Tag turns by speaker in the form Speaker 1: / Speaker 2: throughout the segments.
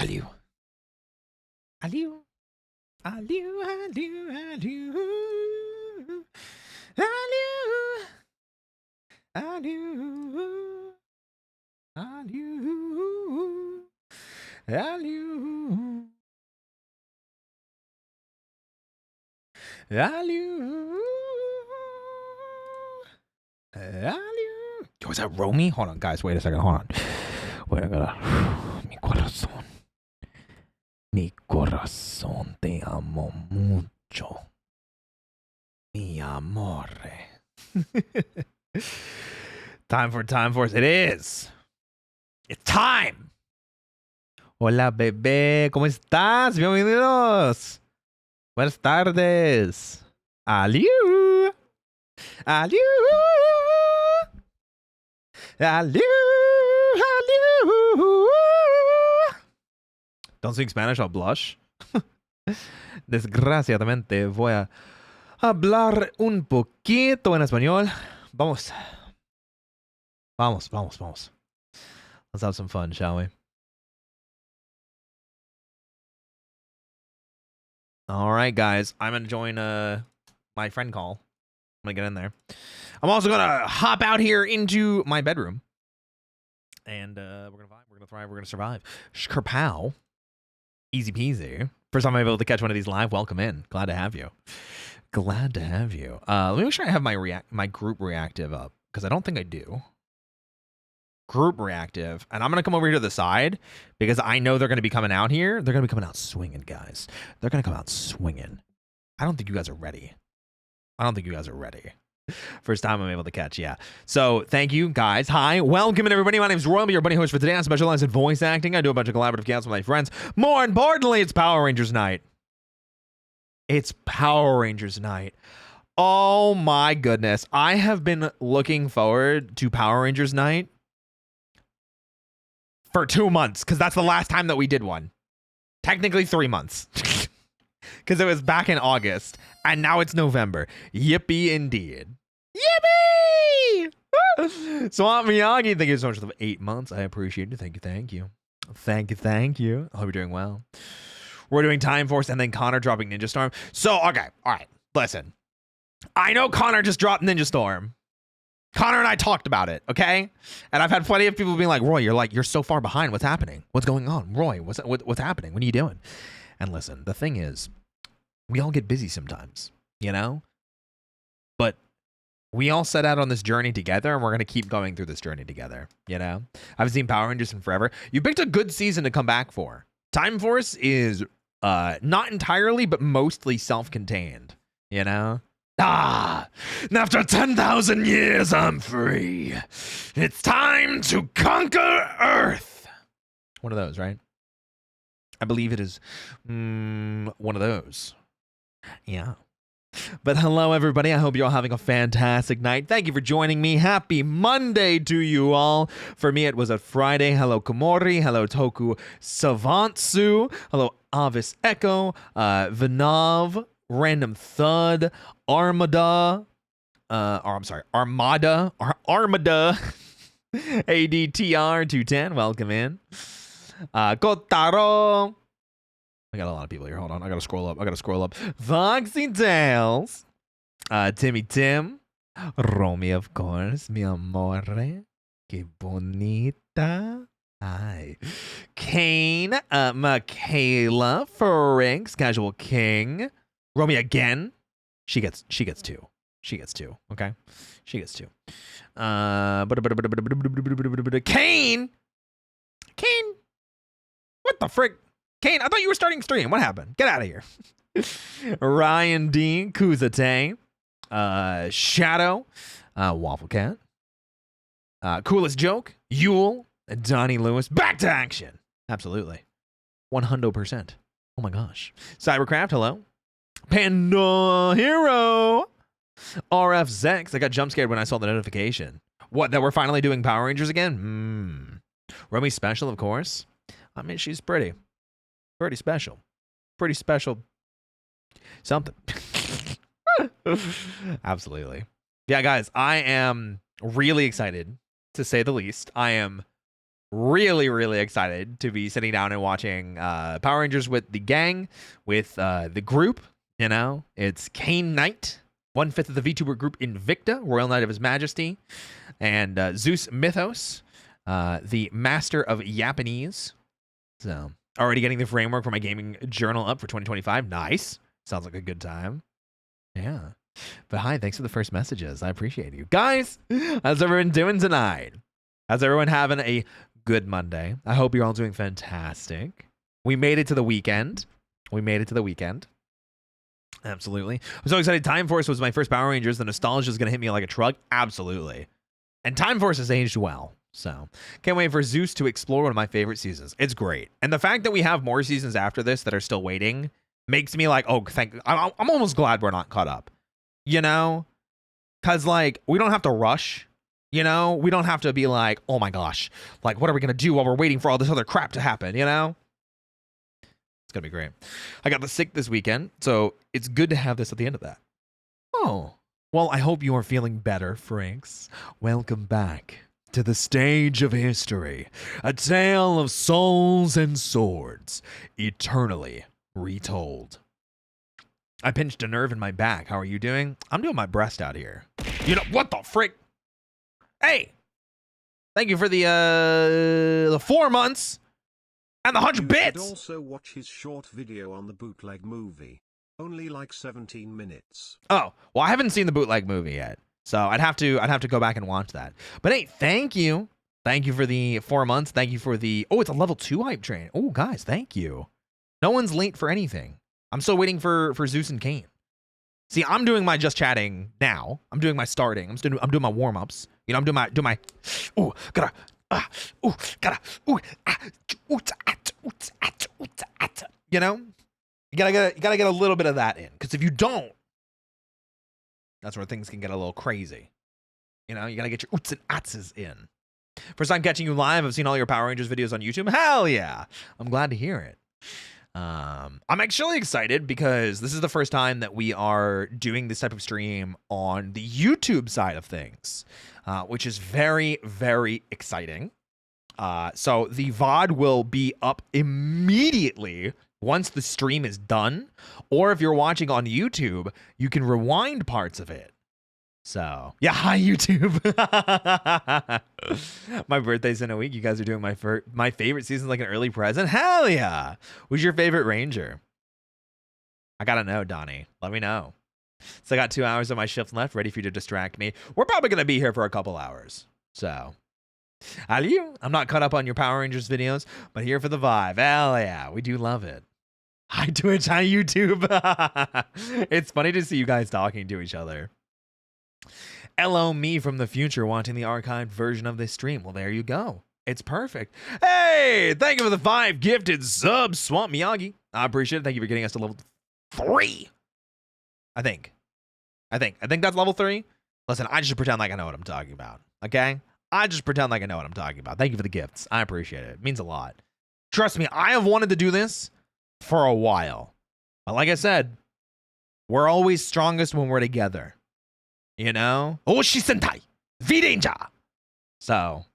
Speaker 1: Aliu. Aliu. Aliu, aliu, aliu. Aliu. Aliu. Aliu. Aliu. Aliu. Aliu. Yo, is that Romy? Hold on, guys. Wait a second. Hold on. Wait, I gotta. Mi corazón. Mi corazón te amo mucho. Mi amore. Time Force. It is. It's time. Hola, bebé. ¿Cómo estás? Bienvenidos. Buenas tardes. Aliu. Aliu. Aliu. Aliu. Don't speak Spanish, I'll blush. Desgraciadamente voy a hablar un poquito en español. Vamos. Let's have some fun, shall we? All right, guys. I'm going to join my friend call. I'm going to get in there. I'm also going to hop out here into my bedroom. And we're going to vibe. We're going to thrive. We're going to survive. Kerpow. Easy peasy. First time I'm able to catch one of these live. Welcome in. Glad to have you. Glad to have you. Let me make sure I have my group reactive up, because I don't think I do. Group reactive. And I'm going to come over here to the side because I know they're going to be coming out here. They're going to be coming out swinging, guys. They're going to come out swinging. I don't think you guys are ready. First time I'm able to catch, yeah. So thank you, guys. Hi, welcome in, everybody. My name is Roy. I'm your buddy host for today. I specialize in voice acting. I do a bunch of collaborative casts with my friends. More importantly, it's Power Rangers night. It's Power Rangers night. Oh my goodness. I have been looking forward to Power Rangers night for 2 months, because that's the last time that we did one. Technically 3 months. Because it was back in August, and now it's November. Yippee indeed. Yippee! Swamp Miyagi, thank you so much for the 8 months. I appreciate it. Thank you. I hope you're doing well. We're doing Time Force and then Connor dropping Ninja Storm. So, okay, all right, listen. I know Connor just dropped Ninja Storm. Connor and I talked about it, okay? And I've had plenty of people being like, Roy, you're so far behind. What's happening? What's going on? Roy, what's happening? What are you doing? And listen, the thing is, we all get busy sometimes, you know? But we all set out on this journey together, and we're going to keep going through this journey together, you know? I've seen Power Rangers in forever. You picked a good season to come back for. Time Force is not entirely, but mostly self-contained, you know? And after 10,000 years, I'm free. It's time to conquer Earth. One of those, right? I believe it is one of those. Yeah. But hello, everybody. I hope you're all having a fantastic night. Thank you for joining me. Happy Monday to you all. For me, it was a Friday. Hello, Komori. Hello, Toku Savantsu. Hello, Avis Echo. Vinav. Random Thud. Armada. Armada. ADTR210. Welcome in. Kotaro. I got a lot of people here. Hold on. I got to scroll up. Foxy Tales. Timmy Tim. Romy, of course. Mi amore. Que bonita. Hi. Kane. Michaela. Franks. Casual King. Romy again. She gets 2. Okay. She gets 2. Kane. What the frick? Kane, I thought you were starting stream. What happened? Get out of here. Ryan D. Kuzate. Shadow. Waffle Cat. Coolest Joke. Yule. Donnie Lewis. Back to action. Absolutely. 100%. Oh my gosh. Cybercraft, hello. Panda Hero. RF Zex. I got jump scared when I saw the notification. What, that we're finally doing Power Rangers again? Romy Special, of course. I mean, she's pretty special. Pretty special something. Absolutely. Yeah, guys, I am really excited, to say the least. I am really, really excited to be sitting down and watching Power Rangers with the gang, with the group. You know, it's Kane Knight, 1/5 of the VTuber group Invicta, Royal Knight of His Majesty, and Zeus Mythos, the Master of Japanese. So, already getting the framework for my gaming journal up for 2025. Nice. Sounds like a good time. Yeah. But hi, thanks for the first messages. I appreciate you. Guys, how's everyone doing tonight? How's everyone having a good Monday? I hope you're all doing fantastic. We made it to the weekend. Absolutely. I'm so excited. Time Force was my first Power Rangers. The nostalgia is going to hit me like a truck. Absolutely. And Time Force has aged well. So can't wait for Zeus to explore one of my favorite seasons. It's great. And the fact that we have more seasons after this that are still waiting makes me like, oh, I'm almost glad we're not caught up. You know? Because, like, we don't have to rush. You know? We don't have to be like, oh my gosh. Like, what are we going to do while we're waiting for all this other crap to happen? You know? It's going to be great. I got the sick this weekend, so it's good to have this at the end of that. Oh. Well, I hope you are feeling better, Franks. Welcome back to the stage of history. A tale of souls and swords, eternally retold. I pinched a nerve in my back. How are you doing? I'm doing my breast out here. You know, what the frick? Hey! Thank you for the 4 months and the 100 bits!
Speaker 2: You should also watch his short video on the bootleg movie. Only like 17 minutes.
Speaker 1: Oh, well, I haven't seen the bootleg movie yet. So I'd have to go back and watch that. But hey, thank you. Thank you for the 4 months. Thank you for the... Oh, it's a level 2 hype train. Oh, guys, thank you. No one's late for anything. I'm still waiting for Zeus and Kane. See, I'm doing my just chatting now. I'm doing my starting. I'm doing my warm-ups. You know, I'm doing my ooh, gotta you know? You gotta get a little bit of that in. Because if you don't, that's where things can get a little crazy. You know, you gotta get your oots and atses in. First time catching you live. I've seen all your Power Rangers videos on YouTube. Hell yeah. I'm glad to hear it. I'm actually excited because this is the first time that we are doing this type of stream on the YouTube side of things, which is very, very exciting. So the VOD will be up immediately once the stream is done, or if you're watching on YouTube, you can rewind parts of it. So yeah, hi YouTube. My birthday's in a week. You guys are doing my favorite season like an early present. Hell yeah. Who's your favorite ranger? I gotta know, Donnie. Let me know. So I got 2 hours of my shift left, ready for you to distract me. We're probably gonna be here for a couple hours. So Aliu, I'm not caught up on your Power Rangers videos, but here for the vibe. Hell yeah, we do love it. Hi Twitch, hi YouTube. It's funny to see you guys talking to each other. Hello, me from the future wanting the archived version of this stream. Well, there you go. It's perfect. Hey, thank you for the 5 gifted subs, Swamp Miyagi. I appreciate it. Thank you for getting us to level 3. I think that's level 3. Listen, I just pretend like I know what I'm talking about. Okay? I just pretend like I know what I'm talking about. Thank you for the gifts. I appreciate it. It means a lot. Trust me, I have wanted to do this for a while. But like I said, we're always strongest when we're together. You know? Oshi Sentai! V-Danger! So,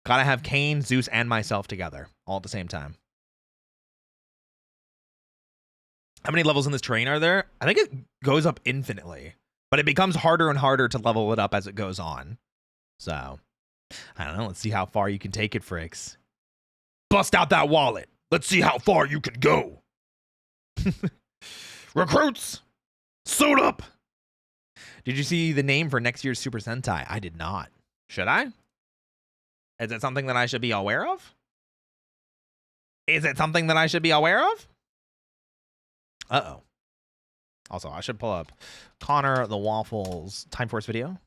Speaker 1: gotta have Kane, Zeus, and myself together all at the same time. How many levels in this train are there? I think it goes up infinitely. But it becomes harder and harder to level it up as it goes on. So, I don't know. Let's see how far you can take it, Fricks. Bust out that wallet. Let's see how far you can go. Recruits! Suit up! Did you see the name for next year's Super Sentai? I did not. Should I? Is it something that I should be aware of? Is it something that I should be aware of? Uh-oh. Also, I should pull up Connor the Waffles Time Force video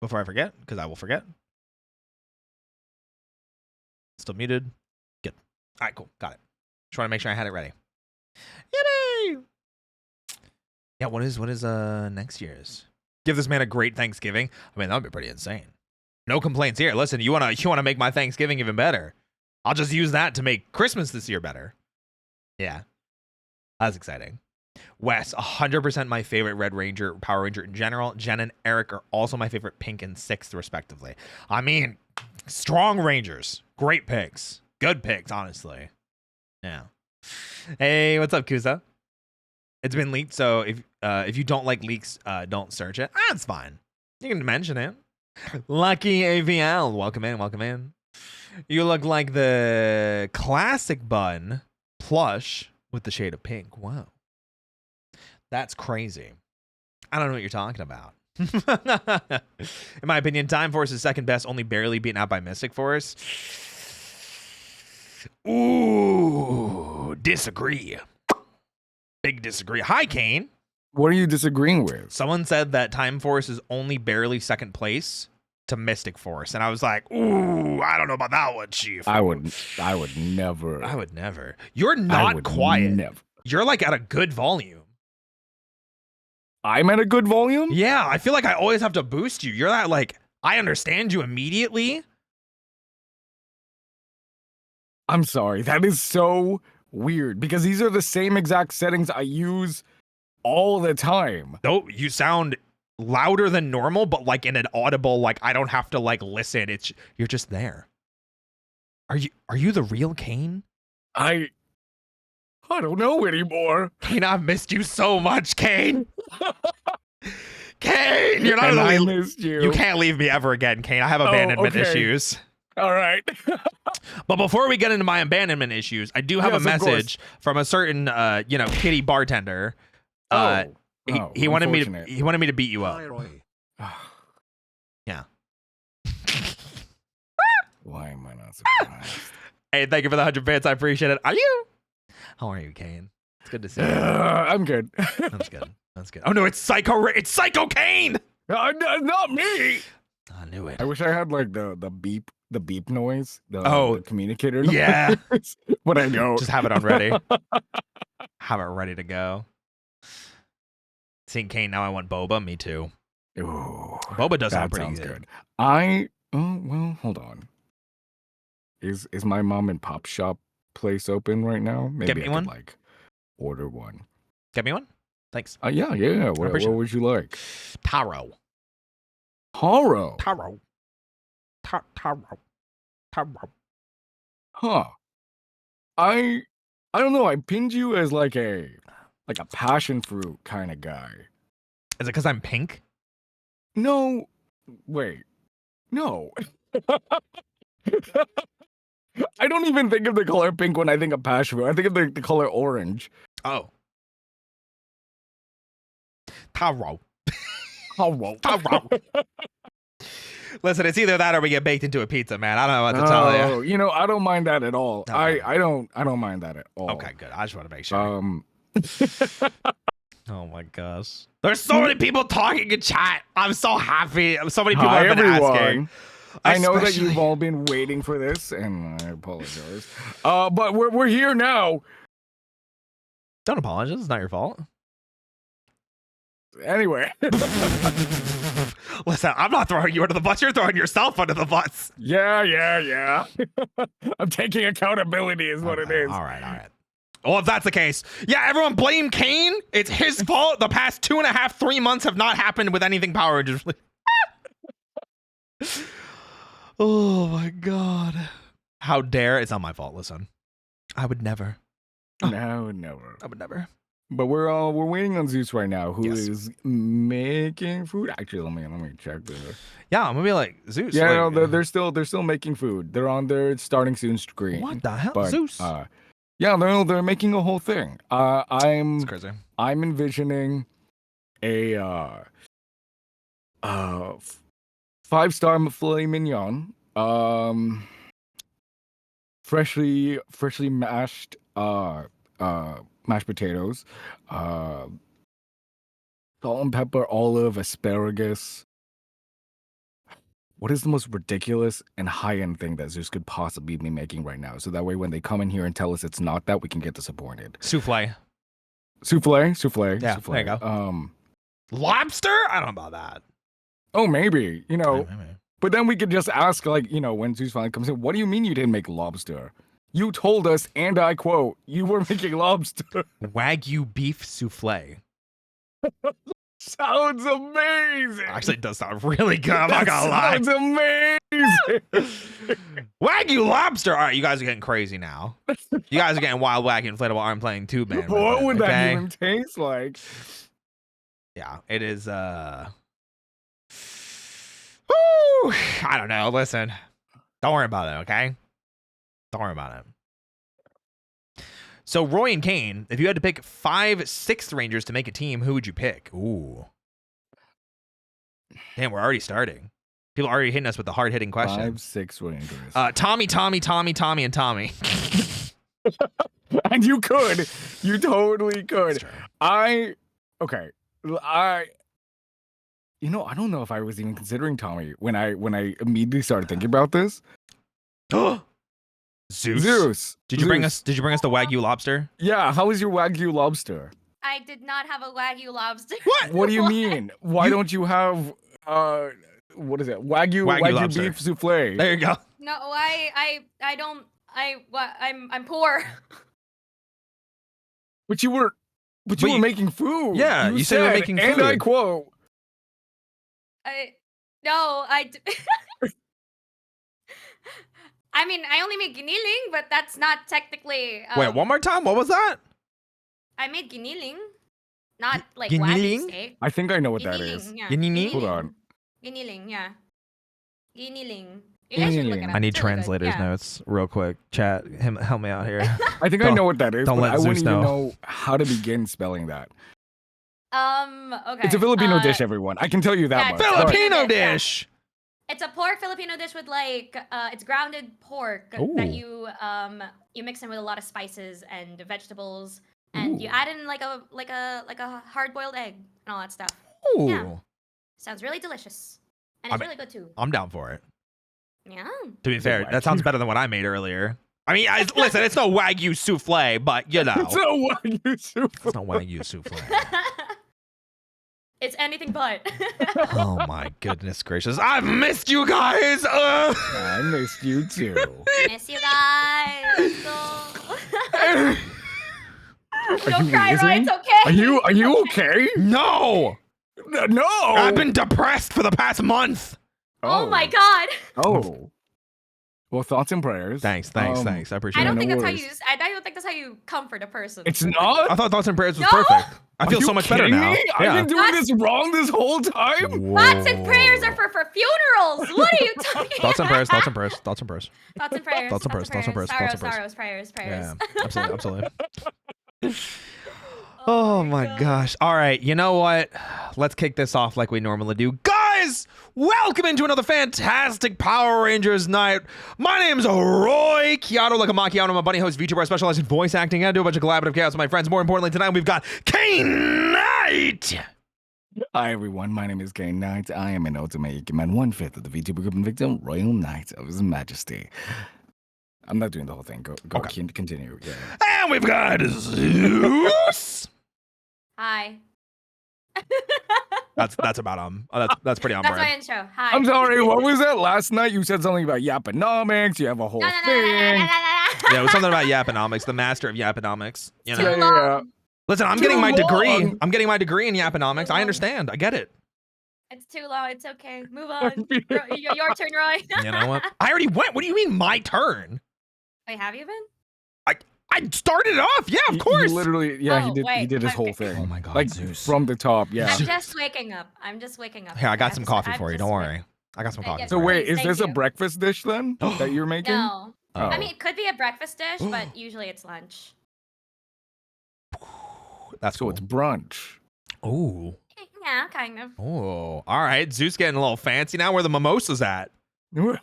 Speaker 1: before I forget, because I will forget. Still muted. Good. All right, cool. Got it. Just want to make sure I had it ready. Yippee! Yeah, what is next year's? Give this man a great Thanksgiving. I mean, that would be pretty insane. No complaints here. Listen, you wanna make my Thanksgiving even better. I'll just use that to make Christmas this year better. Yeah. That's exciting. Wes, 100% my favorite Red Ranger, Power Ranger in general. Jen and Eric are also my favorite Pink and 6th, respectively. I mean, Strong Rangers. Great picks. Good picks, honestly. Yeah. Hey, what's up, Kusa? It's been leaked, so if you don't like leaks, don't search it. That's fine. You can mention it. Lucky AVL, welcome in, welcome in. You look like the classic bun plush with the shade of pink. Wow. That's crazy. I don't know what you're talking about. In my opinion, Time Force is second best, only barely beaten out by Mystic Force. Ooh, disagree. Big disagree. Hi, Kane.
Speaker 3: What are you disagreeing with?
Speaker 1: Someone said that Time Force is only barely second place to Mystic Force, and I was like, ooh, I don't know about that one, Chief.
Speaker 3: I would never.
Speaker 1: I would never. You're not quiet.
Speaker 3: Never.
Speaker 1: You're like at a good volume.
Speaker 3: I'm at a good volume?
Speaker 1: Yeah, I feel like I always have to boost you. You're not like, I understand you immediately.
Speaker 3: I'm sorry. That is so weird because these are the same exact settings I use all the time.
Speaker 1: No, you sound louder than normal, but like in an audible, like I don't have to like listen. You're just there. Are you the real Kane?
Speaker 3: I don't know anymore.
Speaker 1: Kane, I've missed you so much, Kane. Kane, you're not.
Speaker 3: I missed you.
Speaker 1: You can't leave me ever again, Kane. I have abandonment issues.
Speaker 3: All right.
Speaker 1: But before we get into my abandonment issues, I do have a message from a certain, kitty bartender. He wanted me to beat you up. Yeah.
Speaker 3: Why am I not surprised?
Speaker 1: Hey, thank you for the 100 bits. I appreciate it. Are you? How are you, Kane? It's good to see you.
Speaker 3: I'm good.
Speaker 1: That's good. That's good. Oh no, it's Psycho Kane.
Speaker 3: Not me.
Speaker 1: I knew it.
Speaker 3: I wish I had like the beep noise. The communicator noise.
Speaker 1: Yeah.
Speaker 3: But I don't.
Speaker 1: Just have it on ready. Have it ready to go. Seeing Kane now, I want Boba. Me too.
Speaker 3: Ooh,
Speaker 1: Boba does sound
Speaker 3: that
Speaker 1: pretty
Speaker 3: sounds
Speaker 1: good.
Speaker 3: Well, hold on. Is my mom and pop shop place open right now? Maybe
Speaker 1: Get me
Speaker 3: I
Speaker 1: one.
Speaker 3: Could, like, order one.
Speaker 1: Get me one. Thanks.
Speaker 3: Yeah. What would you like?
Speaker 1: Taro.
Speaker 3: Taro.
Speaker 1: Taro.
Speaker 3: Huh. I don't know. I pinned you as like a passion fruit kind of guy.
Speaker 1: Is it because I'm pink?
Speaker 3: No. Wait. No. I don't even think of the color pink when I think of passion fruit. I think of the color orange.
Speaker 1: Oh. Taro.
Speaker 3: Taro.
Speaker 1: Listen, it's either that or we get baked into a pizza, man. I don't know what to tell you.
Speaker 3: I don't mind that at all. Okay. I don't mind that at all.
Speaker 1: Okay, good. I just want to make sure. Oh my gosh. There's so many people talking in chat. I'm so happy. So many people have been asking.
Speaker 3: I know that you've all been waiting for this, and I apologize. But we're here now.
Speaker 1: Don't apologize. It's not your fault.
Speaker 3: Anyway.
Speaker 1: Listen, I'm not throwing you under the bus. You're throwing yourself under the bus.
Speaker 3: Yeah. I'm taking accountability is what it is.
Speaker 1: All right. Well, if that's the case, yeah, everyone blame Kane. It's his fault. The past 2.5, 3 months have not happened with anything Power Rangers. Oh my God. How dare. It's not my fault. Listen, I would never.
Speaker 3: No, never.
Speaker 1: I would never.
Speaker 3: But we're waiting on Zeus right now, who is making food. Actually, let me check this.
Speaker 1: Yeah, I'm gonna be like Zeus.
Speaker 3: Yeah, like, no, they're still making food. They're on their starting soon screen.
Speaker 1: What the hell,
Speaker 3: but,
Speaker 1: Zeus?
Speaker 3: Yeah, they're making a whole thing.
Speaker 1: It's crazy.
Speaker 3: I'm envisioning a 5-star filet mignon, freshly mashed mashed potatoes, salt and pepper, olive, asparagus. What is the most ridiculous and high-end thing that Zeus could possibly be making right now? So that way when they come in here and tell us it's not that, we can get disappointed.
Speaker 1: Souffle.
Speaker 3: Yeah,
Speaker 1: souffle.
Speaker 3: there you
Speaker 1: go. Lobster? I don't know about that.
Speaker 3: Oh, maybe.
Speaker 1: Maybe.
Speaker 3: But then we could just ask, like, when Zeus finally comes in, what do you mean you didn't make lobster? You told us, and I quote, you were making lobster.
Speaker 1: Wagyu beef souffle.
Speaker 3: Sounds amazing.
Speaker 1: Actually, it does sound really good. I'm not gonna lie.
Speaker 3: Sounds amazing.
Speaker 1: Wagyu lobster. All right, you guys are getting crazy now. You guys are getting wild, wacky, inflatable arm playing tube man. with
Speaker 3: What
Speaker 1: it,
Speaker 3: would that
Speaker 1: okay?
Speaker 3: even taste like?
Speaker 1: Yeah, it is. Whew, I don't know. Listen, don't worry about it. Okay, don't worry about it. So Roy and Kane, if you had to pick 5 6th Rangers to make a team, who would you pick? Ooh. Damn, we're already starting. People are already hitting us with the hard-hitting questions.
Speaker 3: 5 6 Rangers.
Speaker 1: Tommy, and Tommy.
Speaker 3: And you could. You totally could. I don't know if I was even considering Tommy when I immediately started thinking about this. Zeus.
Speaker 1: Did you bring us the Wagyu lobster?
Speaker 3: Yeah, how is your Wagyu lobster?
Speaker 4: I did not have a Wagyu lobster.
Speaker 3: What do you mean? Why don't you have what is it? Wagyu
Speaker 1: lobster.
Speaker 3: beef souffle.
Speaker 1: There you go.
Speaker 4: No, I don't. I'm poor.
Speaker 3: But you were making food.
Speaker 1: Yeah, you said you were making
Speaker 3: and
Speaker 1: food.
Speaker 3: I quote.
Speaker 4: I mean, I only made giniling, but that's not technically.
Speaker 1: Wait, one more time. What was that?
Speaker 4: I made giniling, not like
Speaker 1: Giniling?
Speaker 4: Wagyu steak.
Speaker 3: I think I know what that is.
Speaker 4: Giniling, yeah.
Speaker 1: Giniling?
Speaker 3: Hold on.
Speaker 4: Giniling, yeah. Giniling. You guys should look it up.
Speaker 1: I need
Speaker 4: It's really good,
Speaker 1: translators
Speaker 4: yeah.
Speaker 1: notes real quick. Chat, help me out here.
Speaker 3: I think I know what that is,
Speaker 1: don't
Speaker 3: but
Speaker 1: let
Speaker 3: I wouldn't
Speaker 1: Zeus
Speaker 3: even
Speaker 1: know.
Speaker 3: know how to begin spelling that.
Speaker 4: Okay.
Speaker 3: It's a Filipino dish, everyone. I can tell you that
Speaker 4: yeah,
Speaker 3: much.
Speaker 4: Filipino
Speaker 1: Filipino
Speaker 4: dish,
Speaker 1: dish.
Speaker 4: It's a pork Filipino dish with like it's grounded pork
Speaker 1: Ooh.
Speaker 4: that you mix in with a lot of spices and vegetables, and you
Speaker 3: Ooh.
Speaker 4: add in like a hard boiled egg and all that stuff.
Speaker 1: Ooh.
Speaker 4: Yeah. Sounds really delicious, and it's really good too.
Speaker 1: I'm down for it.
Speaker 4: Yeah.
Speaker 1: To be fair, that sounds better than what I made earlier. I mean, listen, it's no Wagyu souffle, but you know.
Speaker 3: It's a Wagyu soup.
Speaker 1: It's no Wagyu souffle.
Speaker 4: It's anything but.
Speaker 1: Oh my goodness gracious. I've missed you guys.
Speaker 3: I missed you too.
Speaker 4: Miss you guys. Let's go. Don't
Speaker 3: you
Speaker 4: cry,
Speaker 3: wheezing?
Speaker 4: Roy. It's okay.
Speaker 3: Are you okay?
Speaker 1: No.
Speaker 3: No.
Speaker 1: I've been depressed for the past month.
Speaker 4: Oh my god.
Speaker 3: Oh. Well, thoughts and prayers.
Speaker 1: Thanks. I appreciate
Speaker 4: I
Speaker 1: it.
Speaker 4: don't
Speaker 3: no
Speaker 4: think that's how
Speaker 3: worries.
Speaker 4: you. I don't think that's how you comfort a person.
Speaker 3: It's not.
Speaker 1: I thought thoughts and prayers was
Speaker 4: No!
Speaker 1: perfect. I
Speaker 3: Are
Speaker 1: feel
Speaker 3: you
Speaker 1: so much better
Speaker 3: kidding
Speaker 1: now.
Speaker 3: me?
Speaker 1: Yeah.
Speaker 3: I've been doing this wrong this whole time.
Speaker 4: Thoughts and prayers are for funerals. What are you talking
Speaker 1: Thoughts and prayers.
Speaker 4: about?
Speaker 1: Thoughts and prayers. Thoughts and prayers.
Speaker 4: Thoughts and prayers.
Speaker 1: Thoughts and prayers, thoughts and prayers, thoughts and prayers.
Speaker 4: Sorrows, prayers.
Speaker 1: Yeah, absolutely. Oh my gosh. All right, you know what? Let's kick this off like we normally do. Guys, welcome into another fantastic Power Rangers night. My name's Roy Chiato, like a macchiato. I'm a bunny host, VTuber. I specialize in voice acting. I do a bunch of collaborative chaos with my friends. More importantly, tonight we've got Kane Knight.
Speaker 3: Hi everyone, my name is Kane Knight. I am an ultimate man, 1/5 of the VTuber group and victim, Royal Knight of His Majesty. I'm not doing the whole thing. Go.
Speaker 1: Okay.
Speaker 3: Continue. Yeah.
Speaker 1: And we've got Zeus.
Speaker 4: Hi.
Speaker 1: That's about that's pretty on
Speaker 4: That's my
Speaker 1: brand.
Speaker 4: intro. Hi.
Speaker 3: I'm sorry. What was that last night? You said something about Yaponomics. You have a whole
Speaker 4: No.
Speaker 3: thing.
Speaker 1: Yeah, it was something about Yaponomics, the master of Yaponomics. You know.
Speaker 4: Too long.
Speaker 1: Listen, I'm
Speaker 3: Too
Speaker 1: getting my degree.
Speaker 3: long.
Speaker 1: I'm getting my degree in Yaponomics. I understand. I get it.
Speaker 4: It's too long. It's okay. Move on. Your turn, Roy.
Speaker 1: You know what? I already went. What do you mean my turn?
Speaker 4: Wait, have you been?
Speaker 1: I started it off. Yeah, of course.
Speaker 3: He literally, yeah, he
Speaker 4: Oh,
Speaker 3: did. He
Speaker 4: wait,
Speaker 3: did his
Speaker 4: okay.
Speaker 3: whole thing.
Speaker 1: Oh my God,
Speaker 3: like
Speaker 1: Zeus.
Speaker 3: from the top. Yeah.
Speaker 4: I'm just waking up.
Speaker 1: Here, I got some coffee
Speaker 4: I'm
Speaker 1: for you.
Speaker 4: just
Speaker 1: Don't
Speaker 4: wait-
Speaker 1: worry. I got some coffee.
Speaker 4: Yeah,
Speaker 3: So
Speaker 1: for you.
Speaker 3: wait, is
Speaker 4: Thank
Speaker 3: this a
Speaker 4: you.
Speaker 3: breakfast dish then that you're making?
Speaker 4: No.
Speaker 1: Oh.
Speaker 4: I mean, it could be a breakfast dish, but usually it's lunch.
Speaker 1: That's
Speaker 3: So
Speaker 1: cool.
Speaker 3: it's brunch.
Speaker 1: Ooh.
Speaker 4: Yeah, kind of.
Speaker 1: Oh. All right. Zeus getting a little fancy now. Where the mimosas at?
Speaker 4: I don't,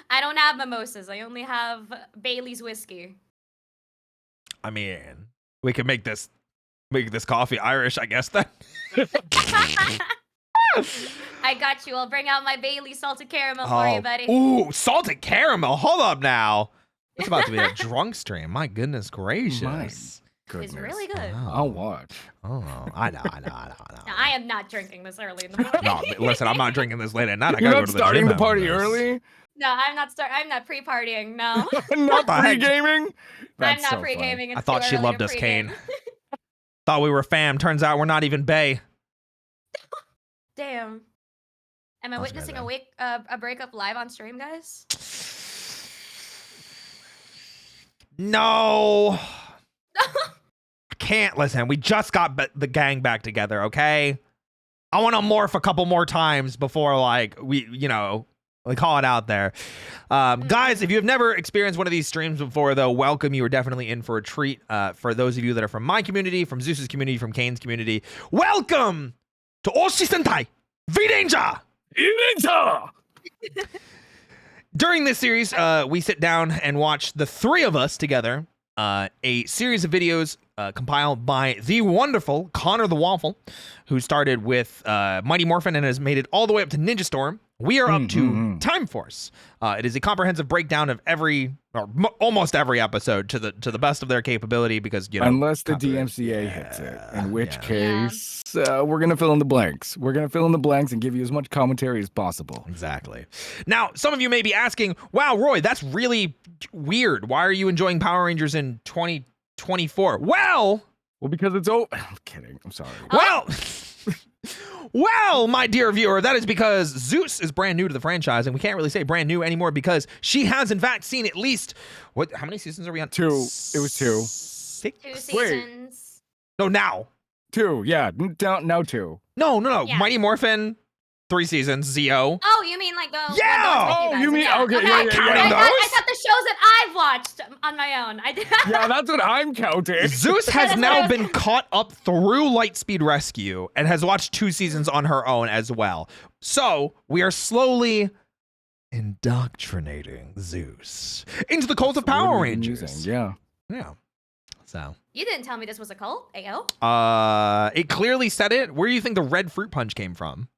Speaker 4: I don't have mimosas. I only have Bailey's whiskey.
Speaker 1: I mean, we could make this coffee Irish, I guess. Then.
Speaker 4: I got you. I'll bring out my Bailey salted caramel for you, buddy.
Speaker 1: Ooh, salted caramel. Hold up now. It's about to be a drunk stream. My goodness gracious.
Speaker 3: Goodness.
Speaker 4: It's really good.
Speaker 1: Wow.
Speaker 3: I'll watch.
Speaker 1: Oh, I know.
Speaker 4: Now, I am not drinking this early in the morning.
Speaker 1: No, listen, I'm not drinking this late at night. I
Speaker 3: You're
Speaker 1: gotta
Speaker 3: not
Speaker 1: go to
Speaker 3: starting
Speaker 1: the
Speaker 3: the
Speaker 1: gym
Speaker 3: party
Speaker 1: after this.
Speaker 3: early?
Speaker 4: No, I'm not pre-partying. No,
Speaker 3: Not
Speaker 1: the heck?
Speaker 3: pre-gaming?
Speaker 4: I'm
Speaker 3: That's
Speaker 4: not
Speaker 3: so
Speaker 4: pre-gaming.
Speaker 1: I
Speaker 4: It's
Speaker 1: thought
Speaker 4: too
Speaker 1: she
Speaker 4: early
Speaker 1: loved
Speaker 4: to
Speaker 1: us,
Speaker 4: pre-game.
Speaker 1: Kane. Thought we were fam. Turns out we're not even bae.
Speaker 4: Damn. Am I
Speaker 1: That's
Speaker 4: witnessing
Speaker 1: amazing.
Speaker 4: a breakup live on stream, guys?
Speaker 1: No. I can't listen. We just got the gang back together, okay? I want to morph a couple more times before, like, we call it out there. Guys, if you have never experienced one of these streams before, though, welcome. You are definitely in for a treat. For those of you that are from my community, from Zeus's community, from Kane's community, welcome to Oshi Sentai V-Danger! During this series, we sit down and watch the three of us together, a series of videos compiled by the wonderful Connor the Waffle, who started with Mighty Morphin and has made it all the way up to Ninja Storm. We are up to Time Force. It is a comprehensive breakdown of almost every episode to the best of their capability, because
Speaker 3: unless the DMCA hits it, in which case we're gonna fill in the blanks. We're gonna fill in the blanks and give you as much commentary as possible.
Speaker 1: Exactly. Now, some of you may be asking, "Wow, Roy, that's really weird. Why are you enjoying Power Rangers in 2024?" Well,
Speaker 3: because it's I'm kidding. I'm sorry.
Speaker 1: Well, my dear viewer, that is because Zeus is brand new to the franchise, and we can't really say brand new anymore because she has, in fact, seen at least how many seasons are we on?
Speaker 3: 2. It was 2.
Speaker 1: 6?
Speaker 4: 2 seasons.
Speaker 1: No, now.
Speaker 3: 2. Yeah, now 2.
Speaker 1: No.
Speaker 4: Yeah.
Speaker 1: Mighty Morphin, 3 seasons. Zio.
Speaker 4: Oh, you mean like the
Speaker 1: Yeah!
Speaker 3: You mean okay?
Speaker 1: You're not counting
Speaker 4: I
Speaker 1: those?
Speaker 4: thought the shows that I've watched on my own. I did.
Speaker 3: Yeah, that's what I'm counting.
Speaker 1: Zeus has now been caught up through Lightspeed Rescue and has watched 2 seasons on her own as well. So we are slowly indoctrinating Zeus into the cult of Power Rangers.
Speaker 3: Yeah.
Speaker 1: So
Speaker 4: You didn't tell me this was a cult, Ayo.
Speaker 1: it clearly said it. Where do you think the red fruit punch came from?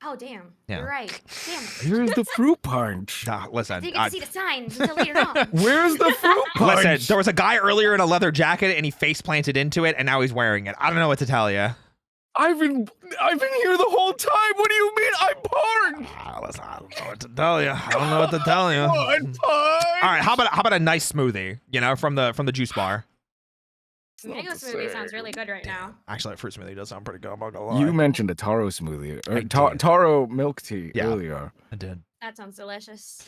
Speaker 4: Oh, damn.
Speaker 1: Yeah.
Speaker 4: You're right. Damn.
Speaker 3: Here's the fruit punch.
Speaker 1: Listen,
Speaker 4: Didn't get to see the signs until later on.
Speaker 3: Where's the fruit punch?
Speaker 1: listen. There was a guy earlier in a leather jacket, and he face planted into it, and now he's wearing it. I don't know what to tell you.
Speaker 3: I've been here the whole time. What do you mean? I'm part.
Speaker 1: Listen, I don't know what to tell you. I don't know what to tell you. All right, how about a nice smoothie? From the juice bar.
Speaker 4: Mango smoothie sounds really good right now.
Speaker 1: Actually, a fruit smoothie does sound pretty good. I'm not gonna lie.
Speaker 3: You mentioned a taro smoothie,
Speaker 1: I
Speaker 3: or
Speaker 1: did.
Speaker 3: taro milk tea
Speaker 1: Yeah.
Speaker 3: earlier.
Speaker 1: I did.
Speaker 4: That sounds delicious.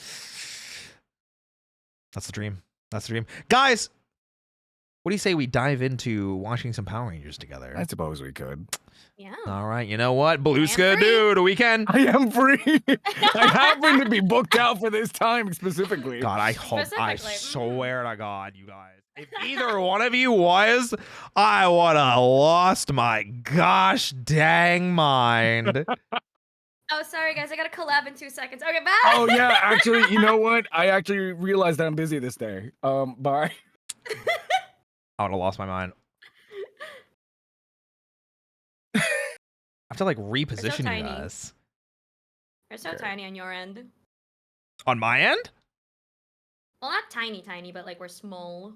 Speaker 1: That's the dream. Guys, what do you say we dive into watching some Power Rangers together?
Speaker 3: I suppose we could.
Speaker 4: Yeah.
Speaker 1: All right, you know what? Blue's
Speaker 4: I am
Speaker 1: gonna do the weekend.
Speaker 3: I am free. I happen to be booked out for this time specifically.
Speaker 1: God, I hope. I
Speaker 4: Specifically.
Speaker 1: swear to God, you guys. If either one of you was, I would have lost my gosh dang mind.
Speaker 4: Oh, sorry, guys. I got to collab in 2 seconds. Okay, bye.
Speaker 3: Oh yeah, actually, you know what? I actually realized that I'm busy this day. Bye.
Speaker 1: I would have lost my mind. I have to like reposition you
Speaker 4: tiny.
Speaker 1: guys.
Speaker 4: They're so tiny on your end.
Speaker 1: On my end?
Speaker 4: Well, not tiny, but like we're small.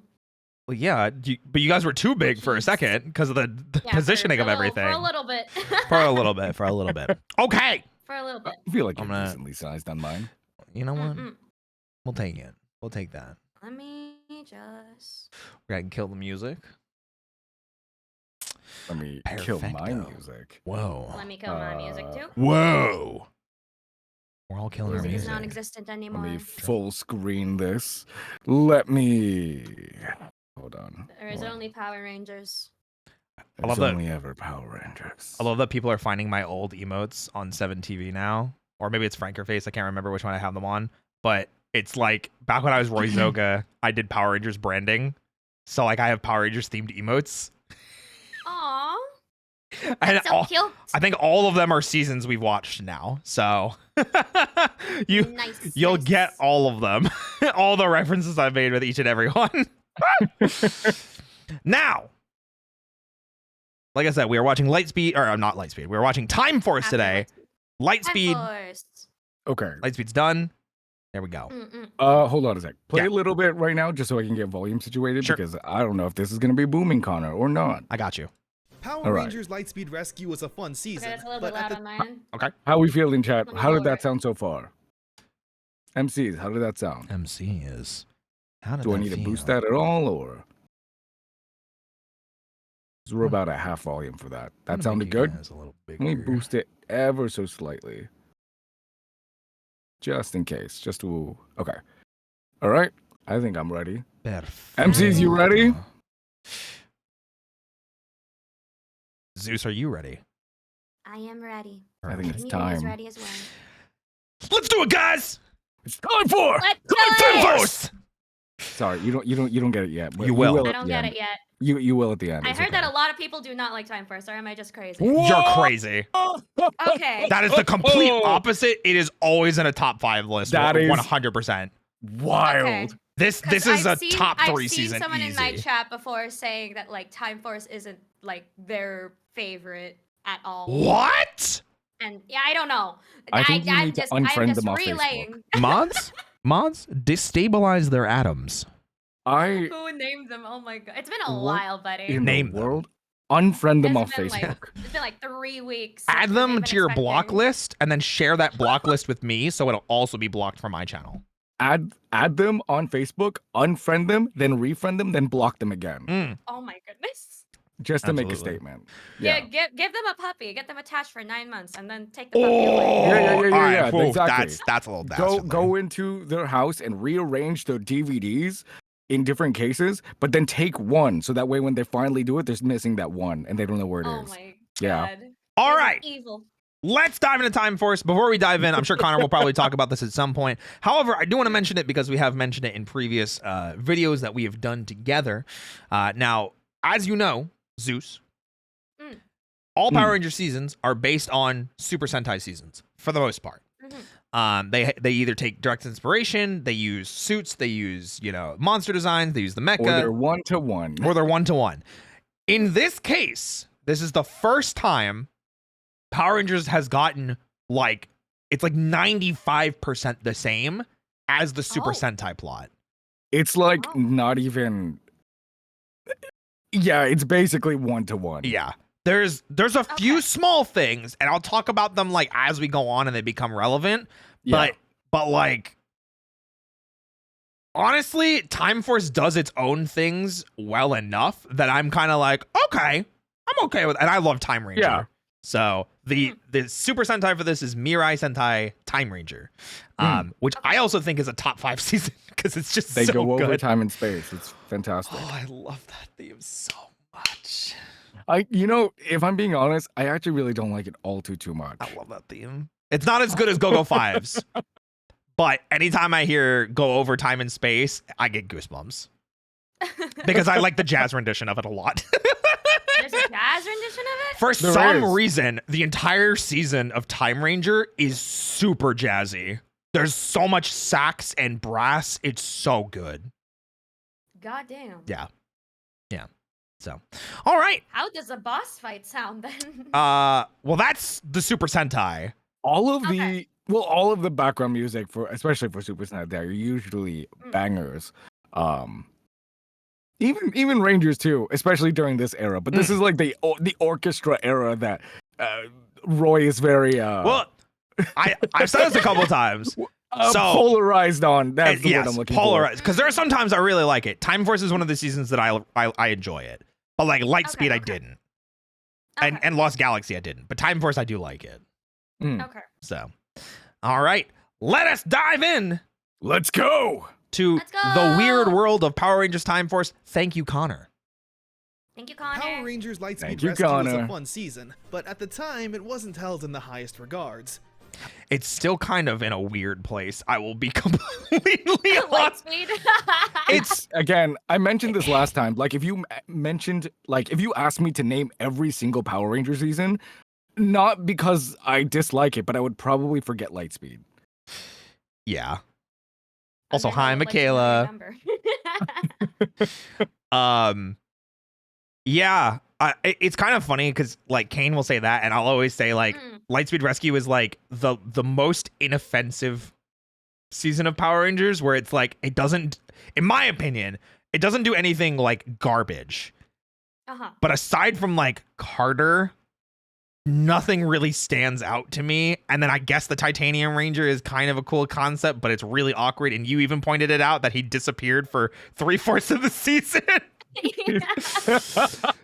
Speaker 1: Well, yeah, but you guys were too big for a second because of the
Speaker 4: Yeah,
Speaker 1: positioning of everything.
Speaker 4: For a little bit.
Speaker 1: For a little bit. Okay.
Speaker 4: For a little bit.
Speaker 3: I feel like
Speaker 1: I'm
Speaker 3: you're
Speaker 1: gonna-
Speaker 3: decently sized on mine.
Speaker 1: You know what?
Speaker 4: Mm-mm.
Speaker 1: We'll take it. We'll take that.
Speaker 4: Let me just.
Speaker 1: We're gonna kill the music.
Speaker 3: Let me kill my
Speaker 1: Perfecto.
Speaker 3: music.
Speaker 1: Whoa.
Speaker 4: Let me kill my music too.
Speaker 1: Whoa. We're all killing our
Speaker 4: Music is
Speaker 1: music.
Speaker 4: non-existent
Speaker 3: Let
Speaker 4: anymore.
Speaker 3: me full screen this. Let me hold on.
Speaker 4: There is only Power Rangers.
Speaker 1: I love
Speaker 3: There's
Speaker 1: that-
Speaker 3: only ever Power Rangers.
Speaker 1: I love that people are finding my old emotes on 7TV now. Or maybe it's Frankerface. I can't remember which one I have them on. But it's like back when I was Roy Zoga, I did Power Rangers branding. So like I have Power Rangers themed emotes.
Speaker 4: Aww.
Speaker 1: And
Speaker 4: That's so cute.
Speaker 1: I think all of them are seasons we've watched now. So
Speaker 4: Nice.
Speaker 1: you'll
Speaker 4: nice.
Speaker 1: get all of them. All the references I've made with each and every one. Now, like I said, we are watching Lightspeed, or not Lightspeed. We're watching Time Force
Speaker 4: Happy
Speaker 1: today. Lightspeed.
Speaker 4: Force.
Speaker 3: Okay.
Speaker 1: Lightspeed's done. There we go.
Speaker 3: Hold on a sec. Play
Speaker 1: Yeah.
Speaker 3: a little bit right now just so I can get volume situated
Speaker 1: Sure.
Speaker 3: because I don't know if this is gonna be booming, Connor, or not.
Speaker 1: I got you.
Speaker 5: Power
Speaker 3: All right.
Speaker 5: Rangers Lightspeed Rescue was a fun season,
Speaker 4: Okay, that's a little
Speaker 5: but
Speaker 4: bit
Speaker 5: at
Speaker 4: loud
Speaker 5: the
Speaker 4: on my end.
Speaker 1: Okay.
Speaker 3: How we feeling, chat?
Speaker 4: Let me
Speaker 3: How did
Speaker 4: lower
Speaker 3: that
Speaker 4: it.
Speaker 3: sound so far? MCs, how did that sound?
Speaker 1: MC is. How did
Speaker 3: Do I
Speaker 1: that
Speaker 3: need to boost
Speaker 1: feel?
Speaker 3: that at all, or? 'Cause we're about at half volume for that. That sounded good.
Speaker 1: A little
Speaker 3: Let me
Speaker 1: bigger.
Speaker 3: boost it ever so slightly. Just in case. Just to... Okay. All right. I think I'm ready. MCs, you ready?
Speaker 1: Zeus, are you ready?
Speaker 4: I am ready.
Speaker 3: I think it's
Speaker 4: Nemo is
Speaker 3: time.
Speaker 4: ready as well.
Speaker 1: Let's do it, guys.
Speaker 3: It's time for...
Speaker 4: Let's do
Speaker 1: Time
Speaker 4: it!
Speaker 1: Force.
Speaker 3: Sorry, you don't get it yet. But
Speaker 1: You will.
Speaker 4: I don't get it yet.
Speaker 3: You will at the end.
Speaker 4: I
Speaker 3: It's
Speaker 4: heard that
Speaker 3: okay.
Speaker 4: a lot of people do not like Time Force, or am I just crazy?
Speaker 1: You're crazy.
Speaker 4: Okay.
Speaker 1: That is the complete opposite. It is always in a top 5 list.
Speaker 3: That is
Speaker 1: 100%.
Speaker 3: Wild.
Speaker 4: Okay.
Speaker 1: This
Speaker 4: 'Cause
Speaker 1: is
Speaker 4: I've
Speaker 1: a
Speaker 4: seen-
Speaker 1: top 3
Speaker 4: I've seen
Speaker 1: season
Speaker 4: someone
Speaker 1: easy.
Speaker 4: in my chat before saying that like Time Force isn't like their favorite at all.
Speaker 1: What?
Speaker 4: And yeah, I don't know.
Speaker 3: I think you need to unfriend
Speaker 4: I'm just
Speaker 3: them off
Speaker 4: relaying.
Speaker 1: Mods, destabilize their atoms.
Speaker 4: Who named them? Oh my god. It's been a
Speaker 3: What
Speaker 4: while, buddy.
Speaker 3: in
Speaker 1: Name
Speaker 3: the
Speaker 1: them.
Speaker 3: world? Unfriend them
Speaker 4: It's
Speaker 3: off
Speaker 4: been,
Speaker 3: Facebook.
Speaker 4: It's been like 3 weeks.
Speaker 1: Add
Speaker 4: since
Speaker 1: them
Speaker 4: they've
Speaker 1: to
Speaker 4: been
Speaker 1: your block
Speaker 4: expecting.
Speaker 1: list and then share that block list with me so it'll also be blocked from my channel.
Speaker 3: Add them on Facebook, unfriend them, then refriend them, then block them again.
Speaker 4: Oh my goodness.
Speaker 3: Just to make a
Speaker 1: Absolutely.
Speaker 3: statement.
Speaker 4: Yeah,
Speaker 3: Yeah.
Speaker 4: give them a puppy. Get them attached for 9 months and then take the puppy away.
Speaker 3: Yeah,
Speaker 1: All right,
Speaker 3: yeah,
Speaker 1: whew,
Speaker 3: exactly.
Speaker 1: That's a little dastardly.
Speaker 3: Go into their house and rearrange their DVDs in different cases, but then take one so that way when they finally do it, they're missing that one and they don't know where it is.
Speaker 4: Oh my
Speaker 3: Yeah.
Speaker 4: god.
Speaker 1: All
Speaker 4: You're
Speaker 1: right.
Speaker 4: Evil.
Speaker 1: Let's dive into Time Force. Before we dive in, I'm sure Connor will probably talk about this at some point. However, I do want to mention it because we have mentioned it in previous videos that we have done together. Now, as you know, Zeus, all Power Ranger seasons are based on Super Sentai seasons for the most part. They either take direct inspiration, they use suits, they use monster designs, they use the mecha,
Speaker 3: Or they're one-to-one.
Speaker 1: or they're 1-to-1. In this case, this is the first time Power Rangers has gotten it's like 95% the same as the Super
Speaker 4: Oh.
Speaker 1: Sentai plot.
Speaker 3: It's like
Speaker 4: Oh.
Speaker 3: not even... Yeah, it's basically one-to-one.
Speaker 1: Yeah. There's a few small things, and I'll talk about them as we go on and they become relevant.
Speaker 3: Yeah.
Speaker 1: But honestly, Time Force does its own things well enough that I'm kind of okay, I'm okay with it. And I love Time Ranger.
Speaker 3: Yeah.
Speaker 1: So the Super Sentai for this is Mirai Sentai Time Ranger, which I also think is a top 5 season because it's just
Speaker 3: They
Speaker 1: so
Speaker 3: go
Speaker 1: good.
Speaker 3: over time and space. It's fantastic.
Speaker 1: Oh, I love that theme so much.
Speaker 3: If I'm being honest, I actually really don't like it all too much.
Speaker 1: I love that theme. It's not as good as Go-Go Fives, but anytime I hear Go Over Time and Space, I get goosebumps because I like the jazz rendition of it a lot.
Speaker 4: There's a jazz rendition of it?
Speaker 1: For
Speaker 3: There
Speaker 1: some
Speaker 3: is.
Speaker 1: reason, the entire season of Time Ranger is super jazzy. There's so much sax and brass. It's so good.
Speaker 4: God damn.
Speaker 1: Yeah. So, all right.
Speaker 4: How does a boss fight sound then?
Speaker 1: Well, that's the Super Sentai.
Speaker 3: All of
Speaker 4: Okay.
Speaker 3: all of the background music especially for Super Sentai, are usually bangers. Even Rangers too, especially during this era. But this is like the orchestra era that Roy is very
Speaker 1: Well, I've said this a couple times. So-
Speaker 3: polarized on. That's the
Speaker 1: Yes,
Speaker 3: word I'm looking
Speaker 1: polarized. Because there are some times I really like it. Time Force is one of the seasons that I enjoy it. But Lightspeed, I
Speaker 4: Okay.
Speaker 1: didn't.
Speaker 4: Okay.
Speaker 1: And Lost Galaxy, I didn't. But Time Force, I do like it.
Speaker 4: Okay.
Speaker 1: So, all right. Let us dive in
Speaker 3: for. Let's go.
Speaker 1: to
Speaker 4: Let's
Speaker 1: the weird
Speaker 4: go!
Speaker 1: world of Power Rangers Time Force. Thank you, Connor.
Speaker 4: Thank you, Connor.
Speaker 5: Power Rangers Lightspeed
Speaker 3: Thank you,
Speaker 5: Rescue was
Speaker 3: Connor.
Speaker 5: a fun season, but at the time, it wasn't held in the highest regards.
Speaker 1: It's still kind of in a weird place. I will be completely honest.
Speaker 4: Lightspeed.
Speaker 3: It's again, I mentioned this last time. If you if you asked me to name every single Power Ranger season, not because I dislike it, but I would probably forget Lightspeed.
Speaker 1: Yeah. Also,
Speaker 4: Under
Speaker 1: hi,
Speaker 4: no, like, you don't
Speaker 1: Michaela.
Speaker 4: remember.
Speaker 1: Yeah. It's kind of funny because Kane will say that, and I'll always say Lightspeed Rescue is the most inoffensive season of Power Rangers, where it's it doesn't, in my opinion, it doesn't do anything garbage. But aside from Carter, nothing really stands out to me. And then I guess the Titanium Ranger is kind of a cool concept, but it's really awkward. And you even pointed it out that he disappeared for 3/4 of the season.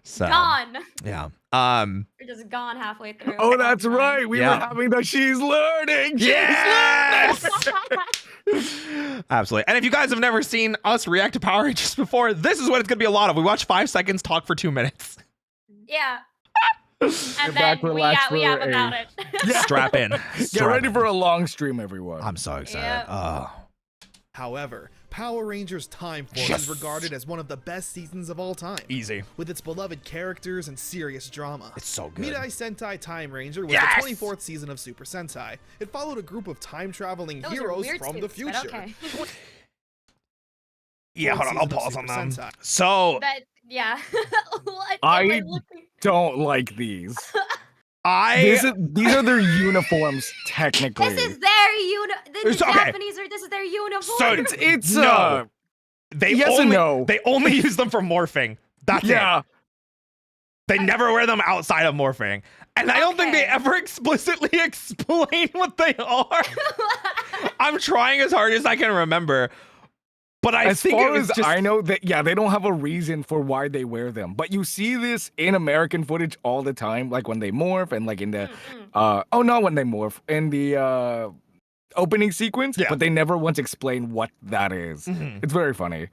Speaker 1: So,
Speaker 4: Gone.
Speaker 1: yeah.
Speaker 4: We're just gone halfway through.
Speaker 3: Oh, that's right. We were
Speaker 1: Yeah.
Speaker 3: having the she's learning.
Speaker 1: Yes! Absolutely. And if you guys have never seen us react to Power Rangers before, this is what it's going to be a lot of. We watch 5 seconds, talk for 2 minutes.
Speaker 4: Yeah. And
Speaker 3: Get
Speaker 4: then
Speaker 3: back, relax
Speaker 4: we
Speaker 3: for
Speaker 4: have
Speaker 3: a-
Speaker 4: about it.
Speaker 1: Strap in.
Speaker 3: Get
Speaker 1: Strap
Speaker 3: ready
Speaker 1: in.
Speaker 3: for a long stream, everyone.
Speaker 1: I'm so excited.
Speaker 4: Yep.
Speaker 1: Oh.
Speaker 5: However, Power Rangers Time Force
Speaker 1: Yes.
Speaker 5: is regarded as one of the best seasons of all time.
Speaker 1: Easy.
Speaker 5: With its beloved characters and serious drama.
Speaker 1: It's so good.
Speaker 5: Midai Sentai Time Ranger was
Speaker 1: Yes!
Speaker 5: the 24th season of Super Sentai. It followed a group of time-traveling
Speaker 4: Those are
Speaker 5: heroes
Speaker 4: weird
Speaker 5: from the
Speaker 4: scoops,
Speaker 5: future.
Speaker 4: but okay.
Speaker 1: Yeah, hold on. I'll
Speaker 5: season of
Speaker 1: pause
Speaker 5: Super
Speaker 1: on them.
Speaker 5: Sentai.
Speaker 1: So,
Speaker 4: But yeah. What
Speaker 3: I-
Speaker 4: am I looking?
Speaker 3: Don't like these.
Speaker 1: I...
Speaker 3: These are their uniforms, technically.
Speaker 4: This is their the
Speaker 1: It's okay.
Speaker 4: Japanese are this is their uniform.
Speaker 1: So,
Speaker 3: It's
Speaker 1: No. They
Speaker 3: Yes and
Speaker 1: only,
Speaker 3: no.
Speaker 1: They only use them for morphing. That's
Speaker 3: yeah.
Speaker 1: it. They never wear them outside of morphing. And I don't think they
Speaker 4: Okay.
Speaker 1: ever explicitly explain what they are. I'm trying as hard as I can remember. But I
Speaker 3: As
Speaker 1: think
Speaker 3: far
Speaker 1: it was
Speaker 3: as
Speaker 1: just...
Speaker 3: I know, that they don't have a reason for why they wear them. But you see this in American footage all the time, like when they morph and like in the not when they morph in the opening sequence.
Speaker 1: Yeah.
Speaker 3: But they never once explain what that is.
Speaker 1: Mhm.
Speaker 3: It's very funny.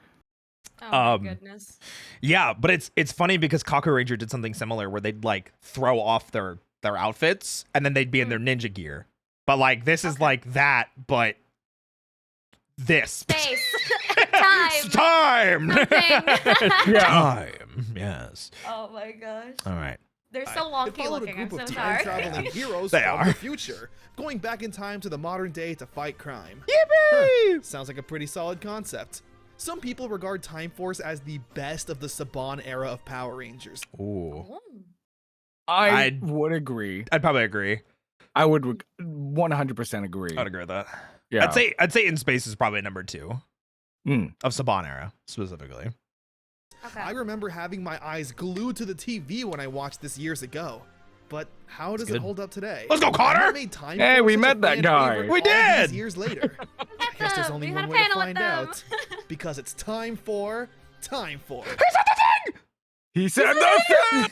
Speaker 4: Oh my
Speaker 1: Um,
Speaker 4: goodness.
Speaker 1: Yeah, but it's funny because Kaku Ranger did something similar where they'd like throw off their outfits and then they'd be in their ninja gear. But like this is
Speaker 4: Okay.
Speaker 1: like that, but this.
Speaker 4: Space. Time.
Speaker 1: It's time.
Speaker 4: Something.
Speaker 3: Yeah.
Speaker 1: Time. Yes.
Speaker 4: Oh my gosh.
Speaker 1: All right.
Speaker 4: They're so
Speaker 5: It
Speaker 4: wonky
Speaker 5: followed a
Speaker 4: looking. I'm
Speaker 5: group of
Speaker 4: so sorry.
Speaker 5: time-traveling heroes
Speaker 1: They
Speaker 5: from
Speaker 1: are.
Speaker 5: the future, going back in time to the modern day to fight crime.
Speaker 1: Yippee!
Speaker 5: Sounds like a pretty solid concept. Some people regard Time Force as the best of the Saban era of Power Rangers.
Speaker 1: Ooh.
Speaker 4: Oh.
Speaker 3: I would agree.
Speaker 1: I'd probably agree.
Speaker 3: I would 100% agree.
Speaker 1: I'd agree with that.
Speaker 3: Yeah.
Speaker 1: I'd say In Space is probably number 2
Speaker 3: Mm.
Speaker 1: of Saban era specifically.
Speaker 4: Okay.
Speaker 5: I remember having my eyes glued to the TV when I watched this years ago. But how does
Speaker 1: good.
Speaker 5: it hold up today?
Speaker 1: Let's go, Connor!
Speaker 5: What made Time
Speaker 3: Hey,
Speaker 5: Force
Speaker 3: we
Speaker 5: such a
Speaker 3: met that
Speaker 5: fan
Speaker 3: guy.
Speaker 5: favorite
Speaker 1: We
Speaker 5: all these
Speaker 1: did!
Speaker 5: years later. I guess there's only
Speaker 4: We
Speaker 5: one
Speaker 4: had a
Speaker 5: way to
Speaker 4: panel with
Speaker 5: find
Speaker 4: them.
Speaker 5: out. Because it's time for Time Force.
Speaker 3: He said nothing.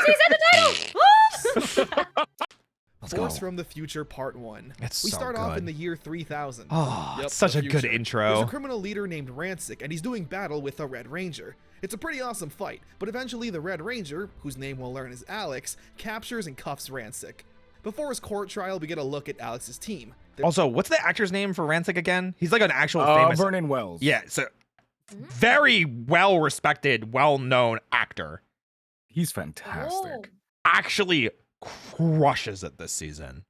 Speaker 4: He said the title.
Speaker 1: Let's
Speaker 5: Force
Speaker 1: go.
Speaker 5: from the Future Part 1.
Speaker 1: It's
Speaker 5: We
Speaker 1: so
Speaker 5: start off
Speaker 1: good.
Speaker 5: in the year 3000.
Speaker 1: Oh,
Speaker 5: Yep,
Speaker 1: it's such
Speaker 5: the
Speaker 1: a good
Speaker 5: future. There's a
Speaker 1: intro.
Speaker 5: criminal leader named Ransick, and he's doing battle with the Red Ranger. It's a pretty awesome fight, but eventually the Red Ranger, whose name we'll learn is Alex, captures and cuffs Ransick. Before his court trial, we get a look at Alex's team.
Speaker 1: Also, what's the actor's name for Ransick again? He's like an actual famous...
Speaker 3: Vernon Wells.
Speaker 1: Yeah, so very well-respected, well-known actor.
Speaker 3: He's fantastic.
Speaker 1: Actually crushes it this season.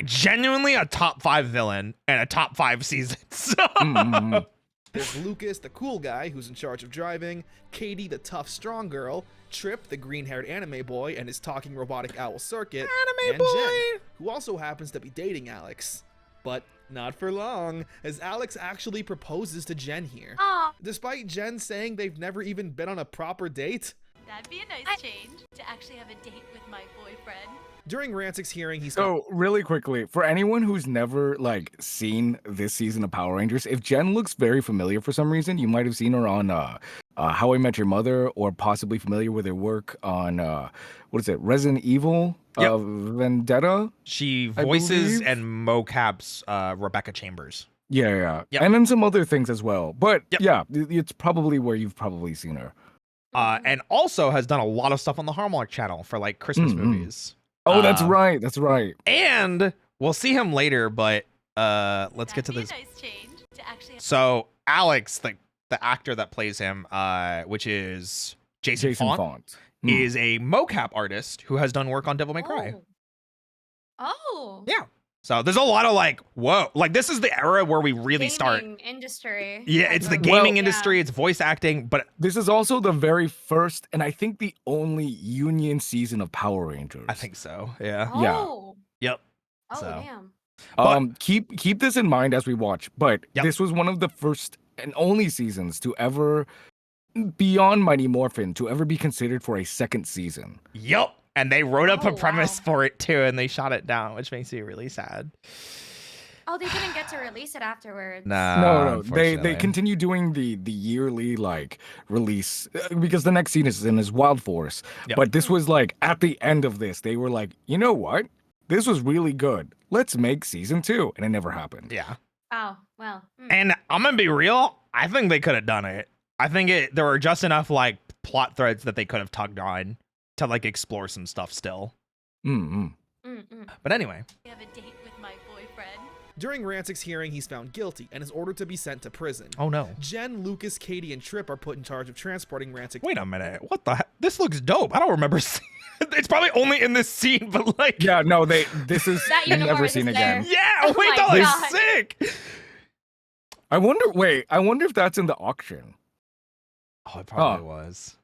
Speaker 1: Genuinely a top 5 villain and a top 5 seasons.
Speaker 3: Mm.
Speaker 5: There's Lucas, the cool guy who's in charge of driving, Katie, the tough, strong girl, Trip, the green-haired anime boy and his talking robotic owl Circuit,
Speaker 1: Anime
Speaker 5: and
Speaker 1: boy!
Speaker 5: Jen, who also happens to be dating Alex. But not for long, as Alex actually proposes to Jen here.
Speaker 4: Oh,
Speaker 5: Despite Jen saying they've never even been on a proper date,
Speaker 6: That'd be a nice change to actually have a date with my boyfriend.
Speaker 5: during Ransick's hearing, he's
Speaker 3: So really quickly, for anyone who's never like seen this season of Power Rangers, if Jen looks very familiar for some reason, you might have seen her on How I Met Your Mother, or possibly familiar with her work on what is it, Resident Evil
Speaker 1: Yep.
Speaker 3: Vendetta.
Speaker 1: She
Speaker 3: I
Speaker 1: voices
Speaker 3: believe-
Speaker 1: and mocaps Rebecca Chambers.
Speaker 3: Yeah.
Speaker 1: Yep.
Speaker 3: And then some other things as well. But
Speaker 1: Yep.
Speaker 3: yeah, it's probably where you've probably seen her.
Speaker 1: And also has done a lot of stuff on the Hallmark Channel for like Christmas
Speaker 3: Mhm.
Speaker 1: movies.
Speaker 3: Oh, that's
Speaker 1: Uh,
Speaker 3: right. That's right.
Speaker 1: And we'll see him later, but let's get to
Speaker 6: That'd
Speaker 1: this.
Speaker 6: be a nice change to actually have
Speaker 1: So Alex, the actor that plays him, which is Jason Font,
Speaker 3: Font.
Speaker 1: is a mocap artist who has done work on Devil May Cry.
Speaker 4: Oh.
Speaker 1: Yeah. So there's a lot of like, whoa, like this is the era where we really start.
Speaker 4: Gaming industry.
Speaker 1: Yeah, it's the
Speaker 4: Well,
Speaker 1: gaming
Speaker 4: yeah.
Speaker 1: industry, it's voice acting, but
Speaker 3: This is also the very first, and I think the only Union season of Power Rangers.
Speaker 1: I think so. Yeah.
Speaker 3: Yeah.
Speaker 4: Oh.
Speaker 1: Yep.
Speaker 4: Oh
Speaker 1: So.
Speaker 4: damn.
Speaker 1: But-
Speaker 3: Keep this in mind as we watch. But
Speaker 1: Yep.
Speaker 3: this was one of the first and only seasons to ever, beyond Mighty Morphin, to ever be considered for a second season.
Speaker 1: Yup. And they wrote up a
Speaker 4: Oh,
Speaker 1: premise
Speaker 4: wow.
Speaker 1: for it too, and they shot it down, which makes me really sad.
Speaker 4: Oh, they didn't get to release it afterwards.
Speaker 1: Nah,
Speaker 3: No, they
Speaker 1: unfortunately.
Speaker 3: continue doing the yearly like release because the next season is Wild Force.
Speaker 1: Yep.
Speaker 3: But this was like at the end of this, they were like, you know what? This was really good. Let's make season 2, and it never happened.
Speaker 1: Yeah.
Speaker 4: Oh, well.
Speaker 1: And I'm gonna be real. I think they could have done it. I think there were just enough like plot threads that they could have tugged on to like explore some stuff still.
Speaker 3: Mm-hmm.
Speaker 1: But anyway,
Speaker 6: I have a date with my boyfriend.
Speaker 5: During Ransick's hearing, he's found guilty and is ordered to be sent to prison.
Speaker 1: oh no.
Speaker 5: Jen, Lucas, Katie, and Trip are put in charge of transporting Ransick.
Speaker 1: Wait a minute. What the heck? This looks dope. I don't remember. It's probably only in this scene, but like.
Speaker 3: Yeah, no, this is
Speaker 4: That uniform
Speaker 3: never
Speaker 4: is
Speaker 3: seen
Speaker 4: there.
Speaker 3: again.
Speaker 1: Yeah.
Speaker 4: Oh
Speaker 1: wait,
Speaker 4: my
Speaker 1: that looks
Speaker 4: God.
Speaker 1: sick.
Speaker 3: I wonder if that's in the auction.
Speaker 1: Oh, it probably was.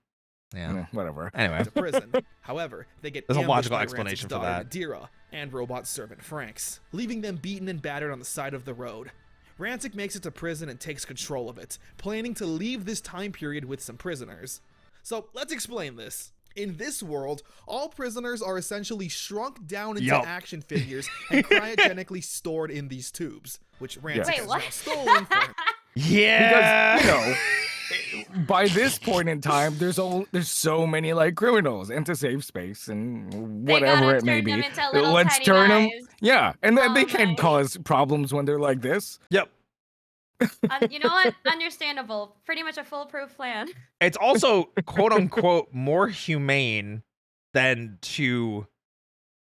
Speaker 1: Yeah.
Speaker 3: Whatever.
Speaker 1: Anyway.
Speaker 5: to prison. However, they get
Speaker 1: There's a
Speaker 5: ambushed
Speaker 1: logical
Speaker 5: by
Speaker 1: explanation
Speaker 5: Ransick's
Speaker 1: for
Speaker 5: daughter,
Speaker 1: that.
Speaker 5: Nadira, and robot servant Franks, leaving them beaten and battered on the side of the road. Ransick makes it to prison and takes control of it, planning to leave this time period with some prisoners. So let's explain this. In this world, all prisoners are essentially shrunk down into
Speaker 1: Yup.
Speaker 5: action figures and cryogenically stored in these tubes, which Ransick
Speaker 4: Wait,
Speaker 5: has
Speaker 4: what?
Speaker 5: now stolen from him.
Speaker 1: Yeah.
Speaker 3: Because, you know, by this point in time, there's so many like criminals, and to save space and
Speaker 4: They
Speaker 3: whatever
Speaker 4: gotta
Speaker 3: it may
Speaker 4: turn
Speaker 3: be,
Speaker 4: them into little
Speaker 3: let's
Speaker 4: tiny
Speaker 3: turn them.
Speaker 4: knives.
Speaker 3: Yeah, and then they
Speaker 4: Oh
Speaker 3: can
Speaker 4: my.
Speaker 3: cause problems when they're like this.
Speaker 1: Yep.
Speaker 4: You know what? Understandable. Pretty much a foolproof plan.
Speaker 1: It's also quote unquote more humane than to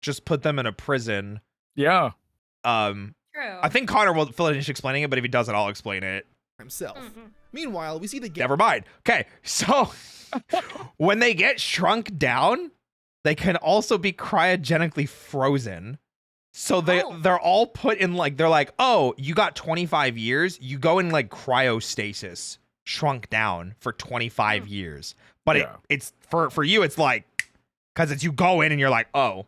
Speaker 1: just put them in a prison.
Speaker 3: Yeah.
Speaker 1: True.
Speaker 4: True.
Speaker 1: I think Connor will finish explaining it, but if he doesn't, I'll explain it.
Speaker 5: Himself.
Speaker 4: Mhm.
Speaker 5: Meanwhile, we see the
Speaker 1: Never mind. Okay, so when they get shrunk down, they can also be cryogenically frozen. So
Speaker 4: Oh.
Speaker 1: they're all put in like, they're like, oh, you got 25 years, you go in like cryostasis, shrunk down for 25 years. But
Speaker 3: Yeah.
Speaker 1: it's for you, it's like, because it's you go in and you're like, oh,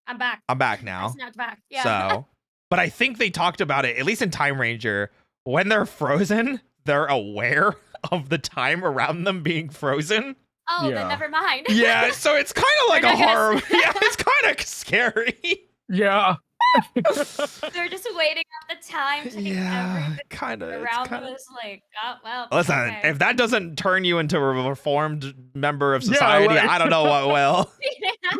Speaker 4: I'm back.
Speaker 1: I'm back
Speaker 4: I
Speaker 1: now.
Speaker 4: snapped back. Yeah.
Speaker 1: So, but I think they talked about it, at least in Time Ranger, when they're frozen, they're aware of the time around them being frozen.
Speaker 4: Oh,
Speaker 3: Yeah.
Speaker 4: then never mind.
Speaker 1: Yeah, so it's kind of like
Speaker 4: They're
Speaker 1: a
Speaker 4: not gonna
Speaker 1: horror. Yeah, it's kind of scary.
Speaker 3: Yeah.
Speaker 4: They're just waiting out the time to get everything
Speaker 1: kind of.
Speaker 4: around them is like, oh, well.
Speaker 1: Listen,
Speaker 4: okay.
Speaker 1: if that doesn't turn you into a reformed member of
Speaker 3: Yeah,
Speaker 1: society,
Speaker 3: like-
Speaker 1: I don't know what will.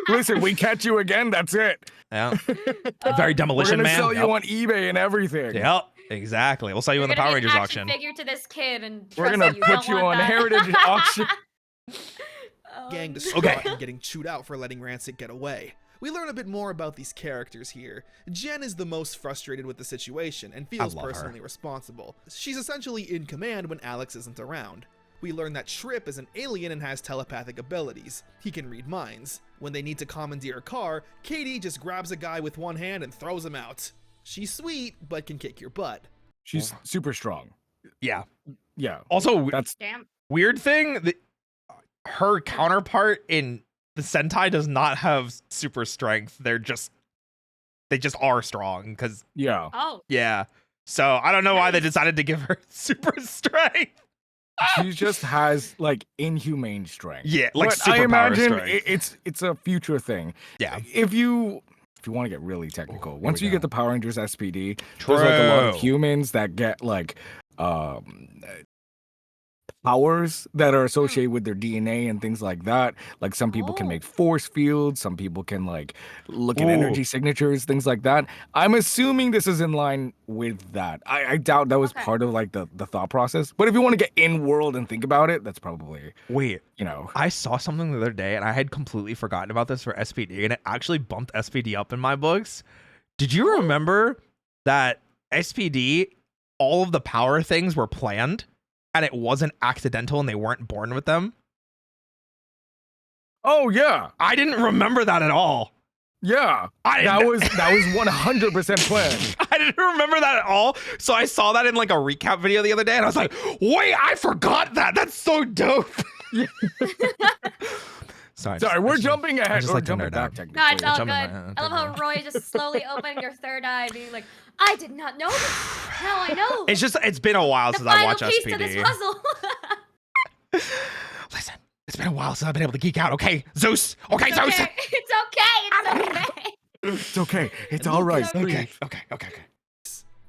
Speaker 3: Listen, we catch you again. That's it.
Speaker 1: Yeah,
Speaker 4: Oh,
Speaker 1: very
Speaker 3: We're
Speaker 1: demolition
Speaker 3: gonna
Speaker 1: man.
Speaker 3: sell
Speaker 1: Yep.
Speaker 3: you on eBay and everything.
Speaker 1: Yep, exactly. We'll sell you
Speaker 4: You're
Speaker 1: in the
Speaker 4: gonna
Speaker 1: Power
Speaker 4: be an
Speaker 1: Rangers
Speaker 4: action
Speaker 1: auction.
Speaker 4: figure to this kid, and
Speaker 3: We're
Speaker 4: trust
Speaker 3: gonna
Speaker 4: me,
Speaker 3: put
Speaker 4: don't
Speaker 3: you
Speaker 4: want
Speaker 3: on
Speaker 4: that.
Speaker 3: Heritage auction.
Speaker 5: gang
Speaker 4: Um,
Speaker 5: distraught
Speaker 1: Okay.
Speaker 5: and getting chewed out for letting Ransick get away. We learn a bit more about these characters here. Jen is the most frustrated with the situation and feels
Speaker 1: love her.
Speaker 5: personally responsible. She's essentially in command when Alex isn't around. We learn that Trip is an alien and has telepathic abilities. He can read minds. When they need to commandeer a car, Katie just grabs a guy with one hand and throws him out. She's sweet, but can kick your butt.
Speaker 3: She's super strong.
Speaker 1: Yeah.
Speaker 3: Yeah.
Speaker 1: Also,
Speaker 3: That's
Speaker 4: Damn.
Speaker 1: weird thing that her counterpart in the Sentai does not have super strength. They just are strong because
Speaker 3: yeah.
Speaker 4: Oh,
Speaker 1: yeah. So I don't know why they decided to give her super strength.
Speaker 3: She just has like inhumane strength.
Speaker 1: Yeah, like
Speaker 3: But I
Speaker 1: superpower
Speaker 3: imagine
Speaker 1: strength.
Speaker 3: it's a future thing.
Speaker 1: Yeah.
Speaker 3: If you want to get really technical,
Speaker 1: here
Speaker 3: once
Speaker 1: we
Speaker 3: you
Speaker 1: go.
Speaker 3: get the Power Rangers SPD, there's like a lot of
Speaker 1: True.
Speaker 3: humans that get like powers that are associated with their DNA and things like that. Like some people can
Speaker 4: Oh.
Speaker 3: make force fields, some people can like look at
Speaker 1: Ooh.
Speaker 3: energy signatures, things like that. I'm assuming this is in line with that. I doubt that was
Speaker 4: Okay.
Speaker 3: part of like the thought process. But if you want to get in world and think about it, that's probably,
Speaker 1: Wait,
Speaker 3: you know.
Speaker 1: I saw something the other day and I had completely forgotten about this for SPD and it actually bumped SPD up in my books. Did you remember that SPD, all of the power things were planned and it wasn't accidental and they weren't born with them?
Speaker 3: Oh yeah.
Speaker 1: I didn't remember that at all.
Speaker 3: Yeah.
Speaker 1: I
Speaker 3: That
Speaker 1: didn't-
Speaker 3: was 100% planned.
Speaker 1: I didn't remember that at all. So I saw that in like a recap video the other day and I was like, wait, I forgot that. That's so dope. Sorry,
Speaker 3: Sorry, we're
Speaker 1: just-
Speaker 3: jumping
Speaker 1: I
Speaker 3: ahead
Speaker 1: just
Speaker 3: or
Speaker 1: like to
Speaker 3: jumping
Speaker 1: nerd
Speaker 3: back
Speaker 1: out.
Speaker 3: technically.
Speaker 4: no, it's all good.
Speaker 1: jumping
Speaker 4: I love how Roy just slowly opened your third eye, being like, I did not know this. Now I know.
Speaker 1: It's been a while
Speaker 4: the
Speaker 1: since I
Speaker 4: final
Speaker 1: watched
Speaker 4: piece to this
Speaker 1: SPD.
Speaker 4: puzzle.
Speaker 1: Listen, it's been a while since I've been able to geek out. Okay, Zeus. Okay,
Speaker 4: It's
Speaker 1: Zeus.
Speaker 4: okay. It's okay. It's okay.
Speaker 3: It's okay. It's all right.
Speaker 1: Okay,
Speaker 3: Breathe.
Speaker 1: okay.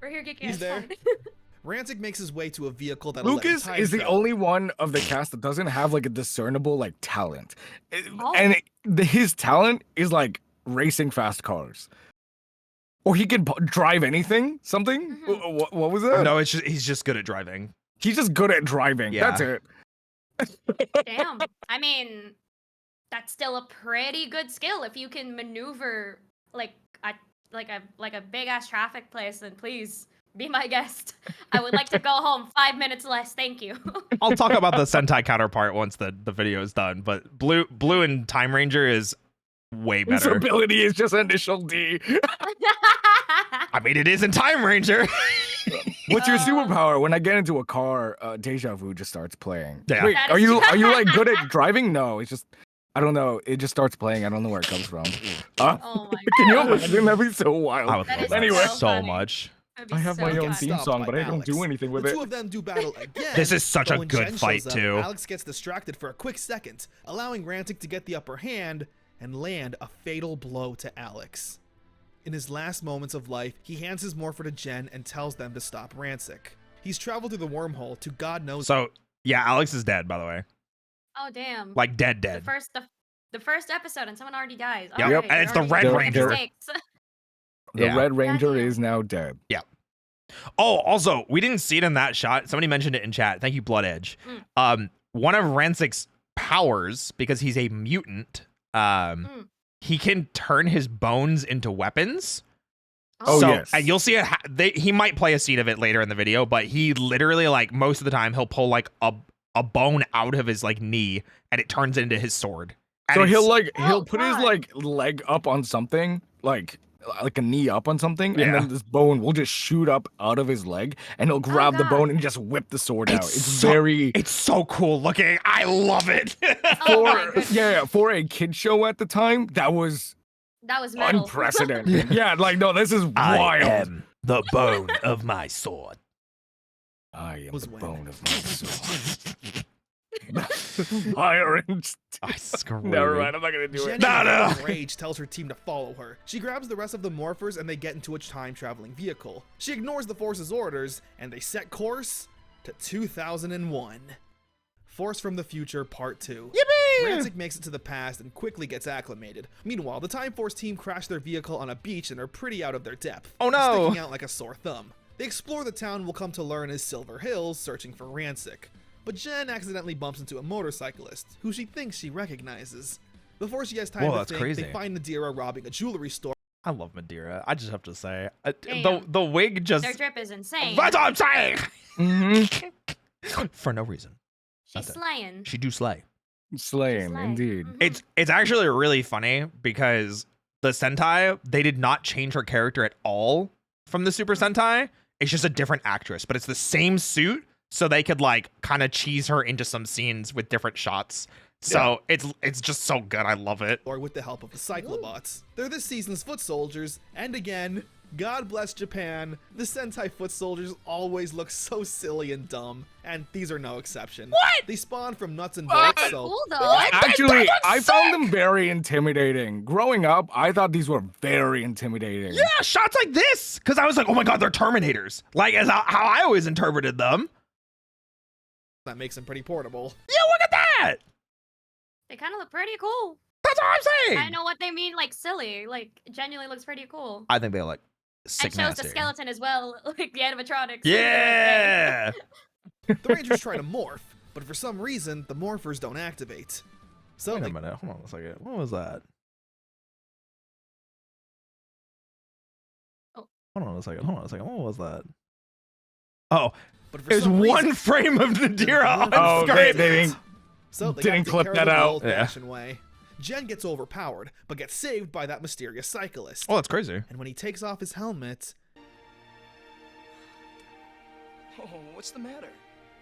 Speaker 4: We're here kicking
Speaker 5: He's
Speaker 4: ass.
Speaker 5: there.
Speaker 4: Fine.
Speaker 5: Ransick makes his way to a vehicle that'll let him
Speaker 3: Lucas
Speaker 5: time
Speaker 3: is the
Speaker 5: travel.
Speaker 3: only one of the cast that doesn't have like a discernible like talent,
Speaker 4: Oh.
Speaker 3: and his talent is like racing fast cars, or he can drive anything. Something.
Speaker 4: Mhm.
Speaker 3: What was that?
Speaker 1: No, it's just he's just good at driving.
Speaker 3: He's just good at driving.
Speaker 1: Yeah.
Speaker 3: That's it.
Speaker 4: Damn. I mean, that's still a pretty good skill if you can maneuver like a big ass traffic place. Then please be my guest. I would like to go home 5 minutes less. Thank you.
Speaker 1: I'll talk about the Sentai counterpart once the video is done. But Blue in Time Ranger is way
Speaker 3: His
Speaker 1: better.
Speaker 3: ability is just initial D.
Speaker 1: I mean, it is in Time Ranger.
Speaker 3: What's your
Speaker 4: Uh,
Speaker 3: superpower? When I get into a car, Deja Vu just starts playing.
Speaker 1: Yeah.
Speaker 3: Wait,
Speaker 4: That
Speaker 3: are
Speaker 4: is
Speaker 3: you
Speaker 4: true.
Speaker 3: like good at driving? No, it's just I don't know. It just starts playing. I don't know where it comes from.
Speaker 4: Oh my
Speaker 3: Can you
Speaker 4: god.
Speaker 3: imagine? That'd be so wild.
Speaker 1: I would
Speaker 4: That
Speaker 1: love
Speaker 4: is
Speaker 1: that
Speaker 3: Anyway.
Speaker 1: so
Speaker 4: funny.
Speaker 1: much.
Speaker 4: That'd be
Speaker 3: I have
Speaker 4: so
Speaker 3: my own
Speaker 4: fun.
Speaker 3: theme
Speaker 5: Stopped
Speaker 3: song,
Speaker 5: by
Speaker 3: but I don't do
Speaker 5: Alex.
Speaker 3: anything with
Speaker 5: the
Speaker 3: it.
Speaker 5: two of them do battle again.
Speaker 1: This is such
Speaker 5: but
Speaker 1: a
Speaker 5: when
Speaker 1: good
Speaker 5: Jen
Speaker 1: fight,
Speaker 5: shows up,
Speaker 1: too.
Speaker 5: Alex gets distracted for a quick second, allowing Ransick to get the upper hand and land a fatal blow to Alex. In his last moments of life, he hands his morpher to Jen and tells them to stop Ransick. He's traveled through the wormhole to God knows.
Speaker 1: So yeah, Alex is dead, by the way.
Speaker 4: Oh damn.
Speaker 1: Like dead.
Speaker 4: The first episode and someone already dies.
Speaker 1: Yep.
Speaker 4: Alright,
Speaker 1: And it's
Speaker 4: you're
Speaker 1: the
Speaker 4: already
Speaker 1: Red
Speaker 4: making
Speaker 1: Ranger.
Speaker 4: mistakes.
Speaker 3: The
Speaker 1: Yeah.
Speaker 3: Red Ranger
Speaker 4: Goddamn.
Speaker 3: is now dead.
Speaker 1: Oh, also, we didn't see it in that shot. Somebody mentioned it in chat. Thank you, Blood Edge. One of Ransick's powers, because he's a mutant, he can turn his bones into weapons.
Speaker 3: Oh,
Speaker 1: so,
Speaker 3: yes.
Speaker 1: and you'll see it. He might play a scene of it later in the video, but he literally, like, most of the time, he'll pull like a bone out of his like knee, and it turns into his sword. And
Speaker 3: So he'll
Speaker 1: it's-
Speaker 3: he'll put his
Speaker 4: God.
Speaker 3: like leg up on something, like a knee up on something,
Speaker 1: Yeah.
Speaker 3: and then this bone will just shoot up out of his leg, and he'll grab the
Speaker 4: God.
Speaker 3: bone and just whip the sword out.
Speaker 1: It's
Speaker 3: It's
Speaker 1: so-
Speaker 3: very
Speaker 1: it's so cool looking. I love it.
Speaker 4: Oh my
Speaker 3: for
Speaker 4: goodness.
Speaker 3: for a kid show at the time. That was
Speaker 4: That was metal.
Speaker 3: unprecedented. yeah, like no, this is
Speaker 1: I
Speaker 3: wild.
Speaker 1: am the bone of my sword.
Speaker 3: I am
Speaker 5: Was
Speaker 3: the
Speaker 5: when-
Speaker 3: bone of my sword. Fire and
Speaker 1: I scream.
Speaker 3: never mind. I'm not gonna do
Speaker 5: Jen,
Speaker 3: it.
Speaker 1: No.
Speaker 5: in rage, tells her team to follow her. She grabs the rest of the morphers and they get into a time-traveling vehicle. She ignores the Force's orders and they set course to 2001. Force from the Future Part 2.
Speaker 1: Yippee!
Speaker 5: Ransick makes it to the past and quickly gets acclimated. Meanwhile, the Time Force team crash their vehicle on a beach and are pretty out of their depth.
Speaker 1: Oh, no.
Speaker 5: Sticking out like a sore thumb. They explore the town we'll come to learn is Silver Hills, searching for Ransick. But Jen accidentally bumps into a motorcyclist, who she thinks she recognizes. Before she has time
Speaker 1: Whoa,
Speaker 5: to
Speaker 1: that's
Speaker 5: think,
Speaker 1: crazy.
Speaker 5: they find Nadira robbing a jewelry store.
Speaker 1: I love Madeira. I just have to say, the
Speaker 4: Damn.
Speaker 1: the wig just.
Speaker 4: Their drip is insane.
Speaker 1: That's what I'm saying.
Speaker 3: Mm-hmm.
Speaker 1: For no reason,
Speaker 4: She's
Speaker 1: Nothing.
Speaker 4: slaying.
Speaker 1: she do slay.
Speaker 3: Slaying,
Speaker 4: Slay.
Speaker 3: indeed.
Speaker 4: Mhm.
Speaker 1: It's actually really funny because the Sentai, they did not change her character at all from the Super Sentai. It's just a different actress, but it's the same suit, so they could like kind of cheese her into some scenes with different shots. So it's just so good. I love it.
Speaker 5: Or with the help of the Cyclobots. They're this season's foot soldiers, and again, God bless Japan, the Sentai foot soldiers always look so silly and dumb, and these are no exception.
Speaker 1: What?
Speaker 5: They spawn from nuts and
Speaker 3: What?
Speaker 5: bolts, so
Speaker 4: Cool though.
Speaker 3: Actually,
Speaker 1: that
Speaker 3: I
Speaker 1: looks
Speaker 3: found them very intimidating. Growing up, I thought these were very intimidating.
Speaker 1: Yeah, shots like this, because I was like, oh my god, they're Terminators. Like as how I always interpreted them.
Speaker 5: that makes them pretty portable.
Speaker 1: Yeah, look at that.
Speaker 4: They kind of look pretty cool.
Speaker 1: That's what I'm saying.
Speaker 4: I know what they mean, like silly. Like genuinely looks pretty cool.
Speaker 1: I think they look sick
Speaker 4: And shows
Speaker 1: nasty.
Speaker 4: the skeleton as well, like the animatronics.
Speaker 1: Yeah.
Speaker 5: The Rangers try to morph, but for some reason, the morphers don't activate. So
Speaker 1: Wait a
Speaker 5: they
Speaker 1: minute. Hold on a second. What was that?
Speaker 4: Oh.
Speaker 1: Hold on a second. What was that? Oh,
Speaker 5: but for
Speaker 1: there's
Speaker 5: some
Speaker 1: one
Speaker 5: reason,
Speaker 1: frame of Nadira on
Speaker 3: Oh,
Speaker 1: screen.
Speaker 3: they didn't.
Speaker 5: so they
Speaker 3: didn't
Speaker 5: gotta
Speaker 3: clip
Speaker 5: take care of
Speaker 3: that
Speaker 5: it the
Speaker 3: out.
Speaker 5: old-fashioned way. Jen gets overpowered, but gets saved by that mysterious cyclist.
Speaker 1: Oh, that's crazy.
Speaker 5: And when he takes off his helmet,
Speaker 7: Oh, what's the matter?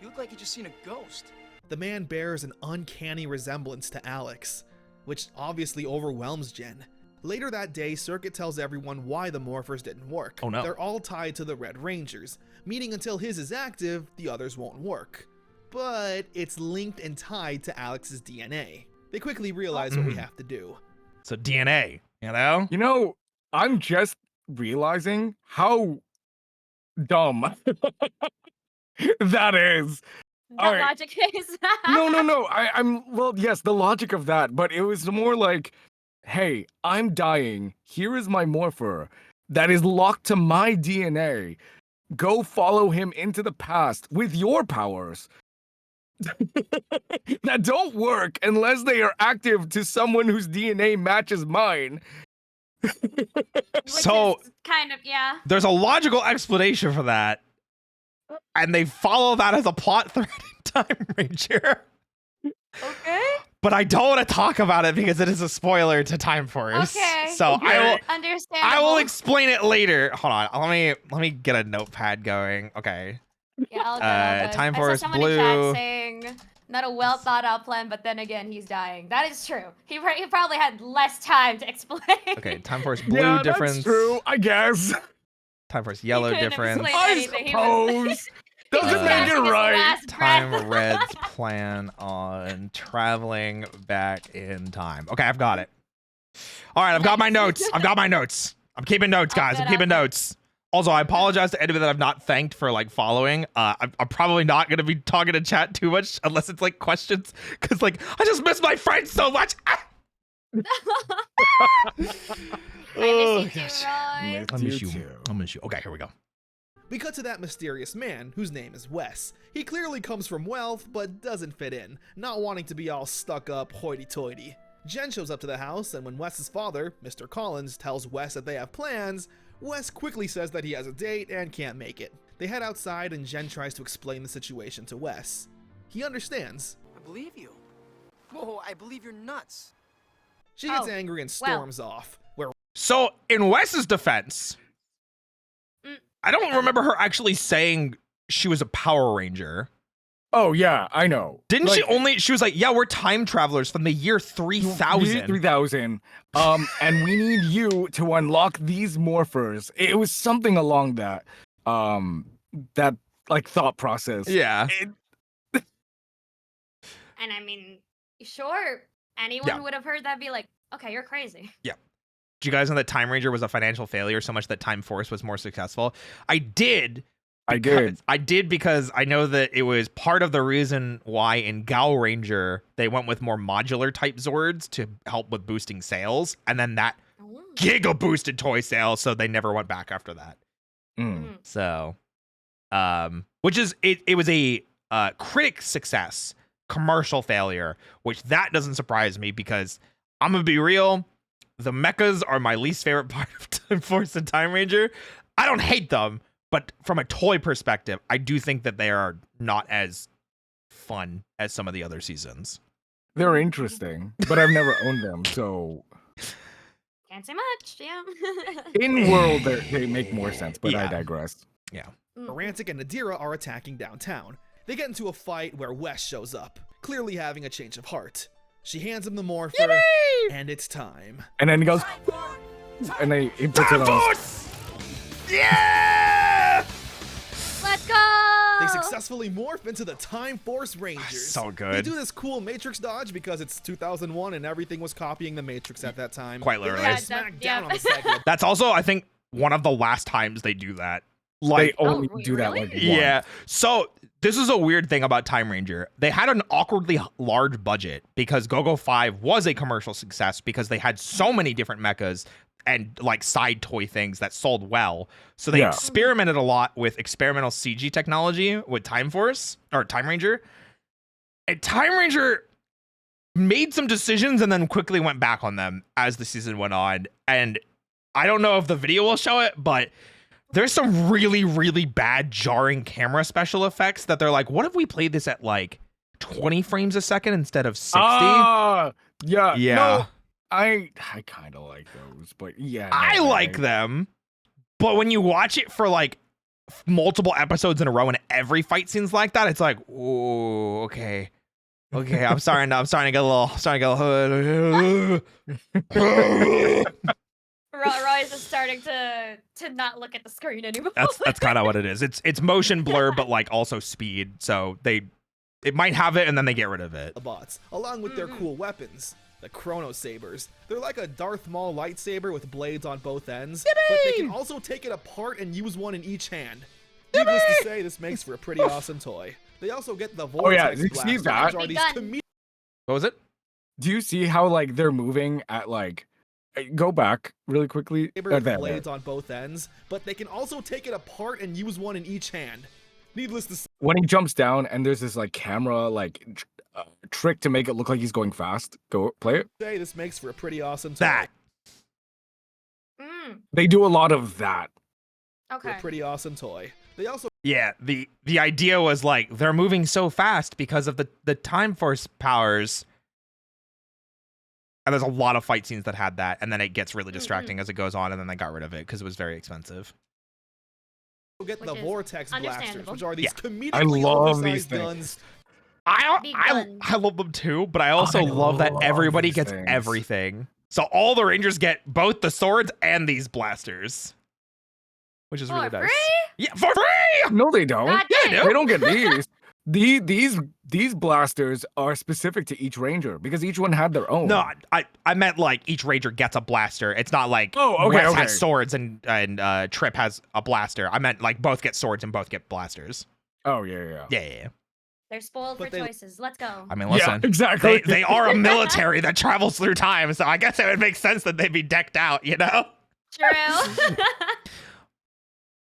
Speaker 7: You look like you just seen a ghost.
Speaker 5: the man bears an uncanny resemblance to Alex, which obviously overwhelms Jen. Later that day, Circuit tells everyone why the morphers didn't work.
Speaker 1: Oh, no.
Speaker 5: They're all tied to the Red Rangers, meaning until his is active, the others won't work. But it's linked and tied to Alex's DNA. They quickly realize what we have to do.
Speaker 1: So DNA, you know?
Speaker 3: You know, I'm just realizing how dumb. That is.
Speaker 4: That
Speaker 3: All right.
Speaker 4: logic is.
Speaker 3: No. I'm well, yes, the logic of that, but it was more like, hey, I'm dying. Here is my morpher that is locked to my DNA. Go follow him into the past with your powers. That don't work unless they are active to someone whose DNA matches mine.
Speaker 4: Which
Speaker 1: So
Speaker 4: is kind of, yeah.
Speaker 1: there's a logical explanation for that, and they follow that as a plot thread in Time Ranger.
Speaker 4: Okay.
Speaker 1: But I don't want to talk about it because it is a spoiler to Time Force.
Speaker 4: Okay.
Speaker 1: So
Speaker 4: Understandable.
Speaker 1: I will explain it later. Hold on. Let me get a notepad going. Okay.
Speaker 4: Yeah, all good, all good.
Speaker 1: Time
Speaker 4: I
Speaker 1: Force
Speaker 4: saw someone
Speaker 1: Blue.
Speaker 4: in chat saying, not a well thought out plan, but then again, he's dying. That is true. He probably had less time to explain.
Speaker 1: Okay, Time Force Blue
Speaker 3: Yeah,
Speaker 1: difference.
Speaker 3: that's true, I guess.
Speaker 1: Time Force Yellow
Speaker 4: couldn't
Speaker 1: difference.
Speaker 4: explain
Speaker 3: I
Speaker 4: anything. He was-
Speaker 3: suppose.
Speaker 4: he was
Speaker 3: Doesn't make
Speaker 4: gasping
Speaker 3: it
Speaker 4: his
Speaker 3: right.
Speaker 4: last
Speaker 1: Time
Speaker 4: breath.
Speaker 1: Red's plan on traveling back in time. Okay, I've got it. All right, I've got my notes. I'm keeping notes, guys. I'm keeping notes. Also, I apologize to anybody that I've not thanked for like following. I'm probably not gonna be talking to chat too much unless it's like questions, because like I just miss my friends so much. Ah!
Speaker 4: I miss you too,
Speaker 1: gosh.
Speaker 4: Roy.
Speaker 1: I miss you. I miss you. Okay, here we go.
Speaker 5: We cut to that mysterious man, whose name is Wes. He clearly comes from wealth, but doesn't fit in, not wanting to be all stuck up hoity-toity. Jen shows up to the house, and when Wes's father, Mr. Collins, tells Wes that they have plans, Wes quickly says that he has a date and can't make it. They head outside, and Jen tries to explain the situation to Wes. He understands.
Speaker 7: I believe you. Whoa, I believe you're nuts.
Speaker 5: She gets
Speaker 4: Oh,
Speaker 5: angry and
Speaker 4: well.
Speaker 5: storms off, where
Speaker 1: So in Wes's defense,
Speaker 4: Mm.
Speaker 1: I don't remember her actually saying she was a Power Ranger.
Speaker 3: Oh yeah, I know.
Speaker 1: Didn't
Speaker 3: Like,
Speaker 1: she was like, yeah, we're time travelers from the year 3000.
Speaker 3: 3000. And we need you to unlock these morphers. It was something along that that like thought process.
Speaker 1: Yeah.
Speaker 4: And I mean, sure, anyone
Speaker 1: Yeah.
Speaker 4: who would have heard that be like, okay, you're crazy.
Speaker 1: Do you guys know that Time Ranger was a financial failure so much that Time Force was more successful? I did because I know that it was part of the reason why in Gal Ranger they went with more modular type Zords to help with boosting sales, and then that
Speaker 4: Ooh.
Speaker 1: giga boosted toy sales, so they never went back after that.
Speaker 3: Mm.
Speaker 1: So, which is it was a critic success, commercial failure, which that doesn't surprise me because I'm gonna be real. The mechas are my least favorite part of Time Force and Time Ranger. I don't hate them, but from a toy perspective, I do think that they are not as fun as some of the other seasons.
Speaker 3: They're interesting, but I've never owned them, so
Speaker 4: Can't say much, yeah.
Speaker 3: in world they make more sense, but I
Speaker 1: Yeah.
Speaker 3: digress.
Speaker 5: Ransick and Nadira are attacking downtown. They get into a fight where Wes shows up, clearly having a change of heart. She hands him the morpher, and it's time.
Speaker 3: And then he goes and he puts it on.
Speaker 1: Yeah!
Speaker 4: Let's go!
Speaker 5: They successfully morph into the Time Force Rangers.
Speaker 1: So good.
Speaker 5: They do this cool Matrix dodge because it's 2001 and everything was copying the Matrix at that time.
Speaker 1: Quite
Speaker 5: They
Speaker 1: literally.
Speaker 5: land
Speaker 4: Yeah,
Speaker 5: smack
Speaker 4: that-
Speaker 5: down
Speaker 4: yeah.
Speaker 5: on the segment.
Speaker 1: That's also, I think, one of the last times they do that.
Speaker 3: They
Speaker 1: Like,
Speaker 3: only
Speaker 4: wait,
Speaker 3: do that
Speaker 4: really?
Speaker 3: like once.
Speaker 1: yeah. So this is a weird thing about Time Ranger. They had an awkwardly large budget because Go-Go 5 was a commercial success because they had so many different mechas and like side toy things that sold well. So they
Speaker 3: Yeah.
Speaker 1: experimented a lot with experimental CG technology with Time Force or Time Ranger. And Time Ranger made some decisions and then quickly went back on them as the season went on. And I don't know if the video will show it, but there's some really, really bad jarring camera special effects that they're like, what if we played this at like 20 frames a second instead of 60?
Speaker 3: Ah, yeah.
Speaker 1: Yeah.
Speaker 3: No, I kind of like those, but yeah. no,
Speaker 1: I like them, but when you watch it for like multiple episodes in a row and every fight scene's like that, it's like, oh, okay. Okay, I'm starting to get a little
Speaker 4: Roy's is starting to not look at the screen anymore.
Speaker 1: That's kind of what it is. It's motion blur, but like also speed. So it might have it and then they get rid of it.
Speaker 5: The bots, along with their cool weapons, the Chrono Sabers. They're like a Darth Maul lightsaber with blades on both ends, but they can also take it apart and use one in each hand. Needless to say, this makes for a pretty awesome toy. They also get the
Speaker 3: Oh, yeah,
Speaker 5: vortex
Speaker 3: you see
Speaker 5: blasters,
Speaker 3: that?
Speaker 5: which are these
Speaker 4: Begun.
Speaker 1: What was it?
Speaker 3: Do you see how like they're moving at like? Go back really quickly.
Speaker 5: saber
Speaker 3: There.
Speaker 5: blades on both ends, but they can also take it apart and use one in each hand. Needless to say,
Speaker 3: When he jumps down and there's this like camera like trick to make it look like he's going fast. Go play it.
Speaker 5: this makes for a pretty awesome toy.
Speaker 1: That.
Speaker 3: They do a lot of that.
Speaker 4: Okay.
Speaker 5: A pretty awesome toy. They also
Speaker 1: Yeah, the idea was like they're moving so fast because of the time force powers. And there's a lot of fight scenes that had that, and then it gets really distracting as it goes on, and then they got rid of it because it was very expensive.
Speaker 5: get the
Speaker 4: Which is
Speaker 5: vortex blasters,
Speaker 4: understandable.
Speaker 5: which are these
Speaker 1: Yeah.
Speaker 5: comedically
Speaker 3: I love
Speaker 5: oversized
Speaker 3: these things.
Speaker 5: guns.
Speaker 4: Big
Speaker 1: I
Speaker 4: guns.
Speaker 1: love them too, but I also
Speaker 3: I
Speaker 1: love that
Speaker 3: love
Speaker 1: everybody
Speaker 3: these
Speaker 1: gets
Speaker 3: things.
Speaker 1: everything. So all the Rangers get both the swords and these blasters, which is
Speaker 4: For
Speaker 1: really nice.
Speaker 4: free?
Speaker 1: Yeah, for free.
Speaker 3: No, they don't.
Speaker 4: God
Speaker 1: Yeah,
Speaker 4: dang.
Speaker 1: they
Speaker 3: They don't get these. These blasters are specific to each ranger because each one had their own.
Speaker 1: No, I meant like each Ranger gets a blaster. It's not like
Speaker 3: Oh, okay,
Speaker 1: Wes
Speaker 3: okay.
Speaker 1: has swords and Trip has a blaster. I meant like both get swords and both get blasters.
Speaker 3: Oh yeah.
Speaker 1: Yeah.
Speaker 4: They're spoiled
Speaker 5: But
Speaker 4: for
Speaker 5: they-
Speaker 4: choices. Let's go.
Speaker 1: I mean,
Speaker 3: Yeah,
Speaker 1: listen,
Speaker 3: exactly.
Speaker 1: they are a military that travels through time, so I guess it would make sense that they'd be decked out, you know?
Speaker 4: True.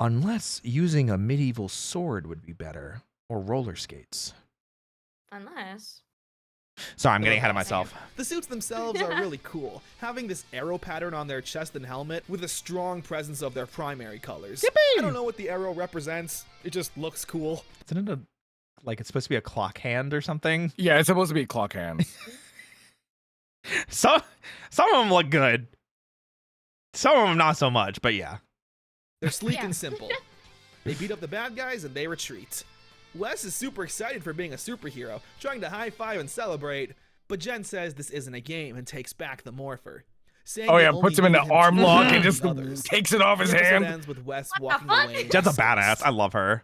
Speaker 1: Unless using a medieval sword would be better, or roller skates.
Speaker 4: Unless.
Speaker 1: Sorry, I'm getting ahead of myself.
Speaker 5: The suits themselves are really cool, having this arrow pattern on their chest and helmet with a strong presence of their primary colors. I don't know what the arrow represents, it just looks cool.
Speaker 1: Isn't it like it's supposed to be a clock hand or something?
Speaker 3: Yeah, it's supposed to be clock hands.
Speaker 1: Some of them look good. Some of them not so much, but yeah.
Speaker 5: They're sleek
Speaker 4: Yeah.
Speaker 5: and simple. They beat up the bad guys and they retreat. Wes is super excited for being a superhero, trying to high-five and celebrate, but Jen says this isn't a game and takes back the morpher. Saying
Speaker 3: Oh
Speaker 5: they
Speaker 3: yeah,
Speaker 5: only
Speaker 3: puts him in the
Speaker 5: needed
Speaker 3: arm
Speaker 5: to
Speaker 3: lock
Speaker 5: protect
Speaker 3: and just
Speaker 5: others.
Speaker 3: takes it off his
Speaker 5: The episode
Speaker 3: hand.
Speaker 5: ends with Wes
Speaker 4: What the
Speaker 5: walking
Speaker 4: fuck?
Speaker 5: away.
Speaker 1: Jen's a
Speaker 5: disgust.
Speaker 1: badass. I love her.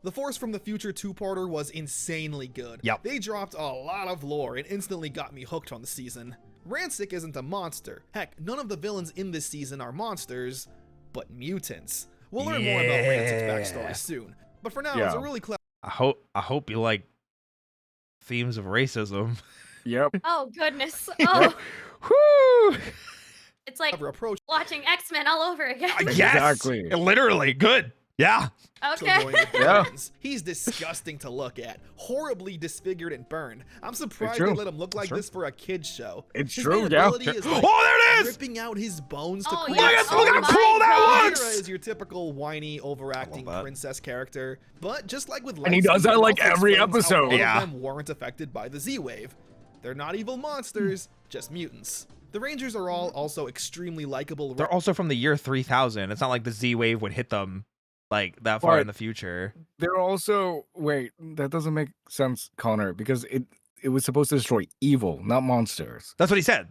Speaker 5: The Force from the Future two-parter was insanely good.
Speaker 1: Yep.
Speaker 5: They dropped a lot of lore and instantly got me hooked on the season. Ransick isn't a monster. Heck, none of the villains in this season are monsters, but mutants. We'll learn more about Ransick's
Speaker 1: Yeah.
Speaker 5: backstory soon. But for now,
Speaker 3: Yeah.
Speaker 5: it's a really clever
Speaker 1: I hope you like themes of racism.
Speaker 3: Yep.
Speaker 4: Oh, goodness. Oh,
Speaker 1: Whoo!
Speaker 4: it's like
Speaker 5: approach
Speaker 4: watching X-Men all over again.
Speaker 1: Yes,
Speaker 3: Exactly.
Speaker 1: literally good. Yeah.
Speaker 5: to
Speaker 4: Okay.
Speaker 5: going with
Speaker 3: Yeah.
Speaker 5: villains. He's disgusting to look at, horribly disfigured and burned. I'm surprised
Speaker 3: true.
Speaker 5: they let him look like
Speaker 1: true.
Speaker 5: this for a kid's show.
Speaker 3: It's
Speaker 5: His
Speaker 3: true,
Speaker 5: main
Speaker 3: yeah.
Speaker 5: ability is like
Speaker 1: Oh, there it is!
Speaker 5: ripping out his bones to
Speaker 4: Oh,
Speaker 5: create
Speaker 4: yes.
Speaker 1: Look how
Speaker 4: Oh
Speaker 1: cool
Speaker 4: my
Speaker 1: that
Speaker 4: God.
Speaker 1: looks!
Speaker 5: Kira is your typical whiny, overacting
Speaker 1: I love that.
Speaker 5: princess character, but just like with
Speaker 3: And he does
Speaker 5: Lightspeed,
Speaker 3: that,
Speaker 5: it
Speaker 3: like,
Speaker 5: also
Speaker 3: every
Speaker 5: explains how
Speaker 3: episode.
Speaker 5: all
Speaker 1: Yeah.
Speaker 5: of them weren't affected by the Z-Wave. They're not evil monsters, just mutants. The Rangers are all also extremely likable.
Speaker 1: They're also from the year 3000. It's not like the Z wave would hit them like that far
Speaker 3: But-
Speaker 1: in the future.
Speaker 3: They're also wait, that doesn't make sense, Connor, because it was supposed to destroy evil, not monsters.
Speaker 1: That's what he said.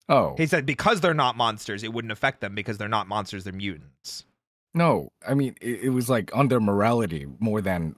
Speaker 3: Oh
Speaker 1: He said because they're not monsters, it wouldn't affect them because they're not monsters, they're mutants.
Speaker 3: no, I mean it was like on their morality more than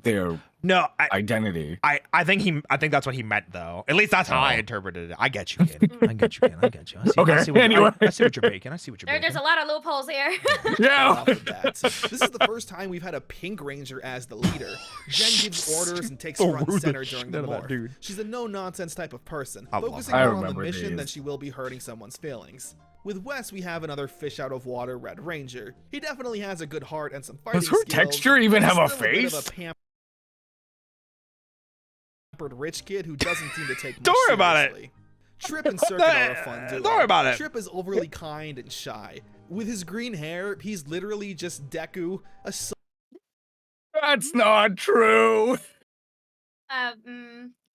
Speaker 3: their
Speaker 1: No,
Speaker 3: identity.
Speaker 1: I think that's what he meant though. At least that's how I
Speaker 3: Oh.
Speaker 1: interpreted it. I get you, kid. I get you, kid. I get you. I see,
Speaker 3: Okay,
Speaker 1: I see what,
Speaker 3: anyway.
Speaker 1: I see what you're baking. I see what you're
Speaker 4: There's
Speaker 1: baking.
Speaker 4: a lot of loopholes here.
Speaker 3: Yeah.
Speaker 5: off the bat. This is the first time we've had a Pink Ranger as the leader. Jen gives orders and takes
Speaker 1: So
Speaker 5: front
Speaker 1: rude
Speaker 5: center
Speaker 1: the
Speaker 5: during
Speaker 1: shit
Speaker 5: the
Speaker 1: out of that
Speaker 5: morph.
Speaker 1: dude.
Speaker 5: She's a no-nonsense type of person,
Speaker 1: I love
Speaker 5: focusing
Speaker 1: her.
Speaker 3: I
Speaker 5: more on the
Speaker 3: remember
Speaker 5: mission than
Speaker 3: these.
Speaker 5: she will be hurting someone's feelings. With Wes, we have another fish-out-of-water Red Ranger. He definitely has a good heart and some fighting
Speaker 3: Does her
Speaker 5: skills,
Speaker 3: texture even
Speaker 5: but
Speaker 3: have
Speaker 5: he's
Speaker 3: a
Speaker 5: still bit of
Speaker 3: face?
Speaker 5: pampered rich kid who doesn't seem to take much
Speaker 1: Don't worry about it.
Speaker 5: seriously. Trip and Circuit are a fun duo.
Speaker 1: Don't worry about it.
Speaker 5: Trip is overly kind and shy. With his green hair, he's literally just Deku, a
Speaker 3: That's not true.
Speaker 4: I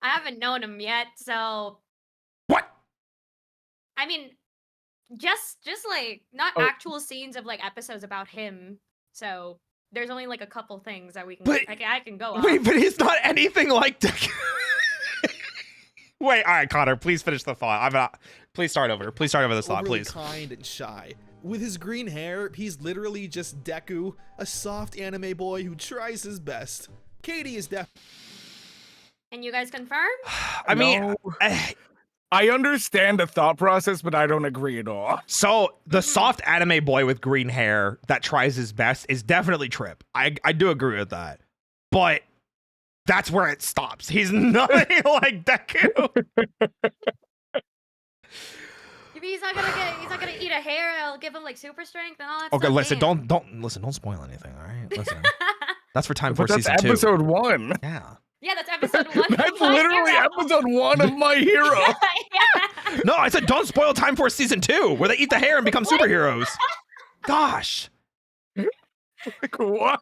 Speaker 4: haven't known him yet, so
Speaker 1: What?
Speaker 4: I mean, just like not
Speaker 3: Oh.
Speaker 4: actual scenes of like episodes about him. So there's only like a couple things that we can
Speaker 1: But-
Speaker 4: I can go
Speaker 1: Wait,
Speaker 4: off.
Speaker 1: but he's not anything like Deku. Wait, all right, Connor, please finish the thought. Please start over. Please start over this thought,
Speaker 5: overly
Speaker 1: please.
Speaker 5: kind and shy. With his green hair, he's literally just Deku, a soft anime boy who tries his best. Katie is
Speaker 4: And you guys confirm?
Speaker 1: I mean,
Speaker 3: No. I understand the thought process, but I don't agree at all.
Speaker 1: So the soft anime boy with green hair that tries his best is definitely Trip. I do agree with that. But that's where it stops. He's nothing like Deku.
Speaker 4: He's not gonna eat a hair. I'll give him like super strength and all that
Speaker 1: Okay,
Speaker 4: stuff.
Speaker 1: listen,
Speaker 4: Damn.
Speaker 1: don't spoil anything, all right? Listen. That's for time for
Speaker 3: But that's
Speaker 1: season 2.
Speaker 3: episode 1.
Speaker 1: Yeah.
Speaker 4: Yeah, that's episode 1.
Speaker 3: That's
Speaker 4: of My
Speaker 3: literally
Speaker 4: Hero.
Speaker 3: episode 1 of My Hero.
Speaker 4: Yeah.
Speaker 1: No, I said don't spoil time for season 2, where they eat the hair and become superheroes. Gosh.
Speaker 3: Like, what?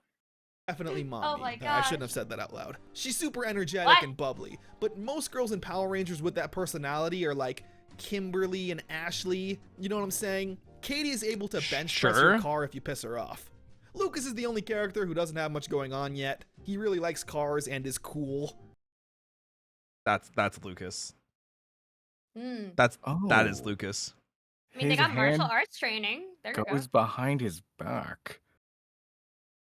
Speaker 5: Definitely mommy.
Speaker 4: Oh my
Speaker 5: I shouldn't
Speaker 4: gosh.
Speaker 5: have said that out loud. She's super energetic
Speaker 4: What?
Speaker 5: and bubbly, but most girls in Power Rangers with that personality are like Kimberly and Ashley. You know what I'm saying? Katie is able to bench press
Speaker 1: Sure.
Speaker 5: your car if you piss her off. Lucas is the only character who doesn't have much going on yet. He really likes cars and is cool.
Speaker 1: That's Lucas.
Speaker 4: Mm.
Speaker 1: That
Speaker 3: Oh.
Speaker 1: is Lucas.
Speaker 4: I mean, they
Speaker 3: His
Speaker 4: got martial
Speaker 3: hand
Speaker 4: arts training. There you go.
Speaker 3: goes behind his back.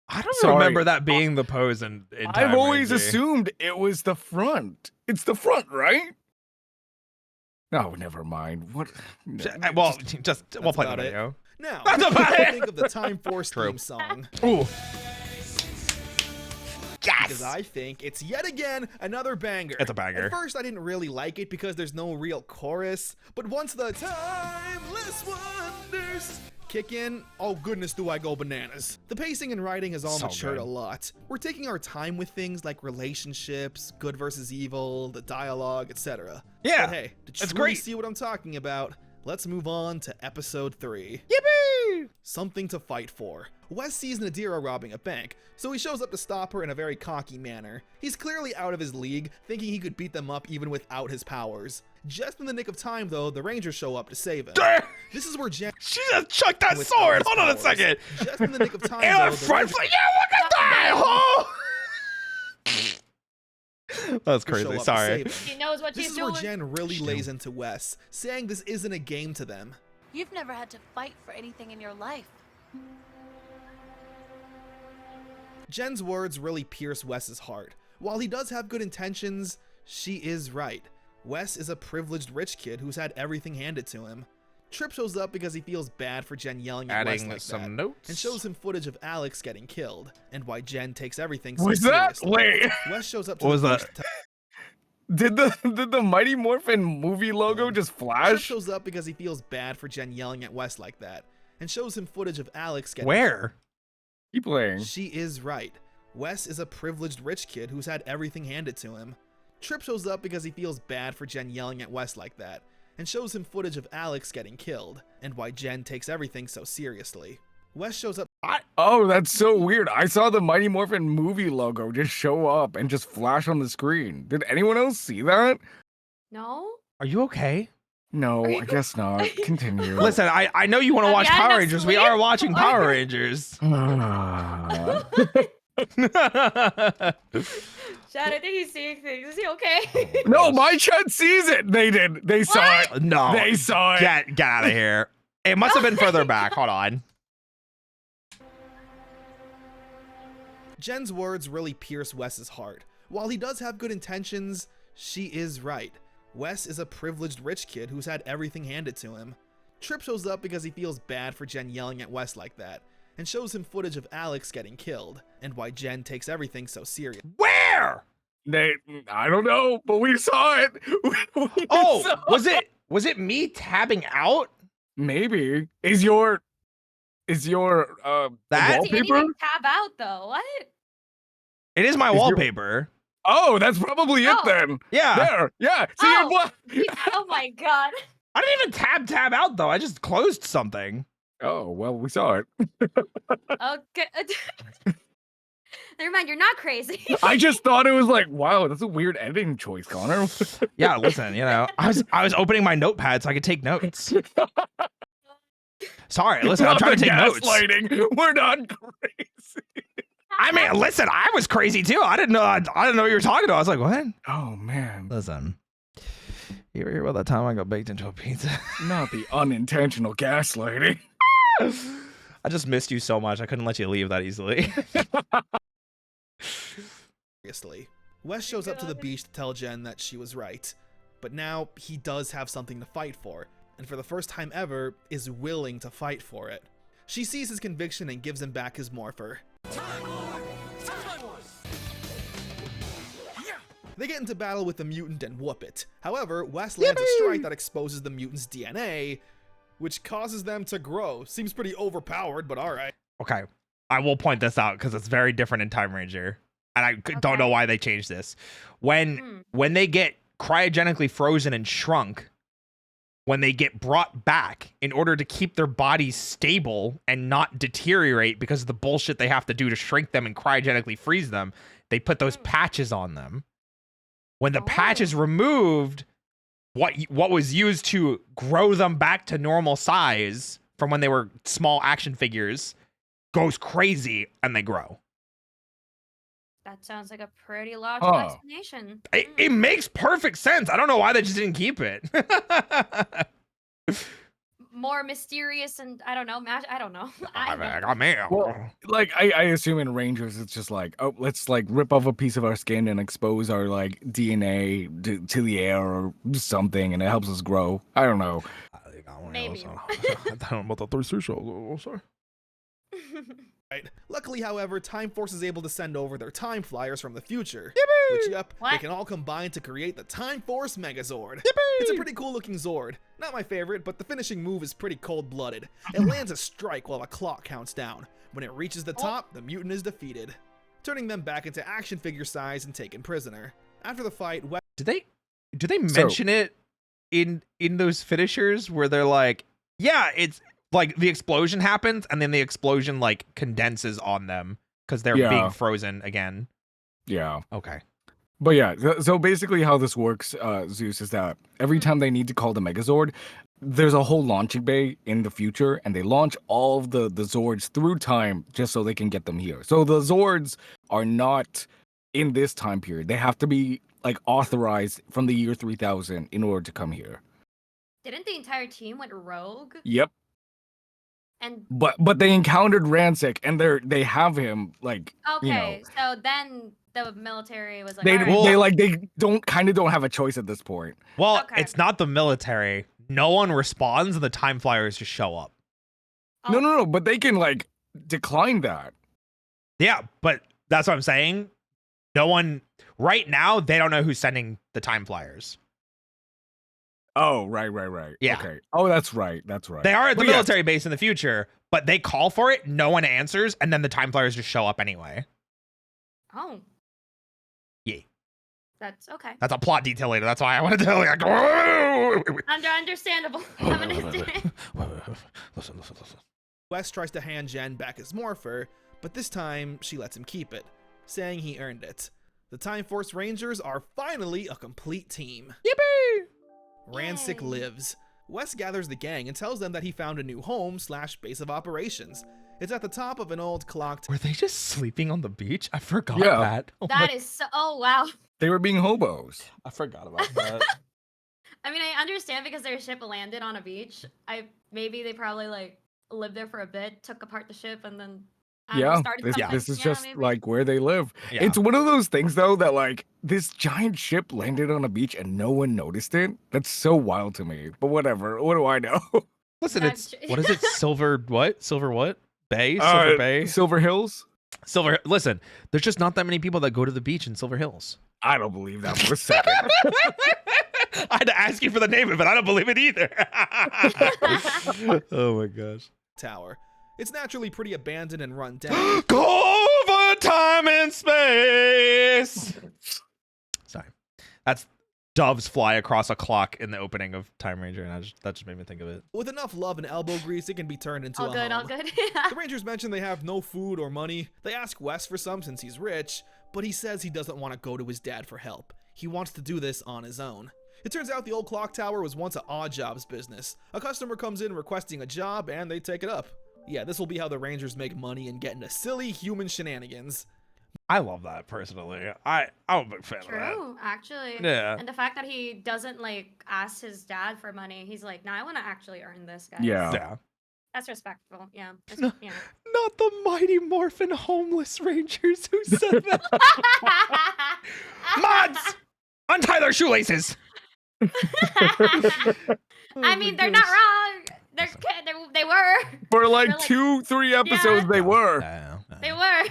Speaker 1: I don't
Speaker 3: Sorry.
Speaker 1: remember that being the pose in
Speaker 3: I've
Speaker 1: Time
Speaker 3: always
Speaker 1: Ranger.
Speaker 3: assumed it was the front. It's the front, right? No, never mind. What? No,
Speaker 1: Well,
Speaker 3: just-
Speaker 1: just we'll play the
Speaker 5: about it.
Speaker 1: video.
Speaker 5: Now,
Speaker 1: That's
Speaker 5: what
Speaker 1: about
Speaker 5: do you
Speaker 1: it.
Speaker 5: think of the Time Force
Speaker 1: True.
Speaker 5: theme song?
Speaker 1: Ooh.
Speaker 5: Because
Speaker 1: Yes.
Speaker 5: I think it's yet again another banger.
Speaker 1: It's a banger.
Speaker 5: At first, I didn't really like it because there's no real chorus, but once the timeless wonders kick in, oh goodness do I go bananas. The pacing and writing has all
Speaker 1: So
Speaker 5: matured
Speaker 1: good.
Speaker 5: a lot. We're taking our time with things like relationships, good versus evil, the dialogue, etc.
Speaker 1: Yeah,
Speaker 5: But hey, to
Speaker 1: it's
Speaker 5: truly
Speaker 1: great.
Speaker 5: see what I'm talking about, let's move on to episode 3.
Speaker 1: Yippee!
Speaker 5: Something to fight for. Wes sees Nadira robbing a bank, so he shows up to stop her in a very cocky manner. He's clearly out of his league, thinking he could beat them up even without his powers. Just in the nick of time, though, the Rangers show up to save him. This is where Jen
Speaker 1: She just chucked that
Speaker 5: without
Speaker 1: sword.
Speaker 5: his
Speaker 1: Hold on a
Speaker 5: powers.
Speaker 1: second.
Speaker 5: Just in the nick of time,
Speaker 1: And
Speaker 5: though,
Speaker 1: a
Speaker 5: the
Speaker 1: front
Speaker 5: Rangers
Speaker 1: flip. Yeah, look at that. Oh. That's
Speaker 5: show
Speaker 1: crazy.
Speaker 5: up to
Speaker 1: Sorry.
Speaker 5: save him.
Speaker 4: She knows what
Speaker 5: This
Speaker 4: she's
Speaker 5: is where
Speaker 4: doing.
Speaker 5: Jen really lays into Wes, saying this isn't a game to them.
Speaker 6: You've never had to fight for anything in your life.
Speaker 5: Jen's words really pierce Wes's heart. While he does have good intentions, she is right. Wes is a privileged rich kid who's had everything handed to him. Trip shows up because he feels bad for Jen yelling at Wes
Speaker 1: Adding
Speaker 5: like
Speaker 1: some
Speaker 5: that,
Speaker 1: notes.
Speaker 5: and shows him footage of Alex getting killed, and why Jen takes everything so
Speaker 3: Was that?
Speaker 5: seriously.
Speaker 3: Wait.
Speaker 5: Wes shows up to
Speaker 1: What
Speaker 5: the
Speaker 1: was
Speaker 5: beach
Speaker 1: that?
Speaker 3: Did the Mighty Morphin movie logo just
Speaker 5: Trip
Speaker 3: flash?
Speaker 5: shows up because he feels bad for Jen yelling at Wes like that, and shows him footage of Alex getting
Speaker 1: Where?
Speaker 3: Keep playing.
Speaker 5: She is right. Wes is a privileged rich kid who's had everything handed to him. Trip shows up because he feels bad for Jen yelling at Wes like that, and shows him footage of Alex getting killed, and why Jen takes everything so seriously. Wes shows up
Speaker 3: Oh, that's so weird. I saw the Mighty Morphin movie logo just show up and just flash on the screen. Did anyone else see that?
Speaker 4: No?
Speaker 1: Are you okay?
Speaker 3: No, I guess not. Continue.
Speaker 1: Listen, I know you want to
Speaker 4: Have
Speaker 1: watch
Speaker 4: you had
Speaker 1: Power
Speaker 4: enough
Speaker 1: Rangers. We
Speaker 4: sleep?
Speaker 1: are watching Power
Speaker 4: Or-
Speaker 1: Rangers.
Speaker 4: Chad, I think he's seeing things. Is he okay?
Speaker 3: No, my chat sees it. They did. They saw it.
Speaker 1: No.
Speaker 3: They saw it.
Speaker 1: Get out of here. It must have been further back. Hold on.
Speaker 5: Jen's words really pierce Wes's heart. While he does have good intentions, she is right. Wes is a privileged rich kid who's had everything handed to him. Trip shows up because he feels bad for Jen yelling at Wes like that, and shows him footage of Alex getting killed, and why Jen takes everything so serious.
Speaker 1: Where?
Speaker 3: I don't know, but we saw it. We
Speaker 1: Oh,
Speaker 3: saw-
Speaker 1: was it me tabbing out?
Speaker 3: maybe is your
Speaker 1: That?
Speaker 4: He didn't
Speaker 3: wallpaper?
Speaker 4: even tab out though. What?
Speaker 1: It is my
Speaker 3: Is your-
Speaker 1: wallpaper.
Speaker 3: Oh, that's probably it
Speaker 4: Oh.
Speaker 3: then.
Speaker 1: Yeah.
Speaker 3: There, yeah. See
Speaker 4: Oh.
Speaker 3: your
Speaker 4: Oh my god.
Speaker 1: I didn't even tab out though. I just closed something.
Speaker 3: Oh well, we saw it.
Speaker 4: Okay. Never mind, you're not crazy.
Speaker 3: I just thought it was like, wow, that's a weird editing choice, Connor.
Speaker 1: Yeah, listen, I was opening my notepad so I could take notes. Sorry, listen, I'm
Speaker 3: Not
Speaker 1: trying to
Speaker 3: the
Speaker 1: take notes.
Speaker 3: gaslighting. We're not crazy.
Speaker 1: I mean, listen, I was crazy too. I didn't know what you were talking about. I was like, what?
Speaker 3: Oh man,
Speaker 1: Listen. You ever hear about that time I got baked into a pizza?
Speaker 3: not the unintentional gaslighting.
Speaker 1: I just missed you so much. I couldn't let you leave that easily.
Speaker 5: Seriously. Wes shows up to the beach to tell Jen that she was right. But now he does have something to fight for, and for the first time ever, is willing to fight for it. She sees his conviction and gives him back his morpher. They get into battle with the mutant and whoop it. However, Wes lands a strike that exposes the mutant's DNA, which causes them to grow. Seems pretty overpowered, but alright.
Speaker 1: Okay, I will point this out because it's very different in Time Ranger, and I don't know why they changed this. When they get cryogenically frozen and shrunk, when they get brought back, in order to keep their bodies stable and not deteriorate because of the bullshit they have to do to shrink them and cryogenically freeze them, they put those patches on them. When the patch is removed, what was used to grow them back to normal size from when they were small action figures goes crazy and they grow.
Speaker 4: That sounds like a pretty logical explanation.
Speaker 1: It makes perfect sense. I don't know why they just didn't keep it.
Speaker 4: More mysterious and I don't know. I don't know.
Speaker 3: Well, like I assume in Rangers it's just like, oh, let's like rip off a piece of our skin and expose our like DNA to the air or something, and it helps us grow. I don't know.
Speaker 4: Maybe.
Speaker 5: Right. Luckily, however, Time Force is able to send over their Time Flyers from the future. Which, they can all combine to create the Time Force Megazord. It's a pretty cool looking Zord. Not my favorite, but the finishing move is pretty cold-blooded. It lands a strike while a clock counts down. When it reaches the top, the mutant is defeated, turning them back into action figure size and taken prisoner. After the fight,
Speaker 1: do they mention it in those finishers where they're like, yeah, it's like the explosion happens and then the explosion like condenses on them because they're being frozen again.
Speaker 3: Yeah.
Speaker 1: Okay.
Speaker 3: But yeah, so basically how this works, Zeus, is that every time they need to call the Megazord, there's a whole launching bay in the future, and they launch all of the Zords through time just so they can get them here. So the Zords are not in this time period. They have to be like authorized from the year 3000 in order to come here.
Speaker 4: Didn't the entire team went rogue?
Speaker 3: Yep.
Speaker 4: And
Speaker 3: but they encountered Ransick, and they have him like
Speaker 4: okay, so then the military was like,
Speaker 3: they don't have a choice at this point.
Speaker 1: Well, it's not the military. No one responds, and the Time Flyers just show up.
Speaker 3: No, but they can like decline that.
Speaker 1: Yeah, but that's what I'm saying. No one right now. They don't know who's sending the Time Flyers.
Speaker 3: Oh, right.
Speaker 1: Yeah.
Speaker 3: Okay. Oh, that's right.
Speaker 1: They are at the military base in the future, but they call for it. No one answers, and then the Time Flyers just show up anyway.
Speaker 4: Oh.
Speaker 1: Yeah.
Speaker 4: That's okay.
Speaker 1: That's a plot detail later. That's why I wanted to tell you.
Speaker 4: Understandable. Have a nice day.
Speaker 1: Listen.
Speaker 5: Wes tries to hand Jen back his morpher, but this time she lets him keep it, saying he earned it. The Time Force Rangers are finally a complete team.
Speaker 1: Yippee!
Speaker 5: Ransick lives. Wes gathers the gang and tells them that he found a new home / base of operations. It's at the top of an old clocked...
Speaker 1: Were they just sleeping on the beach? I forgot that.
Speaker 4: That is so... Oh, wow.
Speaker 3: They were being hobos.
Speaker 1: I forgot about that.
Speaker 4: I mean, I understand because their ship landed on a beach. Maybe they probably, like, lived there for a bit, took apart the ship, and then...
Speaker 3: This is just like where they live. Yeah. It's one of those things though that like this giant ship landed on a beach and no one noticed it. That's so wild to me. But whatever. What do I know?
Speaker 1: Listen, what is it? Silver what? Bay? Silver Bay?
Speaker 3: Silver Hills?
Speaker 1: Listen, there's just not that many people that go to the beach in Silver Hills.
Speaker 3: I don't believe that for a second.
Speaker 1: I had to ask you for the name of it. I don't believe it either. Oh my gosh.
Speaker 5: Tower. It's naturally pretty abandoned and run down.
Speaker 1: Go over time and space. Sorry. That's doves fly across a clock in the opening of Time Ranger, and that just made me think of it.
Speaker 5: With enough love and elbow grease, it can be turned into a home.
Speaker 4: All good.
Speaker 5: The Rangers mention they have no food or money. They ask Wes for some since he's rich, but he says he doesn't want to go to his dad for help. He wants to do this on his own. It turns out the old clock tower was once an odd jobs business. A customer comes in requesting a job, and they take it up. Yeah, this will be how the Rangers make money and get into silly human shenanigans.
Speaker 1: I love that personally. I'm a big fan of that.
Speaker 4: True, actually.
Speaker 1: Yeah.
Speaker 4: And the fact that he doesn't like ask his dad for money, he's like, "No, I want to actually earn this, guys."
Speaker 1: Yeah.
Speaker 4: That's respectful. Yeah.
Speaker 1: Not the Mighty Morphin homeless Rangers who said that. Mods, untie their shoelaces.
Speaker 4: I mean, they're not wrong. They were.
Speaker 3: For like
Speaker 4: like-
Speaker 3: 2-3 episodes,
Speaker 4: Yeah.
Speaker 3: they were.
Speaker 4: They were.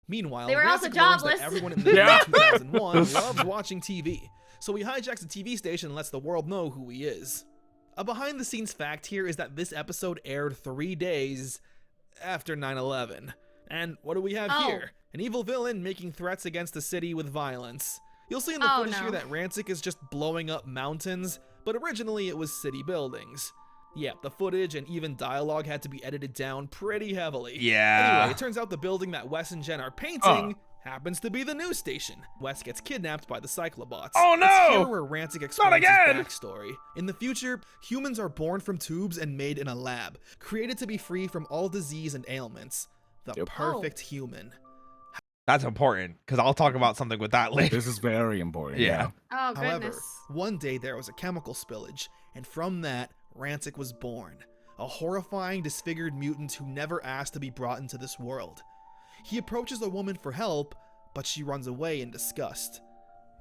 Speaker 5: Meanwhile,
Speaker 4: They were also
Speaker 5: Ransick learns that
Speaker 4: jobless.
Speaker 5: everyone in the year 2001 loves watching TV, so he hijacks a TV station and lets the world know who he is. A behind-the-scenes fact here is that this episode aired 3 days after 9/11. And what do we have
Speaker 4: Oh.
Speaker 5: here? An evil villain making threats against the city with violence. You'll see in the
Speaker 4: Oh,
Speaker 5: footage
Speaker 4: no.
Speaker 5: here that Ransick is just blowing up mountains, but originally it was city buildings. Yeah, the footage and even dialogue had to be edited down pretty heavily.
Speaker 1: Yeah.
Speaker 5: Anyway, it turns out the building that Wes and Jen are painting happens to be the news station. Wes gets kidnapped by the Cyclobots.
Speaker 1: Oh, no!
Speaker 5: It's here where Ransick explains
Speaker 1: again!
Speaker 5: his backstory. In the future, humans are born from tubes and made in a lab, created to be free from all disease and ailments. The
Speaker 3: Yep.
Speaker 5: perfect human.
Speaker 1: That's important because I'll talk about something with that later.
Speaker 3: This is very important.
Speaker 1: Yeah.
Speaker 4: Oh
Speaker 5: However,
Speaker 4: goodness.
Speaker 5: one day there was a chemical spillage, and from that, Ransick was born. A horrifying, disfigured mutant who never asked to be brought into this world. He approaches a woman for help, but she runs away in disgust.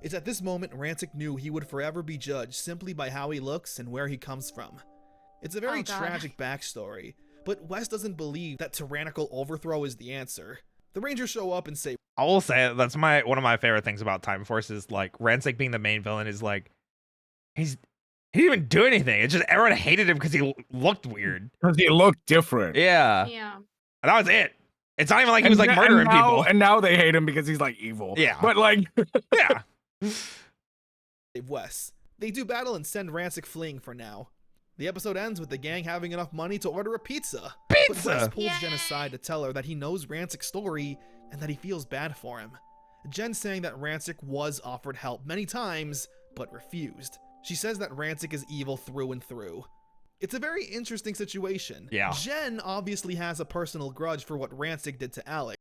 Speaker 5: It's at this moment Ransick knew he would forever be judged simply by how he looks and where he comes from. It's a very
Speaker 4: Oh, God.
Speaker 5: tragic backstory, but Wes doesn't believe that tyrannical overthrow is the answer. The Rangers show up and say,
Speaker 1: I will say that's one of my favorite things about Time Force is like Ransick being the main villain is like he didn't even do anything. It's just everyone hated him because he looked weird.
Speaker 3: Because he looked different.
Speaker 1: Yeah.
Speaker 4: Yeah.
Speaker 1: That was it. It's not even like he was like
Speaker 3: And
Speaker 1: murdering
Speaker 3: now-
Speaker 1: people.
Speaker 3: And now they hate him because he's like evil.
Speaker 1: Yeah.
Speaker 3: But like,
Speaker 1: Yeah.
Speaker 5: save Wes. They do battle and send Ransick fleeing for now. The episode ends with the gang having enough money to order a pizza. But
Speaker 1: Pizza!
Speaker 5: Wes pulls Jen
Speaker 4: Yay!
Speaker 5: aside to tell her that he knows Ransick's story and that he feels bad for him. Jen saying that Ransick was offered help many times, but refused. She says that Ransick is evil through and through. It's a very interesting situation.
Speaker 1: Yeah.
Speaker 5: Jen obviously has a personal grudge for what Ransick did to Alex.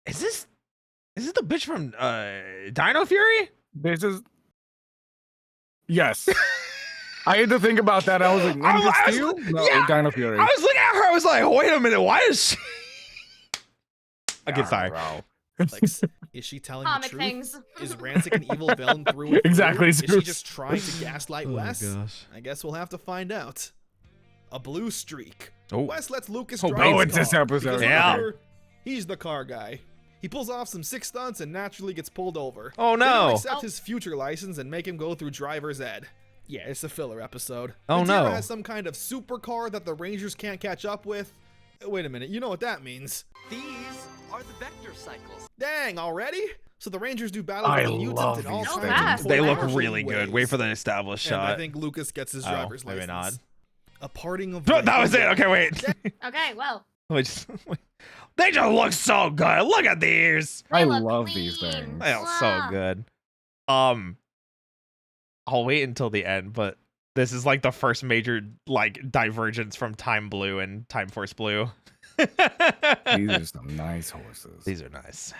Speaker 1: Is this the bitch from Dino Fury?
Speaker 3: this is. Yes. I had to think about that. I was like,
Speaker 1: I
Speaker 3: Ninja
Speaker 1: was-
Speaker 3: Steel? No,
Speaker 1: yeah,
Speaker 3: Dino Fury.
Speaker 1: I was looking at her. I was like, wait a minute. Why is she? Okay, sorry.
Speaker 5: Alex. Is she telling the
Speaker 4: Comic
Speaker 5: truth?
Speaker 4: things.
Speaker 5: Is Ransick an evil villain through and through?
Speaker 3: Exactly,
Speaker 5: Is she
Speaker 3: Zeus.
Speaker 5: just trying to gaslight Wes?
Speaker 1: gosh.
Speaker 5: I guess we'll have to find out. A blue streak.
Speaker 1: Oh.
Speaker 5: Wes lets Lucas
Speaker 1: Oh,
Speaker 5: drive
Speaker 3: it's
Speaker 5: his
Speaker 3: this
Speaker 5: car,
Speaker 3: episode.
Speaker 5: because
Speaker 1: Yeah.
Speaker 5: remember, he's the car guy. He pulls off some sick stunts and naturally gets pulled over.
Speaker 1: Oh
Speaker 5: They don't
Speaker 1: no.
Speaker 5: accept his future license and make him go through driver's ed. Yeah, it's a filler episode.
Speaker 1: Oh,
Speaker 5: Vtuber
Speaker 1: no.
Speaker 5: has some kind of supercar that the Rangers can't catch up with. Wait a minute, you know what that means.
Speaker 7: These are the vector cycles.
Speaker 5: Dang, already? So the Rangers do battle
Speaker 3: I
Speaker 5: with the mutant
Speaker 3: love
Speaker 5: in all
Speaker 3: these
Speaker 5: kinds
Speaker 4: things.
Speaker 5: of
Speaker 1: They look
Speaker 5: controversial
Speaker 1: really good. Wait
Speaker 5: ways.
Speaker 1: for the established
Speaker 5: And I
Speaker 1: shot.
Speaker 5: think Lucas gets his
Speaker 1: Oh,
Speaker 5: driver's
Speaker 1: maybe
Speaker 5: license.
Speaker 1: not.
Speaker 5: A parting of
Speaker 1: No, that was
Speaker 5: ways.
Speaker 1: it. Okay, wait.
Speaker 4: Okay, well.
Speaker 1: They just look so good. Look at these.
Speaker 4: They
Speaker 3: I
Speaker 4: look
Speaker 3: love these
Speaker 4: clean.
Speaker 3: things.
Speaker 1: They look so
Speaker 4: Wow.
Speaker 1: good. I'll wait until the end, but this is like the first major like divergence from Time Blue and Time Force Blue.
Speaker 3: These are some nice horses.
Speaker 1: These are nice.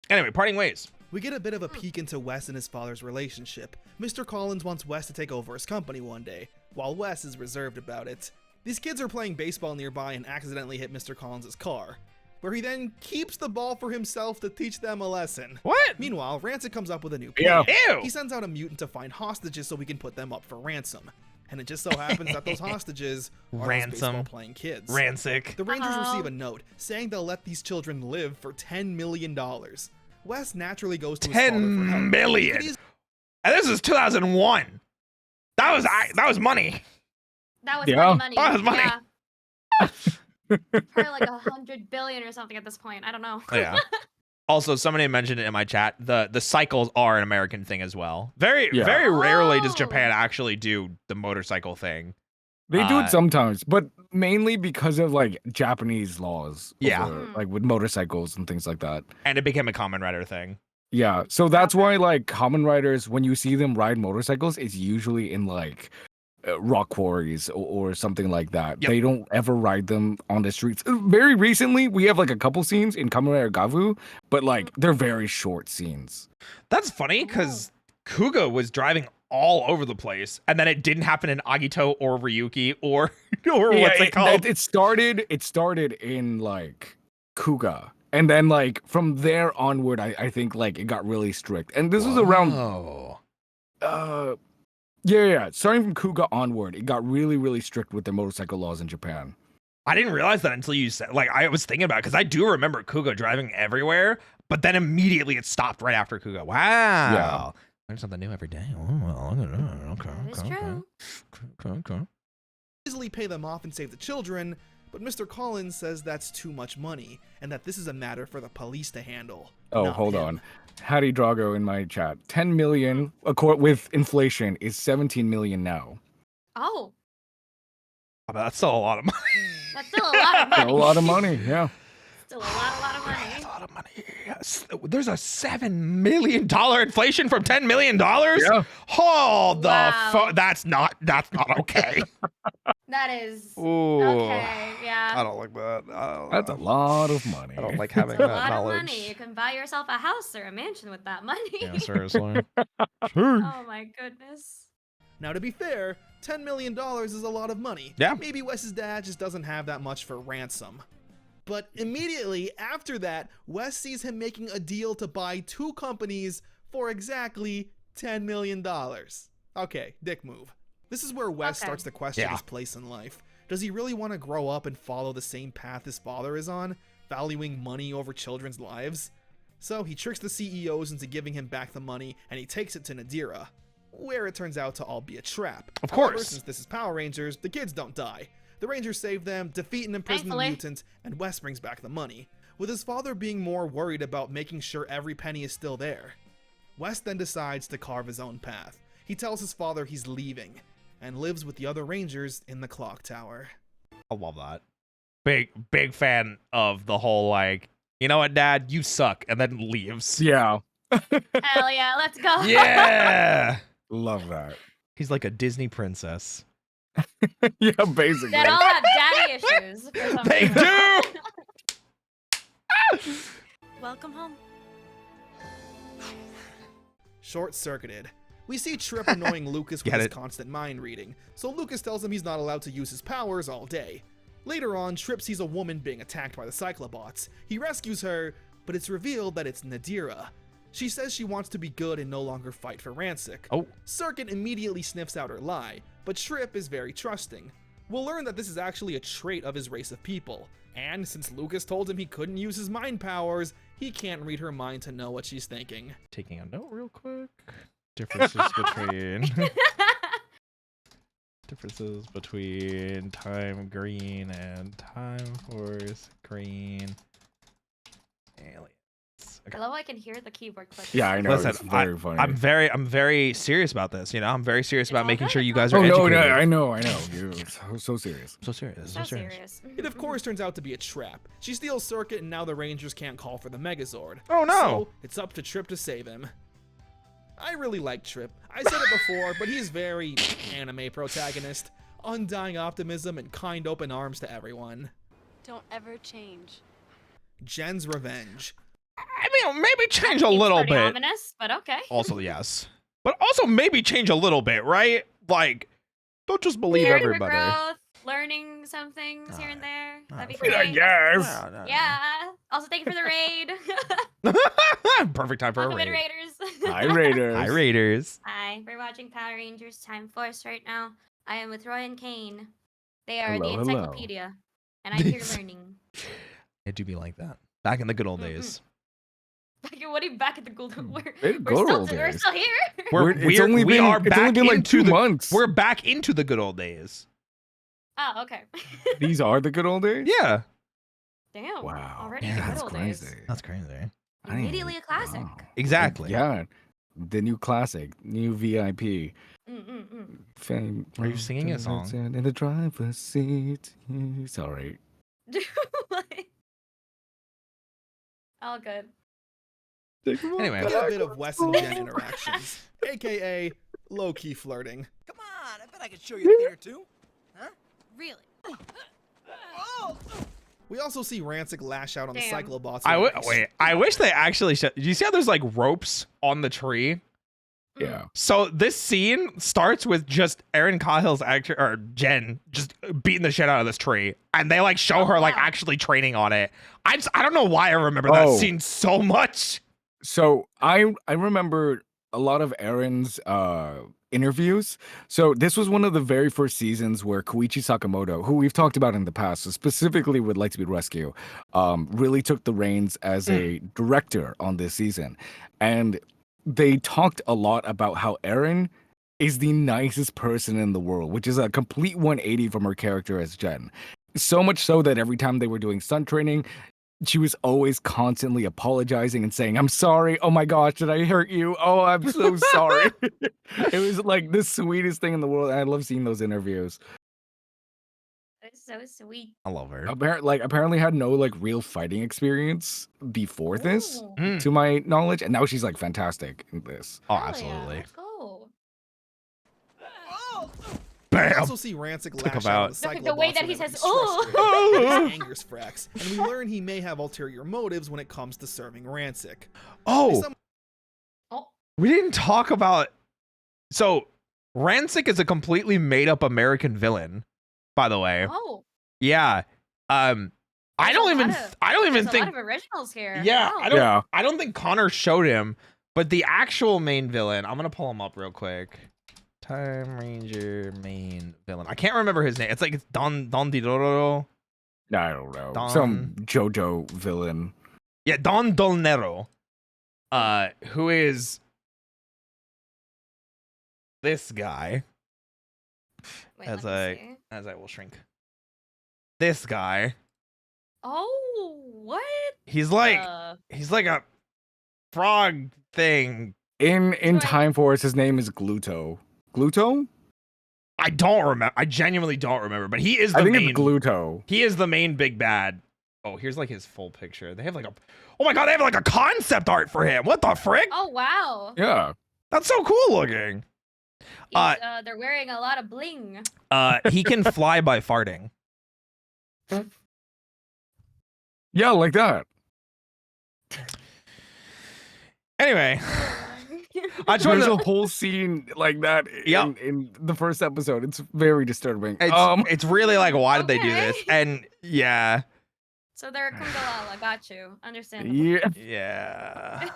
Speaker 1: Anyway, parting ways.
Speaker 5: We get a bit of a peek into Wes and his father's relationship. Mr. Collins wants Wes to take over his company one day, while Wes is reserved about it. These kids are playing baseball nearby and accidentally hit Mr. Collins' car, where he then keeps the ball for himself to teach them a lesson.
Speaker 1: What?
Speaker 5: Meanwhile, Ransick comes up with a new
Speaker 3: Yeah.
Speaker 5: plan.
Speaker 1: Ew.
Speaker 5: He sends out a mutant to find hostages so we can put them up for ransom. And it just so happens that those hostages are those
Speaker 1: Ransom.
Speaker 5: baseball-playing kids.
Speaker 1: Ransick.
Speaker 5: The Rangers
Speaker 4: Uh-oh.
Speaker 5: receive a note saying they'll let these children live for $10 million. Wes naturally goes to his father for help.
Speaker 1: 10 million.
Speaker 5: But he's-
Speaker 1: And this is 2001. That was money.
Speaker 4: That was
Speaker 3: Yeah.
Speaker 4: money.
Speaker 1: That was money.
Speaker 4: Yeah. Probably like 100 billion or something at this point. I don't know.
Speaker 1: Yeah. Also, somebody mentioned it in my chat. The cycles are an American thing as well. Very
Speaker 3: Yeah.
Speaker 1: very rarely does
Speaker 4: Oh.
Speaker 1: Japan actually do the motorcycle thing.
Speaker 3: They do
Speaker 1: Uh,
Speaker 3: it sometimes, but mainly because of like Japanese laws.
Speaker 1: Yeah.
Speaker 3: over, like with motorcycles and things like that.
Speaker 1: And it became a Kamen Rider thing.
Speaker 3: Yeah. So that's why like Kamen Riders, when you see them ride motorcycles, it's usually in like rock quarries or something like that.
Speaker 1: Yep.
Speaker 3: They don't ever ride them on the streets. Very recently, we have like a couple scenes in Kamen Rider Gavu, but like they're very short scenes.
Speaker 1: That's funny because Kuga was driving all over the place, and then it didn't happen in Agito or Ryuki or what's it called?
Speaker 3: It started in like Kuga. And then like from there onward, I think like it got really strict. And this was around
Speaker 1: Oh.
Speaker 3: Yeah. Starting from Kuga onward, it got really, really strict with their motorcycle laws in Japan.
Speaker 1: I didn't realize that until you said, like, I was thinking about it because I do remember Kuga driving everywhere, but then immediately it stopped right after Kuga. Wow.
Speaker 3: Yeah.
Speaker 1: Learn something new every day. Oh, okay.
Speaker 4: That is true.
Speaker 1: Okay.
Speaker 5: Easily pay them off and save the children, but Mr. Collins says that's too much money and that this is a matter for the police to handle.
Speaker 3: Oh,
Speaker 5: not
Speaker 3: hold
Speaker 5: him.
Speaker 3: on. Hattie Drago in my chat. 10 million with inflation is 17 million now.
Speaker 4: Oh,
Speaker 1: Oh, but that's still a lot of money.
Speaker 4: that's still a lot of
Speaker 3: A
Speaker 4: money.
Speaker 3: lot of money, yeah.
Speaker 4: Still a lot of money.
Speaker 1: That's a lot of money. Yes. There's a $7 million inflation from $10 million?
Speaker 3: Yeah.
Speaker 1: Oh, the
Speaker 4: Wow.
Speaker 1: that's not okay.
Speaker 4: That is
Speaker 1: Ooh.
Speaker 4: okay. Yeah.
Speaker 1: I don't like that.
Speaker 3: That's a lot of money.
Speaker 1: I don't like having
Speaker 4: It's a
Speaker 1: that
Speaker 4: lot
Speaker 1: knowledge.
Speaker 4: of money. You can buy yourself a house or a mansion with that money.
Speaker 1: Yeah, seriously.
Speaker 4: Oh my goodness.
Speaker 5: Now, to be fair, $10 million is a lot of money.
Speaker 1: Yeah.
Speaker 5: Maybe Wes's dad just doesn't have that much for ransom. But immediately after that, Wes sees him making a deal to buy 2 companies for exactly $10 million. Okay, dick move. This is where Wes
Speaker 4: Okay.
Speaker 5: starts to question
Speaker 1: Yeah.
Speaker 5: his place in life. Does he really want to grow up and follow the same path his father is on, valuing money over children's lives? So he tricks the CEOs into giving him back the money, and he takes it to Nadira, where it turns out to all be a trap.
Speaker 1: Of
Speaker 5: However,
Speaker 1: course.
Speaker 5: since this is Power Rangers, the kids don't die. The Rangers save them, defeat and imprison the
Speaker 4: Thankfully.
Speaker 5: mutant, and Wes brings back the money, with his father being more worried about making sure every penny is still there. Wes then decides to carve his own path. He tells his father he's leaving, and lives with the other Rangers in the clock tower.
Speaker 1: I love that. Big fan of the whole, like, you know what, Dad, you suck, and then leaves.
Speaker 3: Yeah.
Speaker 4: Hell yeah, let's go.
Speaker 1: Yeah.
Speaker 3: Love that.
Speaker 1: He's like a Disney princess.
Speaker 3: Yeah, basically.
Speaker 4: They all have daddy issues. For some
Speaker 1: They
Speaker 4: reason.
Speaker 1: do.
Speaker 6: Welcome home.
Speaker 5: Short-circuited. We see Trip annoying Lucas with
Speaker 1: Get
Speaker 5: his
Speaker 1: it?
Speaker 5: constant mind reading, so Lucas tells him he's not allowed to use his powers all day. Later on, Trip sees a woman being attacked by the Cyclobots. He rescues her, but it's revealed that it's Nadira. She says she wants to be good and no longer fight for Ransick.
Speaker 1: Oh.
Speaker 5: Circuit immediately sniffs out her lie, but Trip is very trusting. We'll learn that this is actually a trait of his race of people, and since Lucas told him he couldn't use his mind powers, he can't read her mind to know what she's thinking.
Speaker 1: Taking a note real quick. Differences between time green and time force green aliens.
Speaker 4: I
Speaker 1: Okay.
Speaker 4: love how I can hear the keyboard click.
Speaker 3: Yeah, I know.
Speaker 1: Listen,
Speaker 3: it's very funny.
Speaker 1: I'm very serious about this. You know, I'm very serious
Speaker 4: It's
Speaker 1: about
Speaker 4: all
Speaker 1: making
Speaker 4: good,
Speaker 1: sure
Speaker 4: it's
Speaker 1: you
Speaker 4: all
Speaker 1: guys
Speaker 3: Oh
Speaker 1: are
Speaker 3: no,
Speaker 1: educated.
Speaker 3: I know. You're so serious.
Speaker 1: So serious.
Speaker 4: So serious.
Speaker 5: It of course turns out to be a trap. She steals Circuit and now the Rangers can't call for the Megazord.
Speaker 1: Oh no!
Speaker 5: So it's up to Trip to save him. I really like Trip. I said it before, but he's very anime protagonist. Undying optimism and kind open arms to everyone.
Speaker 6: Don't ever change.
Speaker 5: Jen's revenge.
Speaker 1: I mean, maybe change a
Speaker 4: Seems
Speaker 1: little
Speaker 4: pretty
Speaker 1: bit.
Speaker 4: ominous, but okay.
Speaker 1: Also, yes, but also maybe change a little bit, right? Like, don't just believe
Speaker 4: Hearing her
Speaker 1: everybody.
Speaker 4: growth, learning some things here and there. That'd be
Speaker 1: I mean,
Speaker 4: great.
Speaker 3: Yes.
Speaker 4: Yeah. Also, thank you for the raid.
Speaker 1: Perfect time for a
Speaker 4: Welcome in,
Speaker 1: raid.
Speaker 4: Raiders.
Speaker 3: Hi, Raiders.
Speaker 1: Hi, Raiders.
Speaker 4: Hi, we're watching Power Rangers Time Force right now. I am with Roy and Kane. They are
Speaker 3: Hello,
Speaker 4: the
Speaker 3: hello.
Speaker 4: encyclopedia, and I'm here learning.
Speaker 1: It do be like that. Back in the good old
Speaker 4: Mhm.
Speaker 1: days.
Speaker 4: What are you back at the gold? We're
Speaker 3: Good
Speaker 4: still,
Speaker 3: old
Speaker 4: we're
Speaker 3: days.
Speaker 4: still here.
Speaker 3: It's only been like 2 months.
Speaker 1: We're back into the good old days.
Speaker 4: Oh, okay.
Speaker 3: These are the good old days.
Speaker 1: Yeah.
Speaker 4: Damn.
Speaker 3: Wow.
Speaker 4: Already
Speaker 1: Yeah,
Speaker 4: the good
Speaker 3: That's
Speaker 4: old
Speaker 3: crazy.
Speaker 4: days.
Speaker 1: That's crazy.
Speaker 3: I didn't
Speaker 4: Immediately
Speaker 3: even-
Speaker 4: a classic.
Speaker 3: wow.
Speaker 1: Exactly.
Speaker 3: Yeah. The new classic, new VIP.
Speaker 4: Mm-mm-mm.
Speaker 3: Fame.
Speaker 1: Are you singing a song?
Speaker 3: In the driver's seat. Sorry.
Speaker 4: All good.
Speaker 1: Anyway.
Speaker 5: We get a bit of Wes and Jen interactions, aka low-key flirting.
Speaker 7: Come on, I bet I could show you a thing or two. Huh?
Speaker 6: Really?
Speaker 5: We also see Ransick lash out on
Speaker 4: Damn.
Speaker 5: the Cyclobots.
Speaker 1: Wait. I wish they actually. Do you see how there's like ropes on the tree?
Speaker 3: Yeah.
Speaker 1: So this scene starts with just Erin Cahill's actor or Jen just beating the shit out of this tree, and they like show
Speaker 4: Oh,
Speaker 1: her like
Speaker 4: wow.
Speaker 1: actually training on it. I don't know why I remember that
Speaker 3: Oh.
Speaker 1: scene so much.
Speaker 3: So I remember a lot of Aaron's interviews. So this was one of the very first seasons where Koichi Sakamoto, who we've talked about in the past, so specifically with Lightspeed Rescue, really took the reins as a director on this season. And they talked a lot about how Aaron is the nicest person in the world, which is a complete 180 from her character as Jen. So much so that every time they were doing stunt training, she was always constantly apologizing and saying, "I'm sorry. Oh my gosh, did I hurt you? Oh, I'm so sorry." It was like the sweetest thing in the world. And I love seeing those interviews.
Speaker 4: It's so sweet.
Speaker 1: I love her.
Speaker 3: Apparently had no like real fighting experience before this,
Speaker 4: Ooh,
Speaker 3: to my knowledge, and now she's like fantastic in this.
Speaker 1: Oh,
Speaker 4: hell yeah,
Speaker 1: absolutely.
Speaker 4: let's go.
Speaker 5: We
Speaker 1: Bam.
Speaker 5: also see Ransick
Speaker 1: Took
Speaker 5: lash
Speaker 1: him
Speaker 5: out
Speaker 1: out.
Speaker 5: at
Speaker 4: The way
Speaker 5: Cyclobots
Speaker 4: that he
Speaker 5: whenever
Speaker 4: says,
Speaker 5: he's frustrated.
Speaker 1: "Oh."
Speaker 5: His anger Frax, and we learn he may have ulterior motives when it comes to serving Ransick.
Speaker 1: Oh,
Speaker 4: Oh,
Speaker 1: we didn't talk about. So, Ransick is a completely made up American villain, by the way.
Speaker 4: oh.
Speaker 1: Yeah. I
Speaker 4: There's
Speaker 1: don't
Speaker 4: a
Speaker 1: even.
Speaker 4: lot of-
Speaker 1: I don't even
Speaker 4: There's a
Speaker 1: think.
Speaker 4: lot of originals here.
Speaker 1: Yeah,
Speaker 4: Wow.
Speaker 1: I don't.
Speaker 3: Yeah.
Speaker 1: I don't think Connor showed him, but the actual main villain. I'm gonna pull him up real quick. Time Ranger main villain. I can't remember his name. It's like it's Don Didoro.
Speaker 3: I don't know.
Speaker 1: Don-
Speaker 3: Some JoJo villain.
Speaker 1: Yeah, Don Dolnero. Who is this guy?
Speaker 4: Wait,
Speaker 1: as
Speaker 4: let me see.
Speaker 1: I will shrink. This guy.
Speaker 4: Oh, what?
Speaker 1: He's like a frog thing.
Speaker 3: In
Speaker 4: Right.
Speaker 3: Time Force, his name is Gluto. Gluto?
Speaker 1: I don't remember. I genuinely don't remember. But he is the
Speaker 3: I think
Speaker 1: main.
Speaker 3: it's Gluto.
Speaker 1: He is the main big bad. Oh, here's like his full picture. They have like a. Oh my god, they have like a concept art for him. What the frick?
Speaker 4: Oh, wow.
Speaker 3: Yeah.
Speaker 1: That's so cool looking.
Speaker 4: They're wearing a lot of bling.
Speaker 1: He can fly by farting.
Speaker 3: Yeah, like that.
Speaker 1: Anyway, I just wanted
Speaker 3: There's
Speaker 1: to,
Speaker 3: a whole scene like that
Speaker 1: Yep.
Speaker 3: in the first episode. It's very disturbing.
Speaker 1: it's really like, why did they do this?
Speaker 4: Okay.
Speaker 1: And yeah,
Speaker 4: So they're Kundalala. Got you. Understandable.
Speaker 3: yeah.
Speaker 1: yeah,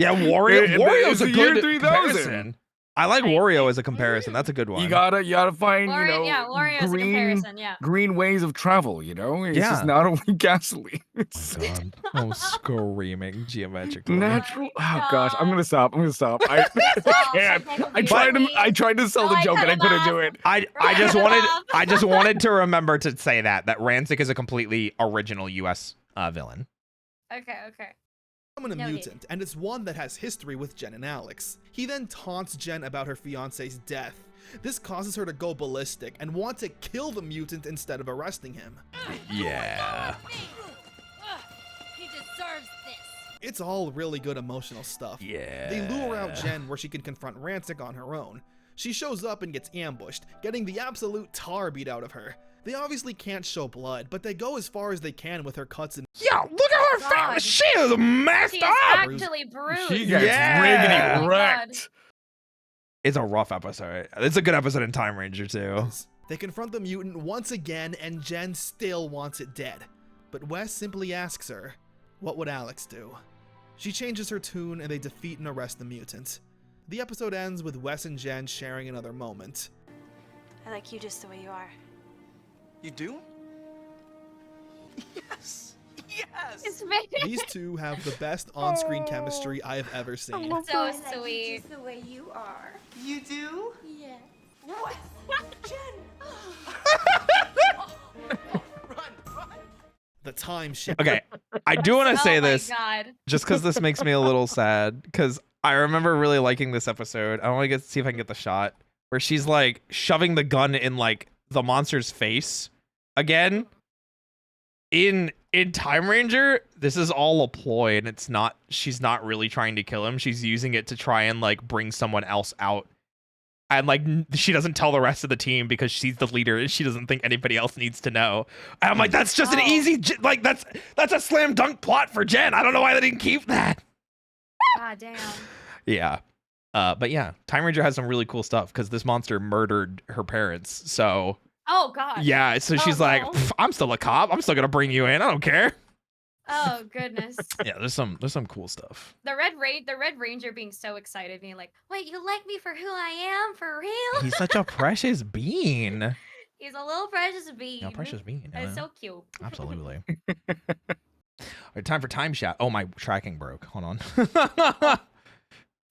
Speaker 1: yeah. Wario's
Speaker 3: It's
Speaker 1: a
Speaker 3: the year
Speaker 1: good
Speaker 3: 3000.
Speaker 1: comparison. I like
Speaker 4: I
Speaker 1: Wario
Speaker 4: see.
Speaker 1: as a comparison. That's a good one.
Speaker 3: You gotta find,
Speaker 4: Wario's a comparison, yeah.
Speaker 3: green ways of travel, you know? It's
Speaker 1: Yeah.
Speaker 3: just not only gasoline. It's
Speaker 1: Oh god, I'm screaming geometrically.
Speaker 3: natural. Oh
Speaker 4: my
Speaker 3: gosh, I'm gonna stop. I
Speaker 4: Stop,
Speaker 3: can't.
Speaker 4: I can't
Speaker 3: I tried to sell the
Speaker 4: I
Speaker 3: joke
Speaker 4: cut
Speaker 3: and I
Speaker 4: him
Speaker 3: couldn't do
Speaker 4: off.
Speaker 3: it.
Speaker 1: I
Speaker 4: Right,
Speaker 1: just
Speaker 4: cut it
Speaker 1: wanted
Speaker 4: off.
Speaker 1: I just wanted to remember to say that Ransick is a completely original US villain.
Speaker 4: Okay.
Speaker 5: Summon a
Speaker 4: Noted.
Speaker 5: mutant, and it's one that has history with Jen and Alex. He then taunts Jen about her fiance's death. This causes her to go ballistic and want to kill the mutant instead of arresting him.
Speaker 1: Yeah.
Speaker 6: He deserves this.
Speaker 5: It's all really good emotional stuff.
Speaker 1: Yeah.
Speaker 5: They lure out Jen where she can confront Ransick on her own. She shows up and gets ambushed, getting the absolute tar beat out of her. They obviously can't show blood, but they go as far as they can with her cuts and
Speaker 1: Yeah, look at her
Speaker 4: God.
Speaker 1: face. She is messed
Speaker 4: She's
Speaker 1: up.
Speaker 4: actually bruised.
Speaker 3: She gets
Speaker 1: Yeah.
Speaker 3: riggedy
Speaker 4: Oh my
Speaker 3: wrecked.
Speaker 1: It's a rough episode. It's a good episode in Time Ranger too.
Speaker 5: They confront the mutant once again, and Jen still wants it dead. But Wes simply asks her, what would Alex do? She changes her tune and they defeat and arrest the mutant. The episode ends with Wes and Jen sharing another moment.
Speaker 6: I like you just the way you are.
Speaker 7: You do? Yes! Yes!
Speaker 4: It's very
Speaker 5: These two have the best on-screen chemistry I have ever seen.
Speaker 4: so sweet.
Speaker 6: the way you are.
Speaker 7: You do?
Speaker 6: Yeah.
Speaker 7: What? Jen! Run!
Speaker 5: The time shift.
Speaker 1: Okay, I do want to say this
Speaker 4: Oh my God.
Speaker 1: just because this makes me a little sad because I remember really liking this episode. I want to see if I can get the shot where she's like shoving the gun in like the monster's face again. In Time Ranger, this is all a ploy, and it's not. She's not really trying to kill him. She's using it to try and like bring someone else out, and like she doesn't tell the rest of the team because she's the leader and she doesn't think anybody else needs to know. And I'm like, that's just an
Speaker 4: Oh.
Speaker 1: easy like that's a slam dunk plot for Jen. I don't know why they didn't keep that.
Speaker 4: God damn.
Speaker 1: Yeah. But yeah, Time Ranger has some really cool stuff because this monster murdered her parents. So
Speaker 4: Oh God.
Speaker 1: yeah, so
Speaker 4: Oh,
Speaker 1: she's like,
Speaker 4: no.
Speaker 1: "Pff, I'm still a cop. I'm still gonna bring you in. I don't care.
Speaker 4: Oh goodness.
Speaker 1: Yeah, there's some cool stuff.
Speaker 4: The Red Ranger being so excited, being like, "Wait, you like me for who I am, for real?"
Speaker 1: He's such a precious bean.
Speaker 4: He's a little precious bean.
Speaker 1: Yeah, precious bean.
Speaker 4: It's
Speaker 1: Yeah.
Speaker 4: so cute.
Speaker 1: Absolutely. All right, time for time shot. Oh, my tracking broke. Hold on.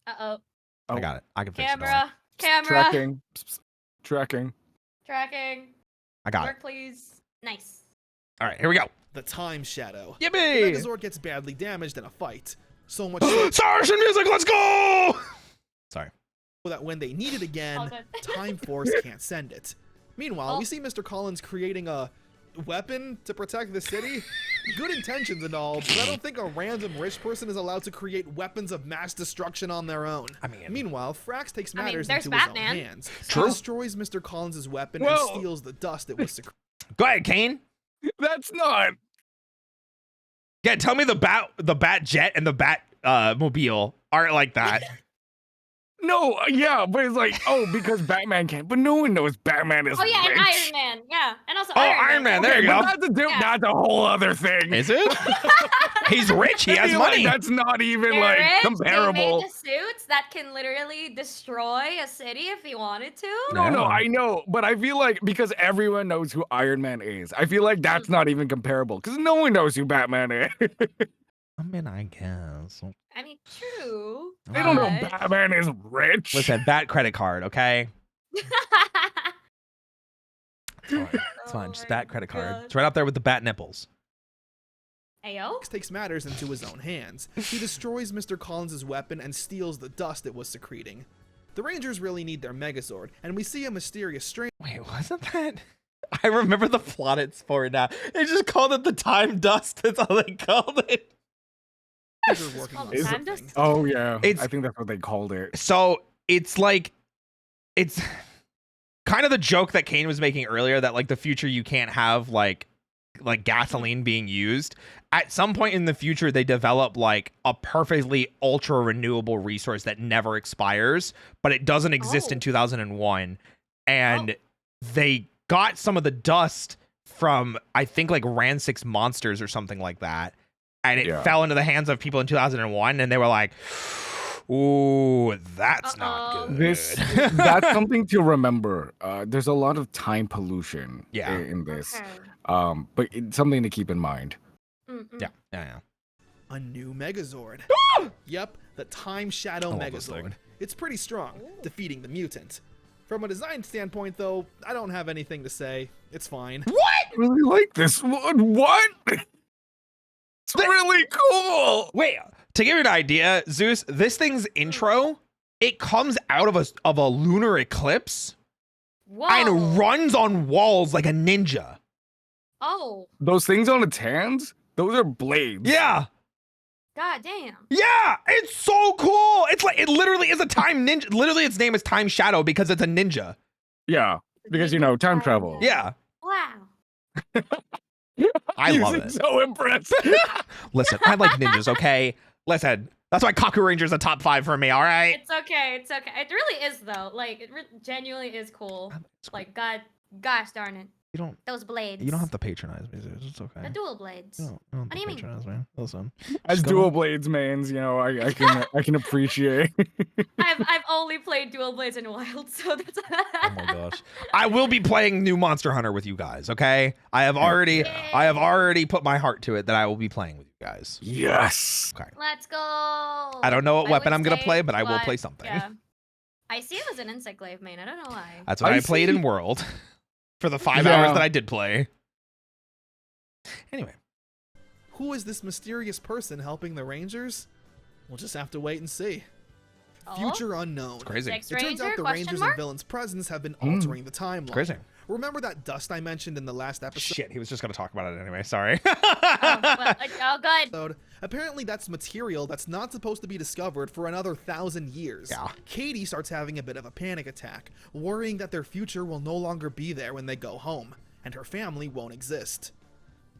Speaker 4: Uh-oh.
Speaker 1: I got it. I can fix it.
Speaker 4: Camera.
Speaker 3: Tracking. Tracking.
Speaker 4: Tracking.
Speaker 1: I got it.
Speaker 4: Work, please. Nice.
Speaker 1: All right, here we go.
Speaker 5: The Time Shadow.
Speaker 1: Yippee!
Speaker 5: The Megazord gets badly damaged in a fight. So much so
Speaker 1: Sargent music, let's go! Sorry.
Speaker 5: that when they need it
Speaker 4: All
Speaker 5: again,
Speaker 4: good.
Speaker 5: Time Force can't send it. Meanwhile, we see Mr. Collins creating a weapon to protect the city. Good intentions and all, but I don't think a random rich person is allowed to create weapons of mass destruction on their own.
Speaker 1: I mean,
Speaker 5: Meanwhile, Frax takes matters
Speaker 4: there's
Speaker 5: into his own
Speaker 4: Batman.
Speaker 5: hands.
Speaker 1: True.
Speaker 5: He destroys Mr. Collins' weapon
Speaker 3: Whoa.
Speaker 5: and steals the dust it was secreted.
Speaker 1: go ahead, Kane.
Speaker 3: That's not.
Speaker 1: Yeah, tell me the bat jet and the bat mobile aren't like that.
Speaker 3: No, yeah, but it's like, oh, because Batman can't. But no one knows Batman is
Speaker 4: Oh yeah,
Speaker 3: rich.
Speaker 4: and Iron Man. Yeah, and also
Speaker 1: Oh, Iron Man, there
Speaker 3: Okay,
Speaker 1: you
Speaker 3: but
Speaker 1: go.
Speaker 3: That's a whole other thing.
Speaker 1: Is it? He's rich. He
Speaker 3: I
Speaker 1: has
Speaker 3: feel like
Speaker 1: money.
Speaker 3: that's not even
Speaker 4: They're
Speaker 3: like
Speaker 4: rich, They
Speaker 3: comparable.
Speaker 4: made the suits that can literally destroy a city if he wanted to.
Speaker 3: No,
Speaker 1: Yeah.
Speaker 3: I know, but I feel like because everyone knows who Iron Man is, I feel like that's not even comparable because no one knows who Batman is.
Speaker 1: I mean, I guess.
Speaker 4: I mean, true.
Speaker 3: They don't know
Speaker 4: but-
Speaker 3: Batman is rich.
Speaker 1: Listen, bat credit card, okay? It's fine. It's fine.
Speaker 4: Oh
Speaker 1: Just
Speaker 4: my
Speaker 1: bat credit card.
Speaker 4: God.
Speaker 1: It's right up there with the bat nipples.
Speaker 4: Ayo.
Speaker 5: Frax takes matters into his own hands. He destroys Mr. Collins' weapon and steals the dust it was secreting. The Rangers really need their Megazord, and we see a mysterious stranger
Speaker 1: Wait, wasn't that? I remember the plot it's for now. They just called it the time dust. That's all they called it.
Speaker 5: working on
Speaker 4: called Time
Speaker 5: something.
Speaker 4: Dust?
Speaker 3: Oh yeah,
Speaker 1: It's-
Speaker 3: I think that's what they called it.
Speaker 1: So it's like, it's kind of the joke that Kane was making earlier that like the future you can't have like gasoline being used. At some point in the future, they develop like a perfectly ultra renewable resource that never expires, but it doesn't exist in 2001. And they got some of the dust from, I think, like Ransick's monsters or something like that. And it
Speaker 3: Yeah.
Speaker 1: fell into the hands of people in 2001, and they were like, ooh, that's not
Speaker 4: Uh-oh.
Speaker 1: good.
Speaker 3: That's something to remember. There's a lot of time pollution
Speaker 1: Yeah.
Speaker 3: in this.
Speaker 4: Okay.
Speaker 3: But it's something to keep in mind.
Speaker 1: Yeah.
Speaker 5: A new Megazord. Yep, the Time Shadow
Speaker 1: I love this
Speaker 5: Megazord.
Speaker 1: thing.
Speaker 5: It's pretty strong, defeating the mutant. From a design standpoint, though, I don't have anything to say. It's fine.
Speaker 3: I really like this one. What? It's really cool.
Speaker 1: Wait, to give you an idea, Zeus, this thing's intro, it comes out of a lunar eclipse
Speaker 4: Whoa.
Speaker 1: and runs on walls like a ninja.
Speaker 4: Oh,
Speaker 3: Those things on its hands, those are blades.
Speaker 1: Yeah.
Speaker 4: god damn.
Speaker 1: Yeah, it's so cool. It's like, it literally is a time ninja. Literally, its name is Time Shadow because it's a ninja.
Speaker 3: Yeah. Because, you know, time travel.
Speaker 1: Yeah,
Speaker 4: Wow.
Speaker 1: I
Speaker 3: You
Speaker 1: love
Speaker 3: seem
Speaker 1: it.
Speaker 3: so impressed.
Speaker 1: Listen, I like ninjas, okay? Listen, that's why Kaku Ranger's a top 5 for me, all right?
Speaker 4: It's okay. It's okay. It really is though. Like it genuinely is cool. Like gosh darn it.
Speaker 1: You
Speaker 4: Those blades.
Speaker 1: don't have to patronize me, Zeus. It's okay.
Speaker 4: The dual blades.
Speaker 1: You don't have
Speaker 4: What
Speaker 1: to
Speaker 4: do you mean?
Speaker 1: patronize me. Listen.
Speaker 3: As
Speaker 1: Just go
Speaker 3: dual
Speaker 1: on.
Speaker 3: blades mains, you know, I can appreciate.
Speaker 4: I've only played dual blades in Wild, so that's.
Speaker 1: Oh my gosh. I will be playing new Monster Hunter with you guys, okay? I have already put my heart to it that I will be playing with you guys.
Speaker 3: Yes.
Speaker 1: Okay.
Speaker 4: Let's go.
Speaker 1: I don't know what
Speaker 4: I
Speaker 1: weapon
Speaker 4: would
Speaker 1: I'm gonna
Speaker 4: say,
Speaker 1: play, but I will play something.
Speaker 4: Yeah. I see it was an insect glaive main. I don't know why.
Speaker 1: That's what
Speaker 3: I
Speaker 1: I played
Speaker 3: see.
Speaker 1: in World for the 5
Speaker 3: Yeah.
Speaker 1: hours that I did play. Anyway,
Speaker 5: Who is this mysterious person helping the Rangers? We'll just have to wait and see.
Speaker 4: Oh?
Speaker 5: Future unknown.
Speaker 1: it's crazy.
Speaker 4: Six
Speaker 5: It turns out
Speaker 4: Ranger?
Speaker 5: the
Speaker 4: Question
Speaker 5: Rangers
Speaker 4: mark?
Speaker 5: and villains' presence have been altering the timeline.
Speaker 1: Crazy.
Speaker 5: Remember that dust I mentioned in the last episode?
Speaker 1: Shit, he was just gonna talk about it anyway. Sorry.
Speaker 4: Oh, good.
Speaker 5: Apparently that's material that's not supposed to be discovered for another 1,000 years.
Speaker 1: Yeah.
Speaker 5: Katie starts having a bit of a panic attack, worrying that their future will no longer be there when they go home, and her family won't exist.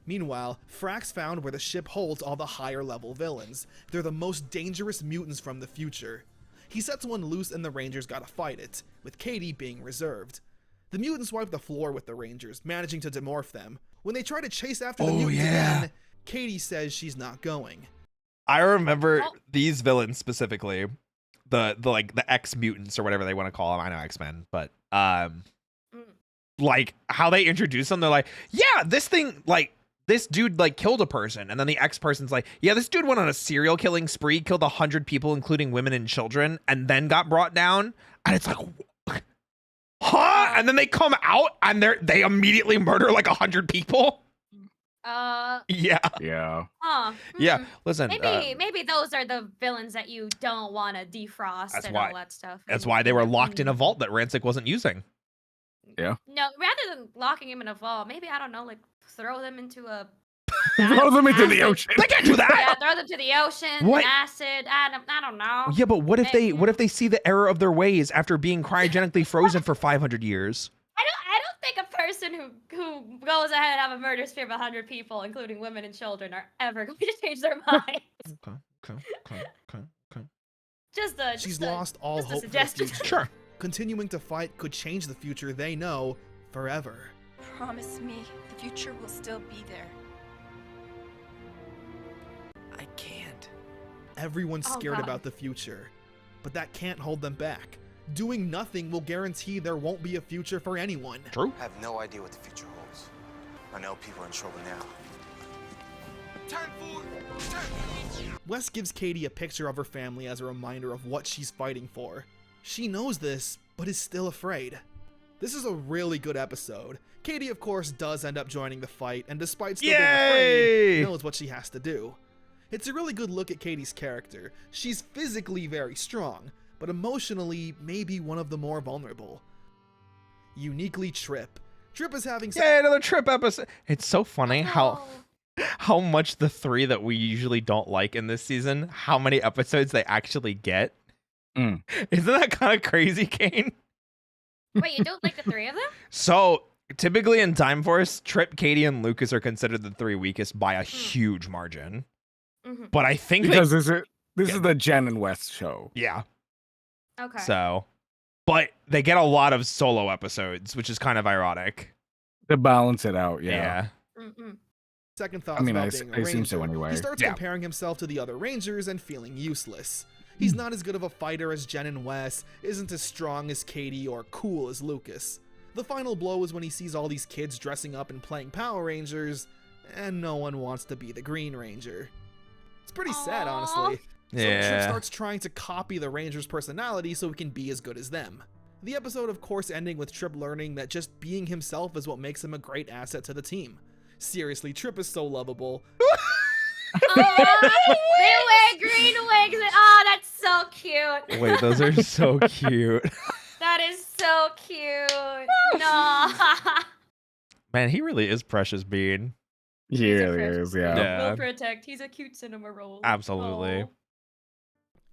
Speaker 5: Meanwhile, Frax found where the ship holds all the higher level villains. They're the most dangerous mutants from the future. He sets one loose and the Rangers gotta fight it, with Katie being reserved. The mutants wipe the floor with the Rangers, managing to demorph them. When they try to chase after the mutants again, Katie says she's not going.
Speaker 1: I remember
Speaker 4: Oh.
Speaker 1: these villains specifically, the like the X mutants or whatever they want to call them. I know X-Men, but
Speaker 4: Mm.
Speaker 1: like how they introduce them, they're like, yeah, this thing, like this dude like killed a person, and then the X person's like, yeah, this dude went on a serial killing spree, killed 100 people, including women and children, and then got brought down, and it's like, huh? And then they come out and they immediately murder like 100 people. Yeah,
Speaker 3: Yeah.
Speaker 4: Huh.
Speaker 1: yeah.
Speaker 4: Hmm.
Speaker 1: Listen,
Speaker 4: Maybe those are the villains that you don't want to defrost
Speaker 1: That's
Speaker 4: and
Speaker 1: why-
Speaker 4: all that stuff.
Speaker 1: that's
Speaker 4: and
Speaker 1: why they
Speaker 4: be
Speaker 1: were
Speaker 4: like,
Speaker 1: locked in a vault that Ransick wasn't using.
Speaker 4: No, rather than locking him in a vault, maybe I don't know, like throw them into a
Speaker 3: Throw them into the
Speaker 4: acid-
Speaker 3: ocean.
Speaker 1: They can't do that.
Speaker 4: Yeah, throw them to the ocetion.
Speaker 1: What?
Speaker 4: Acid. I don't know.
Speaker 1: Yeah, but what if
Speaker 4: Maybe.
Speaker 1: what if they see the error of their ways after being cryogenically frozen for 500 years?
Speaker 4: I don't think a person who goes ahead and have a murder spree of 100 people, including women and children, are ever going to change their mind.
Speaker 1: Okay.
Speaker 5: She's lost all
Speaker 4: just a
Speaker 5: hope for the
Speaker 4: suggestion.
Speaker 5: future.
Speaker 1: Sure.
Speaker 5: Continuing to fight could change the future they know forever.
Speaker 6: Promise me the future will still be there.
Speaker 7: I can't.
Speaker 5: Everyone's
Speaker 4: Oh,
Speaker 5: scared
Speaker 4: God.
Speaker 5: about the future, but that can't hold them back. Doing nothing will guarantee there won't be a future for anyone.
Speaker 1: True.
Speaker 7: I have no idea what the future holds. I know people are in trouble now. Turn forward! Turn!
Speaker 5: Wes gives Katie a picture of her family as a reminder of what she's fighting for. She knows this, but is still afraid. This is a really good episode. Katie, of course, does end up joining the fight, and despite still being afraid,
Speaker 1: Yay!
Speaker 5: knows what she has to do. It's a really good look at Katie's character. She's physically very strong, but emotionally maybe one of the more vulnerable. Uniquely Trip. Trip is having
Speaker 1: Yay, another Trip episode. It's so funny
Speaker 4: Oh.
Speaker 1: how much the three that we usually don't like in this season, how many episodes they actually get.
Speaker 3: Mm.
Speaker 1: Isn't that kind of crazy, Kane?
Speaker 4: Wait, you don't like the three of them?
Speaker 1: So typically in Time Force, Trip, Katie, and Lucas are considered the three weakest by a huge margin.
Speaker 4: Mm-hmm.
Speaker 1: But I think
Speaker 3: Because this is the Jen and West show.
Speaker 1: yeah.
Speaker 4: Okay.
Speaker 1: So, but they get a lot of solo episodes, which is kind of ironic.
Speaker 3: To balance it out, yeah.
Speaker 4: Mm-mm.
Speaker 5: second thoughts
Speaker 3: I mean,
Speaker 5: about
Speaker 3: I
Speaker 5: being a
Speaker 3: assume so
Speaker 5: ranger.
Speaker 3: anyway.
Speaker 5: He starts
Speaker 1: Yeah.
Speaker 5: comparing himself to the other rangers and feeling useless. He's not as good of a fighter as Jen and Wes, isn't as strong as Katie, or cool as Lucas. The final blow is when he sees all these kids dressing up and playing Power Rangers, and no one wants to be the Green Ranger. It's pretty sad,
Speaker 4: Aw.
Speaker 5: honestly. So Trip
Speaker 1: Yeah.
Speaker 5: starts trying to copy the Rangers' personality so he can be as good as them. The episode, of course, ending with Trip learning that just being himself is what makes him a great asset to the team. Seriously, Trip is so lovable.
Speaker 4: Oh, they wear green wigs. Oh, that's so cute.
Speaker 1: Wait, those are so cute.
Speaker 4: That is so cute. No.
Speaker 1: Man, he really is precious bean.
Speaker 3: He
Speaker 4: He's a
Speaker 3: really
Speaker 4: fresh-
Speaker 3: is, yeah.
Speaker 1: Yeah.
Speaker 4: Will protect. He's a cute cinema roll.
Speaker 1: Absolutely.
Speaker 4: Oh.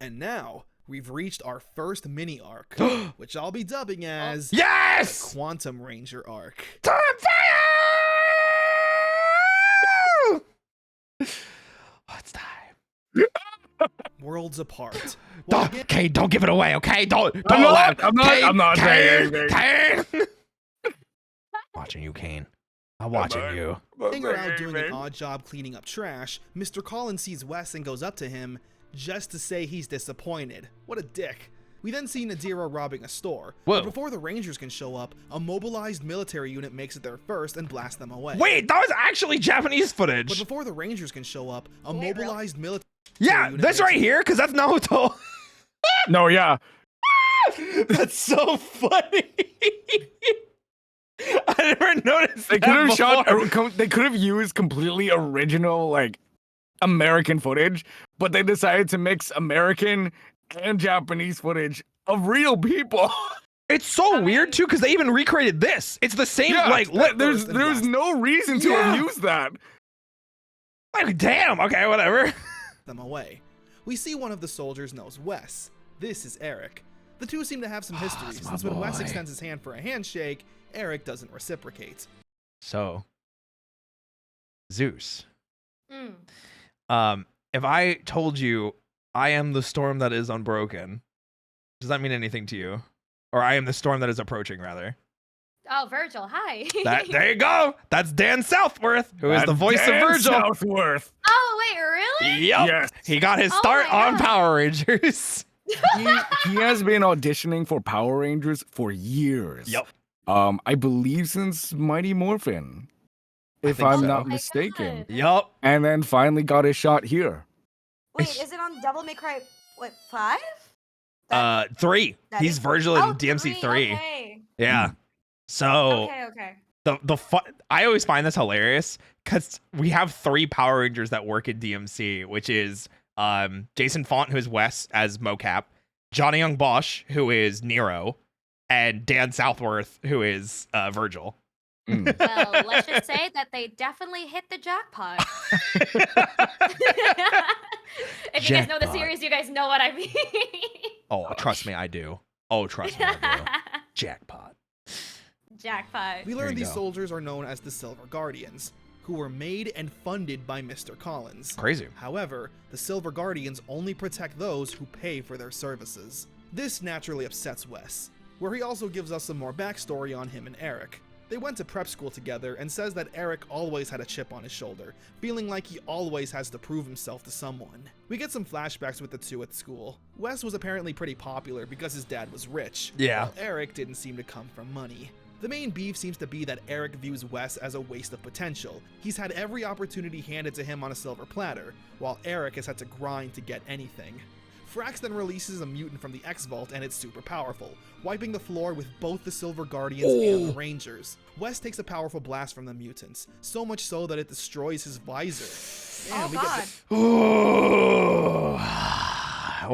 Speaker 5: And now, we've reached our first mini arc, which I'll be dubbing as the
Speaker 1: Yes!
Speaker 5: Quantum Ranger arc.
Speaker 1: Time fire! Oh, it's time.
Speaker 5: Worlds apart. Well,
Speaker 1: Don't,
Speaker 5: again,
Speaker 1: okay, don't give it away, okay? Don't
Speaker 3: I'm not-
Speaker 1: let-
Speaker 3: I'm not saying anything.
Speaker 1: Kane! Watching you, Kane. I'm watching you.
Speaker 5: Being around doing an odd job cleaning up trash, Mr. Collins sees Wes and goes up to him just to say he's disappointed. What a dick. We then see Nadira robbing a store.
Speaker 1: Whoa.
Speaker 5: But before the Rangers can show up, a mobilized military unit makes it there first and blasts them away.
Speaker 1: Wait, that was actually Japanese
Speaker 5: But
Speaker 1: footage.
Speaker 5: before the Rangers can show up, a
Speaker 4: Wait, really?
Speaker 5: mobilized military
Speaker 1: Yeah,
Speaker 5: unit
Speaker 1: this
Speaker 5: makes
Speaker 1: right
Speaker 5: it-
Speaker 1: here, because that's Naruto.
Speaker 3: No, yeah.
Speaker 1: That's so funny. I never noticed
Speaker 3: They
Speaker 1: that
Speaker 3: could have shot.
Speaker 1: before.
Speaker 3: They could have used completely original, like, American footage, but they decided to mix American and Japanese footage of real people.
Speaker 1: It's so
Speaker 4: I
Speaker 1: weird
Speaker 4: mean-
Speaker 1: too, because they even recreated this. It's the same,
Speaker 3: Yeah,
Speaker 1: like,
Speaker 3: there's
Speaker 5: first and last.
Speaker 3: no reason to
Speaker 1: Yeah.
Speaker 3: have used that.
Speaker 1: like, damn. Okay, whatever.
Speaker 5: them away. We see one of the soldiers knows Wes. This is Eric. The two seem to have some history,
Speaker 1: that's my
Speaker 5: since when Wes
Speaker 1: boy.
Speaker 5: extends his hand for a handshake, Eric doesn't reciprocate.
Speaker 1: So, Zeus.
Speaker 4: Mm.
Speaker 1: If I told you I am the storm that is unbroken, does that mean anything to you? Or I am the storm that is approaching, rather?
Speaker 4: Oh, Virgil, hi.
Speaker 1: There you go. That's Dan Southworth, who is the voice of Virgil.
Speaker 3: Southworth.
Speaker 4: Oh, wait, really?
Speaker 1: Yep.
Speaker 3: Yes.
Speaker 1: He got his
Speaker 4: Oh
Speaker 1: start
Speaker 4: my
Speaker 1: on
Speaker 4: God.
Speaker 1: Power Rangers.
Speaker 3: He has been auditioning for Power Rangers for years.
Speaker 1: Yep.
Speaker 3: I believe since Mighty Morphin, if
Speaker 1: think
Speaker 3: I'm
Speaker 1: so.
Speaker 3: not
Speaker 4: Oh my
Speaker 3: mistaken.
Speaker 4: God.
Speaker 1: Yup.
Speaker 3: And then finally got his shot here.
Speaker 8: Wait, is it on Devil May Cry? What, 5?
Speaker 1: 3.
Speaker 8: that
Speaker 1: He's
Speaker 8: is-
Speaker 1: Virgil in
Speaker 4: Oh,
Speaker 1: DMC 3.
Speaker 4: Okay.
Speaker 1: Yeah. So
Speaker 4: Okay.
Speaker 1: the fun, I always find this hilarious because we have 3 Power Rangers that work in DMC, which is Jason Font, who is Wes as mocap, Johnny Young Bosch, who is Nero, and Dan Southworth, who is Virgil.
Speaker 3: Mm.
Speaker 4: Well, let's just say that they definitely hit the jackpot. If you guys know the
Speaker 1: Jackpot.
Speaker 4: series, you guys know what I mean.
Speaker 1: Oh, trust me, I do. Oh, trust me, I do. Jackpot.
Speaker 4: Jackpot.
Speaker 5: We
Speaker 1: There
Speaker 5: learn
Speaker 1: you
Speaker 5: these
Speaker 1: go.
Speaker 5: soldiers are known as the Silver Guardians, who were made and funded by Mr. Collins.
Speaker 1: Crazy.
Speaker 5: However, the Silver Guardians only protect those who pay for their services. This naturally upsets Wes, where he also gives us some more backstory on him and Eric. They went to prep school together and says that Eric always had a chip on his shoulder, feeling like he always has to prove himself to someone. We get some flashbacks with the two at school. Wes was apparently pretty popular because his dad was rich,
Speaker 1: Yeah.
Speaker 5: while Eric didn't seem to come from money. The main beef seems to be that Eric views Wes as a waste of potential. He's had every opportunity handed to him on a silver platter, while Eric has had to grind to get anything. Frax then releases a mutant from the X-Vault and it's super powerful, wiping the floor with both the Silver Guardians and the Rangers. Wes takes a powerful blast from the mutants, so much so that it destroys his visor.
Speaker 4: Oh
Speaker 5: And we get
Speaker 4: God.
Speaker 5: the-
Speaker 1: Ooh.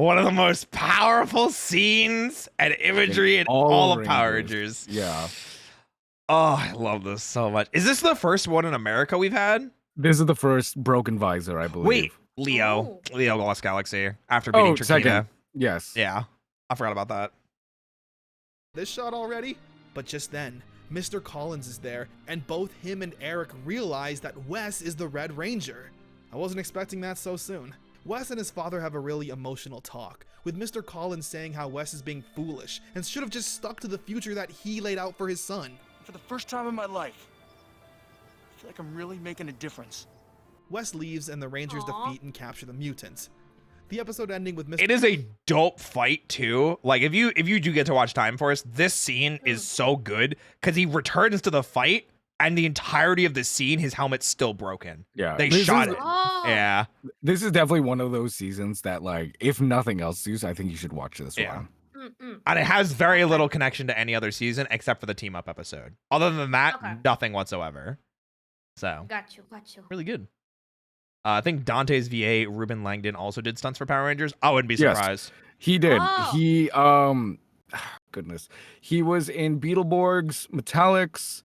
Speaker 1: One of the most powerful scenes and imagery in all of Power Rangers.
Speaker 3: Yeah.
Speaker 1: Oh, I love this so much. Is this the first one in America we've had?
Speaker 3: This is the first broken visor, I believe.
Speaker 1: Wait, Leo. Leo Lost Galaxy after beating
Speaker 3: Oh,
Speaker 1: Chiquita.
Speaker 3: second. Yes.
Speaker 1: Yeah, I forgot about that.
Speaker 5: this shot already? But just then, Mr. Collins is there, and both him and Eric realize that Wes is the Red Ranger. I wasn't expecting that so soon. Wes and his father have a really emotional talk, with Mr. Collins saying how Wes is being foolish and should have just stuck to the future that he laid out for his son.
Speaker 9: For the first time in my life, I feel like I'm really making a difference.
Speaker 5: Wes leaves and the Rangers
Speaker 4: Aw.
Speaker 5: defeat and capture the mutants. The episode ending with Mr.
Speaker 1: It is a dope fight too. Like if you do get to watch Time Force, this scene is so good because he returns to the fight and the entirety of the scene, his helmet's still broken.
Speaker 3: Yeah.
Speaker 1: They
Speaker 3: This
Speaker 1: shot
Speaker 3: is-
Speaker 1: it.
Speaker 4: Oh.
Speaker 1: Yeah.
Speaker 3: This is definitely one of those seasons that, like, if nothing else, I think you should watch this
Speaker 1: Yeah.
Speaker 3: one.
Speaker 4: Mm-mm.
Speaker 1: And it has very little connection to any other season except for the team up episode. Other than that,
Speaker 4: Okay.
Speaker 1: nothing whatsoever. So
Speaker 4: Got you.
Speaker 1: really good. I think Dante's VA, Ruben Langdon, also did stunts for Power Rangers. I wouldn't be
Speaker 3: Yes.
Speaker 1: surprised.
Speaker 3: He did.
Speaker 4: Oh.
Speaker 3: He goodness. He was in Beetleborg's Metallics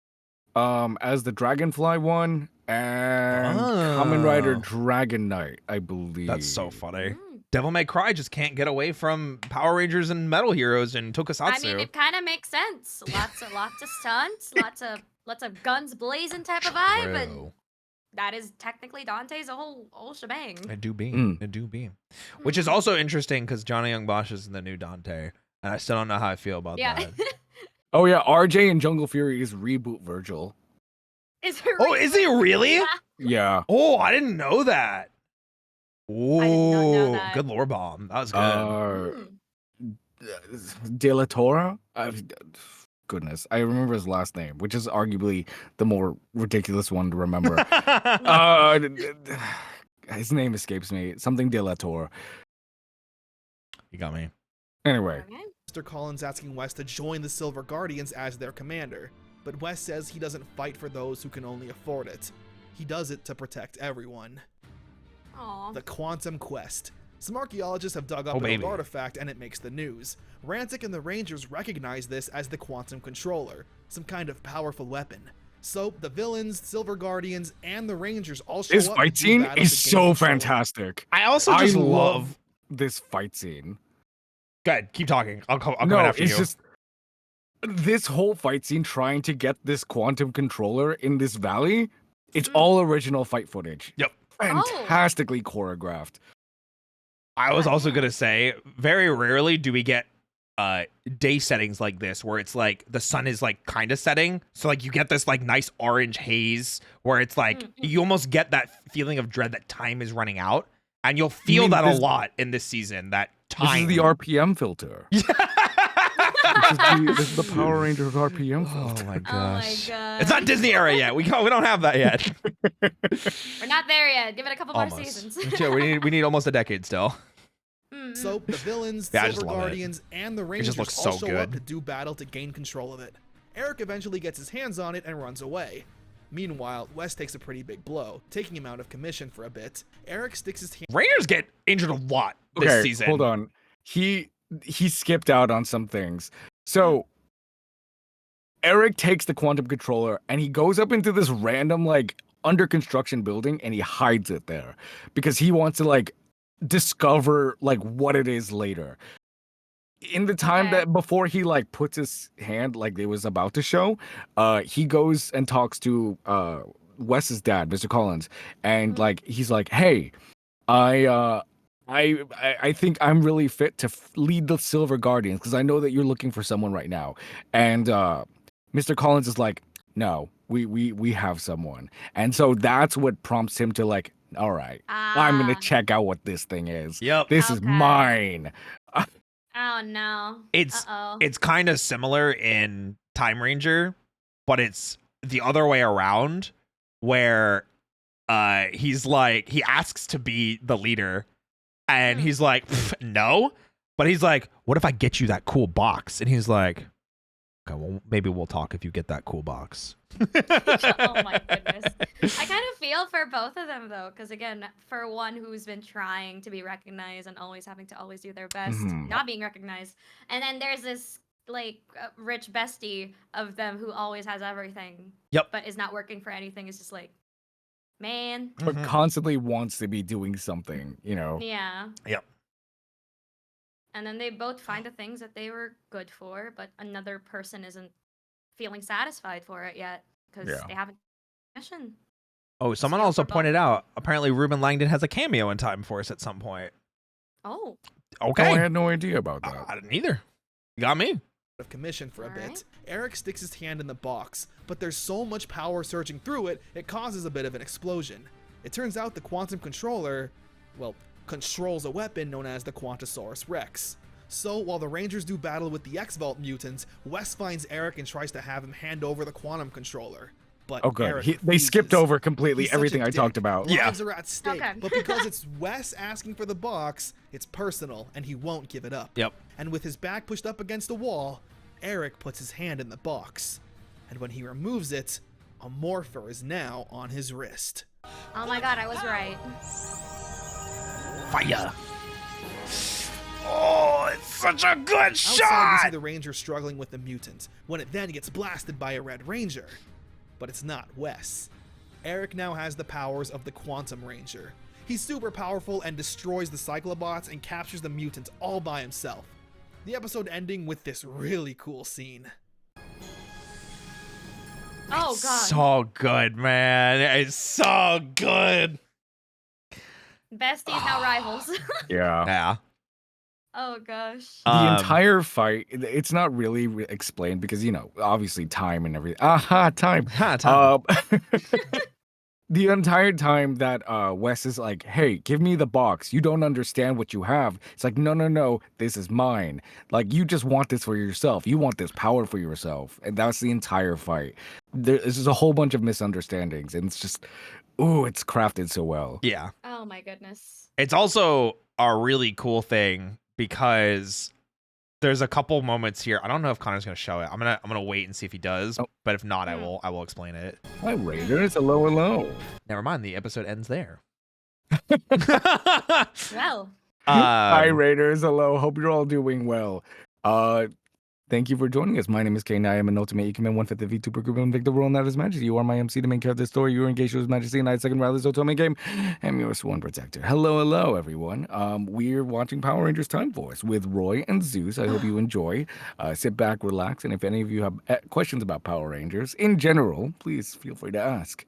Speaker 3: as the Dragonfly one and Kamen Rider
Speaker 1: Oh.
Speaker 3: Dragon Knight, I believe.
Speaker 1: That's so funny.
Speaker 4: Mm.
Speaker 1: Devil May Cry just can't get away from Power Rangers and Metal Heroes and Tokusatsu.
Speaker 4: I mean, it kind of makes sense. Lots of stunts, lots of guns blazing type of vibe, and
Speaker 1: True.
Speaker 4: that is technically Dante's whole shebang.
Speaker 1: It do be.
Speaker 3: Mm.
Speaker 1: It do be. Which is also interesting because Johnny Young Bosch is the new Dante. And I still don't know how I feel about
Speaker 4: Yeah.
Speaker 1: that.
Speaker 3: Oh yeah, RJ and Jungle Fury is reboot Virgil.
Speaker 4: Is it
Speaker 1: Oh, is he really?
Speaker 3: Yeah.
Speaker 1: Oh, I didn't know that.
Speaker 4: did not know
Speaker 1: Oh,
Speaker 4: that.
Speaker 1: good lore bomb. That was good.
Speaker 3: De La Torre? Goodness, I remember his last name, which is arguably the more ridiculous one to remember. His name escapes me. Something De La Torre.
Speaker 1: You got me.
Speaker 3: Anyway,
Speaker 4: Okay.
Speaker 5: Mr. Collins asking Wes to join the Silver Guardians as their commander, but Wes says he doesn't fight for those who can only afford it. He does it to protect everyone.
Speaker 4: Aw.
Speaker 5: The Quantum Quest. Some archaeologists have dug up
Speaker 1: Oh,
Speaker 5: an
Speaker 1: baby.
Speaker 5: old artifact and it makes the news. Ransick and the Rangers recognize this as the Quantum Controller, some kind of powerful weapon. So the villains, Silver Guardians, and the Rangers all show
Speaker 3: this
Speaker 5: up.
Speaker 3: fight
Speaker 5: to do
Speaker 3: scene
Speaker 5: battles
Speaker 3: is
Speaker 5: against
Speaker 3: so
Speaker 5: the Controller.
Speaker 3: fantastic.
Speaker 1: I also just
Speaker 3: I
Speaker 1: love.
Speaker 3: this fight scene.
Speaker 1: Go ahead, keep talking. I'll come
Speaker 3: No,
Speaker 1: in after
Speaker 3: it's
Speaker 1: you.
Speaker 3: just this whole fight scene trying to get this quantum controller in this valley. It's all original fight footage.
Speaker 1: Yep.
Speaker 3: Fantastically choreographed.
Speaker 1: I was also gonna say, very rarely do we get day settings like this where it's like the sun is like kind of setting, so like you get this like nice orange haze where it's like you almost get that feeling of dread that time is running out, and you'll feel
Speaker 3: mean
Speaker 1: that a
Speaker 3: this-
Speaker 1: lot in this season, that time.
Speaker 3: This is the RPM filter. This is the Power Rangers RPM filter.
Speaker 1: Oh my
Speaker 4: Oh my
Speaker 1: gosh.
Speaker 4: god.
Speaker 1: It's not Disney era yet. We don't have that yet.
Speaker 4: We're not there yet. Give it a couple more
Speaker 1: Almost.
Speaker 4: seasons.
Speaker 1: Yeah, we need almost a decade still.
Speaker 5: So the villains,
Speaker 1: Yeah, I just
Speaker 5: Silver
Speaker 1: love it.
Speaker 5: Guardians, and the Rangers
Speaker 1: just looks
Speaker 5: all
Speaker 1: so
Speaker 5: show up
Speaker 1: good.
Speaker 5: to do battle to gain control of it. Eric eventually gets his hands on it and runs away. Meanwhile, Wes takes a pretty big blow, taking him out of commission for a bit. Eric sticks his hand.
Speaker 1: Rangers get injured a lot this season.
Speaker 3: Hold on. He skipped out on some things. So Eric takes the quantum controller and he goes up into this random like under construction building and he hides it there because he wants to like discover like what it is later. In the time that before he like puts his hand like it was about to show, he goes and talks to Wes's dad, Mr. Collins, and like he's like, "Hey, I think I'm really fit to lead the Silver Guardians because I know that you're looking for someone right now." And Mr. Collins is like, "No, we have someone." And so that's what prompts him to like, "All right, I'm gonna check out what this thing is.
Speaker 1: Yep.
Speaker 3: This is
Speaker 4: Okay.
Speaker 3: mine."
Speaker 4: Oh no.
Speaker 1: It's
Speaker 4: Uh-oh.
Speaker 1: it's kind of similar in Time Ranger, but it's the other way around where he's like he asks to be the leader and he's like no, but he's like, what if I get you that cool box? And he's like, okay, well maybe we'll talk if you get that cool box.
Speaker 4: Oh my goodness. I kind of feel for both of them though, because again, for one who's been trying to be recognized and always having to always do their best, not being recognized, and then there's this like rich bestie of them who always has everything, but is not working for anything. It's just like, man.
Speaker 3: But constantly wants to be doing something, you know.
Speaker 4: Yeah.
Speaker 1: Yep.
Speaker 4: And then they both find the things that they were good for, but another person isn't feeling satisfied for it yet because they haven't mission.
Speaker 1: Oh, someone also pointed out apparently Ruben Langdon has a cameo in Time Force at some point.
Speaker 4: Oh.
Speaker 1: Okay.
Speaker 3: Oh, I had no idea about that.
Speaker 1: I didn't either. You got me.
Speaker 5: Of commission for a bit. Eric sticks his hand in the box, but there's so much power surging through it, it causes a bit of an explosion. It turns out the quantum controller, well, controls a weapon known as the Quantosaurus Rex. So while the Rangers do battle with the X-Vault mutants, Wes finds Eric and tries to have him hand over the quantum controller. But
Speaker 3: Oh, good.
Speaker 5: Eric
Speaker 3: They
Speaker 5: refuses.
Speaker 3: skipped over completely
Speaker 5: He's such a
Speaker 3: everything I
Speaker 5: dick.
Speaker 3: talked about.
Speaker 5: Lives are at stake,
Speaker 4: Okay.
Speaker 5: but because it's Wes asking for the box, it's personal, and he won't give it up.
Speaker 1: Yep.
Speaker 5: And with his back pushed up against the wall, Eric puts his hand in the box. And when he removes it, a morpher is now on his wrist.
Speaker 4: Oh my god, I was right.
Speaker 1: Fire. Oh, it's such a good
Speaker 5: Outside, we see
Speaker 1: shot.
Speaker 5: the Ranger struggling with the mutant, when it then gets blasted by a Red Ranger. But it's not Wes. Eric now has the powers of the Quantum Ranger. He's super powerful and destroys the Cyclobots and captures the mutants all by himself. The episode ending with this really cool scene.
Speaker 4: Oh god.
Speaker 1: So good, man. It's so good.
Speaker 4: Besties now rivals.
Speaker 3: Yeah.
Speaker 1: Yeah.
Speaker 4: Oh gosh.
Speaker 3: The entire fight, it's not really explained because, you know, obviously time and everything. Time.
Speaker 1: Time.
Speaker 3: The entire time that Wes is like, hey, give me the box. You don't understand what you have. It's like, no, this is mine. Like, you just want this for yourself. You want this power for yourself. And that's the entire fight. This is a whole bunch of misunderstandings. And it's just, ooh, it's crafted so well.
Speaker 1: Yeah.
Speaker 4: Oh my goodness.
Speaker 1: It's also a really cool thing because there's a couple moments here. I don't know if Connor's gonna show it. I'm gonna wait and see if he does. But if not, I will explain it.
Speaker 3: Hi, Raiders. Hello.
Speaker 1: Never mind. The episode ends there.
Speaker 4: Well.
Speaker 3: Hi, Raiders. Hello. Hope you're all doing well. Thank you for joining us. My name is Kane. I am an ultimate Ikemen 1/5 VTuber group and Victor World, not His Majesty. You are my MC, the main character of the story. You are engaged with His Majesty, and I, second Riley's Otome game. I'm your sworn protector. Hello, everyone. We're watching Power Rangers Time Force with Roy and Zeus. I hope you enjoy. Sit back, relax, and if any of you have questions about Power Rangers in general, please feel free to ask.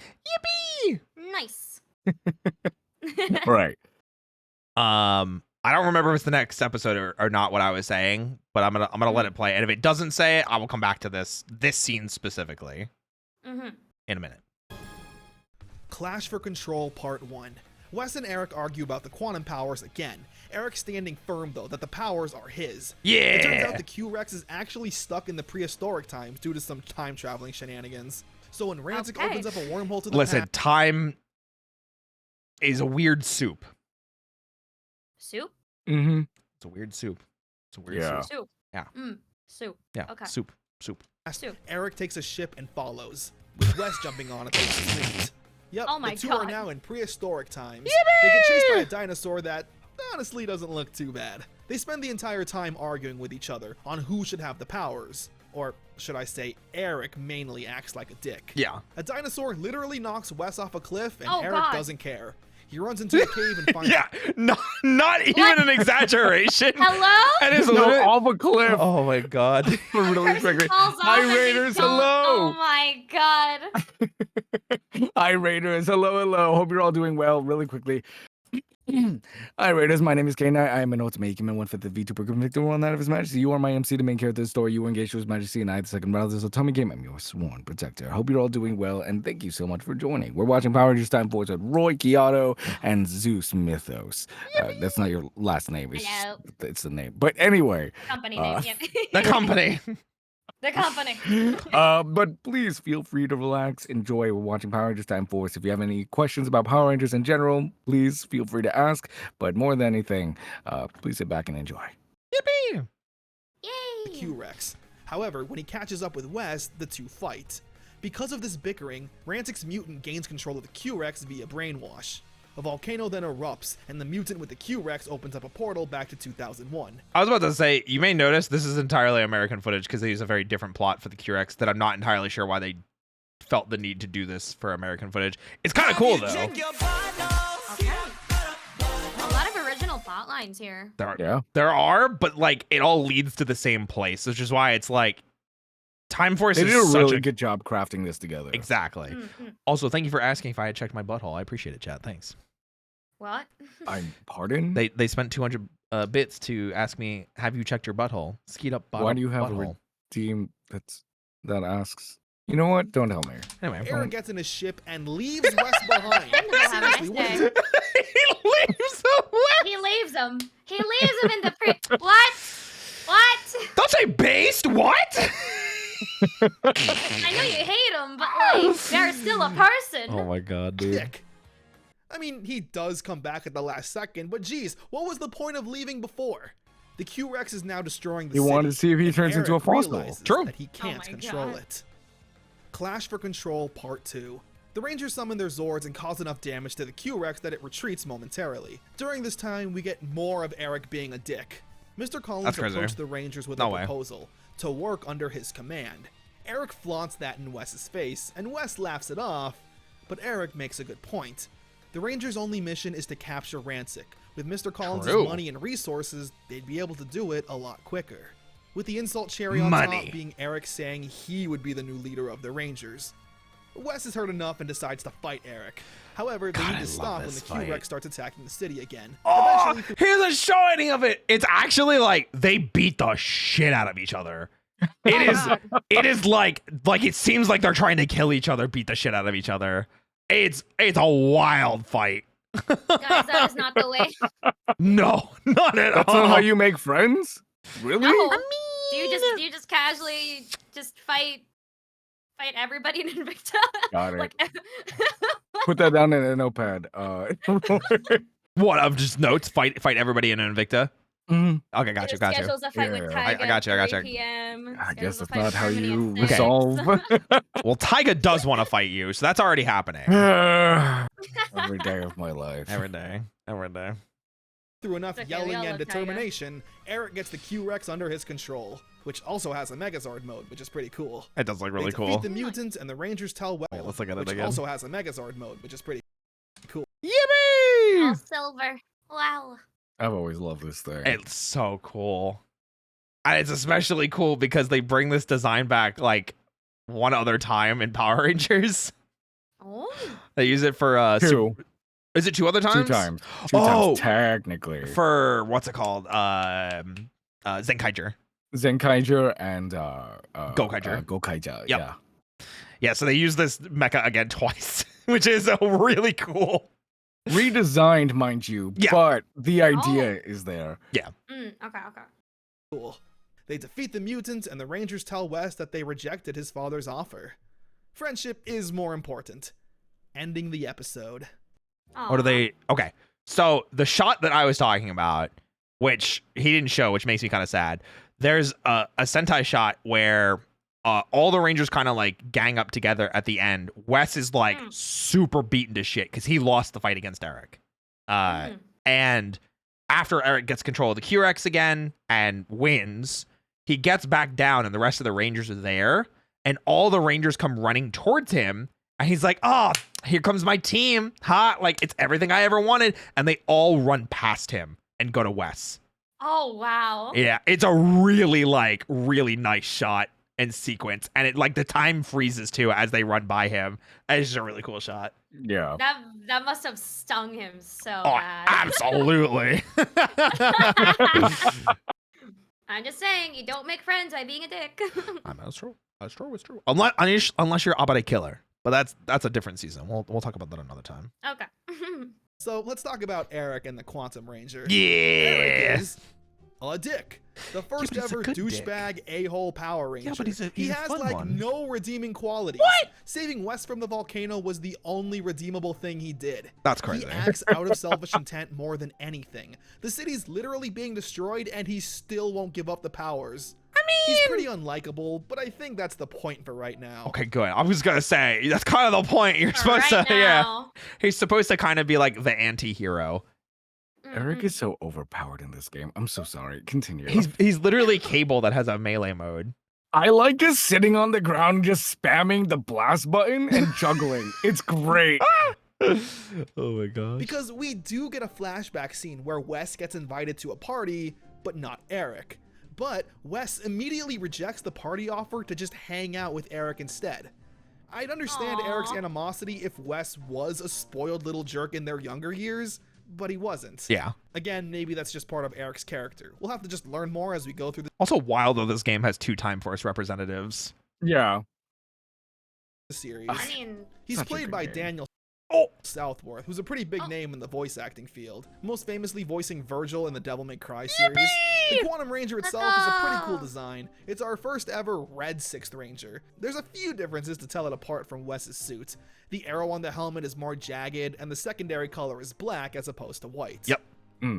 Speaker 1: Yippee!
Speaker 4: Nice.
Speaker 3: All right.
Speaker 1: I don't remember if it's the next episode or not what I was saying, but I'm gonna let it play. And if it doesn't say it, I will come back to this scene specifically in a minute.
Speaker 5: Clash for Control Part 1. Wes and Eric argue about the quantum powers again. Eric standing firm, though, that the powers are his.
Speaker 1: Yeah!
Speaker 5: It turns out the Q-Rex is actually stuck in the prehistoric times due to some time-traveling shenanigans. So when Ransick opens up a wormhole to the past...
Speaker 1: time is a weird soup.
Speaker 4: Soup?
Speaker 3: Mm-hmm.
Speaker 1: It's a weird soup. It's a weird soup.
Speaker 4: Soup.
Speaker 1: Yeah.
Speaker 4: Soup.
Speaker 1: Yeah.
Speaker 4: Okay.
Speaker 1: Soup.
Speaker 5: Eric takes a ship and follows, with Wes jumping on it to lead. Yep,
Speaker 4: Oh my
Speaker 5: the two
Speaker 4: God.
Speaker 5: are now in prehistoric times. They get chased by a dinosaur that honestly doesn't look too bad. They spend the entire time arguing with each other on who should have the powers. Or should I say, Eric mainly acts like a dick.
Speaker 1: Yeah.
Speaker 5: A dinosaur literally knocks Wes off a cliff and
Speaker 4: Oh,
Speaker 5: Eric
Speaker 4: God.
Speaker 5: doesn't care. He runs into a cave and finds
Speaker 1: Yeah. Not even an exaggeration.
Speaker 4: Hello?
Speaker 1: And it's
Speaker 3: No, off a cliff.
Speaker 1: Oh my god.
Speaker 3: Really
Speaker 4: Person
Speaker 3: quickly.
Speaker 4: falls off
Speaker 3: Hi,
Speaker 4: and they
Speaker 3: Raiders.
Speaker 4: don't- Oh
Speaker 3: Hello.
Speaker 4: my god.
Speaker 3: Hi, Raiders. Hello. Hope you're all doing well. Really quickly. Hi, Raiders. My name is Kane. I am an ultimate human, one fifth of vtuber convicted one that of His Majesty. You are my MC, the main character of the story. You are engaged with His Majesty, and I, the second brother. So tell me, game. I'm your sworn protector. Hope you're all doing well, and thank you so much for joining. We're watching Power Rangers Time Force with Roy, Chiato, and Zeus Mythos. That's not your last name.
Speaker 4: Hello.
Speaker 3: It's the name. But anyway,
Speaker 4: Company name. Yep.
Speaker 1: The company.
Speaker 4: The company.
Speaker 3: but please feel free to relax, enjoy. We're watching Power Rangers Time Force. If you have any questions about Power Rangers in general, please feel free to ask. But more than anything, please sit back and enjoy.
Speaker 1: Yippee!
Speaker 4: Yay.
Speaker 5: Q-Rex. However, when he catches up with Wes, the two fight. Because of this bickering, Ransick's mutant gains control of the Q-Rex via brainwash. A volcano then erupts, and the mutant with the Q-Rex opens up a portal back to 2001.
Speaker 1: I was about to say, you may notice this is entirely American footage because they use a very different plot for the Q-Rex that I'm not entirely sure why they felt the need to do this for American footage. It's kind of cool, though.
Speaker 4: Okay. A lot of original plot lines here.
Speaker 1: There are, but like it all leads to the same place, which is why it's like Time Force
Speaker 3: They
Speaker 1: is
Speaker 3: did a
Speaker 1: such
Speaker 3: really
Speaker 1: a
Speaker 3: good job crafting this together.
Speaker 1: Exactly. Also, thank you for asking if I had checked my butthole. I appreciate it, chat. Thanks.
Speaker 4: What?
Speaker 3: I'm pardon?
Speaker 1: They spent 200 bits to ask me, have you checked your butthole? Skeet up butthole.
Speaker 3: Why do you have a team that asks? You know what? Don't tell me.
Speaker 1: Anyway,
Speaker 5: Eric gets in his ship and leaves Wes behind.
Speaker 4: Have a nice
Speaker 5: Seriously, what is
Speaker 4: day.
Speaker 5: it?
Speaker 1: he leaves away.
Speaker 4: He leaves him. He leaves him in the What? What?
Speaker 1: Don't say based. What?
Speaker 4: I know you hate him, but like, they're still a person.
Speaker 1: Oh my god, dude.
Speaker 5: Dick. I mean, he does come back at the last second, but geez, what was the point of leaving before? The Q-Rex is now destroying the
Speaker 3: You
Speaker 5: city.
Speaker 3: wanted to see if he
Speaker 5: and
Speaker 3: turns into a
Speaker 5: Eric
Speaker 3: fossil.
Speaker 5: realizes
Speaker 1: True.
Speaker 5: that he can't
Speaker 4: my
Speaker 5: control
Speaker 4: God.
Speaker 5: it. Clash for Control Part 2. The Rangers summon their Zords and cause enough damage to the Q-Rex that it retreats momentarily. During this time, we get more of Eric being a dick. Mr. Collins
Speaker 1: That's crazy.
Speaker 5: approached the Rangers with
Speaker 1: No
Speaker 5: a
Speaker 1: way.
Speaker 5: proposal to work under his command. Eric flaunts that in Wes's face, and Wes laughs it off, but Eric makes a good point. The Rangers' only mission is to capture Ransick. With Mr. Collins'
Speaker 1: True.
Speaker 5: money and resources, they'd be able to do it a lot quicker. With the insult cherry on
Speaker 1: Money.
Speaker 5: top being Eric saying he would be the new leader of the Rangers. Wes has heard enough and decides to fight Eric. However, they
Speaker 1: God,
Speaker 5: need
Speaker 1: I
Speaker 5: to
Speaker 1: love
Speaker 5: stop when
Speaker 1: this
Speaker 5: the
Speaker 1: fight.
Speaker 5: Q-Rex starts attacking the city again.
Speaker 1: Oh,
Speaker 5: Eventually,
Speaker 1: here's a showing of it. It's actually like they beat the shit out of each other. It is.
Speaker 4: God.
Speaker 1: It is like it seems like they're trying to kill each other, beat the shit out of each other. It's a wild fight.
Speaker 4: Guys, that is not the way.
Speaker 1: No, not at
Speaker 3: That's
Speaker 1: all.
Speaker 3: not how you make friends? Really?
Speaker 4: No. Do you just casually just fight everybody in Invicta?
Speaker 3: Got it.
Speaker 4: Like,
Speaker 3: Put that down in a notepad.
Speaker 1: What of just notes? Fight everybody in Invicta.
Speaker 3: Mhm.
Speaker 1: Okay, got you.
Speaker 4: schedules a fight with
Speaker 3: Yeah.
Speaker 4: Taiga
Speaker 1: I got you, I
Speaker 4: at
Speaker 1: got you.
Speaker 4: 3 p.m.
Speaker 3: I
Speaker 4: schedules
Speaker 3: guess
Speaker 4: a
Speaker 3: that's
Speaker 4: fight
Speaker 3: not
Speaker 4: with
Speaker 3: how
Speaker 4: Harmony
Speaker 3: you
Speaker 4: at 6.
Speaker 3: resolve.
Speaker 1: Well, Taiga does want to fight you, so that's already happening.
Speaker 3: Every day of my life.
Speaker 1: Every day. Every day.
Speaker 5: through enough
Speaker 4: It's okay, we
Speaker 5: yelling
Speaker 4: all
Speaker 5: and
Speaker 4: love Taiga.
Speaker 5: determination, Eric gets the Q-Rex under his control, which also has a Megazord mode, which is pretty cool.
Speaker 1: It does look really
Speaker 5: they
Speaker 1: cool.
Speaker 5: defeat the mutants, and the Rangers tell Well,
Speaker 1: Wait, let's look at it
Speaker 5: which
Speaker 1: again.
Speaker 5: also has a Megazord mode, which is pretty cool.
Speaker 4: All
Speaker 1: Yippee!
Speaker 4: silver. Wow.
Speaker 3: I've always loved this thing.
Speaker 1: It's so cool. And it's especially cool because they bring this design back like one other time in Power Rangers.
Speaker 4: Oh.
Speaker 1: They use it for
Speaker 3: Two.
Speaker 1: Is it 2 other times?
Speaker 3: 2 times. 2
Speaker 1: Oh!
Speaker 3: times, technically.
Speaker 1: For what's it called? Zenkaiger.
Speaker 3: Zenkaiger and
Speaker 1: Gokaiger.
Speaker 3: Gokaiger,
Speaker 1: Yep.
Speaker 3: yeah.
Speaker 1: Yeah, so they use this mecha again twice, which is really cool.
Speaker 3: Redesigned, mind you,
Speaker 1: Yeah.
Speaker 3: but the idea is there.
Speaker 4: Okay.
Speaker 5: Cool. They defeat the mutants, and the Rangers tell Wes that they rejected his father's offer. Friendship is more important. Ending the episode.
Speaker 1: Or do they? Okay, so the shot that I was talking about, which he didn't show, which makes me kind of sad. There's a Sentai shot where all the Rangers kind of like gang up together at the end. Wes is like super beaten to shit because he lost the fight against Eric. And after Eric gets control of the Q-Rex again and wins, he gets back down and the rest of the Rangers are there. And all the Rangers come running towards him. And he's like, oh, here comes my team. Ha! Like, it's everything I ever wanted. And they all run past him and go to Wes.
Speaker 4: Oh, wow.
Speaker 1: Yeah, it's a really nice shot and sequence. And it like the time freezes too as they run by him. It's just a really cool shot.
Speaker 3: Yeah.
Speaker 4: That must have stung him so
Speaker 1: Oh,
Speaker 4: bad.
Speaker 1: absolutely.
Speaker 4: I'm just saying, you don't make friends by being a dick.
Speaker 1: I mean, that's true. That's true. It's true. Unless you're Abare Killer. But that's a different season. We'll talk about that another time.
Speaker 4: Okay.
Speaker 5: So let's talk about Eric and the Quantum Ranger.
Speaker 1: Yeah.
Speaker 5: Eric is a dick. The first
Speaker 1: but he's a
Speaker 5: ever
Speaker 1: good
Speaker 5: douchebag a-hole Power Ranger.
Speaker 1: Yeah, but he's
Speaker 5: he
Speaker 1: a
Speaker 5: has
Speaker 1: fun
Speaker 5: like
Speaker 1: one.
Speaker 5: no redeeming qualities.
Speaker 1: What?
Speaker 5: Saving Wes from the volcano was the only redeemable thing he did.
Speaker 1: That's crazy.
Speaker 5: He acts out of selfish intent more than anything. The city's literally being destroyed and he still won't give up the powers.
Speaker 1: I mean,
Speaker 5: He's pretty unlikable, but I think that's the point for right now.
Speaker 1: okay, good. I was gonna say that's kind of the point. You're supposed
Speaker 4: Right
Speaker 1: to, yeah.
Speaker 4: now.
Speaker 1: He's supposed to kind of be like the anti-hero.
Speaker 3: Eric is so overpowered in this game. I'm so sorry. Continue.
Speaker 1: He's literally Cable that has a melee mode.
Speaker 3: I like just sitting on the ground, just spamming the blast button and juggling. It's great.
Speaker 1: Oh my gosh.
Speaker 5: Because we do get a flashback scene where Wes gets invited to a party, but not Eric. But Wes immediately rejects the party offer to just hang out with Eric instead. I'd understand
Speaker 4: Aww.
Speaker 5: Eric's animosity if Wes was a spoiled little jerk in their younger years, but he wasn't.
Speaker 1: Yeah.
Speaker 5: Again, maybe that's just part of Eric's character. We'll have to just learn more as we go through
Speaker 1: Also wild though this game has 2 Time Force representatives.
Speaker 3: Yeah.
Speaker 5: the series.
Speaker 4: I mean,
Speaker 5: He's
Speaker 3: Such a
Speaker 5: played
Speaker 3: good
Speaker 5: by
Speaker 3: game.
Speaker 5: Daniel Southworth, who's a pretty big name in the voice acting field, most famously voicing Virgil in the Devil May Cry series. The Quantum Ranger itself is a pretty cool design. It's our first ever red 6th Ranger. There's a few differences to tell it apart from Wes's suit. The arrow on the helmet is more jagged, and the secondary color is black as opposed to white.
Speaker 1: Yep.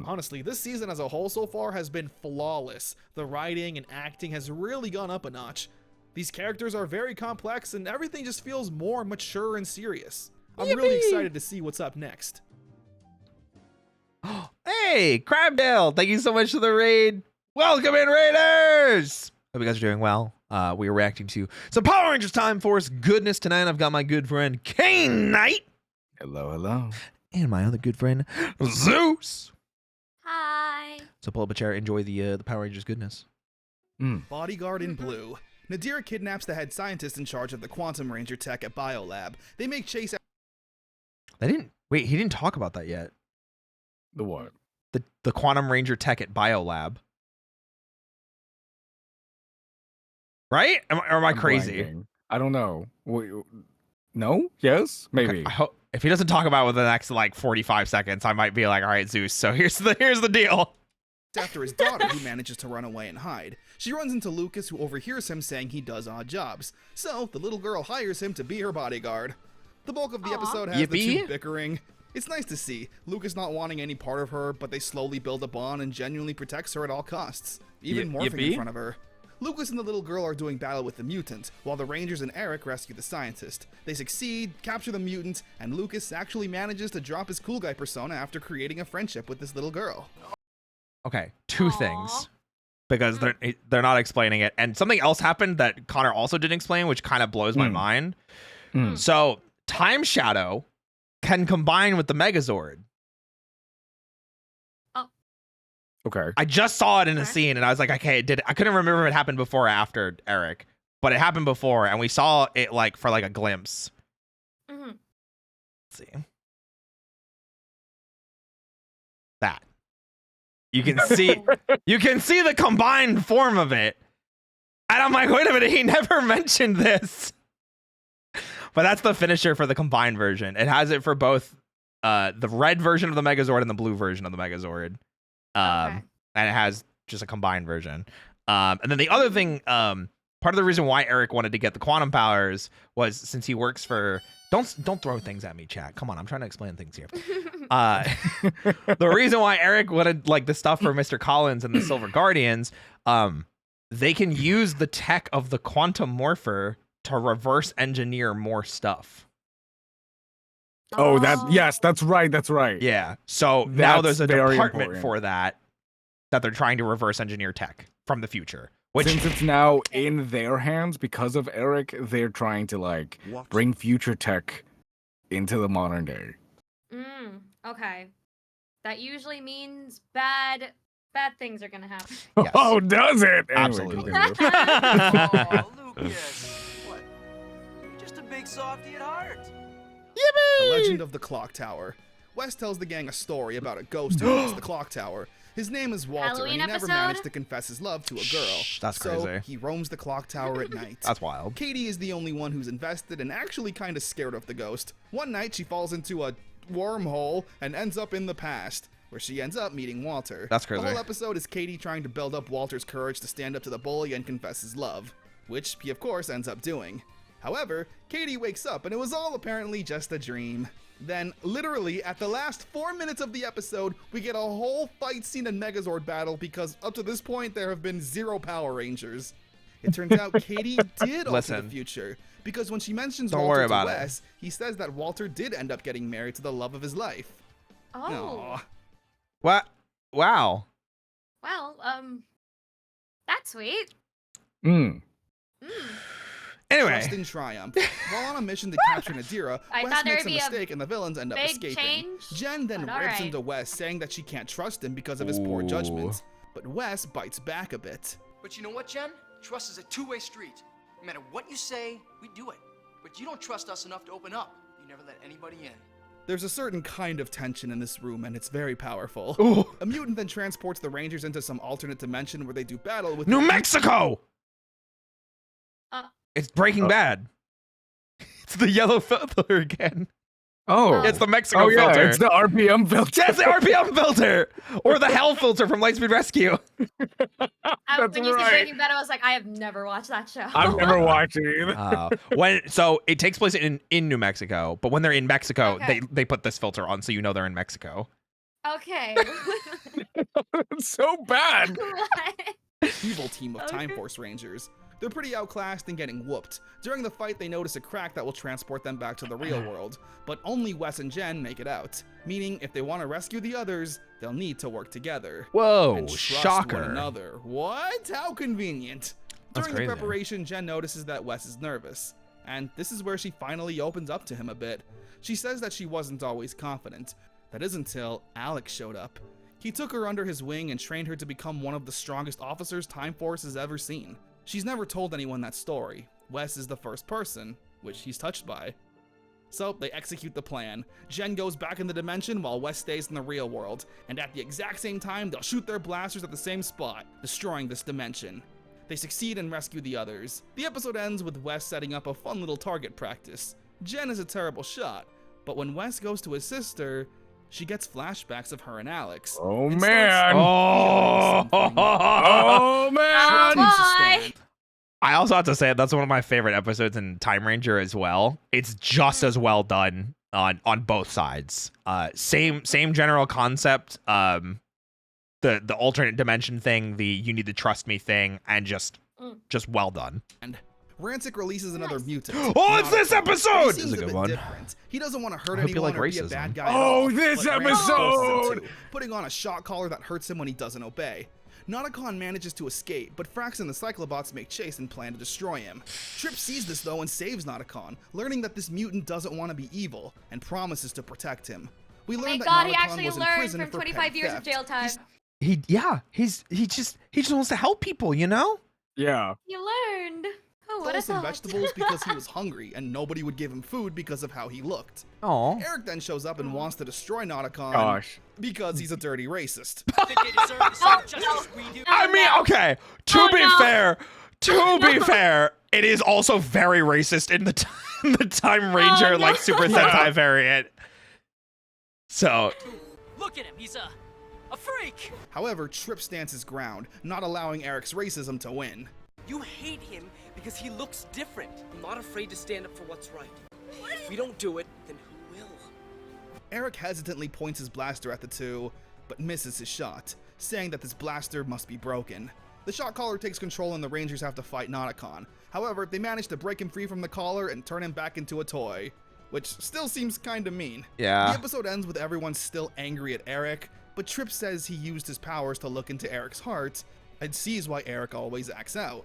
Speaker 5: Honestly, this season as a whole so far has been flawless. The writing and acting has really gone up a notch. These characters are very complex, and everything just feels more mature and serious. I'm really excited to see what's up next.
Speaker 1: Hey, Crabdale, thank you so much for the raid. Welcome in, Raiders! Hope you guys are doing well. We are reacting to some Power Rangers Time Force goodness tonight. I've got my good friend Kane Knight
Speaker 3: Hello, hello.
Speaker 1: and my other good friend Zeus.
Speaker 4: hi.
Speaker 1: So pull up a chair, enjoy the Power Rangers goodness.
Speaker 5: Bodyguard in blue. Nadira kidnaps the head scientist in charge of the Quantum Ranger tech at Biolab. They make chase
Speaker 1: Wait, he didn't talk about that yet.
Speaker 3: The what?
Speaker 1: The Quantum Ranger tech at Biolab. Right? Or am I
Speaker 3: I'm
Speaker 1: crazy?
Speaker 3: blanking. I don't know. Wait, no? Yes? Maybe.
Speaker 1: Okay, I hope if he doesn't talk about it within the next like 45 seconds, I might be like, all right, Zeus. So here's the deal.
Speaker 5: after his daughter, who manages to run away and hide. She runs into Lucas, who overhears him saying he does odd jobs. So the little girl hires him to be her bodyguard. The bulk of the episode has the
Speaker 1: Yippee.
Speaker 5: two bickering. It's nice to see. Lucas not wanting any part of her, but they slowly build a bond and genuinely protects her at all costs, even morphing in
Speaker 1: Yippee.
Speaker 5: front of her. Lucas and the little girl are doing battle with the mutant, while the Rangers and Eric rescue the scientist. They succeed, capture the mutant, and Lucas actually manages to drop his cool guy persona after creating a friendship with this little girl.
Speaker 1: Okay, two
Speaker 4: Aw.
Speaker 1: things. Because they're not explaining it. And something else happened that Connor also didn't explain, which kind of blows my mind. So Time Shadow can combine with the Megazord.
Speaker 3: Okay.
Speaker 1: I just saw it in a
Speaker 4: Okay.
Speaker 1: scene and I was like, okay, it did. I couldn't remember if it happened before or after Eric, but it happened before and we saw it like for like a glimpse.
Speaker 4: Mhm.
Speaker 1: Let's see. That. You can see the combined form of it. And I'm like, wait a minute, he never mentioned this. But that's the finisher for the combined version. It has it for both the red version of the Megazord and the blue version of the Megazord. And it has just a combined version. And then the other thing, part of the reason why Eric wanted to get the quantum powers was since he works for... Don't throw things at me, chat. Come on, I'm trying to explain things here. The reason why Eric wanted like the stuff for Mr. Collins and the Silver Guardians, they can use the tech of the quantum morpher to reverse engineer more stuff.
Speaker 3: Oh, yes, that's right. That's right.
Speaker 1: Yeah. So now there's a department for that they're trying to reverse engineer tech from the future. Which,
Speaker 3: since it's now in their hands because of Eric, they're trying to like bring future tech into the modern day.
Speaker 4: Okay. That usually means bad things are gonna happen.
Speaker 1: Yes.
Speaker 3: Oh, does it?
Speaker 1: Absolutely.
Speaker 9: Oh, Lucas. What? You're just a big softy at heart.
Speaker 5: The Legend of the Clock Tower. Wes tells the gang a story about a ghost who owns the clock tower. His name is Walter,
Speaker 4: Halloween
Speaker 5: and he never
Speaker 4: episode?
Speaker 5: managed to confess his love to a girl.
Speaker 1: That's
Speaker 5: so
Speaker 1: crazy.
Speaker 5: he roams the clock tower at night.
Speaker 1: That's wild.
Speaker 5: Katie is the only one who's invested and actually kind of scared of the ghost. One night, she falls into a wormhole and ends up in the past, where she ends up meeting Walter.
Speaker 1: That's crazy.
Speaker 5: The whole episode is Katie trying to build up Walter's courage to stand up to the bully and confess his love, which he of course ends up doing. However, Katie wakes up and it was all apparently just a dream. Then, literally, at the last 4 minutes of the episode, we get a whole fight scene and Megazord battle because up to this point, there have been 0 Power Rangers. It turns out Katie did alter the future, because when she mentions Walter to Wes, he says that Walter did end up getting married to the love of his life.
Speaker 4: Oh.
Speaker 5: Aww.
Speaker 1: What? Wow.
Speaker 4: Well, that's sweet.
Speaker 1: Anyway.
Speaker 5: Trust in triumph. While on a mission to capture Nadira,
Speaker 4: I
Speaker 5: Wes
Speaker 4: thought there
Speaker 5: makes a
Speaker 4: would be a
Speaker 5: mistake and the villains end up
Speaker 4: big
Speaker 5: escaping.
Speaker 4: change,
Speaker 5: Jen then
Speaker 4: but
Speaker 5: rips
Speaker 4: alright.
Speaker 5: into Wes, saying that she can't trust him because of his poor judgment. But Wes bites back a bit.
Speaker 9: But you know what, Jen? Trust is a two-way street. No matter what you say, we do it. But you don't trust us enough to open up. You never let anybody in.
Speaker 5: There's a certain kind of tension in this room, and it's very powerful.
Speaker 1: Ooh.
Speaker 5: A mutant then transports the Rangers into some alternate dimension where they do battle with
Speaker 1: New Mexico! It's Breaking Bad. It's the yellow filter again.
Speaker 3: Oh.
Speaker 1: It's the Mexico
Speaker 3: yeah,
Speaker 1: filter.
Speaker 3: it's the RPM filter.
Speaker 1: Yeah, it's the RPM filter! Or the hell filter from Lightspeed Rescue.
Speaker 4: When you said Breaking Bad, I was like, I have never watched that show.
Speaker 3: I've never watched it either.
Speaker 1: So it takes place in New Mexico, but when they're in Mexico,
Speaker 4: Okay.
Speaker 1: they put this filter on so you know they're in Mexico.
Speaker 4: Okay.
Speaker 3: It's so bad.
Speaker 5: evil team of Time Force Rangers. They're pretty outclassed and getting whooped. During the fight, they notice a crack that will transport them back to the real world, but only Wes and Jen make it out, meaning if they want to rescue the others, they'll need to work together.
Speaker 1: Whoa,
Speaker 5: and trust
Speaker 1: shocker.
Speaker 5: one another. What? How convenient.
Speaker 1: That's
Speaker 5: During the
Speaker 1: crazy.
Speaker 5: preparation, Jen notices that Wes is nervous, and this is where she finally opens up to him a bit. She says that she wasn't always confident. That is until Alex showed up. He took her under his wing and trained her to become one of the strongest officers Time Force has ever seen. She's never told anyone that story. Wes is the first person, which he's touched by. So they execute the plan. Jen goes back in the dimension while Wes stays in the real world, and at the exact same time, they'll shoot their blasters at the same spot, destroying this dimension. They succeed and rescue the others. The episode ends with Wes setting up a fun little target practice. Jen is a terrible shot, but when Wes goes to his sister, she gets flashbacks of her and Alex.
Speaker 3: Oh,
Speaker 5: and
Speaker 3: man.
Speaker 5: starts feeling something.
Speaker 3: Oh, man.
Speaker 4: boy.
Speaker 1: I also have to say that's one of my favorite episodes in Time Ranger as well. It's just as well done on both sides. Same general concept. The alternate dimension thing, the you need to trust me thing, and just well done.
Speaker 5: And Ransick releases another mutant.
Speaker 1: Oh, it's this episode!
Speaker 5: He seems
Speaker 1: This is a good
Speaker 5: bit
Speaker 1: one.
Speaker 5: different. He doesn't want to hurt
Speaker 1: I hope you
Speaker 5: anyone
Speaker 1: like
Speaker 5: or be a
Speaker 1: racism.
Speaker 5: bad guy at
Speaker 3: Oh,
Speaker 5: all,
Speaker 3: this
Speaker 5: but Ransick forces him
Speaker 3: episode!
Speaker 5: to, putting on a shock collar that hurts him when he doesn't obey. Nauticon manages to escape, but Frax and the Cyclobots make chase and plan to destroy him. Trip sees this though and saves Nauticon, learning that this mutant doesn't want to be evil and promises to protect him. We learn
Speaker 4: Thank
Speaker 5: that
Speaker 4: God
Speaker 5: Nauticon
Speaker 4: he actually
Speaker 5: was in
Speaker 4: learned
Speaker 5: prison
Speaker 4: from
Speaker 5: for
Speaker 4: 25
Speaker 5: pet
Speaker 4: years of
Speaker 5: theft.
Speaker 4: jail time.
Speaker 1: He just wants to help people, you know?
Speaker 3: Yeah.
Speaker 4: You learned. Oh, what
Speaker 5: stole
Speaker 4: a
Speaker 5: some
Speaker 4: thought.
Speaker 5: vegetables because he was hungry and nobody would give him food because of how he looked.
Speaker 1: Oh.
Speaker 5: Eric then shows up and wants to destroy Nauticon
Speaker 3: Gosh.
Speaker 5: because he's a dirty racist.
Speaker 1: I mean, okay. To be fair, it is also very racist in the Time Ranger like Super Sentai variant. So
Speaker 10: Look at him, he's a freak.
Speaker 5: However, Trip stands his ground, not allowing Eric's racism to win.
Speaker 10: You hate him because he looks different. I'm not afraid to stand up for what's right. If we don't do it, then who will?
Speaker 5: Eric hesitantly points his blaster at the two, but misses his shot, saying that this blaster must be broken. The shot caller takes control and the Rangers have to fight Nauticon. However, they manage to break him free from the collar and turn him back into a toy, which still seems kinda mean.
Speaker 1: yeah.
Speaker 5: The episode ends with everyone still angry at Eric, but Trip says he used his powers to look into Eric's heart and sees why Eric always acts out.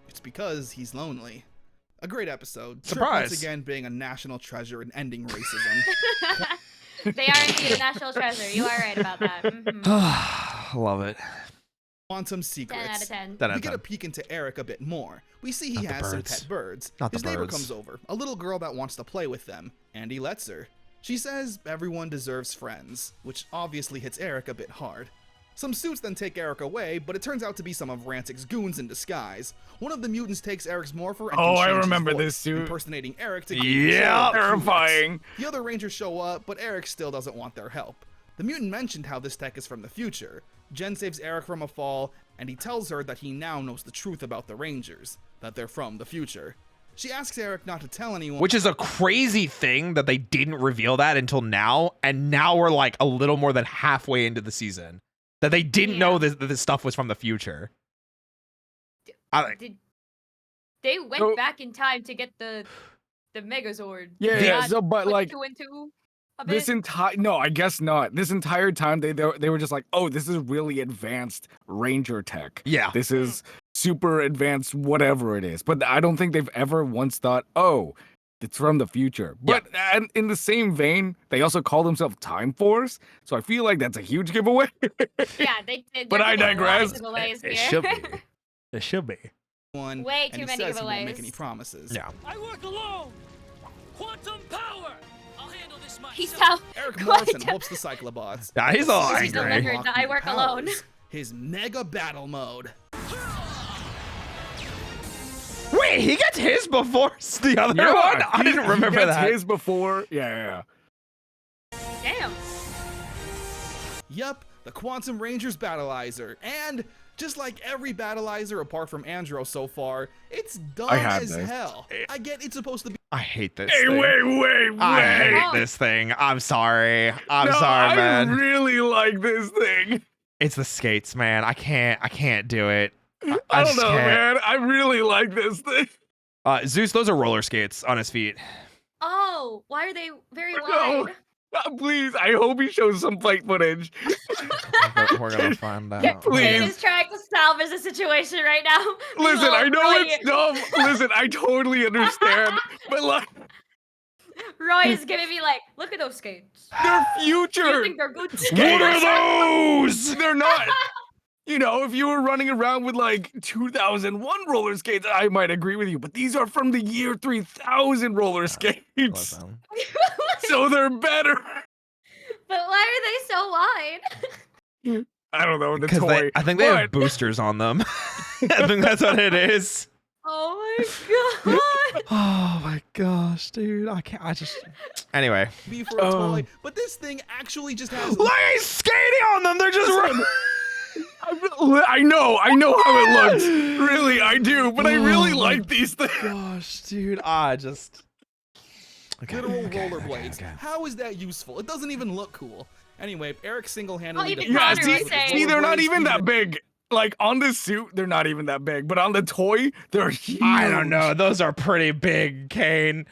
Speaker 5: It's because he's lonely. A great episode. Trip
Speaker 1: Surprise.
Speaker 5: once again being a national treasure and ending racism.
Speaker 4: They are indeed a national treasure. You are right about that. Mhm.
Speaker 1: Love it.
Speaker 5: Quantum
Speaker 4: 10
Speaker 5: Secrets.
Speaker 4: out of 10.
Speaker 1: That
Speaker 5: We get a peek into Eric a bit more. We see he
Speaker 1: Not the
Speaker 5: has some
Speaker 1: birds.
Speaker 5: pet birds.
Speaker 1: Not the
Speaker 5: His neighbor
Speaker 1: birds.
Speaker 5: comes over, a little girl that wants to play with them, and he lets her. She says everyone deserves friends, which obviously hits Eric a bit hard. Some suits then take Eric away, but it turns out to be some of Ransick's goons in disguise. One of the mutants takes Eric's morpher and
Speaker 3: Oh,
Speaker 5: can
Speaker 3: I
Speaker 5: change his
Speaker 3: remember
Speaker 5: voice,
Speaker 3: this suit.
Speaker 5: impersonating Eric to
Speaker 1: Yeah,
Speaker 3: terrifying.
Speaker 5: The other Rangers show up, but Eric still doesn't want their help. The mutant mentioned how this tech is from the future. Jen saves Eric from a fall, and he tells her that he now knows the truth about the Rangers, that they're from the future. She asks Eric not to tell anyone.
Speaker 1: Which is a crazy thing that they didn't reveal that until now, and now we're like a little more than halfway into the season that they didn't know that this stuff was from the future.
Speaker 4: They went
Speaker 3: So-
Speaker 4: back in time to get the Megazord.
Speaker 3: Yeah,
Speaker 4: Did
Speaker 3: yeah,
Speaker 4: not
Speaker 3: so, but,
Speaker 4: put
Speaker 3: like,
Speaker 4: 2 and 2 a
Speaker 3: This
Speaker 4: bit?
Speaker 3: entire no, I guess not. This entire time they were just like, oh, this is really advanced Ranger tech.
Speaker 1: Yeah.
Speaker 3: This is super advanced, whatever it is. But I don't think they've ever once thought, oh, it's from the future. But and in the same vein, they also call themselves Time Force. So I feel like that's a huge giveaway.
Speaker 4: Yeah, they did.
Speaker 3: But I digress.
Speaker 1: It should be. It should be.
Speaker 5: one,
Speaker 4: Way
Speaker 5: and
Speaker 4: too
Speaker 5: he
Speaker 4: many
Speaker 5: says he won't
Speaker 4: giveaways.
Speaker 5: make any promises.
Speaker 1: Yeah.
Speaker 10: I work alone. Quantum power. I'll handle this myself.
Speaker 4: He's out.
Speaker 5: Eric Morrison whoops the Cyclobots.
Speaker 1: Yeah, he's all
Speaker 4: He's the
Speaker 1: angry.
Speaker 4: record that I work alone.
Speaker 5: His mega battle mode.
Speaker 1: Wait, he gets his before the other one? I didn't
Speaker 3: he
Speaker 1: remember
Speaker 3: gets
Speaker 1: that.
Speaker 3: his before. Yeah.
Speaker 4: Damn.
Speaker 5: Yup, the Quantum Rangers Battleizer. And just like every Battleizer apart from Andro so far, it's dumb
Speaker 3: I have
Speaker 5: as
Speaker 3: this.
Speaker 5: hell. I get it's supposed to be
Speaker 1: I hate this
Speaker 3: Hey,
Speaker 1: thing.
Speaker 3: wait.
Speaker 1: I hate this thing. I'm sorry. I'm sorry,
Speaker 3: I
Speaker 1: man.
Speaker 3: really like this thing.
Speaker 1: It's the skates, man. I can't do it.
Speaker 3: I don't
Speaker 1: just
Speaker 3: know,
Speaker 1: can't.
Speaker 3: man. I really like this thing.
Speaker 1: Zeus, those are roller skates on his feet.
Speaker 4: Oh, why are they very
Speaker 3: No.
Speaker 4: wide?
Speaker 3: Please, I hope he shows some fight footage.
Speaker 1: We're gonna find out.
Speaker 4: Kane
Speaker 3: Please.
Speaker 4: is trying to salvage the situation right now.
Speaker 3: Listen, I know
Speaker 4: Roy,
Speaker 3: it's dumb. Listen, I totally understand. But like,
Speaker 4: Roy is giving me like, look at those skates.
Speaker 3: they're
Speaker 4: Do you
Speaker 3: future.
Speaker 4: think they're good
Speaker 1: What
Speaker 4: skates?
Speaker 1: are those?
Speaker 3: They're not. You know, if you were running around with like 2001 roller skates, I might agree with you. But these are from the year 3000 roller skates.
Speaker 1: Listen.
Speaker 3: So they're better.
Speaker 4: But why are they so wide?
Speaker 3: I don't know, the
Speaker 1: Because
Speaker 3: toy.
Speaker 1: I think they have
Speaker 3: But-
Speaker 1: boosters on them. I think that's what it is.
Speaker 4: Oh my god.
Speaker 1: Oh my gosh, dude. I can't. I just. Anyway.
Speaker 5: for a toy, but this thing actually just has.
Speaker 1: Look, he's skating on them. They're just.
Speaker 3: I know how it looks. Really, I do. But I really like these things.
Speaker 1: Gosh, dude. I just. Okay,
Speaker 5: Literal
Speaker 1: okay,
Speaker 5: rollerblades.
Speaker 1: okay.
Speaker 5: How is that useful? It doesn't even look cool. Anyway, Eric single-handedly.
Speaker 4: Oh, even
Speaker 5: defeats
Speaker 4: Connor
Speaker 5: the
Speaker 4: was
Speaker 5: Rangers
Speaker 4: saying-
Speaker 5: with
Speaker 3: See, they're not
Speaker 5: rollerblades,
Speaker 3: even that big. Like on the suit, they're not even that big. But on the toy, they're huge.
Speaker 1: I don't know. Those are pretty big, Kane.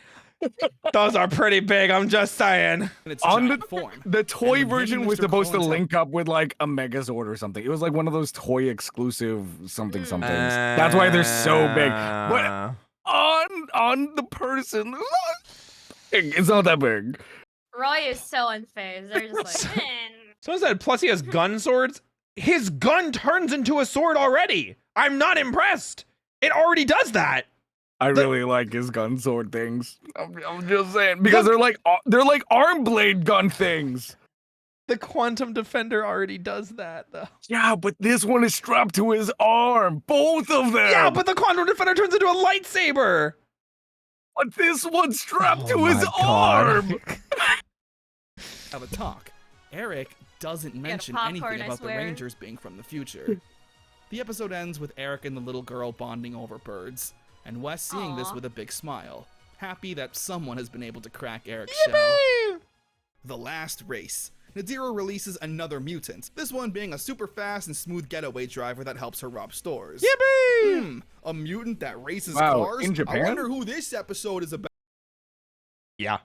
Speaker 1: Those are pretty big. I'm just saying.
Speaker 5: in its
Speaker 3: On
Speaker 5: giant form.
Speaker 3: The toy
Speaker 5: And when
Speaker 3: version
Speaker 5: hitting
Speaker 3: was
Speaker 5: Mr.
Speaker 3: supposed to
Speaker 5: Collins
Speaker 3: link up with like a Megazord or something. It was like one of those toy exclusive somethings. That's why they're so big. But on the person, it's not that big.
Speaker 4: Roy is so unfazed. They're just like, man.
Speaker 1: Someone said, plus he has gun swords. His gun turns into a sword already. I'm not impressed. It already does that.
Speaker 3: I really like his gun sword things. I'm just saying because they're like arm blade gun things.
Speaker 1: The Quantum Defender already does that, though.
Speaker 3: Yeah, but this one is strapped to his arm. Both of them.
Speaker 1: Yeah, but the Quantum Defender turns into a lightsaber.
Speaker 3: But this one's strapped to
Speaker 1: my
Speaker 3: his
Speaker 1: God.
Speaker 3: arm.
Speaker 5: Have a talk. Eric doesn't mention
Speaker 4: popcorn,
Speaker 5: anything
Speaker 4: I
Speaker 5: about the
Speaker 4: swear.
Speaker 5: Rangers being from the future. The episode ends with Eric and the little girl bonding over birds, and Wes seeing this
Speaker 4: Aw.
Speaker 5: with a big smile, happy that someone has been able to crack Eric's shell. The last race. Nadira releases another mutant, this one being a super fast and smooth getaway driver that helps her rob stores.
Speaker 1: Yippee!
Speaker 5: A mutant that races
Speaker 3: Wow,
Speaker 5: cars?
Speaker 3: in Japan?
Speaker 5: I wonder who this episode is about.
Speaker 1: Yeah.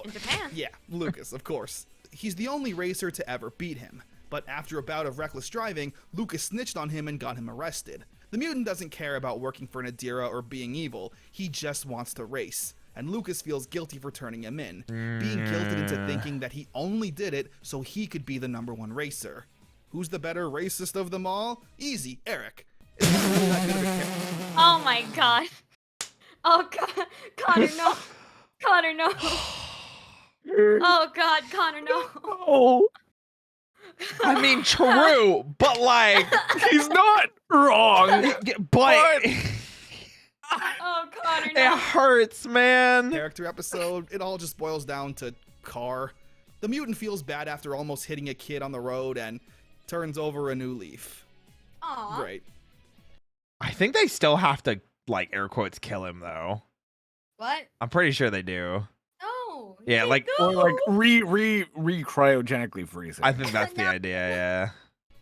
Speaker 4: In Japan.
Speaker 5: Yeah, Lucas, of course. He's the only racer to ever beat him, but after a bout of reckless driving, Lucas snitched on him and got him arrested. The mutant doesn't care about working for Nadira or being evil, he just wants to race. And Lucas feels guilty for turning him in, being guilted into thinking that he only did it so he could be the #1 racer. Who's the better racist of them all? Easy, Eric. It's not really that good of a character.
Speaker 4: Oh my god. Oh god. Connor, no. Connor, no. Oh god, Connor, no.
Speaker 3: Oh,
Speaker 1: I mean, true, but like,
Speaker 3: he's not wrong.
Speaker 1: but
Speaker 4: Oh, Connor,
Speaker 1: it
Speaker 4: no.
Speaker 1: hurts, man.
Speaker 5: Character episode, it all just boils down to car. The mutant feels bad after almost hitting a kid on the road and turns over a new leaf.
Speaker 4: Aw.
Speaker 5: Great.
Speaker 1: I think they still have to, like, air quotes, kill him, though.
Speaker 4: What?
Speaker 1: I'm pretty sure they do.
Speaker 4: No.
Speaker 1: Yeah,
Speaker 4: they
Speaker 1: like-
Speaker 3: Or like
Speaker 4: don't.
Speaker 3: cryogenically freeze him.
Speaker 1: I think that's the idea, yeah.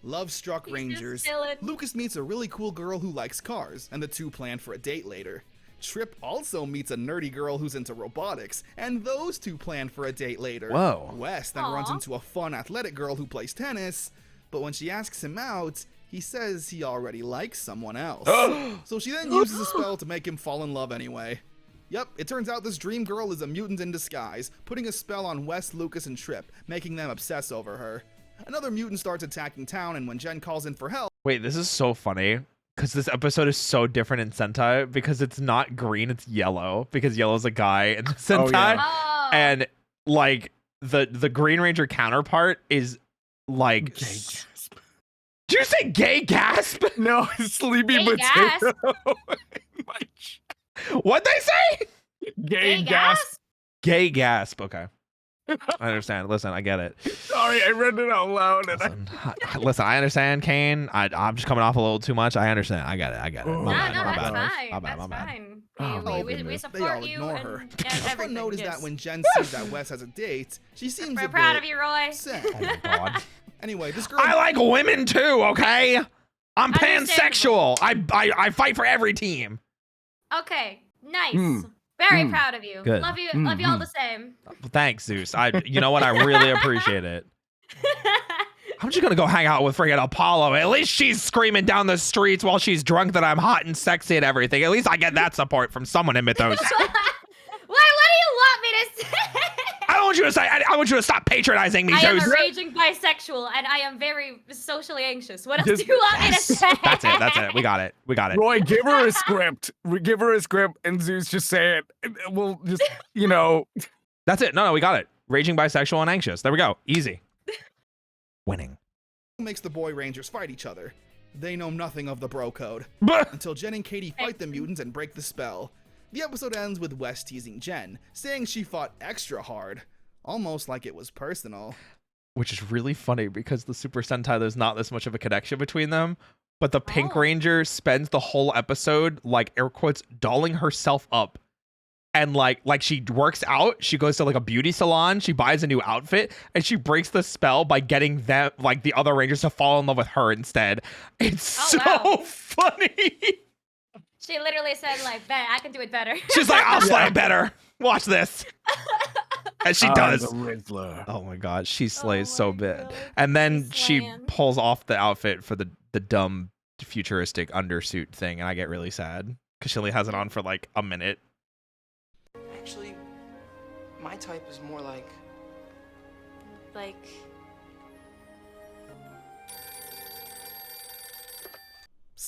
Speaker 5: Love-struck
Speaker 4: He's just
Speaker 5: Rangers.
Speaker 4: chilling.
Speaker 5: Lucas meets a really cool girl who likes cars, and the two plan for a date later. Trip also meets a nerdy girl who's into robotics, and those two plan for a date later.
Speaker 1: Whoa.
Speaker 5: Wes then runs into a fun athletic girl who plays tennis, but when she asks him out, he says he already likes someone else. So she then uses a spell to make him fall in love anyway. Yep, it turns out this dream girl is a mutant in disguise, putting a spell on Wes, Lucas, and Trip, making them obsess over her. Another mutant starts attacking town, and when Jen calls in for help,
Speaker 1: Wait, this is so funny because this episode is so different in Sentai because it's not green, it's yellow because yellow's a guy in the Sentai.
Speaker 3: yeah.
Speaker 4: Oh.
Speaker 1: And like the Green Ranger counterpart is like Did you say gay gasp?
Speaker 3: No, sleepy
Speaker 4: Gay
Speaker 3: potato.
Speaker 1: What'd they say?
Speaker 3: Gay
Speaker 4: Hey,
Speaker 3: gasp.
Speaker 1: Gay gasp. Okay. I understand. Listen, I get it.
Speaker 3: Sorry, I read it out loud. And
Speaker 1: Listen, I understand, Kane. I'm just coming off a little too much. I understand. I get it.
Speaker 4: No,
Speaker 1: My bad,
Speaker 4: no,
Speaker 1: my
Speaker 4: that's
Speaker 1: bad.
Speaker 4: fine.
Speaker 1: My bad,
Speaker 4: That's
Speaker 1: my bad.
Speaker 4: fine.
Speaker 1: Oh,
Speaker 4: we
Speaker 5: they
Speaker 4: support
Speaker 5: all
Speaker 4: you
Speaker 5: ignore
Speaker 4: and,
Speaker 5: her.
Speaker 4: and
Speaker 5: A fun
Speaker 4: everything.
Speaker 5: note is
Speaker 4: yes.
Speaker 5: that when Jen sees that Wes has a date, she seems
Speaker 4: We're
Speaker 5: a
Speaker 4: proud
Speaker 5: bit
Speaker 4: of you, Roy.
Speaker 5: sad.
Speaker 1: Oh my god.
Speaker 5: Anyway, this girl.
Speaker 1: I like women too, okay? I'm
Speaker 4: Understandable.
Speaker 1: pansexual. I fight for every team.
Speaker 4: Okay, nice.
Speaker 3: Hmm.
Speaker 4: Very
Speaker 3: Hmm.
Speaker 4: proud of you.
Speaker 1: Good.
Speaker 4: Love you all the same.
Speaker 1: Thanks, Zeus. You know what? I really appreciate it. I'm just gonna go hang out with friggin' Apollo. At least she's screaming down the streets while she's drunk that I'm hot and sexy and everything. At least I get that support from someone in Mythos.
Speaker 4: What do you want me to say?
Speaker 1: I don't want you to say. I want you to stop patronizing me,
Speaker 4: I am
Speaker 1: Zeus.
Speaker 4: a raging bisexual and I am very socially anxious. What else
Speaker 3: Just-
Speaker 4: do you want me to say?
Speaker 1: That's it. We got it.
Speaker 3: Roy, give her a script. Give her a script, and Zeus just say it. And we'll just,
Speaker 1: That's it. No, we got it. Raging bisexual and anxious. There we go. Easy. Winning.
Speaker 5: Makes the boy Rangers fight each other. They know nothing of the bro code. Until Jen and Katie fight the mutants and break the spell. The episode ends with Wes teasing Jen, saying she fought extra hard. Almost like it was personal.
Speaker 1: Which is really funny because the Super Sentai, there's not this much of a connection between them. But the Pink Ranger spends the whole episode, like, air quotes, dolling herself up. And like she works out, she goes to like a beauty salon, she buys a new outfit, and she breaks the spell by getting them, like the other Rangers, to fall in love with her instead. It's so funny.
Speaker 4: She literally said, like, bet I can do it better.
Speaker 1: She's like, I'll slay it better. Watch this. And she does.
Speaker 3: The Riddler.
Speaker 1: Oh my god, she slays
Speaker 4: my
Speaker 1: so bad.
Speaker 4: God.
Speaker 1: And then
Speaker 4: She's
Speaker 1: she
Speaker 4: slaying.
Speaker 1: pulls off the outfit for the dumb futuristic undersuit thing, and I get really sad because she only has it on for like a minute.
Speaker 10: Actually, my type is more like...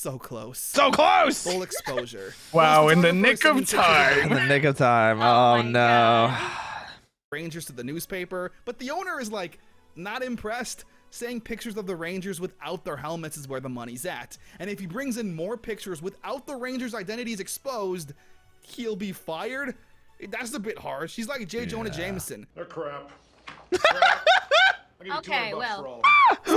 Speaker 5: So close.
Speaker 1: So close.
Speaker 5: Full exposure.
Speaker 3: Wow, in the
Speaker 5: Photographer
Speaker 3: nick
Speaker 5: sending
Speaker 3: of
Speaker 5: pictures
Speaker 3: time.
Speaker 1: In the nick of time.
Speaker 4: Oh
Speaker 1: Oh,
Speaker 4: my
Speaker 1: no.
Speaker 4: God.
Speaker 5: Rangers to the newspaper, but the owner is like not impressed, saying pictures of the Rangers without their helmets is where the money's at. And if he brings in more pictures without the Rangers' identities exposed, he'll be fired. That's a bit harsh. He's like J. Jonah Jameson.
Speaker 2: They're crap.
Speaker 4: Okay, well.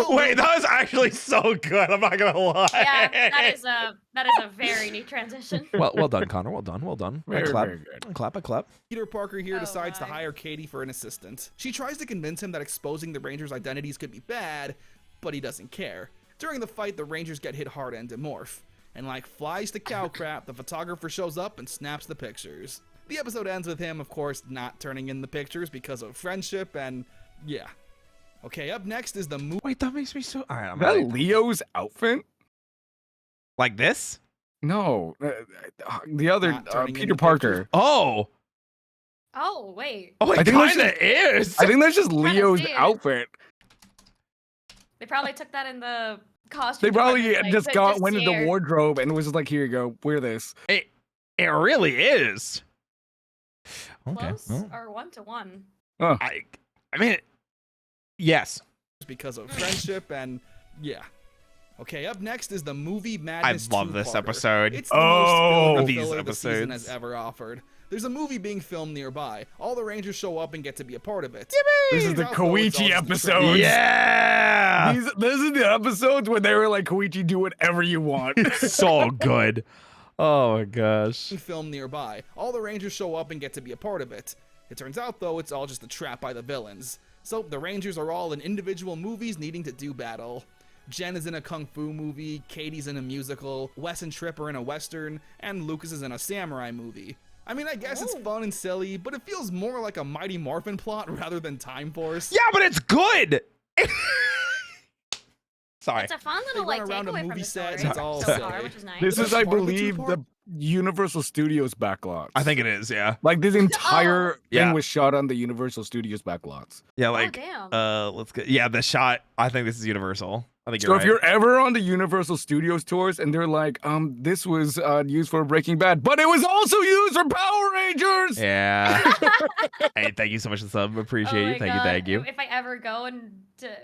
Speaker 1: Wait, that was actually so good. I'm not gonna lie.
Speaker 4: Yeah, that is a very neat transition.
Speaker 1: Well done, Connor. Well done.
Speaker 3: Very,
Speaker 1: I clap.
Speaker 3: very good.
Speaker 1: I clap. I clap.
Speaker 5: Peter Parker here
Speaker 4: Oh
Speaker 5: decides to
Speaker 4: my.
Speaker 5: hire Katie for an assistant. She tries to convince him that exposing the Rangers' identities could be bad, but he doesn't care. During the fight, the Rangers get hit hard and demorph. And like flies to cow crap, the photographer shows up and snaps the pictures. The episode ends with him, of course, not turning in the pictures because of friendship and yeah. Okay, up next is the movie.
Speaker 1: Wait, that makes me so. All right, I'm
Speaker 3: Is that
Speaker 1: ready.
Speaker 3: Leo's outfit?
Speaker 1: Like this?
Speaker 3: No, the other
Speaker 5: Not turning
Speaker 3: Peter
Speaker 5: into
Speaker 3: Parker.
Speaker 1: Oh.
Speaker 4: Oh wait,
Speaker 1: Oh, it
Speaker 3: I think that's
Speaker 1: kind of is.
Speaker 3: I think that's just
Speaker 4: Kinda
Speaker 3: Leo's
Speaker 4: see it.
Speaker 3: outfit.
Speaker 4: they probably took that in the costume.
Speaker 3: They probably
Speaker 4: department,
Speaker 3: just
Speaker 4: like,
Speaker 3: went into
Speaker 4: here.
Speaker 3: the wardrobe and was just like, "Here you go, wear this."
Speaker 1: It really is. Okay.
Speaker 4: Close
Speaker 1: Well,
Speaker 4: or 1-1.
Speaker 1: I mean, yes.
Speaker 5: because of friendship and yeah. Okay, up next is the movie
Speaker 1: I
Speaker 5: Madness
Speaker 1: love this
Speaker 5: two-parter.
Speaker 1: episode.
Speaker 5: It's the
Speaker 3: Oh,
Speaker 5: most
Speaker 1: these
Speaker 5: filler the season
Speaker 1: episodes.
Speaker 5: has ever offered. There's a movie being filmed nearby. All the Rangers show up and get to be a part of it.
Speaker 3: This is the
Speaker 5: Turns out, though, it's all
Speaker 3: Koichi
Speaker 5: just a
Speaker 3: episode.
Speaker 5: trick.
Speaker 1: Yeah.
Speaker 3: This is the episodes where they were like, "Koichi, do whatever you want."
Speaker 1: So good. Oh my gosh.
Speaker 5: Filmed nearby. All the Rangers show up and get to be a part of it. It turns out, though, it's all just a trap by the villains. So the Rangers are all in individual movies needing to do battle. Jen is in a kung fu movie, Katie's in a musical, Wes and Tripp are in a western, and Lucas is in a samurai movie. I mean, I guess it's fun and silly, but it feels more like a Mighty Morphin plot rather than Time Force.
Speaker 1: Yeah, but it's good. Sorry.
Speaker 4: It's a fun little
Speaker 5: They
Speaker 4: like
Speaker 5: run around a
Speaker 4: takeaway from
Speaker 5: movie
Speaker 4: the
Speaker 5: set,
Speaker 4: story
Speaker 5: it's all
Speaker 4: so far,
Speaker 5: silly.
Speaker 4: which is nice.
Speaker 3: This
Speaker 5: The
Speaker 3: is,
Speaker 5: best
Speaker 3: I
Speaker 5: part of the
Speaker 3: believe,
Speaker 5: two-part-
Speaker 3: the Universal Studios backlots.
Speaker 1: I think it is. Yeah.
Speaker 3: like this entire thing
Speaker 1: Yeah.
Speaker 3: was shot on the Universal Studios backlots.
Speaker 1: Yeah.
Speaker 4: Oh
Speaker 1: Like.
Speaker 4: damn.
Speaker 1: Let's get. Yeah, the shot. I think this is Universal. I think
Speaker 3: So
Speaker 1: you're
Speaker 3: if
Speaker 1: right.
Speaker 3: you're ever on the Universal Studios tours and they're like, this was used for Breaking Bad, but it was also used for Power Rangers.
Speaker 1: Yeah. Hey, thank you so much for the sub. Appreciate
Speaker 4: Oh
Speaker 1: you.
Speaker 4: my
Speaker 1: Thank you.
Speaker 4: God. If I ever go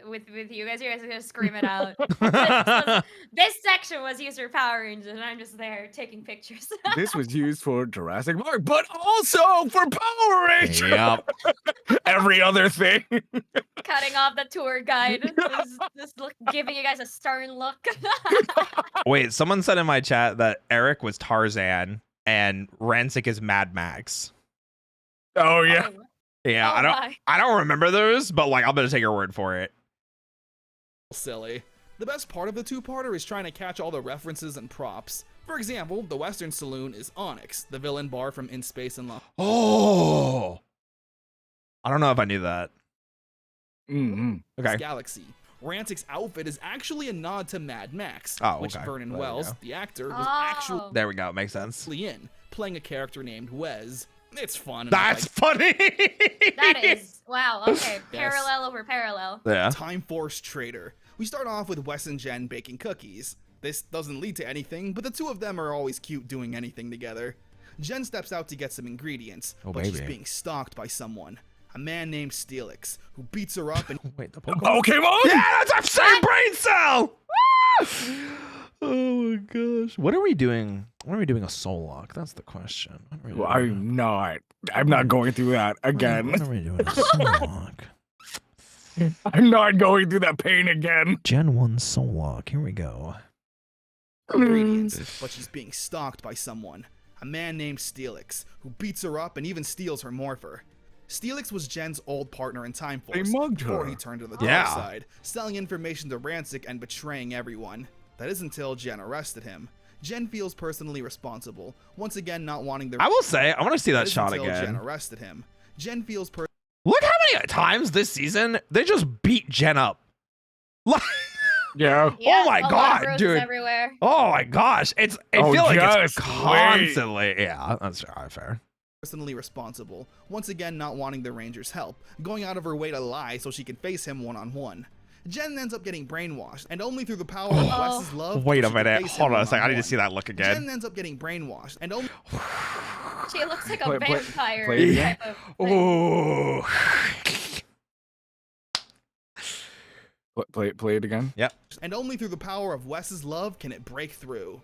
Speaker 4: with you guys, I'm gonna scream it out.
Speaker 1: Thank you.
Speaker 4: This section was used for Power Rangers, and I'm just there taking pictures.
Speaker 3: This was used for Jurassic Park, but also for Power Rangers.
Speaker 1: Yep.
Speaker 3: Every other thing.
Speaker 4: Cutting off the tour guide, just giving you guys a stern look.
Speaker 1: Wait, someone said in my chat that Eric was Tarzan and Ransick is Mad Max.
Speaker 3: Oh yeah.
Speaker 4: Oh,
Speaker 1: Yeah,
Speaker 4: oh my.
Speaker 1: I don't remember those, but like I'm gonna take your word for it.
Speaker 5: Silly. The best part of the two-parter is trying to catch all the references and props. For example, the Western Saloon is Onyx, the villain bar from In Space and Love.
Speaker 1: Oh, I don't know if I knew that.
Speaker 3: Mm-hmm.
Speaker 1: Okay.
Speaker 5: Galaxy. Ransick's outfit is actually a nod to Mad Max,
Speaker 1: Oh,
Speaker 5: which
Speaker 1: okay.
Speaker 5: Vernon
Speaker 1: There we
Speaker 5: Wells,
Speaker 1: go.
Speaker 5: the actor, was
Speaker 4: Oh.
Speaker 5: actually
Speaker 1: There we go. Makes sense.
Speaker 5: in, playing a character named Wes. It's fun. and
Speaker 1: That's
Speaker 5: it's
Speaker 1: funny.
Speaker 4: That is wow. Okay,
Speaker 5: Yes.
Speaker 4: parallel over parallel.
Speaker 1: Yeah.
Speaker 5: like Time Force Trader. We start off with Wes and Jen baking cookies. This doesn't lead to anything, but the two of them are always cute doing anything together. Jen steps out to get some ingredients,
Speaker 1: Oh,
Speaker 5: but she's
Speaker 1: baby.
Speaker 5: being stalked by someone. A man named Steelix, who beats her up and
Speaker 1: Wait, the Pokemon.
Speaker 3: Pokemon?
Speaker 1: Yeah, that's our same brain cell. Oh my gosh. What are we doing? When are we doing a soul lock? That's the question. When are we
Speaker 3: Well,
Speaker 1: doing-
Speaker 3: I'm not going through that again.
Speaker 1: When are we doing a soul lock?
Speaker 3: I'm not going through that pain again.
Speaker 1: Gen 1 soul lock. Here we go.
Speaker 5: ingredients, but she's being stalked by someone. A man named Steelix, who beats her up and even steals her morpher. Steelix was Jen's old partner in Time Force
Speaker 3: mugged
Speaker 5: before
Speaker 3: her.
Speaker 5: he turned to the dark
Speaker 1: Yeah.
Speaker 5: side, selling information to Ransick and betraying everyone. That is until Jen arrested him. Jen feels personally responsible, once again not wanting the.
Speaker 1: I will say, I want to see that
Speaker 5: is
Speaker 1: shot
Speaker 5: until Jen
Speaker 1: again.
Speaker 5: arrested him. Jen feels
Speaker 1: Look how many times this season they just beat Jen up. Like,
Speaker 3: Yeah.
Speaker 4: Yeah,
Speaker 1: my
Speaker 4: a lot of
Speaker 1: God,
Speaker 4: bruises
Speaker 1: dude.
Speaker 4: everywhere.
Speaker 1: oh my gosh, it
Speaker 3: Oh,
Speaker 1: feels like it's
Speaker 3: just
Speaker 1: constantly. Yeah, that's fair.
Speaker 5: personally responsible, once again not wanting the Rangers' help, going out of her way to lie so she can face him one-on-one. Jen ends up getting brainwashed, and only through the power of Wes's love.
Speaker 1: Wait a
Speaker 5: she can
Speaker 1: minute.
Speaker 5: face him
Speaker 1: Hold on a second. I need to
Speaker 5: one-on-one.
Speaker 1: see that look again.
Speaker 5: Jen ends up getting brainwashed, and only.
Speaker 4: She looks like a
Speaker 3: Play- play-
Speaker 4: vampire
Speaker 3: play it again.
Speaker 4: type of thing.
Speaker 1: Ooh.
Speaker 3: Play it again.
Speaker 1: Yep.
Speaker 5: And only through the power of Wes's love can it break through.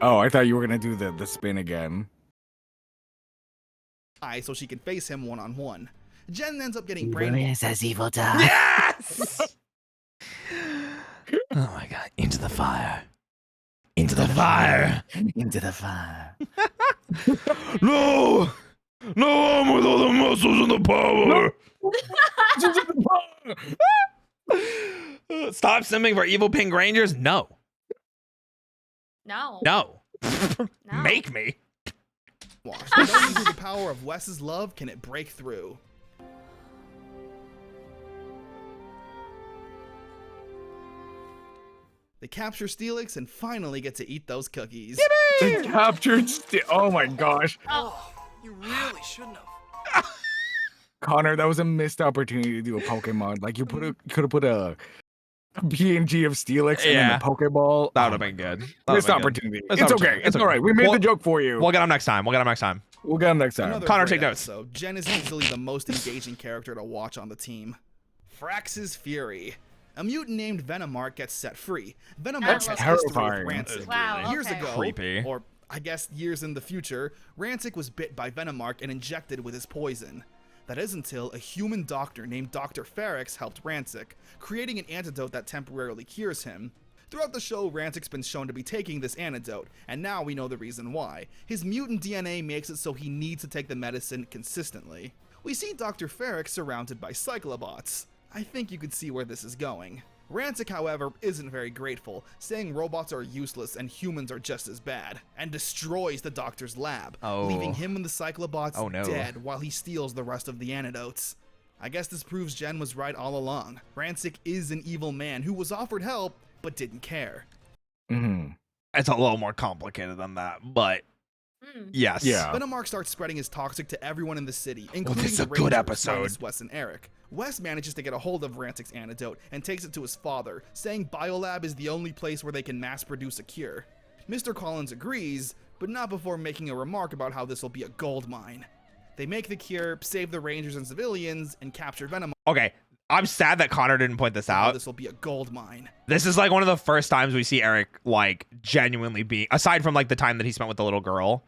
Speaker 3: Oh, I thought you were gonna do the spin again.
Speaker 5: So she can face him one-on-one. Jen ends up getting brainwashed.
Speaker 10: As evil does.
Speaker 1: Yes! Oh my god. Into the fire. Into the fire.
Speaker 10: Into the fire.
Speaker 1: No! No, I'm with all the muscles and the power. Stop simming for evil Pink Rangers? No.
Speaker 4: No.
Speaker 1: No.
Speaker 4: No.
Speaker 1: Make me.
Speaker 5: And only through the power of Wes's love can it break through. They capture Steelix and finally get to eat those cookies.
Speaker 3: They captured. Oh my gosh,
Speaker 9: Oh, you really shouldn't have.
Speaker 3: Connor, that was a missed opportunity to do a Pokemon. Like you could have put a PNG of Steelix and
Speaker 1: Yeah.
Speaker 3: then a Pokeball.
Speaker 1: That would have been good.
Speaker 3: Missed opportunity.
Speaker 1: Missed
Speaker 3: It's
Speaker 1: opportunity.
Speaker 3: okay. It's all right. We made
Speaker 1: We'll-
Speaker 3: the joke for you.
Speaker 1: We'll get him next time. We'll get him next time.
Speaker 3: We'll get him next time.
Speaker 5: Another
Speaker 1: Connor,
Speaker 5: great
Speaker 1: take notes.
Speaker 5: episode. Jen is easily the most engaging character to watch on the team. Frax's Fury. A mutant named Venomark gets set free. Venomark
Speaker 3: That's
Speaker 5: has history with
Speaker 3: terrifying.
Speaker 5: Ransick.
Speaker 4: Wow,
Speaker 5: Years
Speaker 4: okay.
Speaker 5: ago,
Speaker 1: Creepy.
Speaker 5: or I guess years in the future, Ransick was bit by Venomark and injected with his poison. That is until a human doctor named Dr. Ferrix helped Ransick, creating an antidote that temporarily cures him. Throughout the show, Ransick's been shown to be taking this antidote, and now we know the reason why. His mutant DNA makes it so he needs to take the medicine consistently. We see Dr. Ferrix surrounded by Cyclobots. I think you could see where this is going. Ransick, however, isn't very grateful, saying robots are useless and humans are just as bad, and destroys the doctor's lab,
Speaker 1: Oh.
Speaker 5: leaving him and the Cyclobots
Speaker 1: Oh, no.
Speaker 5: dead while he steals the rest of the antidotes. I guess this proves Jen was right all along. Ransick is an evil man who was offered help, but didn't care.
Speaker 3: Mm-hmm.
Speaker 1: It's a little more complicated than that, but yes.
Speaker 3: Yeah.
Speaker 5: Venomark starts spreading his toxic to everyone in the city, including
Speaker 1: this is
Speaker 5: the
Speaker 1: a good
Speaker 5: Rangers,
Speaker 1: episode.
Speaker 5: minus Wes and Eric. Wes manages to get a hold of Ransick's antidote and takes it to his father, saying Biolab is the only place where they can mass produce a cure. Mr. Collins agrees, but not before making a remark about how this will be a gold mine. They make the cure, save the Rangers and civilians, and capture Venomark.
Speaker 1: Okay. I'm sad that Connor didn't point this out.
Speaker 5: This will be a gold mine.
Speaker 1: This is like one of the first times we see Eric like genuinely being, aside from like the time that he spent with the little girl.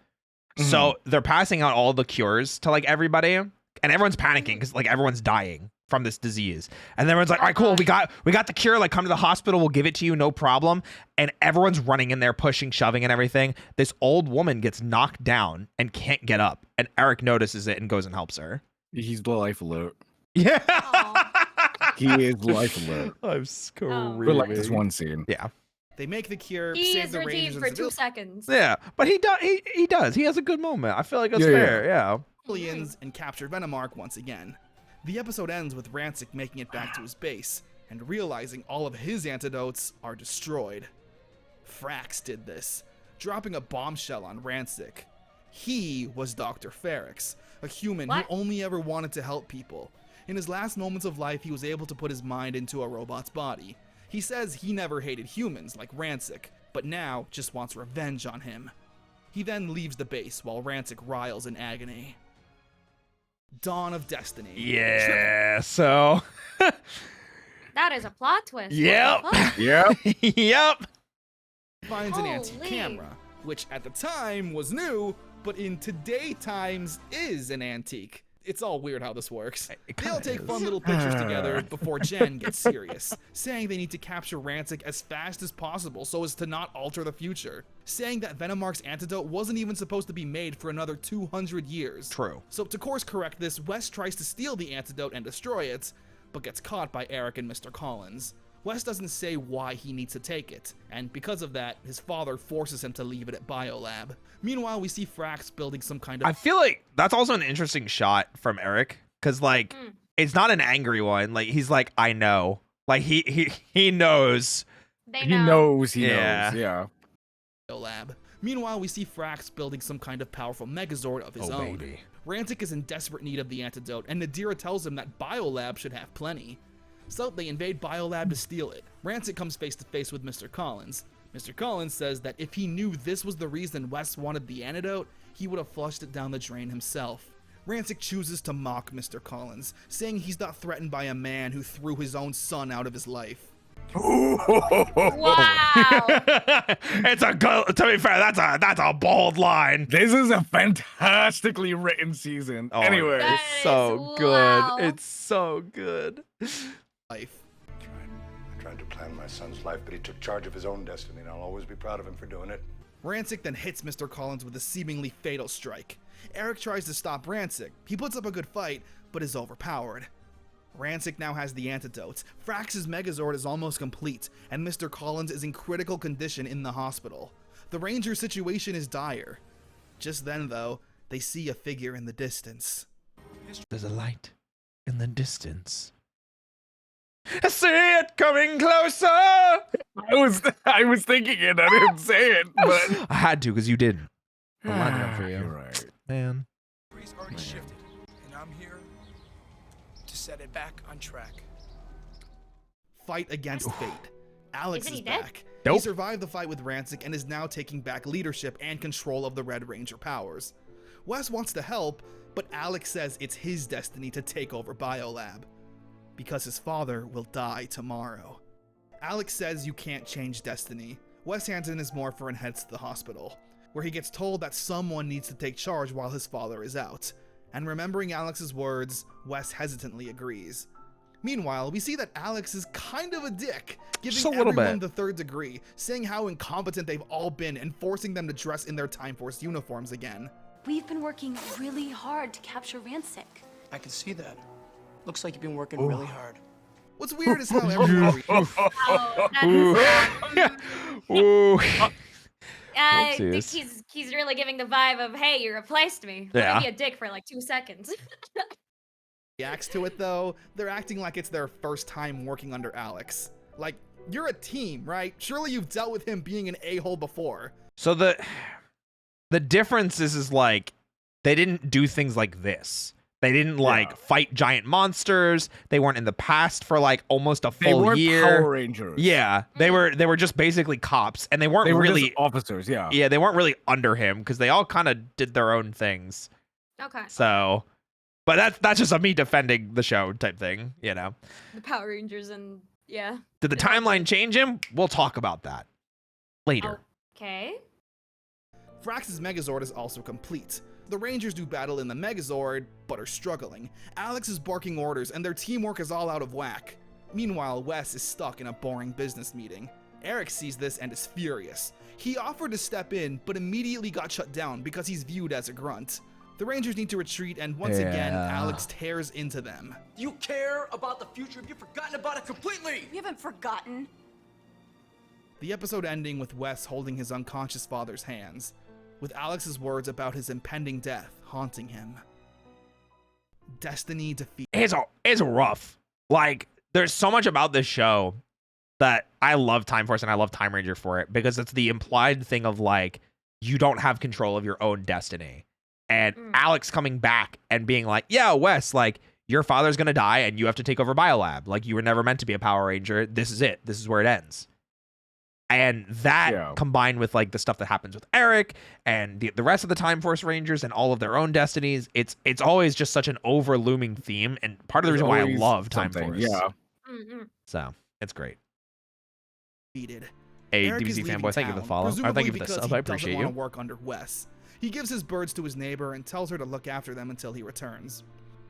Speaker 1: So they're passing out all the cures to like everybody, and everyone's panicking because like everyone's dying from this disease. And everyone's like, all right, cool, we got the cure. Like, come to the hospital, we'll give it to you, no problem. And everyone's running in there, pushing, shoving, and everything. This old woman gets knocked down and can't get up, and Eric notices it and goes and helps her.
Speaker 3: He's the life alert.
Speaker 1: Yeah.
Speaker 3: He is life alert.
Speaker 1: I'm
Speaker 3: For
Speaker 1: screaming.
Speaker 3: like this one scene.
Speaker 1: Yeah.
Speaker 5: They make the cure,
Speaker 4: He
Speaker 5: save
Speaker 4: is
Speaker 5: the Rangers
Speaker 4: redeemed
Speaker 5: and
Speaker 4: for 2
Speaker 5: civilians.
Speaker 4: seconds.
Speaker 1: Yeah, but he does. He has a good moment. I feel like that's
Speaker 3: Yeah, yeah.
Speaker 1: fair. Yeah.
Speaker 5: Aliens and capture Venomark once again. The episode ends with Ransick making it back to his base and realizing all of his antidotes are destroyed. Frax did this, dropping a bombshell on Ransick. He was Dr. Ferrix, a human
Speaker 4: What?
Speaker 5: who only ever wanted to help people. In his last moments of life, he was able to put his mind into a robot's body. He says he never hated humans like Ransick, but now just wants revenge on him. He then leaves the base while Ransick riles in agony. Dawn of Destiny.
Speaker 1: Yeah. So.
Speaker 4: That is a plot twist.
Speaker 1: Yep.
Speaker 4: What the fuck?
Speaker 3: Yep.
Speaker 1: Yep.
Speaker 5: Finds an antique
Speaker 4: Holy.
Speaker 5: camera, which at the time was new, but in today times is an antique. It's all weird how this works.
Speaker 1: It
Speaker 5: They all
Speaker 1: kinda
Speaker 5: take
Speaker 1: is.
Speaker 5: fun little pictures together before Jen gets serious, saying they need to capture Ransick as fast as possible so as to not alter the future, saying that Venomark's antidote wasn't even supposed to be made for another 200 years.
Speaker 1: True.
Speaker 5: So to course correct this, Wes tries to steal the antidote and destroy it, but gets caught by Eric and Mr. Collins. Wes doesn't say why he needs to take it, and because of that, his father forces him to leave it at Biolab. Meanwhile, we see Frax building some kind of...
Speaker 1: I feel like that's also an interesting shot from Eric, because like it's not an angry one. Like he's like, I know. Like he knows.
Speaker 4: They
Speaker 3: He
Speaker 4: know.
Speaker 3: knows. He
Speaker 1: Yeah.
Speaker 3: knows. Yeah.
Speaker 5: Lab. Meanwhile, we see Frax building some kind of powerful Megazord of his own.
Speaker 1: Baby.
Speaker 5: Ransick is in desperate need of the antidote, and Nadira tells him that Biolab should have plenty. So they invade Biolab to steal it. Ransick comes face to face with Mr. Collins. Mr. Collins says that if he knew this was the reason Wes wanted the antidote, he would have flushed it down the drain himself. Ransick chooses to mock Mr. Collins, saying he's not threatened by a man who threw his own son out of his life.
Speaker 4: Wow.
Speaker 1: It's a good. To be fair, that's a bold line.
Speaker 3: This is a fantastically written season.
Speaker 1: Oh,
Speaker 3: Anyway,
Speaker 4: That
Speaker 1: it's so
Speaker 4: is-
Speaker 1: good.
Speaker 4: wow.
Speaker 1: It's so good.
Speaker 5: Life.
Speaker 7: I tried to plan my son's life, but he took charge of his own destiny, and I'll always be proud of him for doing it.
Speaker 5: Ransick then hits Mr. Collins with a seemingly fatal strike. Eric tries to stop Ransick. He puts up a good fight, but is overpowered. Ransick now has the antidotes. Frax's Megazord is almost complete, and Mr. Collins is in critical condition in the hospital. The Ranger's situation is dire. Just then, though, they see a figure in the distance.
Speaker 1: There's a light in the distance. I see it coming closer.
Speaker 3: I was thinking it. I didn't say it, but
Speaker 1: I had to because you didn't. I'm lining up for you.
Speaker 3: You're right.
Speaker 1: Man.
Speaker 10: He's already shifted, and I'm here to set it back on track.
Speaker 5: Fight against fate. Alex
Speaker 4: Isn't
Speaker 5: is
Speaker 4: he dead?
Speaker 5: back.
Speaker 1: Nope.
Speaker 5: He survived the fight with Ransick and is now taking back leadership and control of the Red Ranger powers. Wes wants to help, but Alex says it's his destiny to take over Biolab, because his father will die tomorrow. Alex says you can't change destiny. Wes hands in his morpher and heads to the hospital, where he gets told that someone needs to take charge while his father is out. And remembering Alex's words, Wes hesitantly agrees. Meanwhile, we see that Alex is kind of a dick,
Speaker 1: Just a
Speaker 5: giving
Speaker 1: little
Speaker 5: everyone
Speaker 1: bit.
Speaker 5: the third degree, saying how incompetent they've all been and forcing them to dress in their Time Force uniforms again.
Speaker 6: We've been working really hard to capture Ransick.
Speaker 9: I can see that. Looks like you've been working really hard.
Speaker 5: What's weird is how everyone
Speaker 4: Oh, that's,
Speaker 1: Ooh.
Speaker 4: he's really giving the vibe of, hey, you replaced me.
Speaker 1: Yeah.
Speaker 4: Let me be a dick for like 2 seconds.
Speaker 5: reacts to it though, they're acting like it's their first time working under Alex. Like, you're a team, right? Surely you've dealt with him being an a-hole before.
Speaker 1: So the difference is like they didn't do things like this. They didn't like fight giant monsters. They weren't in the past for like almost a
Speaker 3: They
Speaker 1: full
Speaker 3: weren't
Speaker 1: year.
Speaker 3: Power Rangers.
Speaker 1: Yeah, they were just basically cops, and they weren't
Speaker 3: They were
Speaker 1: really
Speaker 3: just officers. Yeah.
Speaker 1: Yeah, they weren't really under him because they all kind of did their own things.
Speaker 4: Okay.
Speaker 1: So, but that's just a me defending the show type thing, you know.
Speaker 4: The Power Rangers and yeah.
Speaker 1: Did the timeline change him? We'll talk about that later.
Speaker 4: Okay.
Speaker 5: Frax's Megazord is also complete. The Rangers do battle in the Megazord, but are struggling. Alex is barking orders, and their teamwork is all out of whack. Meanwhile, Wes is stuck in a boring business meeting. Eric sees this and is furious. He offered to step in, but immediately got shut down because he's viewed as a grunt. The Rangers need to retreat, and once again, Alex tears into them.
Speaker 10: Do you care about the future? Have you forgotten about it completely?
Speaker 6: We haven't forgotten.
Speaker 5: The episode ending with Wes holding his unconscious father's hands, with Alex's words about his impending death haunting him. Destiny defeat.
Speaker 1: It's rough. Like, there's so much about this show that I love Time Force and I love Time Ranger for it, because it's the implied thing of like, you don't have control of your own destiny. And Alex coming back and being like, yeah, Wes, like, your father's gonna die and you have to take over Biolab. Like, you were never meant to be a Power Ranger. This is it. This is where it ends. And that combined with like the stuff that happens with Eric and the rest of the Time Force Rangers and all of their own destinies, it's always just such an over-looming theme, and part of the reason why I love Time Force.
Speaker 3: Yeah.
Speaker 1: So it's great.
Speaker 5: Defeated.
Speaker 1: Hey,
Speaker 5: Eric is
Speaker 1: DBZ
Speaker 5: leaving
Speaker 1: fanboy, thank you for the
Speaker 5: town,
Speaker 1: follow. Or
Speaker 5: presumably
Speaker 1: thank you for the
Speaker 5: because
Speaker 1: sub.
Speaker 5: he
Speaker 1: I appreciate
Speaker 5: doesn't
Speaker 1: you.
Speaker 5: want to work under Wes. He gives his birds to his neighbor and tells her to look after them until he returns.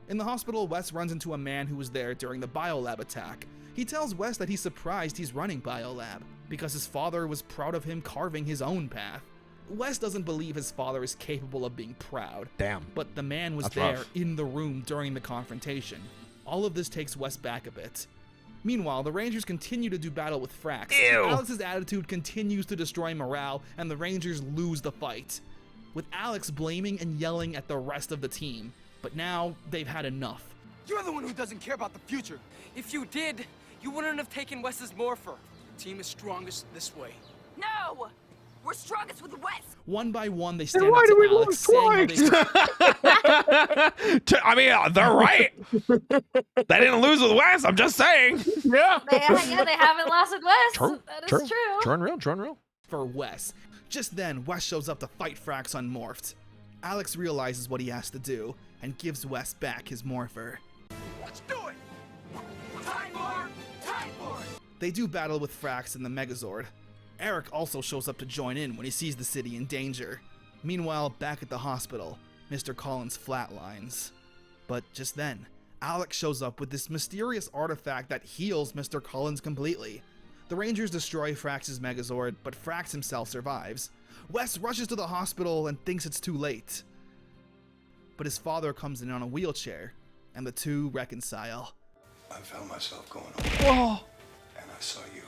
Speaker 5: In the hospital, Wes runs into a man who was there during the Biolab attack. He tells Wes that he's surprised he's running Biolab, because his father was proud of him carving his own path. Wes doesn't believe his father is capable of being proud.
Speaker 1: Damn.
Speaker 5: But the man was
Speaker 1: That's
Speaker 5: there
Speaker 1: rough.
Speaker 5: in the room during the confrontation. All of this takes Wes back a bit. Meanwhile, the Rangers continue to do battle with Frax.
Speaker 1: Ew.
Speaker 5: Alex's attitude continues to destroy morale, and the Rangers lose the fight, with Alex blaming and yelling at the rest of the team. But now, they've had enough.
Speaker 10: You're the one who doesn't care about the future. If you did, you wouldn't have taken Wes's morpher. The team is strongest this way.
Speaker 6: No!
Speaker 8: We're strongest with Wes.
Speaker 5: One by one, they stand up
Speaker 3: why do
Speaker 5: to
Speaker 3: we
Speaker 5: Alex,
Speaker 3: lose
Speaker 5: saying how they
Speaker 1: I mean, they're right. They didn't lose with Wes. I'm just saying.
Speaker 3: Yeah.
Speaker 4: They haven't lost with Wes.
Speaker 1: True.
Speaker 4: That is
Speaker 1: True.
Speaker 4: true.
Speaker 1: True and real. True and real.
Speaker 5: for Wes. Just then, Wes shows up to fight Frax unmorphed. Alex realizes what he has to do and gives Wes back his morpher.
Speaker 9: Let's do it! Time for it!
Speaker 5: They do battle with Frax and the Megazord. Eric also shows up to join in when he sees the city in danger. Meanwhile, back at the hospital, Mr. Collins flatlines. But just then, Alex shows up with this mysterious artifact that heals Mr. Collins completely. The Rangers destroy Frax's Megazord, but Frax himself survives. Wes rushes to the hospital and thinks it's too late. But his father comes in on a wheelchair, and the two reconcile.
Speaker 7: I found myself going
Speaker 1: Whoa.
Speaker 7: and I saw you.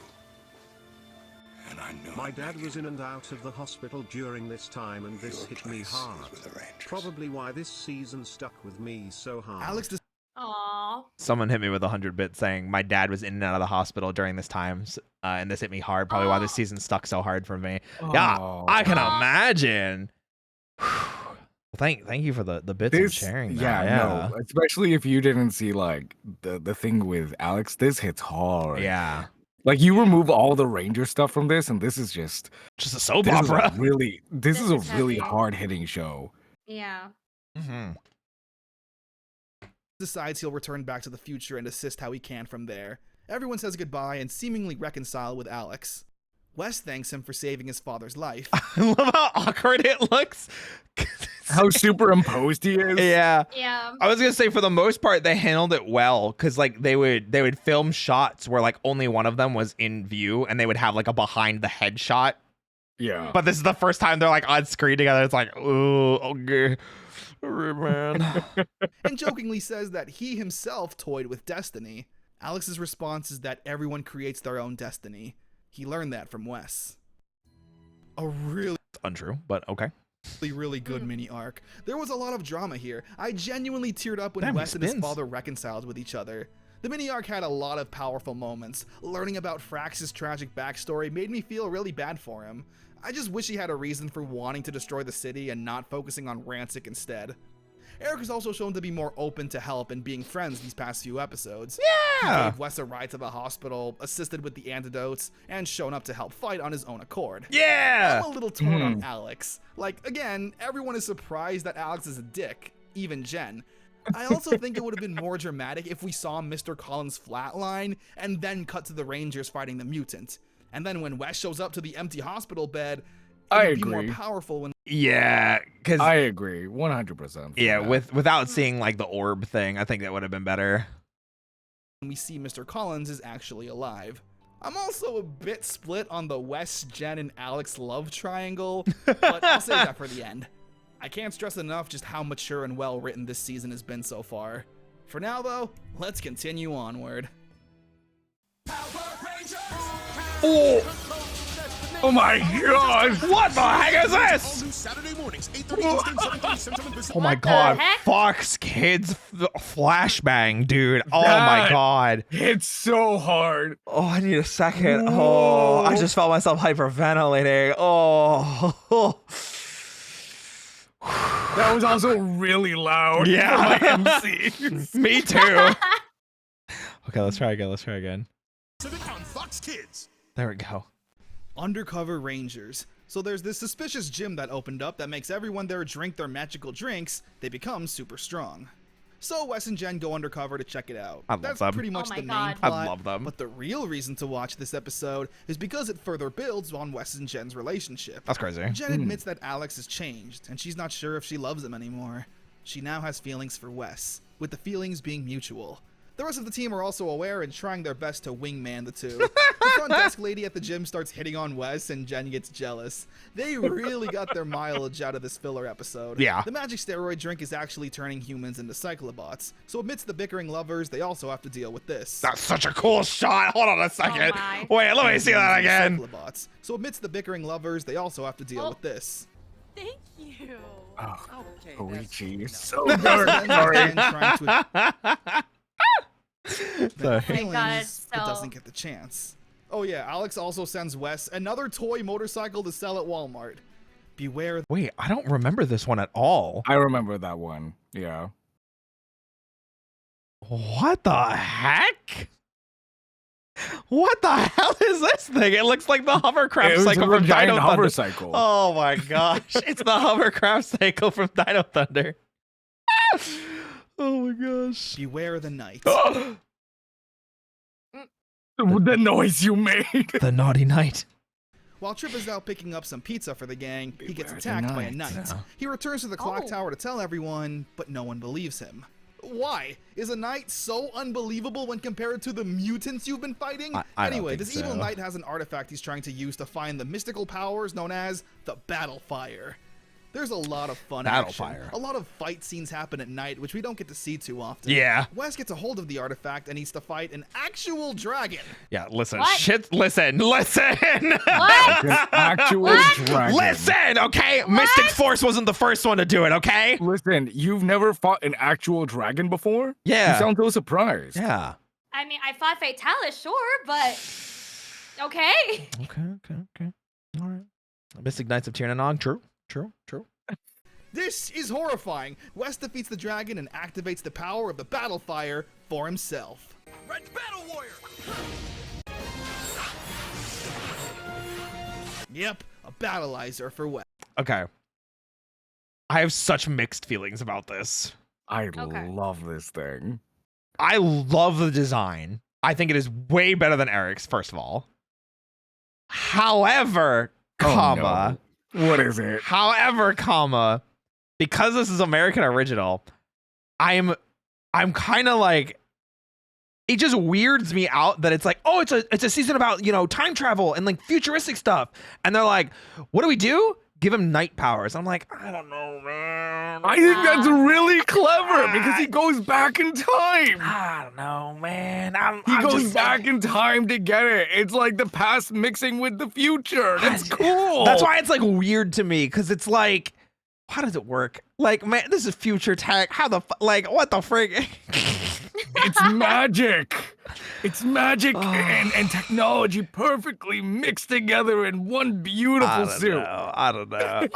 Speaker 7: And I knew
Speaker 2: My
Speaker 7: I'd
Speaker 2: dad
Speaker 7: make
Speaker 2: was
Speaker 7: it.
Speaker 2: in and out of the hospital during this time, and this
Speaker 7: Your
Speaker 2: hit me
Speaker 7: place is
Speaker 2: hard.
Speaker 7: with the Rangers.
Speaker 2: Probably why this season stuck with me so hard.
Speaker 5: Alex
Speaker 4: Aww.
Speaker 1: Someone hit me with 100 bits saying my dad was in and out of the hospital during this time, and this hit me hard. Probably why this season stuck so hard for me. Yeah, I can imagine. Thank you for the bits and sharing that.
Speaker 3: Yeah, no, especially if you didn't see like the thing with Alex. This hits hard.
Speaker 1: Yeah.
Speaker 3: Like you remove all the Ranger stuff from this, and this is just
Speaker 1: a soap
Speaker 3: this
Speaker 1: opera.
Speaker 3: This is a
Speaker 4: is
Speaker 3: really
Speaker 4: heavy.
Speaker 3: hard hitting show.
Speaker 4: Yeah.
Speaker 1: Mm-hmm.
Speaker 5: decides he'll return back to the future and assist how he can from there. Everyone says goodbye and seemingly reconcile with Alex. Wes thanks him for saving his father's life.
Speaker 1: I love how awkward it looks.
Speaker 3: How superimposed he is.
Speaker 1: Yeah.
Speaker 4: Yeah.
Speaker 1: I was gonna say for the most part they handled it well, because like they would film shots where like only one of them was in view, and they would have like a behind the head shot.
Speaker 3: Yeah.
Speaker 1: But this is the first time they're like on screen together. It's like, oh, okay, man.
Speaker 5: And jokingly says that he himself toyed with destiny. Alex's response is that everyone creates their own destiny. He learned that from Wes. A really
Speaker 1: Untrue, but okay.
Speaker 5: really good mini arc. There was a lot of drama here. I genuinely teared up when
Speaker 1: Damn, he
Speaker 5: Wes and his
Speaker 1: spins.
Speaker 5: father reconciled with each other. The mini arc had a lot of powerful moments. Learning about Frax's tragic backstory made me feel really bad for him. I just wish he had a reason for wanting to destroy the city and not focusing on Ransick instead. Eric is also shown to be more open to help and being friends these past few episodes. He gave Wes a ride to the hospital, assisted with the antidotes, and shown up to help fight on his own accord.
Speaker 1: Yeah.
Speaker 5: I'm a little torn on Alex. Like, again, everyone is surprised that Alex is a dick, even Jen. I also think it would have been more dramatic if we saw Mr. Collins flatline and then cut to the Rangers fighting the mutant. And then when Wes shows up to the empty hospital bed, it
Speaker 3: I
Speaker 5: would be
Speaker 3: agree.
Speaker 5: more powerful when
Speaker 1: Yeah, because
Speaker 3: I agree 100%.
Speaker 1: yeah, without seeing like the orb thing, I think that would have been better.
Speaker 5: we see Mr. Collins is actually alive. I'm also a bit split on the Wes, Jen, and Alex love triangle, but I'll save that for the end. I can't stress enough just how mature and well written this season has been so far. For now, though, let's continue onward.
Speaker 3: Oh my god!
Speaker 1: What the heck is this? Oh my god,
Speaker 4: heck?
Speaker 1: Fox Kids flashbang, dude. Oh my
Speaker 3: That-
Speaker 1: god.
Speaker 3: It's so hard.
Speaker 1: Oh, I need a second. Oh, I just felt myself hyperventilating. Oh.
Speaker 3: That was also really loud.
Speaker 1: Yeah.
Speaker 3: For my MC.
Speaker 1: Me too. Okay, let's try again. There we go.
Speaker 5: Undercover Rangers. So there's this suspicious gym that opened up that makes everyone there drink their magical drinks. They become super strong. So Wes and Jen go undercover to check it out.
Speaker 1: I love
Speaker 5: That's
Speaker 1: them.
Speaker 5: pretty much
Speaker 4: Oh my
Speaker 5: the main
Speaker 4: God.
Speaker 1: I
Speaker 5: plot.
Speaker 1: love them.
Speaker 5: But the real reason to watch this episode is because it further builds on Wes and Jen's relationship.
Speaker 1: That's crazy.
Speaker 5: Jen admits that Alex has changed, and she's not sure if she loves him anymore. She now has feelings for Wes, with the feelings being mutual. The rest of the team are also aware and trying their best to wingman the two. The front desk lady at the gym starts hitting on Wes, and Jen gets jealous. They really got their mileage out of this filler episode.
Speaker 1: Yeah.
Speaker 5: The magic steroid drink is actually turning humans into cyclobots, so amidst the bickering lovers, they also have to deal with this.
Speaker 1: That's such a cool shot. Hold on a second.
Speaker 4: my.
Speaker 1: Wait, let me see that again.
Speaker 5: Cyclobots. So amidst the bickering lovers, they also have to deal with this.
Speaker 6: Thank you.
Speaker 3: Oh,
Speaker 6: Okay,
Speaker 3: Koichi, you're
Speaker 6: that's
Speaker 3: so
Speaker 5: Jen
Speaker 3: dark.
Speaker 5: and
Speaker 3: Sorry.
Speaker 5: Jen trying to
Speaker 1: Sorry.
Speaker 5: feelings,
Speaker 4: God, it's
Speaker 5: but
Speaker 4: so-
Speaker 5: doesn't get the chance. Oh yeah, Alex also sends Wes another toy motorcycle to sell at Walmart. Beware.
Speaker 1: Wait, I don't remember this one at all.
Speaker 3: I remember that one. Yeah.
Speaker 1: What the heck? What the hell is this thing? It looks like the hovercraft
Speaker 3: It was
Speaker 1: cycle
Speaker 3: a
Speaker 1: from
Speaker 3: giant
Speaker 1: Dino
Speaker 3: hover
Speaker 1: Thunder.
Speaker 3: cycle.
Speaker 1: Oh my gosh. It's the hovercraft cycle from Dino Thunder. Oh my gosh.
Speaker 5: Beware the night.
Speaker 3: The noise you made.
Speaker 1: The naughty knight.
Speaker 5: While Trip is out picking up some pizza for the gang, he gets
Speaker 3: Beware the
Speaker 5: attacked by a
Speaker 3: knight.
Speaker 5: knight. He returns to the clock tower to tell everyone, but no one believes him. Why? Is a knight so unbelievable when compared to the mutants you've been fighting?
Speaker 1: I don't
Speaker 5: Anyway,
Speaker 1: think
Speaker 5: this evil
Speaker 1: so.
Speaker 5: knight has an artifact he's trying to use to find the mystical powers known as the Battle Fire. There's a lot of fun
Speaker 1: Battle
Speaker 5: action.
Speaker 1: Fire.
Speaker 5: A lot of fight scenes happen at night, which we don't get to see too often.
Speaker 1: Yeah.
Speaker 5: Wes gets a hold of the artifact and needs to fight an actual dragon.
Speaker 1: Yeah, listen.
Speaker 4: What?
Speaker 1: Shit, listen.
Speaker 4: What?
Speaker 3: An actual
Speaker 4: What?
Speaker 3: dragon.
Speaker 1: Listen, okay? Mystic Force wasn't the first one to do it, okay?
Speaker 3: Listen, you've never fought an actual dragon before?
Speaker 1: Yeah.
Speaker 3: You sound so surprised.
Speaker 1: Yeah.
Speaker 4: I mean, I fought Fatalis, sure, but okay.
Speaker 1: Okay. All right. Mystic Knights of Tirnanog. True.
Speaker 5: This is horrifying. Wes defeats the dragon and activates the power of the Battle Fire for himself.
Speaker 10: Red Battle Warrior!
Speaker 5: Yep, a battleizer for Wes.
Speaker 1: Okay. I have such mixed feelings about this.
Speaker 3: I
Speaker 4: Okay.
Speaker 3: love this thing.
Speaker 1: I love the design. I think it is way better than Eric's, first of all. However, comma.
Speaker 3: No. What is it?
Speaker 1: However, comma, because this is American original, I'm kind of like, it just weirds me out that it's like, oh, it's a season about, you know, time travel and like futuristic stuff. And they're like, what do? Give him night powers. I'm like, I don't know, man.
Speaker 3: I think that's really clever because he goes back in time.
Speaker 1: I don't know, man.
Speaker 3: He goes back in time to get it. It's like the past mixing with the future. That's cool.
Speaker 1: That's why it's like weird to me, because it's like, how does it work? Like, man, this is future tech. How the like, what the frig?
Speaker 3: It's magic. It's magic and technology perfectly mixed together in one beautiful suit.
Speaker 1: I don't know.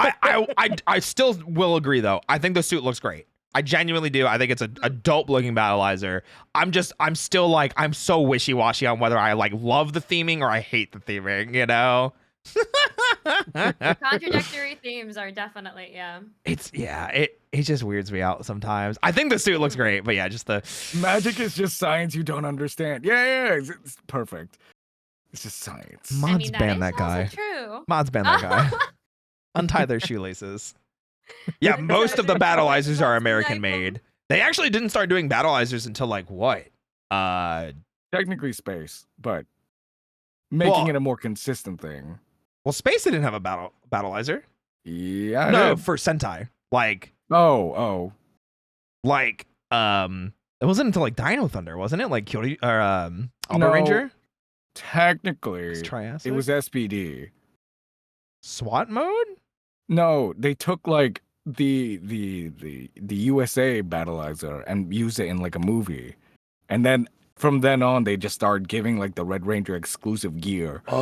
Speaker 1: I still will agree though. I think the suit looks great. I genuinely do. I think it's a dope looking battleizer. I'm still like, I'm so wishy-washy on whether I like love the theming or I hate the theming, you know?
Speaker 4: Contradictory themes are definitely, yeah.
Speaker 1: It just weirds me out sometimes. I think the suit looks great, but yeah, just the
Speaker 3: Magic is just science you don't understand. Yeah, it's perfect. It's just science.
Speaker 1: Mods ban that guy.
Speaker 4: Also true.
Speaker 1: Mods ban that guy. Untie their shoelaces. Yeah, most of the battleizers are American made. They actually didn't start doing battleizers until like what?
Speaker 3: Technically space, but making it a more consistent thing.
Speaker 1: Well, Space didn't have a battleizer.
Speaker 3: Yeah.
Speaker 1: No, for Sentai. Like,
Speaker 3: like
Speaker 1: it wasn't until like Dino Thunder, wasn't it? Like Kyoto or Alba
Speaker 3: No.
Speaker 1: Ranger?
Speaker 3: technically
Speaker 1: It's Triassic?
Speaker 3: it was SPD.
Speaker 1: SWAT mode?
Speaker 3: No, they took like the USA battleizer and used it in like a movie. And then from then on they just started giving like the Red Ranger exclusive gear.
Speaker 1: I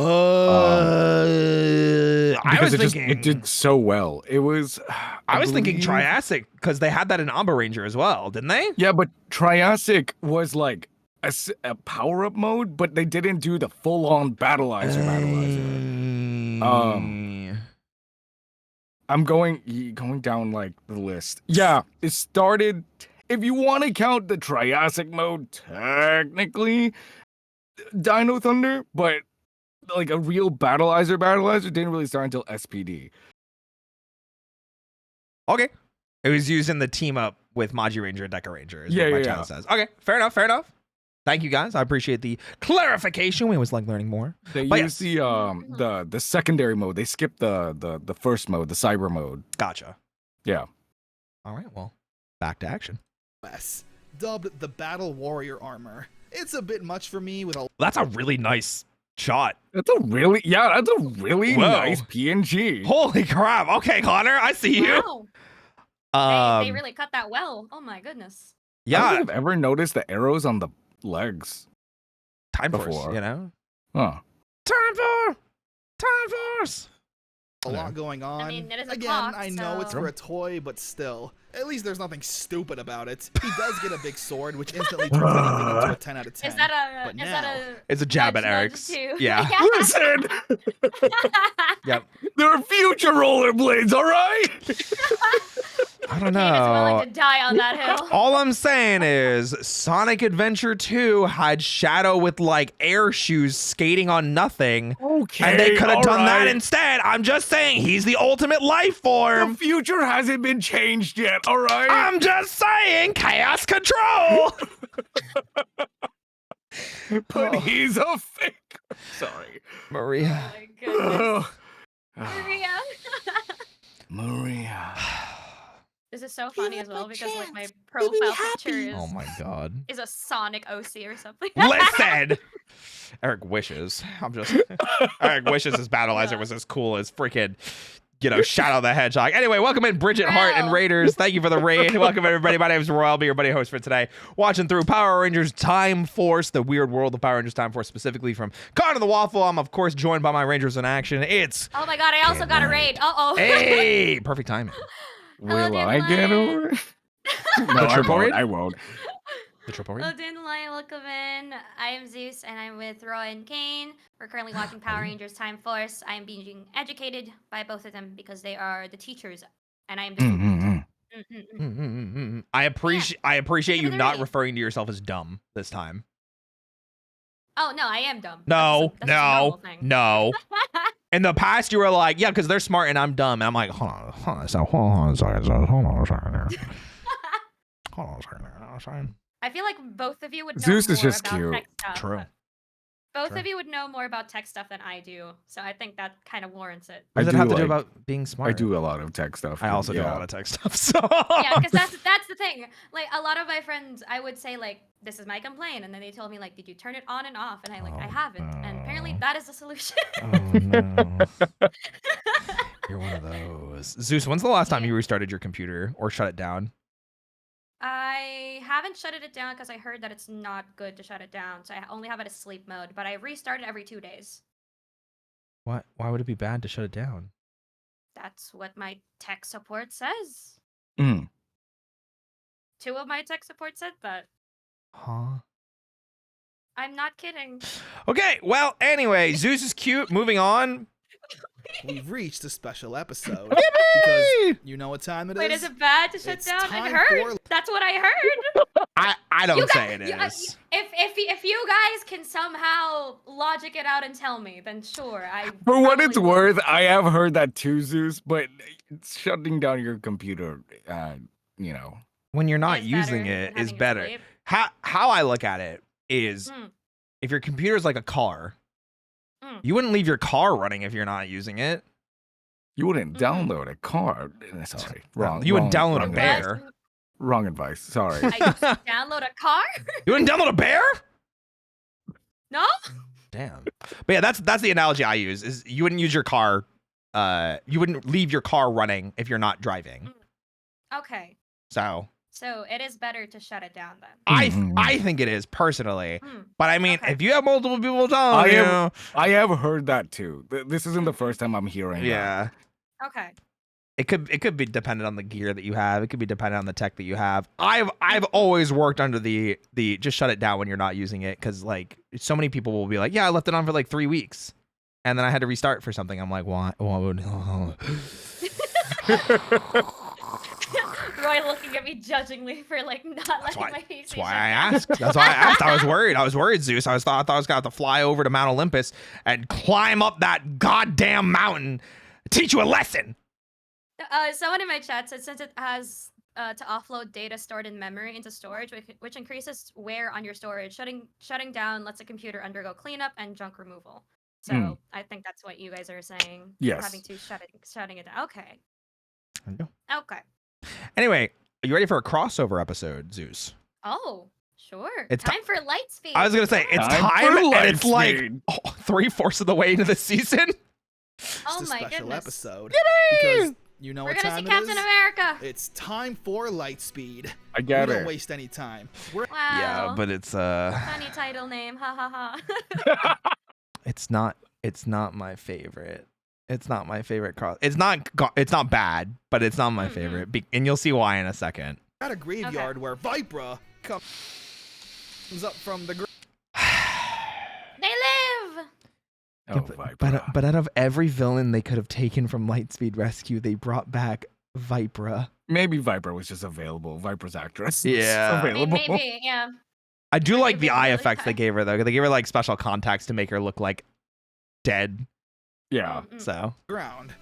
Speaker 1: was thinking
Speaker 3: it did so well. It was
Speaker 1: I was thinking
Speaker 3: believe-
Speaker 1: Triassic because they had that in Alba Ranger as well, didn't they?
Speaker 3: Yeah, but Triassic was like a power-up mode, but they didn't do the full-on battleizer. I'm going down like the list. Yeah, it started. If you want to count the Triassic mode, technically, Dino Thunder, but like a real battleizer didn't really start until SPD.
Speaker 1: Okay. It was used in the team up with Magi Ranger and Deca Ranger. Is
Speaker 3: Yeah,
Speaker 1: what my
Speaker 3: yeah,
Speaker 1: channel
Speaker 3: yeah.
Speaker 1: says. Okay, fair enough. Thank you guys. I appreciate the clarification. We always like learning more.
Speaker 3: They
Speaker 1: But
Speaker 3: used the secondary mode. They skipped the first mode, the cyber mode.
Speaker 1: Gotcha.
Speaker 3: Yeah.
Speaker 1: All right, well, back to action.
Speaker 5: US, dubbed the Battle Warrior armor. It's a bit much for me with a
Speaker 1: That's a really nice shot.
Speaker 3: That's a really
Speaker 1: Whoa.
Speaker 3: nice PNG.
Speaker 1: Holy crap. Okay, Connor, I see you.
Speaker 4: Wow. They really cut that well. Oh my goodness.
Speaker 3: I
Speaker 1: Yeah,
Speaker 3: don't think I've ever noticed the arrows on the legs.
Speaker 1: Time Force,
Speaker 3: before.
Speaker 1: you know?
Speaker 3: Huh.
Speaker 1: Time Force.
Speaker 5: A lot going on.
Speaker 4: I mean, it is a
Speaker 5: Again,
Speaker 4: clock,
Speaker 5: I know it's
Speaker 4: so-
Speaker 5: for a toy, but still. At least there's nothing stupid about it. He does get a big sword, which instantly turns anything into a 10 out of 10.
Speaker 4: Is that a?
Speaker 5: But
Speaker 4: Is
Speaker 5: now,
Speaker 4: that a?
Speaker 1: It's a jab
Speaker 4: nudge,
Speaker 1: at
Speaker 4: nudge
Speaker 1: Eric's.
Speaker 4: too?
Speaker 1: Yeah.
Speaker 3: Listen,
Speaker 1: Yep.
Speaker 3: there are future rollerblades, all right?
Speaker 1: I don't
Speaker 4: Kane is willing
Speaker 1: know.
Speaker 4: to die on that hill.
Speaker 1: All I'm saying is Sonic Adventure 2 had Shadow with like air shoes skating on nothing.
Speaker 3: Okay,
Speaker 1: And they could have
Speaker 3: all
Speaker 1: done that
Speaker 3: right.
Speaker 1: instead. I'm just saying he's the ultimate life
Speaker 3: The
Speaker 1: form.
Speaker 3: future hasn't been changed yet, all right?
Speaker 1: I'm just saying chaos control.
Speaker 3: But he's a fake. Sorry.
Speaker 1: Maria.
Speaker 4: Oh my goodness.
Speaker 3: Oh,
Speaker 4: Maria.
Speaker 3: Maria.
Speaker 4: This is so funny as well because like my
Speaker 8: chance.
Speaker 4: profile
Speaker 8: happy.
Speaker 4: picture is,
Speaker 1: Oh my god.
Speaker 4: is a Sonic OC or something.
Speaker 1: Listen. Eric wishes. Eric wishes his battleizer was as cool as freaking, Shadow the Hedgehog. Anyway, welcome in Bridget Hart and
Speaker 4: Wow.
Speaker 1: Raiders. Thank you for the raid. Welcome everybody. My name is Roy. I'll be your buddy host for today. Watching through Power Rangers Time Force, the weird world of Power Rangers Time Force, specifically from Con of the Waffle. I'm of course joined by my Rangers in action. It's
Speaker 4: Oh my god, I also got a raid. Uh-oh.
Speaker 1: hey, perfect timing.
Speaker 4: Hello,
Speaker 3: Will I get
Speaker 4: Dandelion.
Speaker 3: over? No, I
Speaker 1: triple
Speaker 3: won't.
Speaker 1: raid?
Speaker 3: I won't.
Speaker 1: The triple
Speaker 4: Hello,
Speaker 1: raid.
Speaker 4: Dandelion, welcome in. I am Zeus, and I'm with Roy and Kane. We're currently watching Power Rangers Time Force. I am being educated by both of them because they are the teachers, and I am the student. Mhm.
Speaker 1: I appreciate
Speaker 4: Give
Speaker 1: you
Speaker 4: me the
Speaker 1: not
Speaker 4: raid.
Speaker 1: referring to yourself as dumb this time.
Speaker 4: Oh, no, I am dumb.
Speaker 1: No,
Speaker 4: That's just a normal thing.
Speaker 1: no. In the past, you were like, yeah, because they're smart and I'm dumb. And I'm like, hold on a second.
Speaker 4: I feel like both of you would know
Speaker 3: Zeus is
Speaker 4: more
Speaker 3: just
Speaker 4: about
Speaker 3: cute.
Speaker 4: tech stuff.
Speaker 1: True.
Speaker 4: Both
Speaker 1: True.
Speaker 4: of you would know more about tech stuff than I do, so I think that kind of warrants it.
Speaker 1: What does
Speaker 3: I
Speaker 1: it have
Speaker 3: do
Speaker 1: to do
Speaker 3: like-
Speaker 1: about being smart?
Speaker 3: I do a lot of tech stuff.
Speaker 1: I
Speaker 3: too,
Speaker 1: also do a
Speaker 3: yeah.
Speaker 1: lot of tech stuff. So
Speaker 4: Yeah, because that's the thing. Like a lot of my friends, I would say like, "This is my complaint," and then they told me like, "Did you turn it on and off?" And I haven't, and apparently that is the solution.
Speaker 1: Oh no. You're one of those. Zeus, when's the last time you restarted your computer or shut it down?
Speaker 4: I haven't shut it down because I heard that it's not good to shut it down, so I only have it as sleep mode. But I restart it every 2 days.
Speaker 1: What? Why would it be bad to shut it down?
Speaker 4: That's what my tech support says.
Speaker 3: Mm.
Speaker 4: 2 of my tech support said that.
Speaker 1: Huh?
Speaker 4: I'm not kidding.
Speaker 1: Okay, well, anyway, Zeus is cute. Moving on.
Speaker 5: we've reached a special episode. Because you know what time it is?
Speaker 4: Wait, is it bad to shut
Speaker 5: It's
Speaker 4: down?
Speaker 5: time
Speaker 4: It hurt.
Speaker 5: for-
Speaker 4: That's what I heard.
Speaker 1: I don't
Speaker 4: You
Speaker 1: say it
Speaker 4: guys-
Speaker 1: is.
Speaker 4: If you guys can somehow logic it out and tell me, then sure.
Speaker 3: For what it's
Speaker 4: probably will.
Speaker 3: worth, I have heard that too, Zeus, but shutting down your computer,
Speaker 1: When you're not
Speaker 4: Is
Speaker 1: using
Speaker 4: better
Speaker 1: it
Speaker 4: than
Speaker 1: is
Speaker 4: having it
Speaker 1: better.
Speaker 4: sleep.
Speaker 1: How I look at it is
Speaker 4: Mm.
Speaker 1: if your computer's like a car,
Speaker 4: Mm.
Speaker 1: you wouldn't leave your car running if you're not using it.
Speaker 3: you wouldn't
Speaker 4: Mhm.
Speaker 3: download a car. Sorry, wrong.
Speaker 1: You wouldn't download a
Speaker 3: wrong
Speaker 1: bear.
Speaker 3: advice. Wrong advice. Sorry.
Speaker 4: I just download a car?
Speaker 1: You wouldn't download a bear?
Speaker 4: No?
Speaker 1: Damn. But yeah, that's the analogy I use is you wouldn't use your car, you wouldn't leave your car running if you're not driving.
Speaker 4: Okay.
Speaker 1: So
Speaker 4: So it is better to shut it down then.
Speaker 1: I think it is personally.
Speaker 4: Hmm.
Speaker 1: But I mean,
Speaker 4: Okay.
Speaker 1: if you have multiple people telling you,
Speaker 3: I have heard that too. This isn't the first time I'm hearing that.
Speaker 1: yeah.
Speaker 4: Okay.
Speaker 1: It could be dependent on the gear that you have. It could be dependent on the tech that you have. I've always worked under the just shut it down when you're not using it, because like so many people will be like, yeah, I left it on for like 3 weeks, and then I had to restart for something. I'm like, why?
Speaker 4: Roy looking at me judgingly for like not letting my PC
Speaker 1: That's why
Speaker 4: shut
Speaker 1: I
Speaker 4: down.
Speaker 1: asked. That's why I asked. I was worried. I was worried, Zeus. I thought I was gonna have to fly over to Mount Olympus and climb up that goddamn mountain, teach you a lesson.
Speaker 4: Someone in my chat said since it has to offload data stored in memory into storage, which increases wear on your storage, shutting down lets a computer undergo cleanup and junk removal. So
Speaker 3: Hmm.
Speaker 4: I think that's what you guys are saying.
Speaker 3: Yes.
Speaker 4: Having to shutting it down. Okay.
Speaker 1: There you
Speaker 4: Okay.
Speaker 1: go. Anyway, are you ready for a crossover episode, Zeus?
Speaker 4: Oh, sure.
Speaker 1: It's
Speaker 4: time for light speed.
Speaker 1: I was gonna say it's
Speaker 3: Time
Speaker 1: time,
Speaker 3: for
Speaker 1: and it's like
Speaker 3: Lightspeed.
Speaker 1: 3/4 of the way into the season.
Speaker 4: Oh
Speaker 5: It's a
Speaker 4: my
Speaker 5: special
Speaker 4: goodness.
Speaker 5: episode.
Speaker 1: Yippee!
Speaker 5: Because you know
Speaker 4: We're
Speaker 5: what
Speaker 4: gonna
Speaker 5: time
Speaker 4: see
Speaker 5: it
Speaker 4: Captain
Speaker 5: is?
Speaker 4: America.
Speaker 5: It's time for Lightspeed.
Speaker 3: I get
Speaker 5: We don't
Speaker 3: it.
Speaker 5: waste any time. We're
Speaker 4: Wow.
Speaker 1: Yeah, but it's
Speaker 4: Funny title name. Ha ha ha.
Speaker 1: it's not It's not my favorite. It's not my favorite card. It's not bad, but it's not my favorite. And you'll see why in a second.
Speaker 5: At a graveyard where Vipra comes up from the grave.
Speaker 4: They live.
Speaker 1: Yeah, but out of every villain they could have taken from Lightspeed Rescue, they brought back Vipra.
Speaker 3: Maybe Viper was just available. Viper's actress.
Speaker 1: Yeah.
Speaker 3: Available.
Speaker 4: Maybe, yeah.
Speaker 1: I do like the
Speaker 4: Maybe
Speaker 1: eye
Speaker 4: really
Speaker 1: effects they gave her though. They gave her like special contacts to make her look like dead.
Speaker 3: Yeah.
Speaker 1: So
Speaker 5: Ground.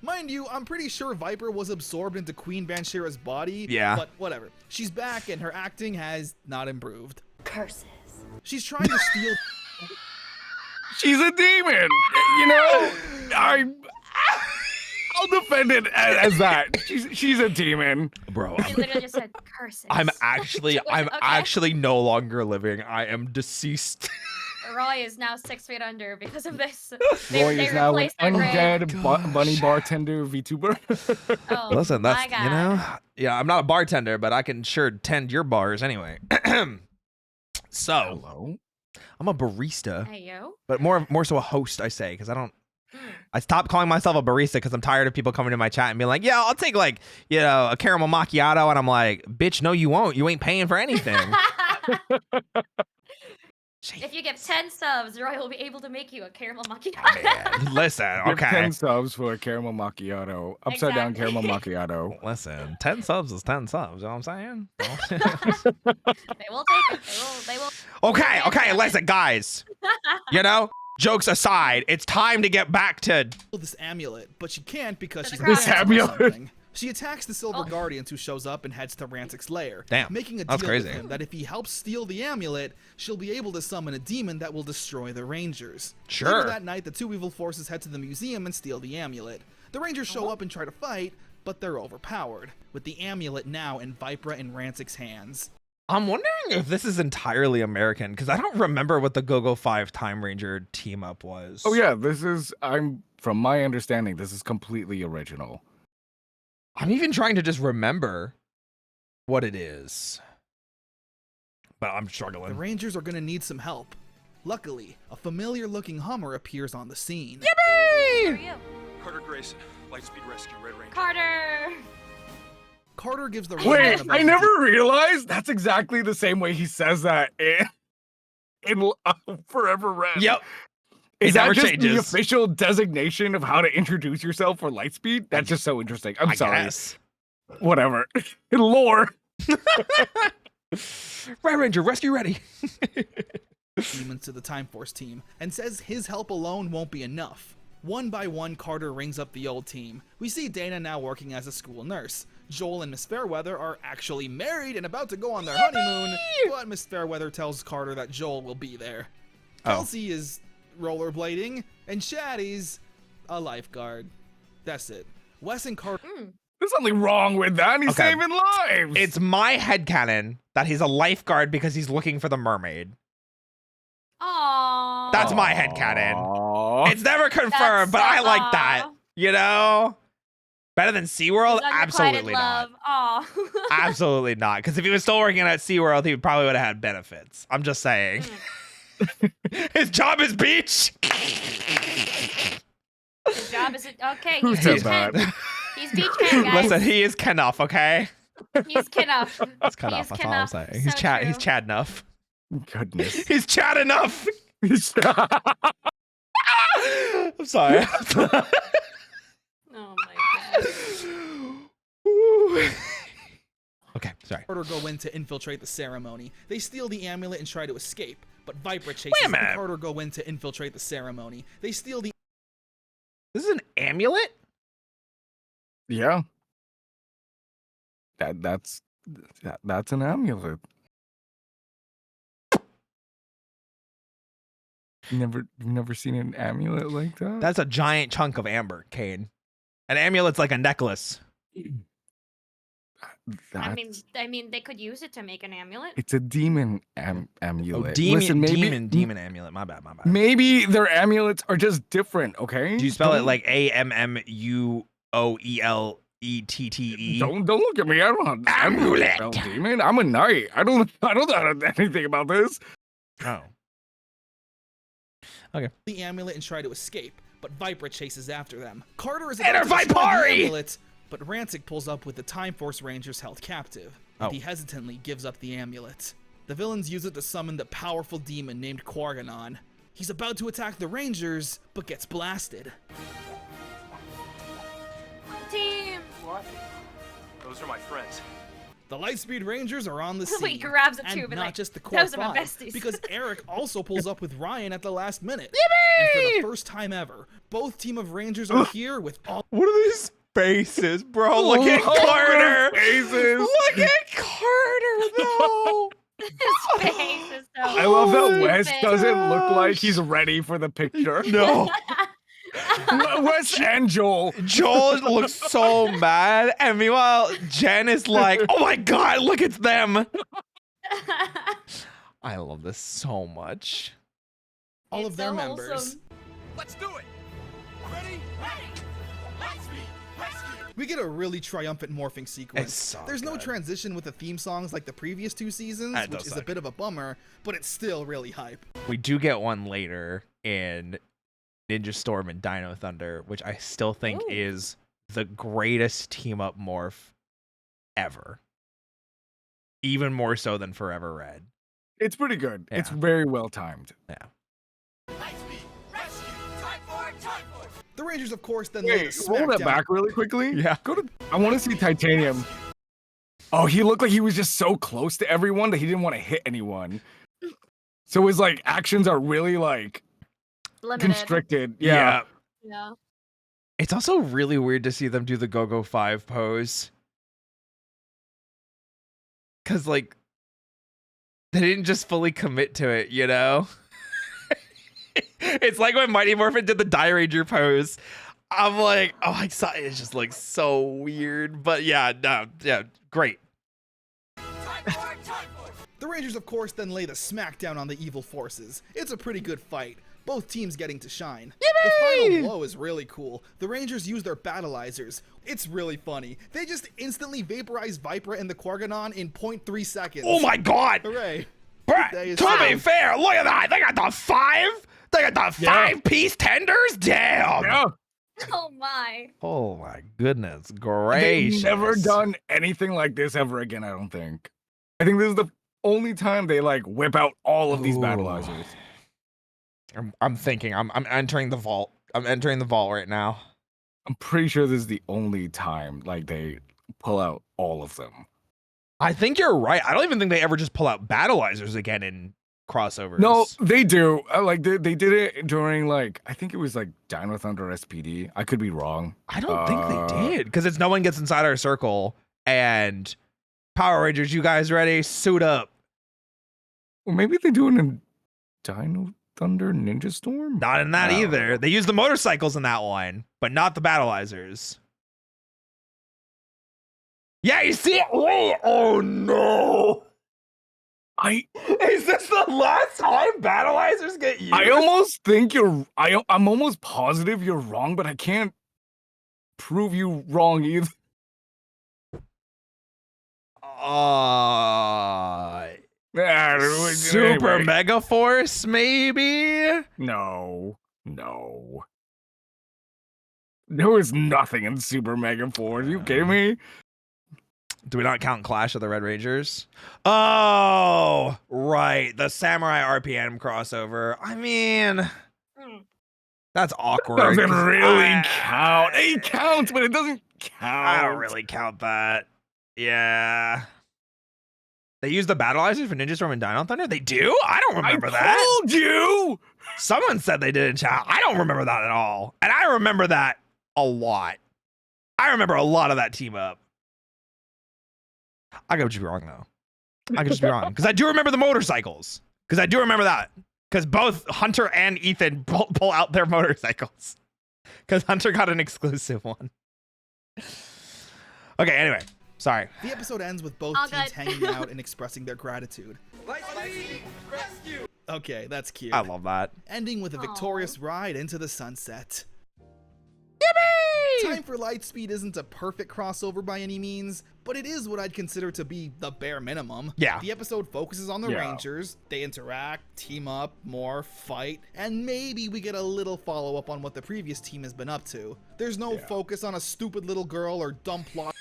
Speaker 5: Mind you, I'm pretty sure Viper was absorbed into Queen Banshira's body.
Speaker 1: Yeah.
Speaker 5: But whatever. She's back and her acting has not improved.
Speaker 8: Curses.
Speaker 5: She's trying to steal.
Speaker 3: She's a demon. You know, I'll defend it as that. She's a demon,
Speaker 1: bro.
Speaker 4: She literally just said curses.
Speaker 1: I'm actually no longer living. I am deceased.
Speaker 4: Roy is now 6 feet under because of this.
Speaker 3: Roy is now an
Speaker 4: their grave.
Speaker 3: undead bunny bartender VTuber.
Speaker 4: Oh,
Speaker 1: Listen, that's
Speaker 4: my God.
Speaker 1: you know, yeah. I'm not a bartender, but I can sure tend your bars anyway. So,
Speaker 3: hello.
Speaker 1: I'm a barista,
Speaker 4: Hey, yo.
Speaker 1: but more so a host. I say because I stopped calling myself a barista because I'm tired of people coming to my chat and being like, "Yeah, I'll take like a caramel macchiato," and I'm like, "Bitch, no, you won't. You ain't paying for anything."
Speaker 4: If you give 10 subs, Roy will be able to make you a caramel macchiato.
Speaker 1: Man, listen,
Speaker 3: Give
Speaker 1: okay.
Speaker 3: 10 subs for a caramel macchiato. Upside down
Speaker 4: Exactly.
Speaker 3: caramel macchiato.
Speaker 1: Listen, 10 subs is 10 subs. You know what I'm saying?
Speaker 4: They will take it. They will.
Speaker 1: Okay, listen, guys. You know, jokes aside, it's time to get back to
Speaker 5: This amulet, but she can't because she's
Speaker 3: This
Speaker 5: a
Speaker 3: amulet.
Speaker 5: She attacks the Silver Guardians who shows up and heads to Ransick's lair,
Speaker 1: Damn,
Speaker 5: making a
Speaker 1: that's
Speaker 5: deal
Speaker 1: crazy.
Speaker 5: with him that if he helps steal the amulet, she'll be able to summon a demon that will destroy the Rangers.
Speaker 1: Sure.
Speaker 5: Later that night, the two evil forces head to the museum and steal the amulet. The Rangers show up and try to fight, but they're overpowered, with the amulet now in Vipra and Ransick's hands.
Speaker 1: I'm wondering if this is entirely American because I don't remember what the Go-Go 5 Time Ranger team up was.
Speaker 3: Oh yeah, from my understanding, this is completely original.
Speaker 1: I'm even trying to just remember what it is. But I'm
Speaker 5: The
Speaker 1: struggling.
Speaker 5: Rangers are gonna need some help. Luckily, a familiar-looking Hummer appears on the scene.
Speaker 4: Who are you?
Speaker 7: Carter Grayson, Lightspeed Rescue, Red Ranger.
Speaker 4: Carter.
Speaker 5: Carter gives the
Speaker 3: Wait,
Speaker 5: rundown
Speaker 3: I
Speaker 5: about
Speaker 3: never realized that's exactly the same way he says that in Forever Red.
Speaker 1: Yep.
Speaker 3: Is
Speaker 1: It
Speaker 3: that
Speaker 1: never
Speaker 3: just the
Speaker 1: changes.
Speaker 3: official designation of how to introduce yourself for Lightspeed? That's just so interesting. I'm
Speaker 1: I
Speaker 3: sorry.
Speaker 1: guess.
Speaker 3: Whatever. Lore.
Speaker 1: Red Ranger, rescue ready.
Speaker 5: demons to the Time Force team and says his help alone won't be enough. One by one, Carter rings up the old team. We see Dana now working as a school nurse. Joel and Miss Fairweather are actually married and about to go on their honeymoon, but Miss Fairweather tells Carter that Joel will be there. Kelsey is rollerblading, and Shaddy's a lifeguard. That's it. Wes and Carter.
Speaker 3: There's nothing wrong with that. He's
Speaker 1: Okay.
Speaker 3: saving lives.
Speaker 1: It's my headcanon that he's a lifeguard because he's looking for the mermaid.
Speaker 4: Aww.
Speaker 1: That's my headcanon.
Speaker 3: Aww.
Speaker 1: It's never confirmed, but I like that.
Speaker 4: Aw.
Speaker 1: You know? Better than SeaWorld?
Speaker 4: He's unrequited
Speaker 1: Absolutely not.
Speaker 4: love. Aw.
Speaker 1: Absolutely not. Because if he was still working at SeaWorld, he probably would have had benefits. I'm just saying. His job is beach.
Speaker 4: His job is okay.
Speaker 3: Who
Speaker 4: He's
Speaker 3: said
Speaker 4: beach
Speaker 3: that?
Speaker 4: Ken. He's beach Ken, guys.
Speaker 1: Listen, he is Kenough, okay?
Speaker 4: He's Kenough.
Speaker 1: He's Kenough, that's all I'm saying. He's Chad. He's Chad enough.
Speaker 3: Goodness.
Speaker 1: He's Chad enough. I'm sorry.
Speaker 4: Oh my god.
Speaker 1: Okay, sorry.
Speaker 5: Carter go in to infiltrate the ceremony. They steal the amulet and try to escape, but Vipra chases
Speaker 1: Wait a
Speaker 5: them.
Speaker 1: minute.
Speaker 5: Carter go in to infiltrate the ceremony. They steal the
Speaker 1: This is an amulet?
Speaker 3: Yeah. That's an amulet. You've never seen an amulet like that?
Speaker 1: That's a giant chunk of amber, Kane. An amulet's like a necklace.
Speaker 4: I mean, they could use it to make an amulet.
Speaker 3: It's a demon amulet.
Speaker 1: Oh, demon,
Speaker 3: Listen, maybe,
Speaker 1: demon amulet. My bad.
Speaker 3: Maybe their amulets are just different, okay?
Speaker 1: Do you spell it like AMMUOELETTE?
Speaker 3: Don't look at me. I don't know
Speaker 1: Amulet.
Speaker 3: how to spell demon. I'm a knight. I don't know anything about this.
Speaker 1: Oh.
Speaker 5: the amulet and try to escape, but Vipra chases after them. Carter is
Speaker 1: Enter
Speaker 5: about to destroy the
Speaker 1: Vipari!
Speaker 5: amulet, but Ransick pulls up with the Time Force Rangers held captive, and he hesitantly gives up the amulet. The villains use it to summon the powerful demon named Quarganon. He's about to attack the Rangers, but gets blasted.
Speaker 4: Team.
Speaker 7: What? Those are my friends.
Speaker 5: The Lightspeed Rangers are on the scene.
Speaker 4: He grabs a
Speaker 5: and
Speaker 4: tube and
Speaker 5: not
Speaker 4: like,
Speaker 5: just the core
Speaker 4: those are my
Speaker 5: 5,
Speaker 4: besties.
Speaker 5: because Eric also pulls up with Ryan at the last minute.
Speaker 1: Yippee!
Speaker 5: And for the first time ever, both team of Rangers are here with all.
Speaker 1: What are these faces, bro? Look at Carter.
Speaker 3: Faces.
Speaker 1: Look at Carter, though.
Speaker 4: His face is so
Speaker 3: I love that Wes
Speaker 4: stupid.
Speaker 3: doesn't look like he's ready for the picture.
Speaker 1: No.
Speaker 3: Wes and Joel.
Speaker 1: Joel looks so mad, and meanwhile, Jen is like, oh my god, look, it's them. I love this so much.
Speaker 5: All
Speaker 4: It's
Speaker 5: of their
Speaker 4: so
Speaker 5: members.
Speaker 4: wholesome.
Speaker 9: Let's do it. Ready? Ready. Lightspeed, rescue.
Speaker 5: We get a really triumphant morphing sequence.
Speaker 1: It's so
Speaker 5: There's no
Speaker 1: good.
Speaker 5: transition with the theme songs like the previous 2 seasons,
Speaker 1: That
Speaker 5: which
Speaker 1: does
Speaker 5: is a
Speaker 1: suck.
Speaker 5: bit of a bummer, but it's still really hype.
Speaker 1: We do get one later in Ninja Storm and Dino Thunder, which I still think is the greatest team up morph ever. Even more so than Forever Red.
Speaker 3: It's pretty good. It's
Speaker 1: Yeah.
Speaker 3: very well timed.
Speaker 1: Yeah.
Speaker 9: Lightspeed, rescue. Time for.
Speaker 5: The Rangers, of course, then lay the
Speaker 3: Wait, roll that
Speaker 5: smackdown.
Speaker 3: back really quickly.
Speaker 1: Yeah.
Speaker 3: Go to. I want to see Titanium. Oh, he looked like he was just so close to everyone that he didn't want to hit anyone. So his like actions are really like
Speaker 4: Limited.
Speaker 3: constricted. Yeah.
Speaker 4: Yeah.
Speaker 1: It's also really weird to see them do the Go-Go 5 pose. Because, like, they didn't just fully commit to it, you know? It's like when Mighty Morphin did the Die Ranger pose. I'm like, oh, I saw it. It just looks so weird. But yeah, no, yeah, great.
Speaker 5: The Rangers, of course, then lay the smackdown on the evil forces. It's a pretty good fight. Both teams getting to shine. The final blow is really cool. The Rangers use their battleizers. It's really funny. They just instantly vaporize Vipra and the Quarganon in 0.3 seconds.
Speaker 1: Oh my god!
Speaker 5: Hooray.
Speaker 1: Brett,
Speaker 5: Day is
Speaker 1: to be
Speaker 5: saved.
Speaker 1: fair, look at that. They got the 5? They got the 5-piece tenders? Damn!
Speaker 3: Yeah.
Speaker 4: Oh my.
Speaker 1: Oh my goodness
Speaker 3: They've
Speaker 1: gracious.
Speaker 3: never done anything like this ever again, I don't think. I think this is the only time they like whip out all of these
Speaker 1: Ooh.
Speaker 3: battleizers.
Speaker 1: I'm thinking. I'm entering the vault. I'm entering the vault right now.
Speaker 3: I'm pretty sure this is the only time like they pull out all of them.
Speaker 1: I think you're right. I don't even think they ever just pull out battleizers again in crossovers.
Speaker 3: No, they do. Like they did it during like I think it was like Dino Thunder SPD. I could be wrong.
Speaker 1: I don't think they did because it's no one gets inside our circle and Power Rangers. You guys ready? Suit up.
Speaker 3: Well, maybe they do it in Dino Thunder Ninja Storm.
Speaker 1: Not in that
Speaker 3: No.
Speaker 1: either. They use the motorcycles in that one, but not the battleizers. Yeah, you see it? Wait, oh no. Is this the last time battleizers get used?
Speaker 3: I almost think you're. I'm almost positive you're wrong, but I can't prove you wrong either.
Speaker 1: Super
Speaker 3: Anyway.
Speaker 1: Mega Force, maybe?
Speaker 3: No. There was nothing in Super Mega Force. You kidding me?
Speaker 1: Do we not count Clash of the Red Rangers? Oh, right. The Samurai RPM crossover. I mean, that's awkward.
Speaker 3: Doesn't
Speaker 1: 'cause
Speaker 3: really count. It counts, but it doesn't count.
Speaker 1: I don't really count that. Yeah. They use the battleizers for Ninja Storm and Dino Thunder? They do? I don't remember that.
Speaker 3: I told you!
Speaker 1: Someone said they did in chat. I don't remember that at all. And I remember that a lot. I remember a lot of that team up. I could just be wrong, though. I could just be wrong. Because I do remember the motorcycles. Because I do remember that. Because both Hunter and Ethan pull out their motorcycles. Because Hunter got an exclusive one. Okay, anyway. Sorry.
Speaker 5: The episode ends with both
Speaker 4: All
Speaker 5: teams
Speaker 4: good.
Speaker 5: hanging out and expressing their gratitude.
Speaker 9: Lightspeed, rescue.
Speaker 5: Okay, that's cute.
Speaker 1: I love that.
Speaker 5: Ending with a victorious ride into the sunset. Time for Lightspeed isn't a perfect crossover by any means, but it is what I'd consider to be the bare minimum.
Speaker 1: Yeah.
Speaker 5: The episode focuses on the Rangers, they interact, team up, more, fight, and maybe we get a little follow-up on what the previous team has been up to. There's no focus on a stupid little girl or dumb plot.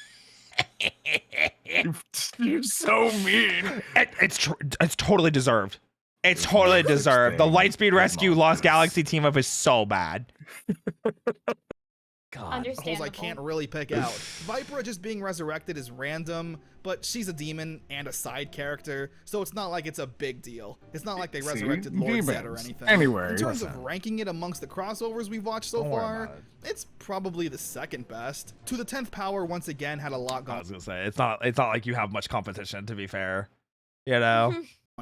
Speaker 3: You're so mean.
Speaker 1: It's totally deserved. It's totally deserved. The Lightspeed Rescue Lost Galaxy team up is so bad. God.
Speaker 5: Holes I can't really pick out. Vipera just being resurrected is random, but she's a demon and a side character, so it's not like it's a big deal. It's not like they resurrected Lord Zed or anything.
Speaker 3: Anyway,
Speaker 5: in terms of ranking it amongst the crossovers we've watched so far, it's probably the second best. To the 10th Power once again had a lot going.
Speaker 1: I was gonna say it's not like you have much competition, to be fair. You know.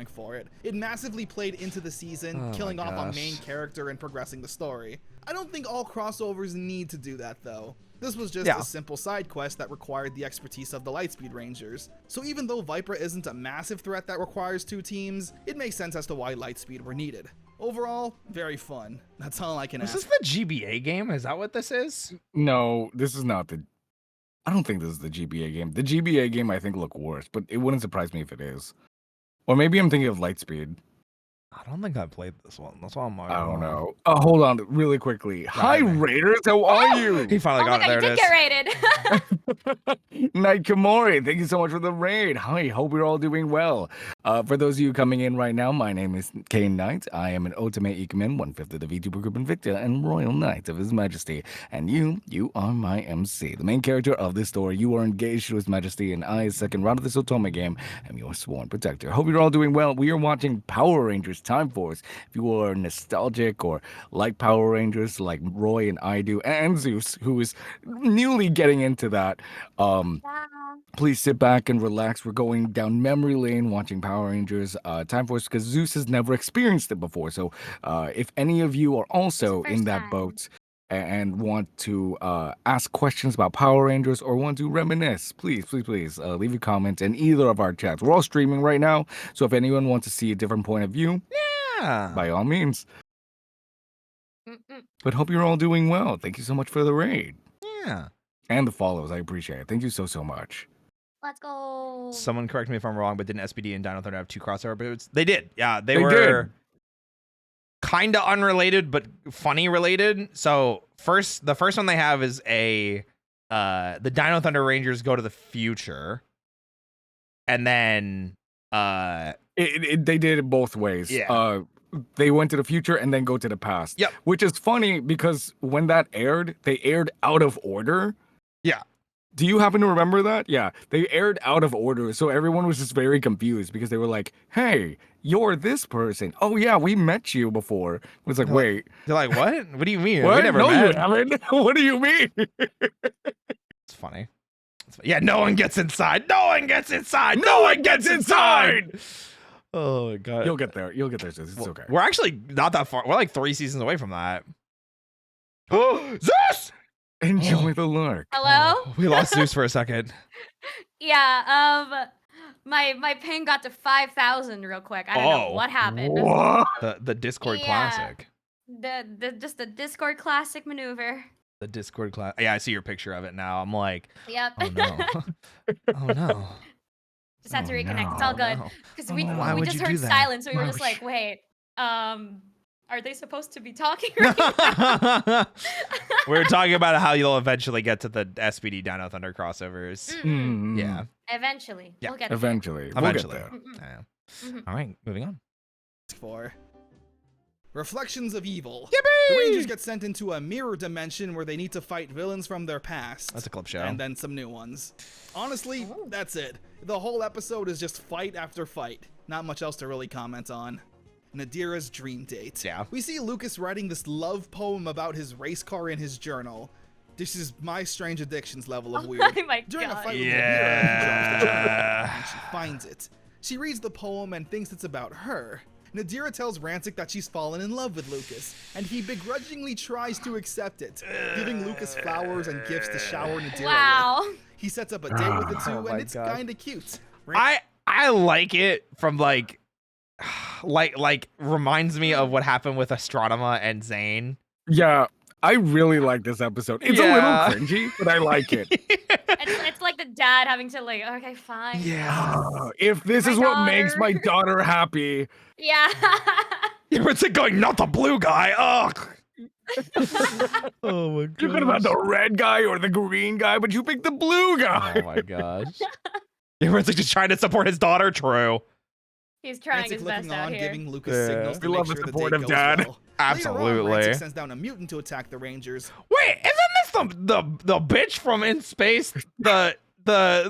Speaker 5: For it. It massively played into the season, killing off a main character and progressing the story. I don't think all crossovers need to do that though. This was just a simple side quest that required the expertise of the Lightspeed Rangers. So even though Vipera isn't a massive threat that requires 2 teams, it makes sense as to why Lightspeed were needed. Overall, very fun. That's all I can ask.
Speaker 1: Is this the GBA game? Is that what this is?
Speaker 3: No, this is not the... I don't think this is the GBA game. The GBA game I think look worse, but it wouldn't surprise me if it is. Or maybe I'm thinking of Lightspeed.
Speaker 1: I don't think I played this one. That's why I'm like,
Speaker 3: I don't know. Hold on really quickly. Hi, Raiders. How are you?
Speaker 1: He finally got it. There
Speaker 4: you
Speaker 1: it
Speaker 4: did
Speaker 1: is.
Speaker 4: get rated.
Speaker 3: Night Kamori, thank you so much for the raid. Hi, hope you're all doing well. For those of you coming in right now, my name is Kane Knight. I am an Otome Ikemen, 1/5 of the VTuber group Invicta, and Royal Knight of His Majesty. And you are my MC, the main character of this story. You are engaged to His Majesty, and I, second round of this Otome game, am your sworn protector. Hope you're all doing well. We are watching Power Rangers Time Force. If you are nostalgic or like Power Rangers, like Roy and I do, and Zeus, who is newly getting into that, please sit back and relax. We're going down memory lane watching Power Rangers Time Force because Zeus has never experienced it before. So if any of you are also in that boat and want to ask questions about Power Rangers or want to reminisce, please leave a comment in either of our chats. We're all streaming right now, so if anyone wants to see a different point of view, by all means. But hope you're all doing well. Thank you so much for the raid.
Speaker 1: Yeah.
Speaker 3: And the follows. I appreciate it. Thank you so much.
Speaker 4: Let's go.
Speaker 1: Someone correct me if I'm wrong, but didn't SPD and Dino Thunder have 2 crossover boots? They did. Yeah, they were kind of unrelated, but funny related. So the first one they have is the Dino Thunder Rangers go to the future, and then
Speaker 3: they did it both ways.
Speaker 1: Yeah.
Speaker 3: They went to the future and then go to the past.
Speaker 1: Yep.
Speaker 3: Which is funny because when that aired, they aired out of order.
Speaker 1: Yeah.
Speaker 3: Do you happen to remember that? Yeah. They aired out of order. So everyone was just very confused because they were like, hey, you're this person. Oh, yeah, we met you before. It's like, wait.
Speaker 1: They're like, what? What do you mean?
Speaker 3: What?
Speaker 1: We never
Speaker 3: no,
Speaker 1: met.
Speaker 3: you haven't. What do you mean?
Speaker 1: It's funny. Yeah, no one gets inside. No one gets inside. No one gets inside. Oh my god.
Speaker 3: You'll get there. You'll get there. It's okay.
Speaker 1: We're actually not that far. We're like 3 seasons away from that. Oh, Zeus!
Speaker 3: Enjoy the lurk.
Speaker 4: Hello?
Speaker 1: We lost Zeus for a second.
Speaker 4: Yeah, my ping got to 5,000 real quick. I don't know what happened.
Speaker 3: What?
Speaker 1: The Discord Classic.
Speaker 4: Just the Discord Classic maneuver.
Speaker 1: The Discord class. Yeah, I see your picture of it now. I'm like,
Speaker 4: Yep.
Speaker 1: oh no. Oh no.
Speaker 4: Just had to reconnect. It's all good. Because we just heard silence, so we were just like, wait, are they supposed to be talking right now?
Speaker 1: We were talking about how you'll eventually get to the SPD Dino Thunder crossovers.
Speaker 4: Mm-hmm.
Speaker 1: Yeah.
Speaker 4: Eventually.
Speaker 1: Yeah.
Speaker 4: We'll get
Speaker 3: Eventually.
Speaker 1: We'll get
Speaker 3: there.
Speaker 1: Yeah. All right, moving on.
Speaker 5: For Reflections of Evil.
Speaker 1: Yippee!
Speaker 5: The Rangers get sent into a mirror dimension where they need to fight villains from their past.
Speaker 1: That's a clip show.
Speaker 5: And then some new ones. Honestly, that's it. The whole episode is just fight after fight. Not much else to really comment on. Nadira's dream date.
Speaker 1: Yeah.
Speaker 5: We see Lucas writing this love poem about his race car in his journal. This is my strange addictions level of weird.
Speaker 4: Oh my
Speaker 5: During
Speaker 4: God.
Speaker 5: a fight with Nadira, he drops the journal and she finds it. She reads the poem and thinks it's about her. Nadira tells Ransick that she's fallen in love with Lucas, and he begrudgingly tries to accept it, giving Lucas flowers and gifts to shower Nadira with. He sets up a date with the two, and it's kinda cute.
Speaker 1: I like it from like reminds me of what happened with Astronema and Zane.
Speaker 3: Yeah, I really like this episode. It's
Speaker 1: Yeah.
Speaker 3: a little cringy, but I like it.
Speaker 4: It's like the dad having to like, okay, fine.
Speaker 1: Yeah.
Speaker 3: If this
Speaker 4: My
Speaker 3: is what makes
Speaker 4: daughter.
Speaker 3: my daughter happy.
Speaker 4: Yeah.
Speaker 1: It's like going, not the blue guy. Ugh. Oh my god.
Speaker 3: You could have had the red guy or the green guy, but you picked the blue guy.
Speaker 1: Oh my gosh. It's like just trying to support his daughter. True.
Speaker 4: He's trying
Speaker 5: Rancic
Speaker 4: his best
Speaker 5: looking
Speaker 4: out
Speaker 5: on,
Speaker 4: here.
Speaker 5: giving Lucas
Speaker 1: Yeah.
Speaker 5: signals to
Speaker 3: We
Speaker 5: make
Speaker 3: love a
Speaker 5: sure the
Speaker 3: supportive
Speaker 5: date goes
Speaker 3: dad.
Speaker 5: well.
Speaker 1: Absolutely.
Speaker 5: Later on, Rancic sends down a mutant to attack the Rangers.
Speaker 1: Wait, isn't this the bitch from In Space? The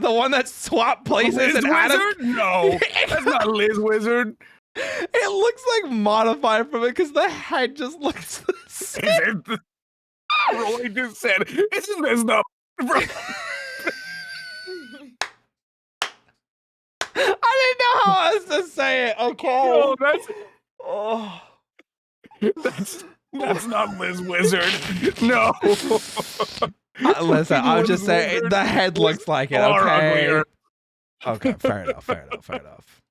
Speaker 1: one that swapped places
Speaker 3: Liz
Speaker 1: and Adam?
Speaker 3: Wizard? No, that's not Liz Wizard.
Speaker 1: It looks like modified from it because the head just looks the same.
Speaker 3: Isn't the... Roy just said, isn't this the...
Speaker 1: I didn't know how else to say it. Okay.
Speaker 3: No, that's...
Speaker 1: Oh.
Speaker 3: That's not Liz Wizard. No.
Speaker 1: Listen, I'm
Speaker 3: Liz
Speaker 1: just saying
Speaker 3: Wizard
Speaker 1: the head looks like it.
Speaker 3: far
Speaker 1: Okay.
Speaker 3: uglier.
Speaker 1: Okay. Fair enough. Fair enough. Fair enough.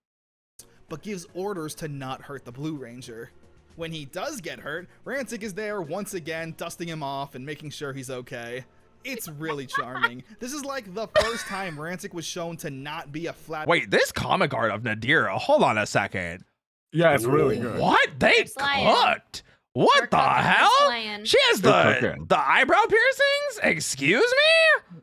Speaker 5: But gives orders to not hurt the Blue Ranger. When he does get hurt, Ransick is there once again, dusting him off and making sure he's okay. It's really charming. This is like the first time Ransick was shown to not be a flat.
Speaker 1: Wait, this comic art of Nadira. Hold on a second.
Speaker 3: Yeah, it's really good.
Speaker 1: What? They
Speaker 4: slaying.
Speaker 1: cooked? What
Speaker 4: They're
Speaker 1: the
Speaker 4: cooking, they're
Speaker 1: hell?
Speaker 4: slaying.
Speaker 1: She has
Speaker 3: They're cooking.
Speaker 1: the eyebrow piercings? Excuse me?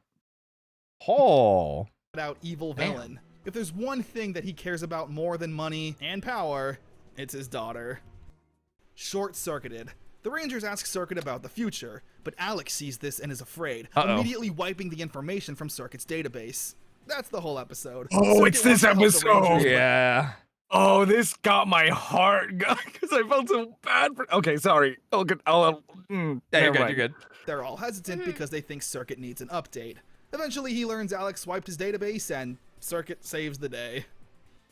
Speaker 1: Oh.
Speaker 5: Out evil
Speaker 1: Damn.
Speaker 5: villain. If there's one thing that he cares about more than money and power, it's his daughter. Short-circuited. The Rangers ask Circuit about the future, but Alex sees this and is afraid, immediately wiping the information from Circuit's database. That's the whole episode.
Speaker 3: Oh,
Speaker 5: Circuit
Speaker 3: it's this
Speaker 5: wants to help the
Speaker 3: episode.
Speaker 5: Rangers, but
Speaker 1: Yeah.
Speaker 3: Oh, this got my heart because I felt so bad for... Okay, sorry.
Speaker 1: Yeah, you're
Speaker 3: never
Speaker 1: good.
Speaker 3: mind.
Speaker 1: You're good.
Speaker 5: they're all hesitant because they think Circuit needs an update. Eventually, he learns Alex wiped his database, and Circuit saves the day.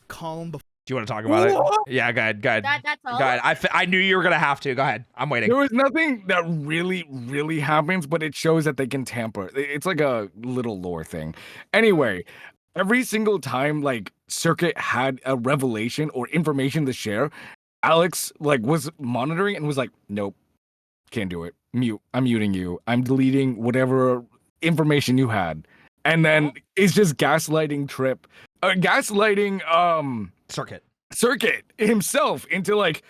Speaker 5: Calm before.
Speaker 1: Do you want to talk about it?
Speaker 3: What?
Speaker 1: Yeah, go ahead. Go ahead.
Speaker 4: That's all.
Speaker 1: Go ahead. I knew you were going to have to. Go ahead. I'm waiting.
Speaker 3: There was nothing that really happens, but it shows that they can tamper. It's like a little lore thing. Anyway, every single time like Circuit had a revelation or information to share, Alex like was monitoring and was like, nope, can't do it. Mute. I'm muting you. I'm deleting whatever information you had. And then it's just gaslighting Circuit himself into like,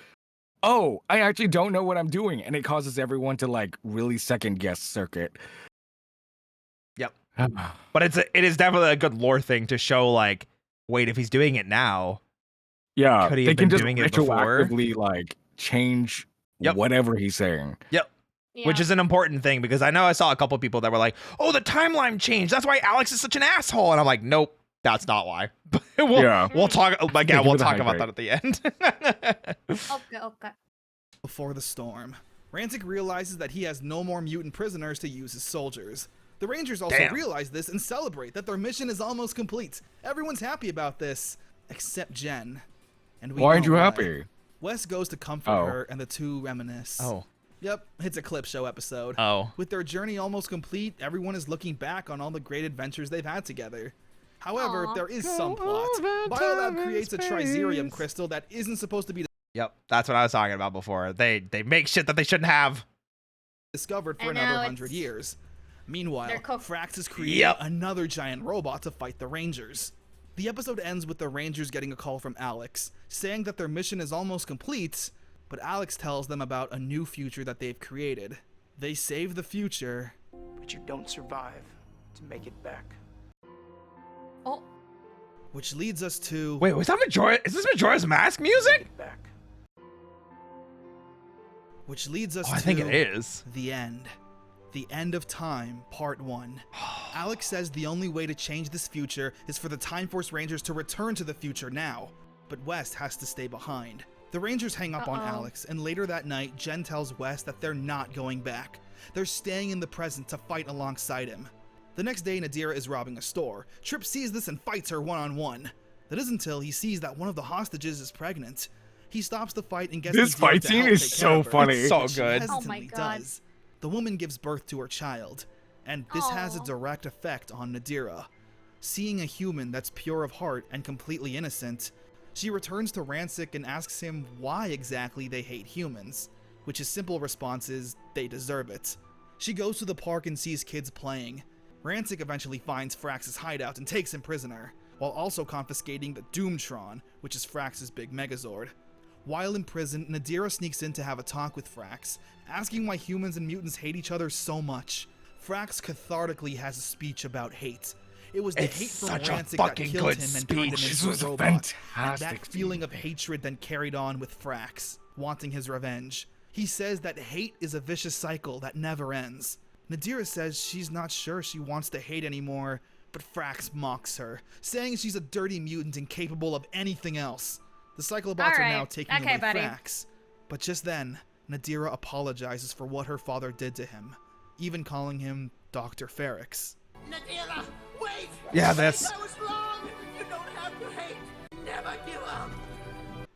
Speaker 3: oh, I actually don't know what I'm doing. And it causes everyone to like really second guess Circuit.
Speaker 1: Yep. But it is definitely a good lore thing to show like, wait, if he's doing it now,
Speaker 3: Yeah,
Speaker 1: could he
Speaker 3: they
Speaker 1: have
Speaker 3: can
Speaker 1: been
Speaker 3: just
Speaker 1: doing it before?
Speaker 3: retroactively like change whatever he's saying.
Speaker 1: Yep.
Speaker 4: Yeah.
Speaker 1: Which is an important thing because I know I saw a couple people that were like, oh, the timeline changed. That's why Alex is such an asshole. And I'm like, nope, that's not why. We'll talk again. We'll talk about that at the end.
Speaker 4: Okay.
Speaker 5: Before the storm, Ransick realizes that he has no more mutant prisoners to use as soldiers. The Rangers also
Speaker 1: Damn.
Speaker 5: realize this and celebrate that their mission is almost complete. Everyone's happy about this, except Jen. And we
Speaker 3: Why aren't
Speaker 5: know
Speaker 3: you
Speaker 5: why.
Speaker 3: happy?
Speaker 5: Wes goes to comfort
Speaker 3: Oh.
Speaker 5: her, and the two reminisce.
Speaker 1: Oh.
Speaker 5: Yep, it's a clip show episode.
Speaker 1: Oh.
Speaker 5: With their journey almost complete, everyone is looking back on all the great adventures they've had together. However,
Speaker 4: Aw.
Speaker 5: there is some plot. Biolab creates a trizerium crystal that isn't supposed to be
Speaker 1: Yep. That's what I was talking about before. They make shit that they shouldn't have.
Speaker 5: discovered for
Speaker 4: And
Speaker 5: another
Speaker 4: now
Speaker 5: 100
Speaker 4: it's-
Speaker 5: years. Meanwhile,
Speaker 4: They're cooked.
Speaker 5: Frax has created
Speaker 1: Yep.
Speaker 5: another giant robot to fight the Rangers. The episode ends with the Rangers getting a call from Alex, saying that their mission is almost complete, but Alex tells them about a new future that they've created. They save the future,
Speaker 10: But you don't survive to make it back.
Speaker 4: Oh,
Speaker 5: which leads us to...
Speaker 1: Wait, was that Majora? Is this Majora's Mask music?
Speaker 10: Back.
Speaker 5: Which leads us
Speaker 1: Oh, I
Speaker 5: to...
Speaker 1: think it is.
Speaker 5: The end. The End of Time, Part 1. Alex says the only way to change this future is for the Time Force Rangers to return to the future now, but West has to stay behind. The Rangers hang up on Alex, and later that night, Jen tells West that they're not going back. They're staying in the present to fight alongside him. The next day, Nadira is robbing a store. Trip sees this and fights her one-on-one. That is until he sees that one of the hostages is pregnant. He stops the fight and gets
Speaker 3: This
Speaker 5: Nadira
Speaker 3: fight
Speaker 5: to
Speaker 3: scene
Speaker 5: help
Speaker 3: is
Speaker 5: take
Speaker 3: so
Speaker 5: care of her,
Speaker 3: funny.
Speaker 1: It's so
Speaker 5: which she
Speaker 1: good.
Speaker 4: Oh my
Speaker 5: hesitantly
Speaker 4: God.
Speaker 5: does. The woman gives birth to her child, and this has a
Speaker 4: Aw.
Speaker 5: direct effect on Nadira. Seeing a human that's pure of heart and completely innocent, she returns to Ransick and asks him why exactly they hate humans. which his simple response is, they deserve it. She goes to the park and sees kids playing. Ransick eventually finds Frax's hideout and takes him prisoner, while also confiscating the Doomtron, which is Frax's big Megazord. While in prison, Nadira sneaks in to have a talk with Frax, asking why humans and mutants hate each other so much. Frax cathartically has a speech about hate. It was the hate from Ransick that killed him and turned him into a robot. And that feeling of hatred then carried on with Frax, wanting his revenge. He says that hate is a vicious cycle that never ends. Nadira says she's not sure she wants to hate anymore, but Frax mocks her, saying she's a dirty mutant incapable of anything else. The Cyclobots are now taking away Frax. But just then, Nadira apologizes for what her father did to him, even calling him Dr. Ferrix.
Speaker 10: Nadira, wait!
Speaker 1: Yeah, that's...
Speaker 10: I was wrong! You don't have to hate! Never give up!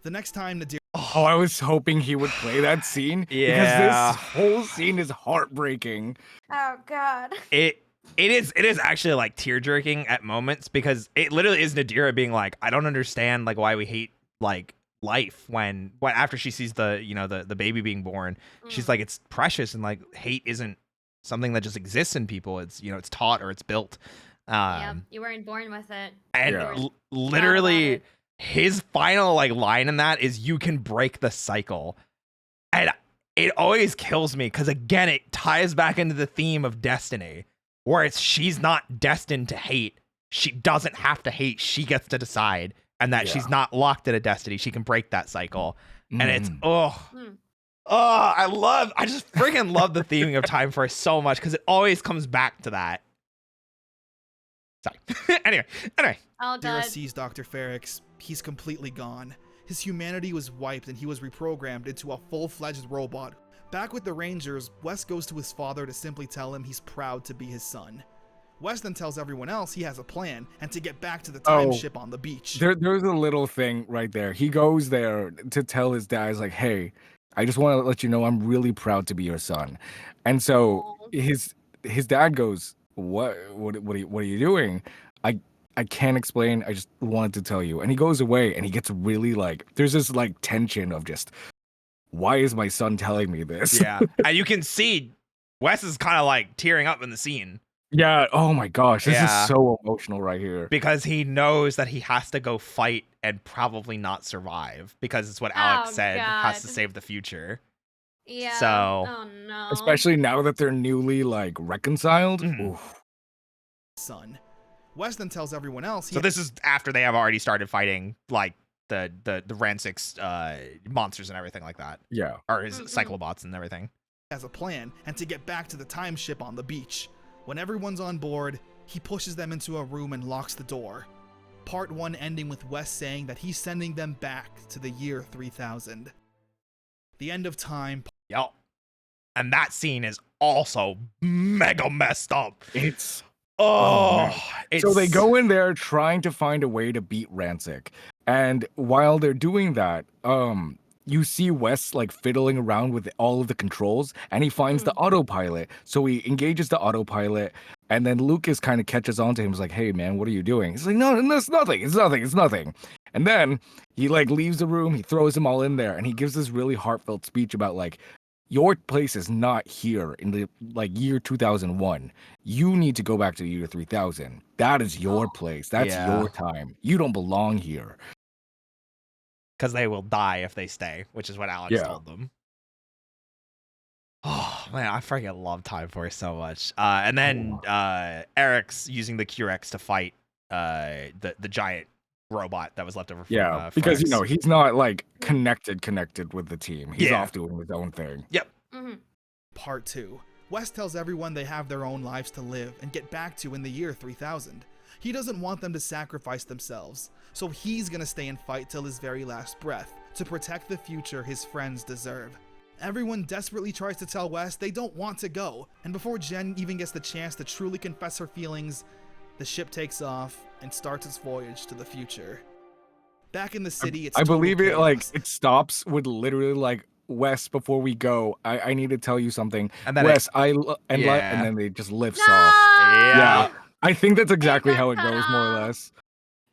Speaker 5: The next time Nadira...
Speaker 3: Oh, I was hoping he would play that scene.
Speaker 1: Yeah.
Speaker 3: Because this whole scene is heartbreaking.
Speaker 8: Oh god.
Speaker 1: It is actually like tear jerking at moments, because it literally is Nadira being like, I don't understand like why we hate like life when after she sees the baby being born, she's like, it's precious, and like hate isn't something that just exists in people. It's it's taught or it's built.
Speaker 4: Yeah, you weren't born with it.
Speaker 1: And literally his final like line in that is, you can break the cycle. And it always kills me, because again, it ties back into the theme of destiny, where it's she's not destined to hate. She doesn't have to hate. She gets to decide, and that she's not locked in a destiny. She can break that cycle. And it's I just freaking love the theming of Time Force so much, because it always comes back to that. Sorry. anyway.
Speaker 4: Oh,
Speaker 5: Nadira
Speaker 4: God.
Speaker 5: sees Dr. Ferrix. He's completely gone. His humanity was wiped, and he was reprogrammed into a full-fledged robot. Back with the Rangers, Wes goes to his father to simply tell him he's proud to be his son. Wes then tells everyone else he has a plan, and to get back to the time ship on the beach.
Speaker 3: There's a little thing right there. He goes there to tell his dad, he's like, hey, I just want to let you know I'm really proud to be your son. And so his dad goes, what are you doing? I can't explain. I just wanted to tell you. And he goes away, and he gets really like, there's this like tension of just, why is my son telling me this?
Speaker 1: Yeah. And you can see Wes is kind of like tearing up in the scene.
Speaker 3: Yeah. Oh my gosh. This is so emotional right here.
Speaker 1: Because he knows that he has to go fight and probably not survive, because it's what Alex said, has to save the future.
Speaker 4: Yeah.
Speaker 1: So,
Speaker 4: oh no.
Speaker 3: Especially now that they're newly like reconciled. Oof.
Speaker 5: Son. Wes then tells everyone else.
Speaker 1: So this is after they have already started fighting like the Ransick's monsters and everything like that.
Speaker 3: Yeah.
Speaker 1: Or his Cyclobots and everything.
Speaker 5: Has a plan, and to get back to the time ship on the beach. When everyone's on board, he pushes them into a room and locks the door. Part 1 ending with Wes saying that he's sending them back to the year 3000. The end of time.
Speaker 1: Yup. And that scene is also mega messed up.
Speaker 3: It's
Speaker 1: it's...
Speaker 3: So they go in there trying to find a way to beat Ransick. And while they're doing that, you see Wes like fiddling around with all of the controls, and he finds the autopilot. So he engages the autopilot, and then Lucas kind of catches on to him. He's like, hey man, what are you doing? He's like, no, it's nothing. It's nothing. It's nothing. And then he like leaves the room, he throws them all in there, and he gives this really heartfelt speech about like, your place is not here in the like year 2001. You need to go back to the year 3000. That is your place. That's your time. You don't belong here.
Speaker 1: Because they will die if they stay, which is what Alex told them. Oh man, I freaking love Time Force so much. And then Eric's using the Curex to fight the giant robot that was left over from
Speaker 3: because he's not like connected with the team. He's off doing his own thing.
Speaker 1: Yep.
Speaker 5: Part 2. Wes tells everyone they have their own lives to live and get back to in the year 3000. He doesn't want them to sacrifice themselves, so he's gonna stay and fight till his very last breath to protect the future his friends deserve. Everyone desperately tries to tell Wes they don't want to go, and before Jen even gets the chance to truly confess her feelings, the ship takes off and starts its voyage to the future. Back in the city, it's
Speaker 3: I believe
Speaker 5: total
Speaker 3: it
Speaker 5: chaos.
Speaker 3: like it stops with literally like, Wes, before we go, I need to tell you something.
Speaker 1: And then
Speaker 3: Wes, and then it just lifts off.
Speaker 1: Yeah.
Speaker 3: I think that's exactly how it goes, more or less.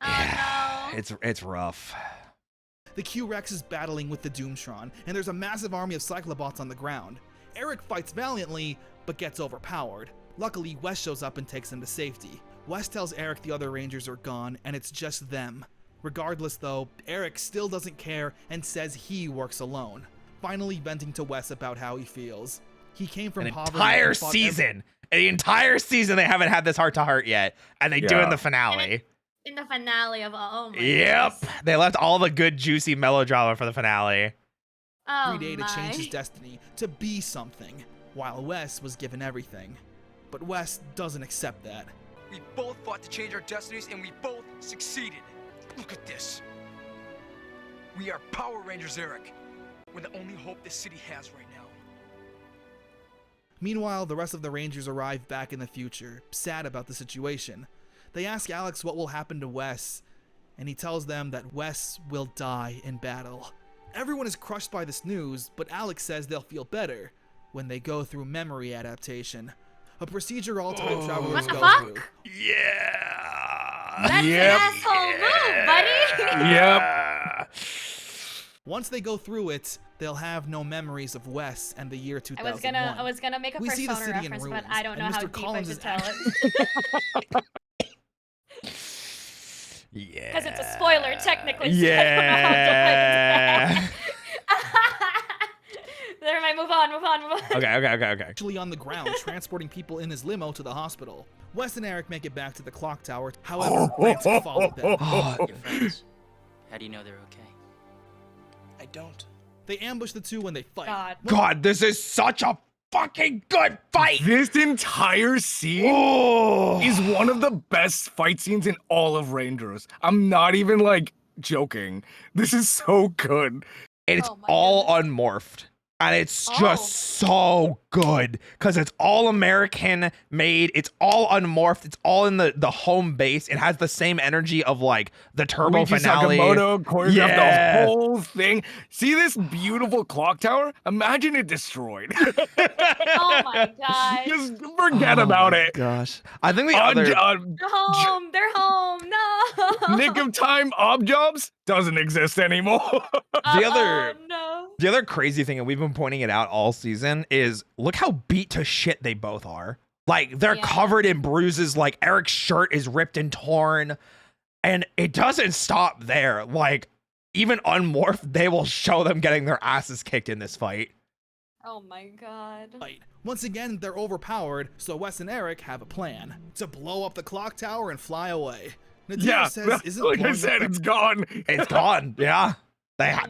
Speaker 1: Yeah. It's rough.
Speaker 5: The Q-Rex is battling with the Doomtron, and there's a massive army of Cyclobots on the ground. Eric fights valiantly, but gets overpowered. Luckily, Wes shows up and takes him to safety. Wes tells Eric the other Rangers are gone, and it's just them. Regardless though, Eric still doesn't care and says he works alone, finally venting to Wes about how he feels. He came from poverty.
Speaker 1: The entire season they haven't had this heart-to-heart yet, and they do in the finale.
Speaker 4: In the finale of oh my
Speaker 1: Yep,
Speaker 4: goodness.
Speaker 1: they left all the good juicy melodrama for the finale.
Speaker 4: Oh
Speaker 5: Every day
Speaker 4: my.
Speaker 5: to change his destiny, to be something, while Wes was given everything. But Wes doesn't accept that.
Speaker 9: We both fought to change our destinies, and we both succeeded. Look at this. We are Power Rangers, Eric. We're the only hope this city has right now.
Speaker 5: Meanwhile, the rest of the Rangers arrive back in the future, sad about the situation. They ask Alex what will happen to Wes, and he tells them that Wes will die in battle. Everyone is crushed by this news, but Alex says they'll feel better when they go through memory adaptation, a procedure all time travelers go through.
Speaker 1: Yeah.
Speaker 4: That's an asshole move, buddy.
Speaker 3: Yep.
Speaker 5: Once they go through it, they'll have no memories of Wes and the year 2001.
Speaker 4: I was gonna make a
Speaker 5: We see the
Speaker 4: Persona
Speaker 5: city in
Speaker 4: reference, but
Speaker 5: ruins,
Speaker 4: I don't know
Speaker 5: and
Speaker 4: how
Speaker 5: Mr.
Speaker 4: deep
Speaker 5: Collins
Speaker 4: I
Speaker 5: is
Speaker 4: should tell it.
Speaker 1: Yeah.
Speaker 4: Because it's a spoiler, technically. So
Speaker 1: Yeah.
Speaker 4: I don't know how to Never mind. Move on.
Speaker 1: Okay.
Speaker 5: Actually on the ground, transporting people in his limo to the hospital. Wes and Eric make it back to the clock tower. However, Ransick followed them.
Speaker 10: Your friends. How do you know they're okay?
Speaker 7: I don't.
Speaker 5: They ambush the two when they fight.
Speaker 1: God, this is such a fucking good fight.
Speaker 3: This entire scene is one of the best fight scenes in all of Rangers. I'm not even like joking. This is so good.
Speaker 1: And it's all unmorphed. And it's just so good because it's all American made. It's all unmorphed. It's all in the home base. It has the same energy of like the Turbo
Speaker 3: Miki
Speaker 1: finale.
Speaker 3: Sakamoto choreographed the whole thing. See this beautiful clock tower? Imagine it destroyed.
Speaker 4: Oh my god.
Speaker 3: Just forget about it.
Speaker 1: Gosh, I think the other
Speaker 4: They're home. They're home. No.
Speaker 3: Nick of Time Ob Jobs doesn't exist anymore.
Speaker 1: The other crazy thing, and we've been pointing it out all season, is look how beat to shit they both are. Like they're covered in bruises. Like Eric's shirt is ripped and torn, and it doesn't stop there. Like even unmorphed, they will show them getting their asses kicked in this fight.
Speaker 4: Oh my god.
Speaker 5: Once again, they're overpowered, so Wes and Eric have a plan to blow up the clock tower and fly away. Nadir says, "Isn't
Speaker 3: like I said, it's gone.
Speaker 1: It's gone. Yeah."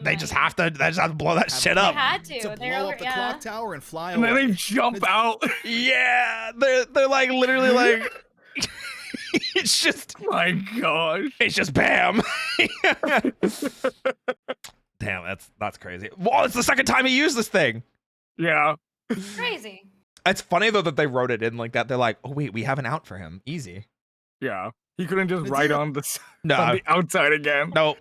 Speaker 1: They just have to blow that shit up.
Speaker 4: They had to.
Speaker 5: To blow up the clock tower and fly
Speaker 3: And
Speaker 5: away.
Speaker 3: then they jump out.
Speaker 1: Yeah, they're like literally like it's just
Speaker 3: my gosh.
Speaker 1: It's just bam. Damn, that's crazy. Well, it's the second time he used this thing.
Speaker 3: Yeah.
Speaker 4: Crazy.
Speaker 1: It's funny though that they wrote it in like that. They're like, oh wait, we have an out for him. Easy.
Speaker 3: Yeah. He couldn't just write on the
Speaker 1: No.
Speaker 3: on the outside again.
Speaker 1: Nope.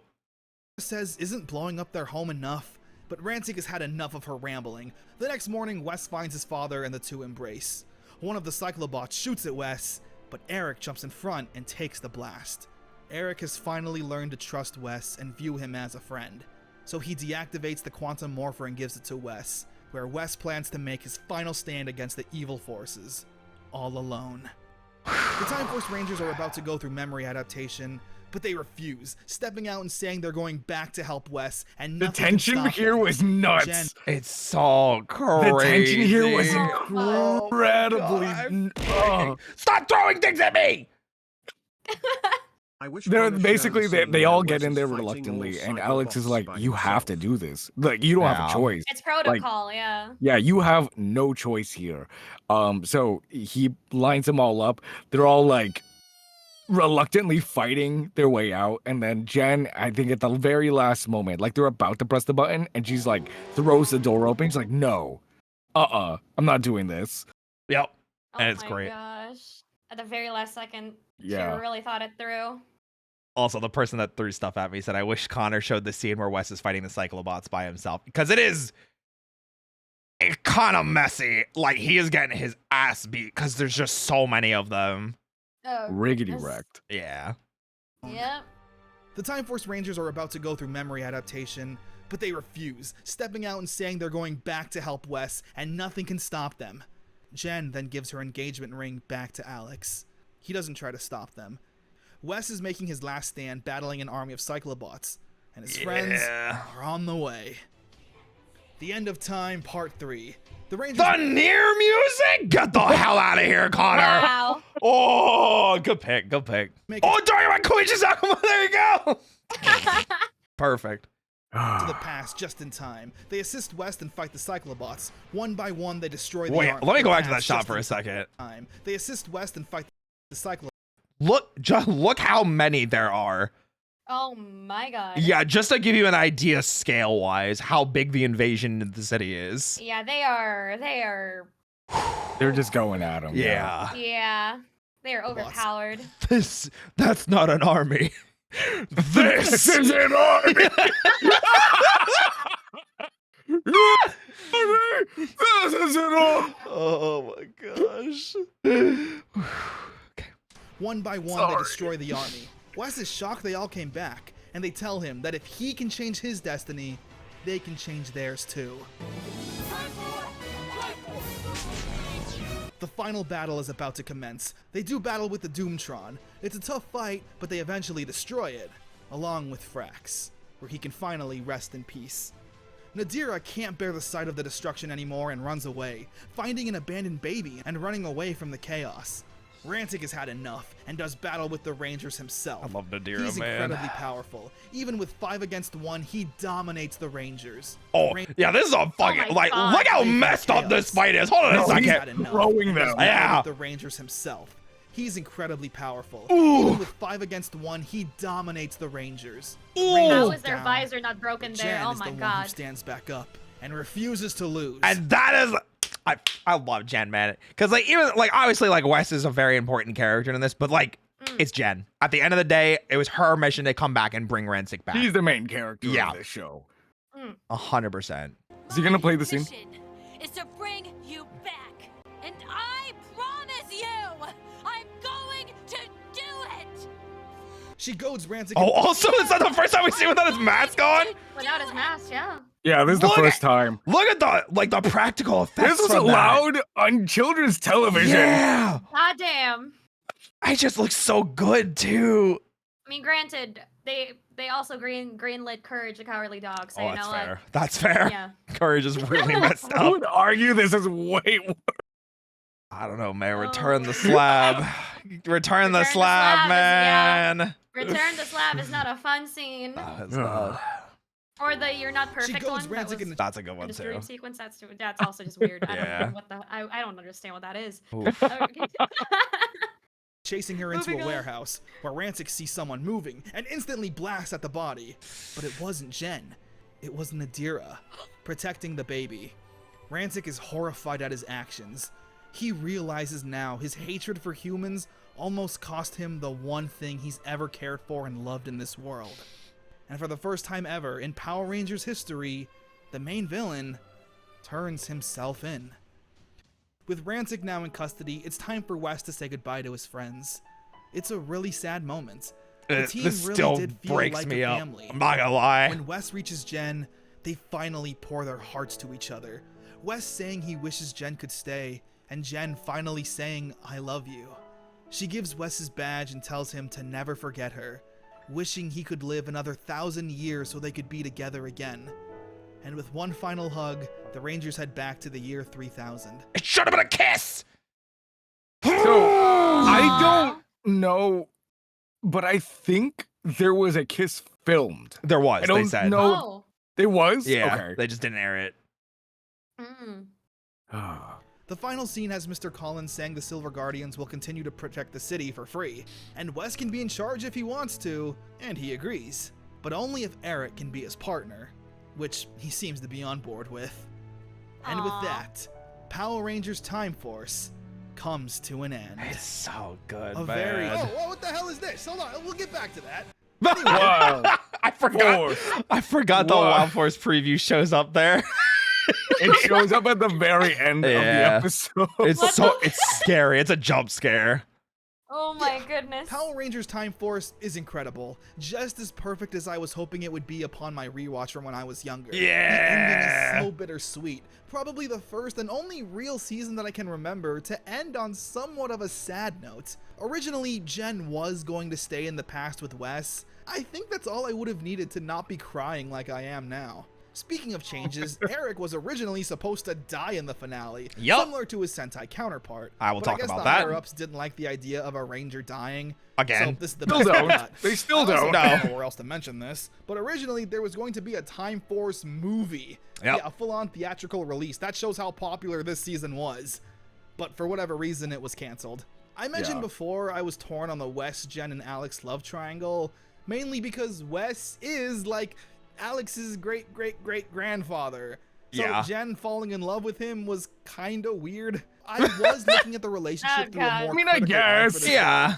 Speaker 5: Says isn't blowing up their home enough, but Ransick has had enough of her rambling. The next morning, Wes finds his father and the two embrace. One of the Cyclobots shoots at Wes, but Eric jumps in front and takes the blast. Eric has finally learned to trust Wes and view him as a friend, so he deactivates the quantum morpher and gives it to Wes, where Wes plans to make his final stand against the evil forces, all alone. The Time Force Rangers are about to go through memory adaptation, but they refuse, stepping out and saying they're going back to help Wes, and
Speaker 3: The
Speaker 5: nothing can
Speaker 3: tension
Speaker 5: stop
Speaker 3: here
Speaker 5: them.
Speaker 3: was nuts.
Speaker 5: Jen,
Speaker 1: It's so crazy.
Speaker 3: The tension here was incredibly.
Speaker 1: Stop throwing things at me!
Speaker 2: I wish
Speaker 3: They're
Speaker 2: Punisher
Speaker 3: basically
Speaker 2: and
Speaker 3: they all
Speaker 2: Wes
Speaker 3: get in
Speaker 2: is
Speaker 3: there
Speaker 2: fighting
Speaker 3: reluctantly,
Speaker 2: all
Speaker 3: and Alex is
Speaker 2: Cyclobots
Speaker 3: like,
Speaker 2: by
Speaker 3: "You have
Speaker 2: himself.
Speaker 3: to do this. Like, you don't have a choice.
Speaker 4: It's protocol, yeah.
Speaker 3: Yeah, you have no choice here." So he lines them all up. They're all like reluctantly fighting their way out, and then Jen, I think at the very last moment, like they're about to press the button, and she's like throws the door open. She's like, "No, I'm not doing this."
Speaker 1: Yep, and
Speaker 4: Oh
Speaker 1: it's
Speaker 4: my
Speaker 1: great.
Speaker 4: gosh. At the very last second,
Speaker 3: Yeah.
Speaker 4: she really thought it through.
Speaker 1: Also, the person that threw stuff at me said, I wish Connor showed the scene where Wes is fighting the Cyclobots by himself, because it's kind of messy. Like, he is getting his ass beat because there's just so many of them.
Speaker 4: Oh,
Speaker 3: Riggedy
Speaker 4: goodness.
Speaker 3: wrecked.
Speaker 1: Yeah.
Speaker 4: Yep.
Speaker 5: The Time Force Rangers are about to go through memory adaptation, but they refuse, stepping out and saying they're going back to help Wes, and nothing can stop them. Jen then gives her engagement ring back to Alex. He doesn't try to stop them. Wes is making his last stand battling an army of Cyclobots, and his friends are on the way. The End of Time Part 3. The Rangers...
Speaker 1: The Near music? Get the hell out of here, Connor.
Speaker 4: Wow.
Speaker 1: Oh, good pick. Oh, Dynamite Koichi-sama. There you go. Perfect.
Speaker 5: To the past just in time. They assist West and fight the Cyclobots. One by one, they destroy the
Speaker 1: Wait,
Speaker 5: army.
Speaker 1: let me go back to that shot for a second.
Speaker 5: They assist West and fight the Cyclobots.
Speaker 1: Look how many there are.
Speaker 4: Oh my god.
Speaker 1: Yeah, just to give you an idea scale-wise, how big the invasion of the city is.
Speaker 4: Yeah, they are.
Speaker 3: They're just going at him.
Speaker 1: Yeah.
Speaker 4: Yeah, they are overpowered.
Speaker 1: That's not an army. This is an army. This is an army. Oh my gosh.
Speaker 5: One by one, they destroy the army. Wes is shocked they all came back, and they tell him that if he can change his destiny, they can change theirs too. The final battle is about to commence. They do battle with the Doomtron. It's a tough fight, but they eventually destroy it, along with Frax, where he can finally rest in peace. Nadira can't bear the sight of the destruction anymore and runs away, finding an abandoned baby and running away from the chaos. Ransick has had enough and does battle with the Rangers himself.
Speaker 1: I love Nadira,
Speaker 5: He's
Speaker 1: man.
Speaker 5: incredibly powerful. Even with 5 against 1, he dominates the Rangers.
Speaker 1: Oh, yeah, this is a fucking, look how messed up this fight is. Hold on a second.
Speaker 3: Throwing them.
Speaker 1: Yeah.
Speaker 5: The Rangers himself. He's incredibly powerful.
Speaker 1: Ooh.
Speaker 5: Even with 5 against 1, he dominates the Rangers.
Speaker 4: How is their visor not broken there?
Speaker 5: Jen
Speaker 4: Oh
Speaker 5: is
Speaker 4: my
Speaker 5: the one who
Speaker 4: god.
Speaker 5: stands back up and refuses to lose.
Speaker 1: And that is, I love Jen, man. Because even obviously Wes is a very important character in this, but it's Jen. At the end of the day, it was her mission to come back and bring Ransick back.
Speaker 3: He's the main character of this show.
Speaker 1: 100%.
Speaker 3: Is he gonna play the scene?
Speaker 6: Mission is to bring you back, and I promise you, I'm going to do it.
Speaker 5: She goads Ransick.
Speaker 1: Oh, also, it's not the first time we see him without his mask on.
Speaker 4: Without his mask, yeah.
Speaker 3: Yeah, this is the first time.
Speaker 1: Look at the practical effects.
Speaker 3: This was
Speaker 1: from
Speaker 3: allowed on children's television.
Speaker 1: Yeah.
Speaker 4: God damn.
Speaker 1: I just look so good too.
Speaker 4: I mean, granted, they also greenlit Courage the Cowardly Dog, so you know what?
Speaker 1: That's fair.
Speaker 4: Yeah.
Speaker 1: Courage is really messed
Speaker 3: I
Speaker 1: up.
Speaker 3: would argue this is way worse.
Speaker 1: I don't know, man. Return the slab. Return the slab, man.
Speaker 4: Return the Slab is not a fun scene.
Speaker 1: No, it's not.
Speaker 4: Or the You're Not Perfect
Speaker 5: goes
Speaker 4: one.
Speaker 5: Ransick in the-
Speaker 1: That's a good one
Speaker 4: The
Speaker 1: too.
Speaker 4: dream sequence. That's also just weird. I
Speaker 1: Yeah.
Speaker 4: don't know what the I don't understand what that is.
Speaker 1: Ooh.
Speaker 4: Okay.
Speaker 5: Chasing her into
Speaker 4: Moving
Speaker 5: a
Speaker 4: on.
Speaker 5: warehouse, where Ransick sees someone moving and instantly blasts at the body. But it wasn't Jen. It was Nadira, protecting the baby. Ransick is horrified at his actions. He realizes now his hatred for humans almost cost him the one thing he's ever cared for and loved in this world. And for the first time ever in Power Rangers history, the main villain turns himself in. With Ransick now in custody, it's time for Wes to say goodbye to his friends. It's a really sad moment. The team
Speaker 1: This
Speaker 5: really
Speaker 1: still
Speaker 5: did feel
Speaker 1: breaks
Speaker 5: like
Speaker 1: me
Speaker 5: a
Speaker 1: up.
Speaker 5: family.
Speaker 1: I'm not gonna lie.
Speaker 5: When Wes reaches Jen, they finally pour their hearts to each other. Wes saying he wishes Jen could stay, and Jen finally saying, "I love you." She gives Wes his badge and tells him to never forget her, wishing he could live another 1,000 years so they could be together again. And with one final hug, the Rangers head back to the year 3000.
Speaker 1: It should have been a kiss.
Speaker 3: So I don't know, but I think there was a kiss filmed.
Speaker 1: There was.
Speaker 3: I don't
Speaker 1: They said.
Speaker 3: know.
Speaker 4: Oh.
Speaker 3: There was?
Speaker 1: Yeah.
Speaker 3: Okay.
Speaker 1: They just didn't air it.
Speaker 4: Mm.
Speaker 5: The final scene has Mr. Collins saying the Silver Guardians will continue to protect the city for free, and Wes can be in charge if he wants to, and he agrees. But only if Eric can be his partner, which he seems to be on board with. And with
Speaker 4: Aw.
Speaker 5: that, Power Rangers Time Force comes to an end.
Speaker 1: It's so good,
Speaker 5: A
Speaker 1: man.
Speaker 5: very... Oh, what the hell is this? Hold on, we'll get back to that.
Speaker 3: Wow.
Speaker 1: I forgot.
Speaker 3: Force.
Speaker 1: I forgot the
Speaker 3: Whoa.
Speaker 1: Wild Force preview shows up there.
Speaker 3: It shows up at the very end of the
Speaker 1: Yeah.
Speaker 3: episode.
Speaker 1: It's scary. It's a jump scare.
Speaker 4: Oh my goodness.
Speaker 5: Power Rangers Time Force is incredible. Just as perfect as I was hoping it would be upon my rewatch from when I was younger.
Speaker 1: Yeah.
Speaker 5: The ending is so bittersweet. Probably the first and only real season that I can remember to end on somewhat of a sad note. Originally, Jen was going to stay in the past with Wes. I think that's all I would have needed to not be crying like I am now. Speaking of changes, Eric was originally supposed to die in the finale, similar to his Sentai counterpart.
Speaker 1: I will talk
Speaker 5: guess
Speaker 1: about
Speaker 5: the
Speaker 1: that.
Speaker 5: higher-ups didn't like the idea of a ranger dying.
Speaker 1: Again.
Speaker 5: So this is the
Speaker 3: Still
Speaker 5: best
Speaker 3: don't.
Speaker 5: cut.
Speaker 3: They still
Speaker 5: I also
Speaker 3: don't.
Speaker 5: don't know where else to mention this, but originally there was going to be a Time Force movie.
Speaker 1: Yep.
Speaker 5: Yeah, a full-on theatrical release. That shows how popular this season was. But for whatever reason, it was canceled. I mentioned before I was torn on the Wes, Jen, and Alex love triangle, mainly because Wes is like Alex's great-great-great-grandfather. So Jen falling in love with him was kind of weird. I was looking at the relationship through a more
Speaker 3: I mean, I
Speaker 5: critical eye for
Speaker 3: guess.
Speaker 5: this
Speaker 1: Yeah.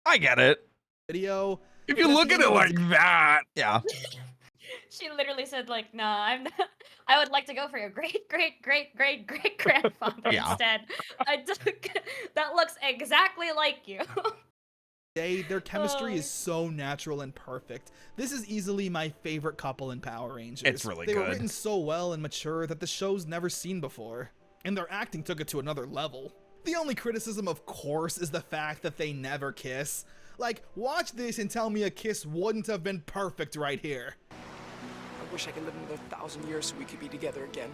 Speaker 1: I get it.
Speaker 5: video.
Speaker 3: If you look at it like that.
Speaker 1: Yeah.
Speaker 4: She literally said like, "Nah, I'm not. I would like to go for your great-great-great-great-great-grandfather instead. I took that looks exactly like you."
Speaker 5: Their chemistry is so natural and perfect. This is easily my favorite couple in Power Rangers.
Speaker 1: It's really
Speaker 5: They were
Speaker 1: good.
Speaker 5: written so well and mature that the show's never seen before, and their acting took it to another level. The only criticism, of course, is the fact that they never kiss. Like, watch this and tell me a kiss wouldn't have been perfect right here.
Speaker 10: I wish I could live another 1,000 years so we could be together again.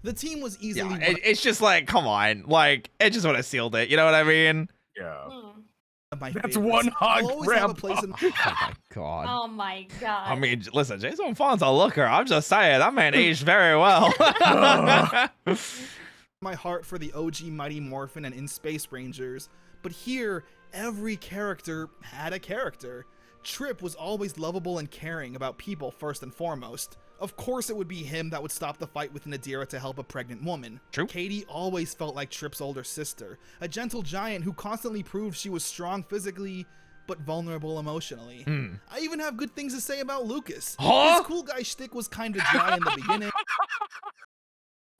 Speaker 5: The team was easily
Speaker 1: It's just like, come on. Like, it just would have sealed it. You know what I mean?
Speaker 3: Yeah.
Speaker 5: one of my
Speaker 3: That's
Speaker 5: favorites.
Speaker 3: one hot
Speaker 5: I'll always have a
Speaker 3: grandpa.
Speaker 5: place in
Speaker 1: Oh my god.
Speaker 4: Oh my god.
Speaker 1: I mean, listen, Jason Fon's a looker. I'm just saying, that man aged very well.
Speaker 5: my heart for the OG Mighty Morphin and In Space Rangers, but here, every character had a character. Trip was always lovable and caring about people first and foremost. Of course it would be him that would stop the fight with Nadira to help a pregnant woman.
Speaker 1: True.
Speaker 5: Katie always felt like Trip's older sister, a gentle giant who constantly proved she was strong physically, but vulnerable emotionally. I even have good things to say about Lucas.
Speaker 1: Huh?
Speaker 5: His cool guy shtick was kinda dry in the beginning.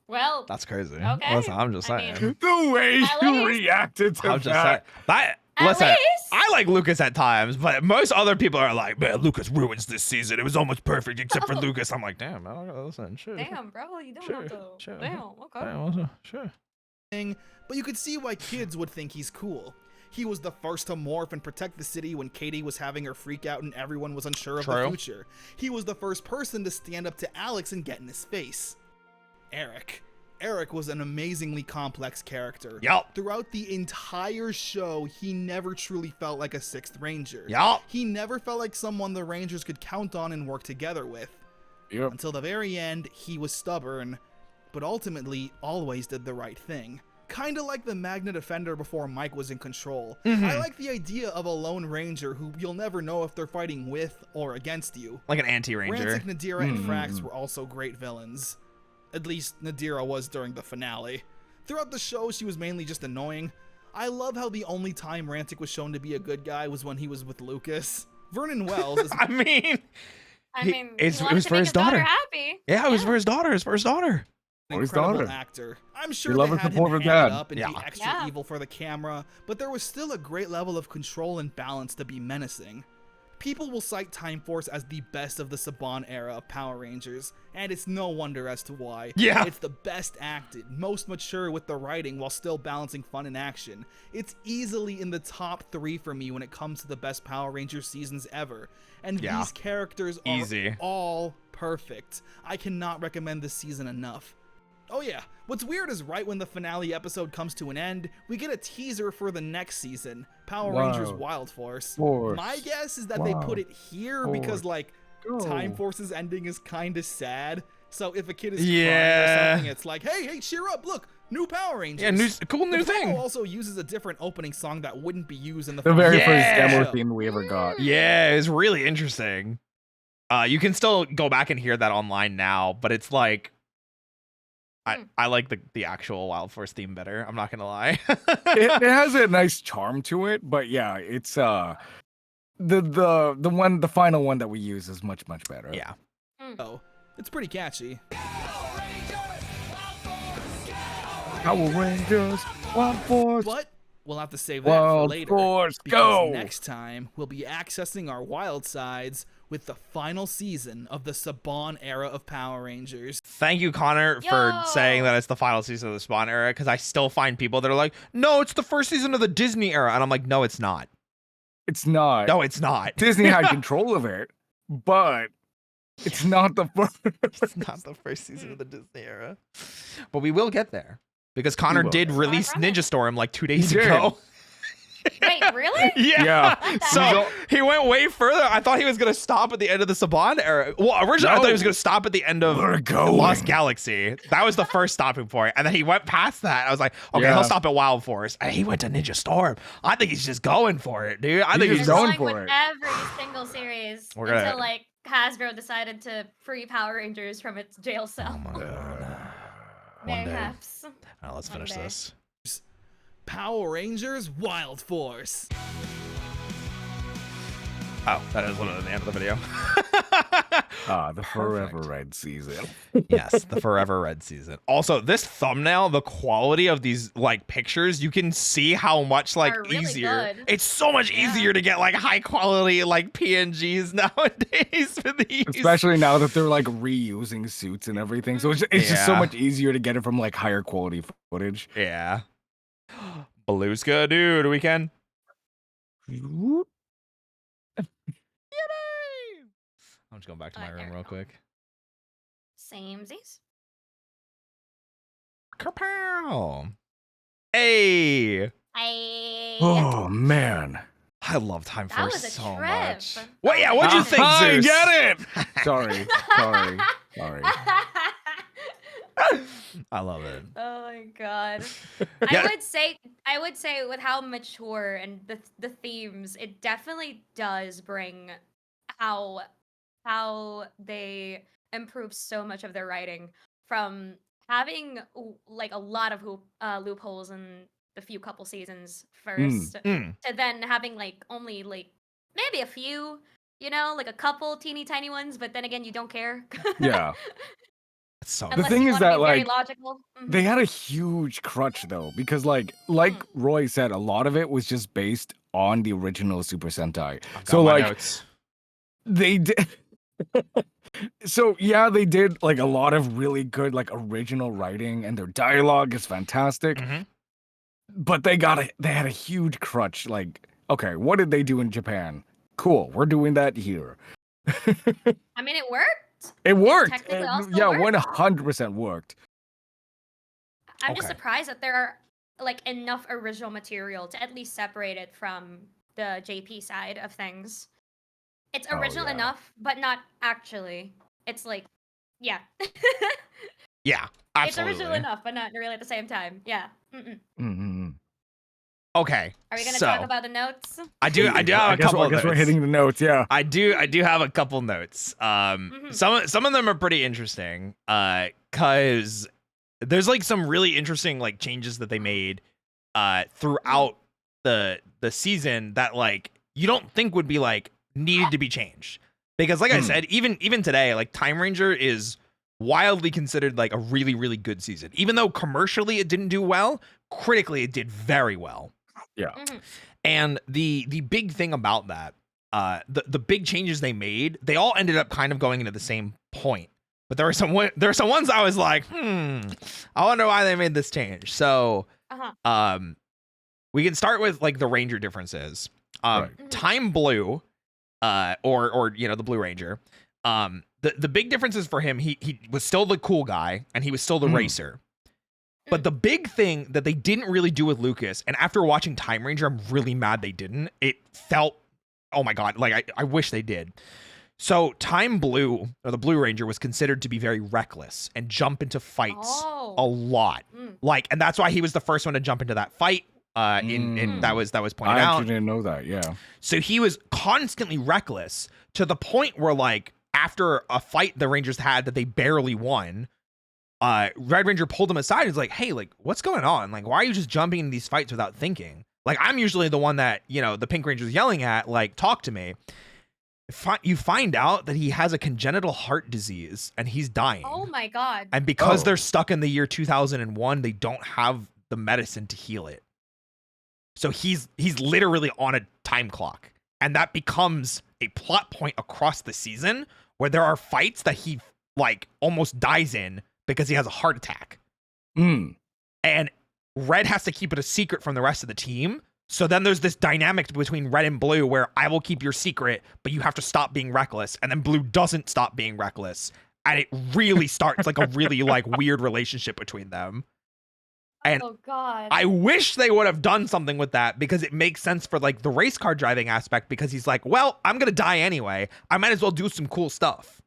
Speaker 4: Well,
Speaker 1: That's crazy.
Speaker 4: Okay.
Speaker 1: Listen, I'm just
Speaker 4: I
Speaker 1: saying.
Speaker 4: mean,
Speaker 3: The way
Speaker 4: At
Speaker 3: you
Speaker 4: least-
Speaker 3: reacted to
Speaker 1: I'm just saying.
Speaker 3: that.
Speaker 1: Listen,
Speaker 4: least-
Speaker 1: I like Lucas at times, but most other people are like, man, Lucas ruins this season. It was almost perfect except for Lucas. I'm like, damn, I don't listen. Sure.
Speaker 4: damn, bro, you don't
Speaker 1: Sure,
Speaker 4: have to.
Speaker 1: sure.
Speaker 4: Damn, okay.
Speaker 1: Damn, sure.
Speaker 5: But you could see why kids would think he's cool. He was the first to morph and protect the city when Katie was having her freak out and everyone was unsure of the
Speaker 1: True.
Speaker 5: future. He was the first person to stand up to Alex and get in his face. Eric. Eric was an amazingly complex character.
Speaker 1: Yup.
Speaker 5: Throughout the entire show, he never truly felt like a sixth ranger.
Speaker 1: Yup.
Speaker 5: He never felt like someone the Rangers could count on and work together with.
Speaker 3: Yep.
Speaker 5: Until the very end, he was stubborn, but ultimately always did the right thing. Kinda like the Magna Defender before Mike was in control. I like the idea of a lone ranger who you'll never know if they're fighting with or against you.
Speaker 1: Like an anti-ranger.
Speaker 5: Ransick, Nadira, and Frax were also great villains. At least Nadira was during the finale. Throughout the show, she was mainly just annoying. I love how the only time Ransick was shown to be a good guy was when he was with Lucas. Vernon Wells is
Speaker 1: I mean,
Speaker 4: He
Speaker 1: it
Speaker 4: wanted
Speaker 1: was
Speaker 4: to
Speaker 1: for
Speaker 4: make
Speaker 1: his daughter.
Speaker 4: Happy.
Speaker 1: Yeah, it was for his daughter. His first daughter.
Speaker 5: an
Speaker 3: His
Speaker 5: incredible
Speaker 3: daughter.
Speaker 5: actor. I'm sure
Speaker 3: love
Speaker 5: they
Speaker 3: and
Speaker 5: had him
Speaker 3: support her
Speaker 5: hand it
Speaker 3: dad.
Speaker 5: up and
Speaker 1: Yeah.
Speaker 5: be extra
Speaker 4: Yeah.
Speaker 5: evil for the camera, but there was still a great level of control and balance to be menacing. People will cite Time Force as the best of the Saban era of Power Rangers, and it's no wonder as to why.
Speaker 1: Yeah.
Speaker 5: It's the best acted, most mature with the writing while still balancing fun and action. It's easily in the top 3 for me when it comes to the best Power Rangers seasons ever. And
Speaker 1: Yeah.
Speaker 5: these characters are
Speaker 1: Easy.
Speaker 5: all perfect. I cannot recommend this season enough. Oh yeah, what's weird is right when the finale episode comes to an end, we get a teaser for the next season, Power Rangers Wild Force. My guess is that they put it here because like Time Force's ending is kind of sad. So if a kid is crying or something, it's like, hey, cheer up, look, new Power Rangers.
Speaker 1: Yeah, cool new
Speaker 5: the
Speaker 1: thing.
Speaker 5: promo also uses a different opening song that wouldn't be used in the
Speaker 3: The very
Speaker 5: finale
Speaker 3: first demo
Speaker 5: show.
Speaker 3: theme we ever got.
Speaker 1: Yeah, it's really interesting. You can still go back and hear that online now, but it's like I like the actual Wild Force theme better. I'm not gonna lie.
Speaker 3: It has a nice charm to it, but yeah, it's the final one that we use is much better.
Speaker 1: Yeah.
Speaker 5: Oh, it's pretty catchy.
Speaker 3: Power Rangers, Wild Force.
Speaker 5: But we'll have to save that for
Speaker 3: Wild
Speaker 5: later.
Speaker 3: Force,
Speaker 5: because
Speaker 3: go!
Speaker 5: next time, we'll be accessing our wild sides with the final season of the Saban era of Power Rangers.
Speaker 1: Thank you, Connor, for
Speaker 4: Yo!
Speaker 1: saying that it's the final season of the Spawn era, because I still find people that are like, no, it's the first season of the Disney era. And I'm like, no, it's not.
Speaker 3: It's not.
Speaker 1: No, it's not.
Speaker 3: Disney had control of it, but it's not the first.
Speaker 1: It's not the first season of the Disney era. But we will get there, because Connor
Speaker 3: will.
Speaker 1: did release Ninja Storm like 2 days
Speaker 3: He did.
Speaker 1: ago.
Speaker 4: Wait, really?
Speaker 1: Yeah.
Speaker 4: What the
Speaker 1: So
Speaker 4: heck?
Speaker 1: he went way further. I thought he was going to stop at the end of the Saban era. Well, originally I thought he was going to stop at the end of
Speaker 3: We're going.
Speaker 1: Lost Galaxy. That was the first stopping point. And then he went past that. I was like, okay,
Speaker 3: Yeah.
Speaker 1: he'll stop at Wild Force. And he went to Ninja Storm. I think he's just going for it, dude. I think
Speaker 3: He's
Speaker 1: he's
Speaker 4: Just
Speaker 3: going
Speaker 1: just...
Speaker 4: going
Speaker 3: for
Speaker 4: with
Speaker 3: it.
Speaker 4: every single series
Speaker 1: We're gonna-
Speaker 4: until like Hasbro decided to free Power Rangers from its jail
Speaker 1: Oh
Speaker 4: cell.
Speaker 1: my God. One day.
Speaker 4: Mayhaps.
Speaker 1: All right, let's finish
Speaker 4: One day.
Speaker 1: this.
Speaker 5: Power Rangers Wild Force.
Speaker 1: Oh, that is literally the end of the video.
Speaker 3: The Forever Red season.
Speaker 1: Yes, the Forever Red season. Also, this thumbnail, the quality of these like pictures, you can see how much like
Speaker 4: Are really
Speaker 1: easier.
Speaker 4: good.
Speaker 1: It's so much
Speaker 4: Yeah.
Speaker 1: easier to get like high quality like PNGs nowadays for these.
Speaker 3: Especially now that they're like reusing suits and everything. So it's just so
Speaker 1: Yeah.
Speaker 3: much easier to get it from like higher quality footage.
Speaker 1: Yeah. Beluska, dude, weekend. I'm just going back to my
Speaker 4: There
Speaker 1: room
Speaker 4: we
Speaker 1: real
Speaker 4: go.
Speaker 1: quick.
Speaker 4: Samesies.
Speaker 1: Kapow! Hey,
Speaker 4: I.
Speaker 3: Oh man.
Speaker 1: I love Time
Speaker 4: That
Speaker 1: Force
Speaker 4: was a
Speaker 1: so
Speaker 4: trip.
Speaker 1: much. Well, yeah, what'd you think,
Speaker 3: I
Speaker 1: Zeus?
Speaker 3: get it. Sorry. Sorry.
Speaker 1: I love it.
Speaker 4: Oh my god.
Speaker 1: Yeah.
Speaker 4: I would say with how mature and the themes, it definitely does bring how they improve so much of their writing from having like a lot of loopholes in the few couple seasons first
Speaker 1: Mm.
Speaker 4: to then having like only like maybe a few, like a couple teeny tiny ones, but then again you don't care.
Speaker 3: Yeah.
Speaker 1: It's so
Speaker 4: Unless
Speaker 3: thing
Speaker 4: you
Speaker 3: is
Speaker 4: wanna
Speaker 3: that,
Speaker 4: be very
Speaker 3: like,
Speaker 4: logical. Mhm.
Speaker 3: They had a huge crutch though, because like Roy said, a lot of it was just based on the original Super Sentai.
Speaker 1: I've got
Speaker 3: So
Speaker 1: my
Speaker 3: like
Speaker 1: notes.
Speaker 3: they did. So yeah, they did like a lot of really good like original writing, and their dialogue is fantastic.
Speaker 1: Mhm.
Speaker 3: But they had a huge crutch. Like, okay, what did they do in Japan? Cool, we're doing that here.
Speaker 4: I mean, it worked.
Speaker 3: It worked.
Speaker 4: technically also
Speaker 3: Yeah,
Speaker 4: worked.
Speaker 3: 100% worked.
Speaker 4: I'm just
Speaker 1: Okay.
Speaker 4: surprised that there are like enough original material to at least separate it from the JP side of things. It's
Speaker 3: Oh,
Speaker 4: original
Speaker 3: yeah.
Speaker 4: enough, but not actually. It's like, yeah.
Speaker 1: Yeah,
Speaker 4: It's
Speaker 1: absolutely.
Speaker 4: original enough, but not really at the same time. Yeah. Mm-mm.
Speaker 3: Mm-hmm.
Speaker 1: Okay.
Speaker 4: Are we gonna
Speaker 1: so,
Speaker 4: talk about the notes?
Speaker 1: I do have a
Speaker 3: guess,
Speaker 1: couple
Speaker 3: I
Speaker 1: of
Speaker 3: guess we're
Speaker 1: notes.
Speaker 3: hitting the notes, yeah.
Speaker 1: I do have a couple notes.
Speaker 4: Mhm.
Speaker 1: Some of them are pretty interesting. Cause there's like some really interesting like changes that they made throughout the season that like you don't think would be like needed to be changed. Because like I said, even today, like Time Ranger is wildly considered like a really, really good season. Even though commercially it didn't do well, critically it did very well.
Speaker 3: Yeah.
Speaker 4: Mhm.
Speaker 1: And the big thing about that, the big changes they made, they all ended up kind of going into the same point. But there are some ones I was like, I wonder why they made this change. So,
Speaker 4: Uh-huh.
Speaker 1: we can start with like the Ranger differences.
Speaker 3: Right.
Speaker 4: Mhm.
Speaker 1: Time Blue, or the Blue Ranger. The big differences for him, he was still the cool guy and he was still the racer. But the big thing that they didn't really do with Lucas, and after watching Time Ranger, I'm really mad they didn't. It felt, oh my God, like I wish they did. So Time Blue, or the Blue Ranger, was considered to be very reckless and jump into fights a lot. Like, and that's why he was the first one to jump into that fight. In that was pointed
Speaker 3: I
Speaker 1: out.
Speaker 3: actually didn't know that, yeah.
Speaker 1: So he was constantly reckless to the point where, like, after a fight the Rangers had that they barely won, Red Ranger pulled him aside and was like, hey, like, what's going on? Like, why are you just jumping in these fights without thinking? Like, I'm usually the one that, the Pink Ranger's yelling at, like, talk to me. you find out that he has a congenital heart disease and he's dying.
Speaker 4: Oh my god.
Speaker 1: And because they're stuck in the year 2001, they don't have the medicine to heal it. So he's literally on a time clock. And that becomes a plot point across the season where there are fights that he like almost dies in because he has a heart attack. And Red has to keep it a secret from the rest of the team. So then there's this dynamic between Red and Blue where I will keep your secret, but you have to stop being reckless. And then Blue doesn't stop being reckless. And it really starts like a really like weird relationship between them. And
Speaker 4: oh god.
Speaker 1: I wish they would have done something with that because it makes sense for like the race car driving aspect because he's like, well, I'm going to die anyway. I might as well do some cool stuff.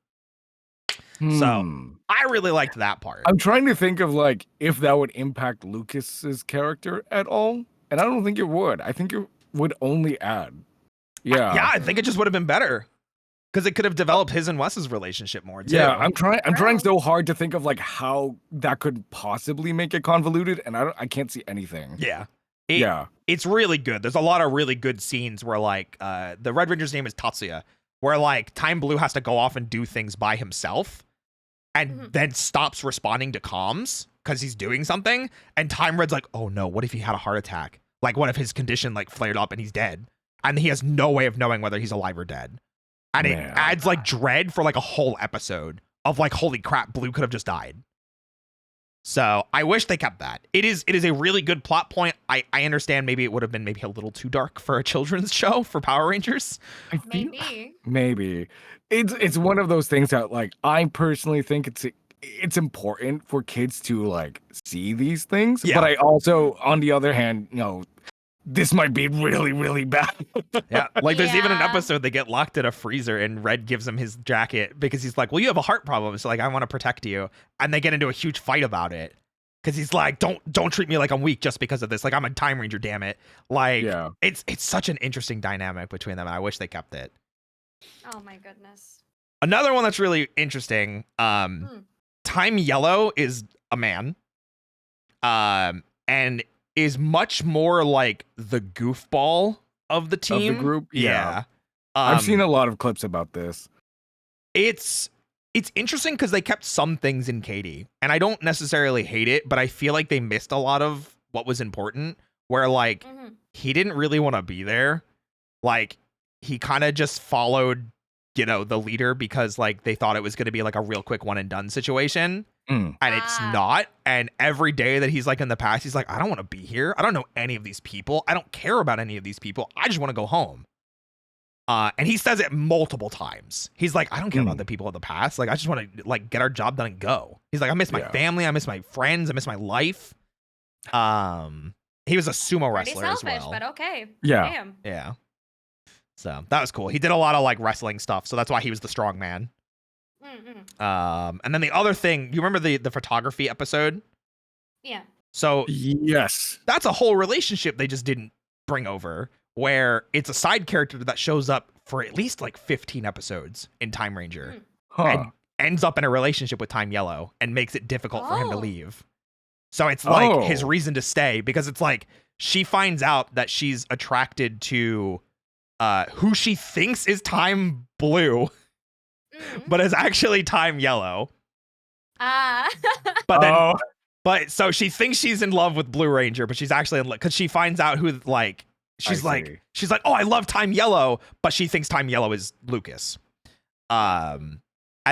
Speaker 1: So I really liked that part.
Speaker 3: I'm trying to think of like if that would impact Lucas's character at all. And I don't think it would. I think it would only add. Yeah.
Speaker 1: I think it just would have been better. Because it could have developed his and Wes's relationship more too.
Speaker 3: Yeah, I'm trying so hard to think of like how that could possibly make it convoluted, and I can't see anything.
Speaker 1: Yeah. It's really good. There's a lot of really good scenes where like the Red Ranger's name is Tatsuya, where like Time Blue has to go off and do things by himself and then stops responding to comms because he's doing something. And Time Red's like, oh no, what if he had a heart attack? Like what if his condition like flared up and he's dead? And he has no way of knowing whether he's alive or dead. And it adds like dread for like a whole episode of like, holy crap, Blue could have just died. So I wish they kept that. It is a really good plot point. I understand maybe it would have been maybe a little too dark for a children's show for Power Rangers.
Speaker 3: Maybe. It's one of those things that like I personally think it's important for kids to like see these things.
Speaker 1: Yeah.
Speaker 3: But I also, on the other hand, this might be really, really bad.
Speaker 1: Yeah. Like there's even an episode they get locked in a freezer and Red gives him his jacket because he's like, well, you have a heart problem. So like, I want to protect you. And they get into a huge fight about it. Cause he's like, don't treat me like I'm weak just because of this. Like I'm a Time Ranger, damn it. Like it's such an interesting dynamic between them. And I wish they kept it.
Speaker 4: Oh my goodness.
Speaker 1: Another one that's really interesting. Time Yellow is a man. And is much more like the goofball of the team.
Speaker 3: Of the group?
Speaker 1: Yeah.
Speaker 3: I've seen a lot of clips about this.
Speaker 1: It's interesting because they kept some things in Katie, and I don't necessarily hate it, but I feel like they missed a lot of what was important, where like he didn't really want to be there. Like he kind of just followed, the leader because like they thought it was going to be like a real quick one and done situation. And it's not. And every day that he's like in the past, he's like, I don't want to be here. I don't know any of these people. I don't care about any of these people. I just want to go home. And he says it multiple times. He's like, I don't care about the people of the past. Like, I just want to like get our job done and go. He's like, I miss my family. I miss my friends. I miss my life. He was a sumo wrestler
Speaker 4: selfish,
Speaker 1: as well.
Speaker 4: But okay.
Speaker 3: Yeah.
Speaker 4: Damn.
Speaker 1: Yeah. So that was cool. He did a lot of like wrestling stuff. So that's why he was the strong man. And then the other thing, you remember the photography episode?
Speaker 4: Yeah.
Speaker 1: So
Speaker 3: yes,
Speaker 1: that's a whole relationship they just didn't bring over, where it's a side character that shows up for at least like 15 episodes in Time Ranger and ends up in a relationship with Time Yellow and makes it difficult for him to leave. So it's like his reason to stay, because it's like she finds out that she's attracted to who she thinks is Time Blue. But it's actually Time Yellow. But so she thinks she's in love with Blue Ranger, but she's actually in love because she finds out who like she's like, oh, I love Time Yellow, but she thinks Time Yellow is Lucas. And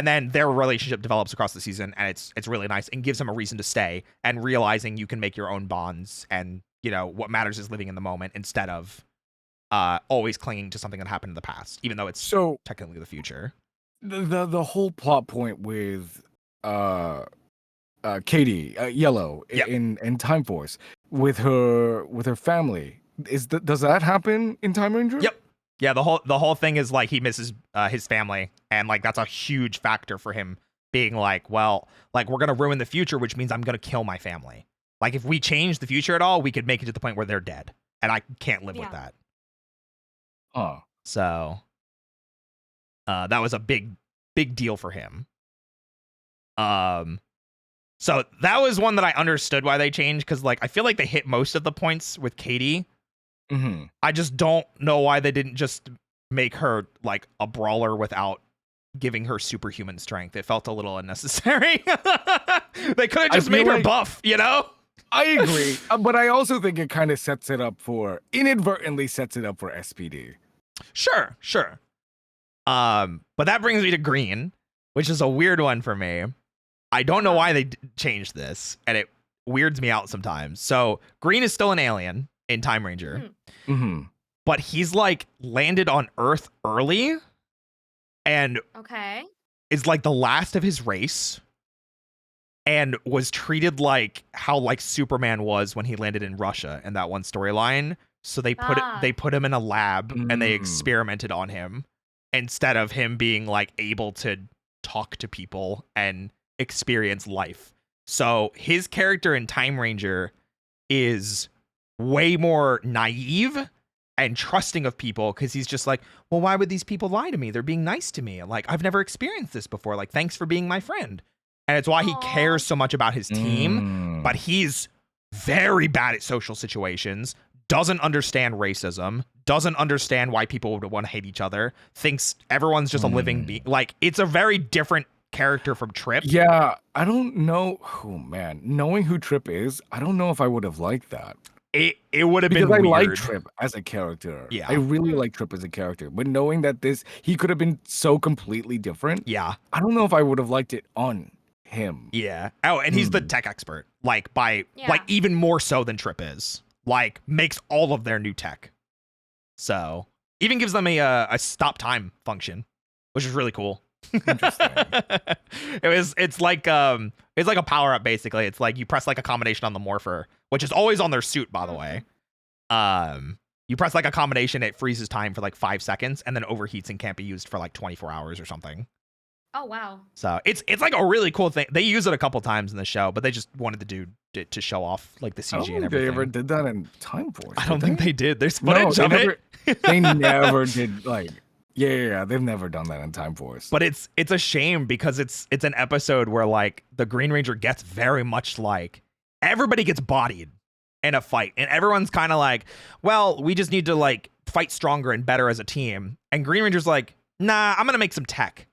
Speaker 1: then their relationship develops across the season, and it's really nice and gives him a reason to stay and realizing you can make your own bonds, and what matters is living in the moment instead of always clinging to something that happened in the past, even though it's technically the future.
Speaker 3: The whole plot point with Katie Yellow in Time Force with her family does that happen in Time Ranger?
Speaker 1: Yep. Yeah, the whole thing is like he misses his family, and like that's a huge factor for him being like, well, like we're gonna ruin the future, which means I'm gonna kill my family. Like if we change the future at all, we could make it to the point where they're dead, and I can't live with that. So that was a big deal for him. So that was one that I understood why they changed, because like I feel like they hit most of the points with Katie. I just don't know why they didn't just make her like a brawler without giving her superhuman strength. It felt a little unnecessary. They could have just made her buff, you know?
Speaker 3: I agree, but I also think it kind of inadvertently sets it up for SPD.
Speaker 1: Sure. But that brings me to Green, which is a weird one for me. I don't know why they changed this, and it weirds me out sometimes. So Green is still an alien in Time Ranger, but he's like landed on Earth early, and is like the last of his race. And was treated like how like Superman was when he landed in Russia in that one storyline. So they put him in a lab and they experimented on him instead of him being like able to talk to people and experience life. So his character in Time Ranger is way more naive and trusting of people because he's just like, well, why would these people lie to me? They're being nice to me. Like, I've never experienced this before. Like, thanks for being my friend. And it's why he cares so much about his team, but he's very bad at social situations, doesn't understand racism, doesn't understand why people would want to hate each other, thinks everyone's just a living being. Like, it's a very different character from Trip.
Speaker 3: Yeah, I don't know. Oh, man. Knowing who Trip is, I don't know if I would have liked that.
Speaker 1: It would have been
Speaker 3: weird.
Speaker 1: I
Speaker 3: like Trip as a character. Yeah. I really like Trip as a character. But knowing that he could have been so completely different.
Speaker 1: Yeah.
Speaker 3: I don't know if I would have liked it on him.
Speaker 1: Yeah. Oh, and he's the tech expert. Like like even more so than Trip is. Like makes all of their new tech. So even gives them a stop time function, which is really cool.
Speaker 3: Interesting.
Speaker 1: It's like a power up basically. It's like you press like a combination on the morpher, which is always on their suit, by the way. You press like a combination, it freezes time for like 5 seconds and then overheats and can't be used for like 24 hours or something.
Speaker 4: Oh wow.
Speaker 1: So it's like a really cool thing. They use it a couple times in the show, but they just wanted to do it to show off like the CG and everything.
Speaker 3: They ever did that in Time Force?
Speaker 1: I don't think they did. There's footage of it.
Speaker 3: They never did like yeah, they've never done that in Time Force.
Speaker 1: But it's a shame because it's an episode where like the Green Ranger gets very much like everybody gets bodied in a fight and everyone's kind of like, well, we just need to like fight stronger and better as a team. And Green Ranger's like, nah, I'm gonna make some tech.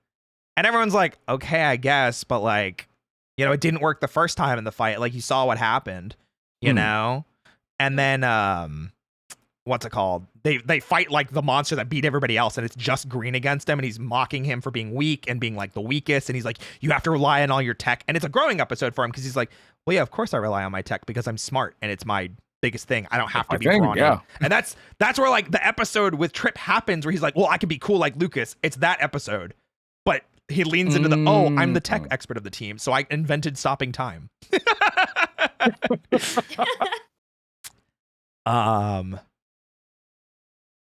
Speaker 1: And everyone's like, okay, I guess, but like, you know, it didn't work the first time in the fight. Like you saw what happened, you know? And then what's it called? They fight like the monster that beat everybody else, and it's just Green against him, and he's mocking him for being weak and being like the weakest, and he's like, you have to rely on all your tech. And it's a growing episode for him because he's like, well, yeah, of course I rely on my tech because I'm smart and it's my biggest thing. I don't have to be brawny.
Speaker 3: Yeah.
Speaker 1: And that's where like the episode with Trip happens where he's like, well, I can be cool like Lucas. It's that episode. But he leans into the, I'm the tech expert of the team, so I invented stopping time.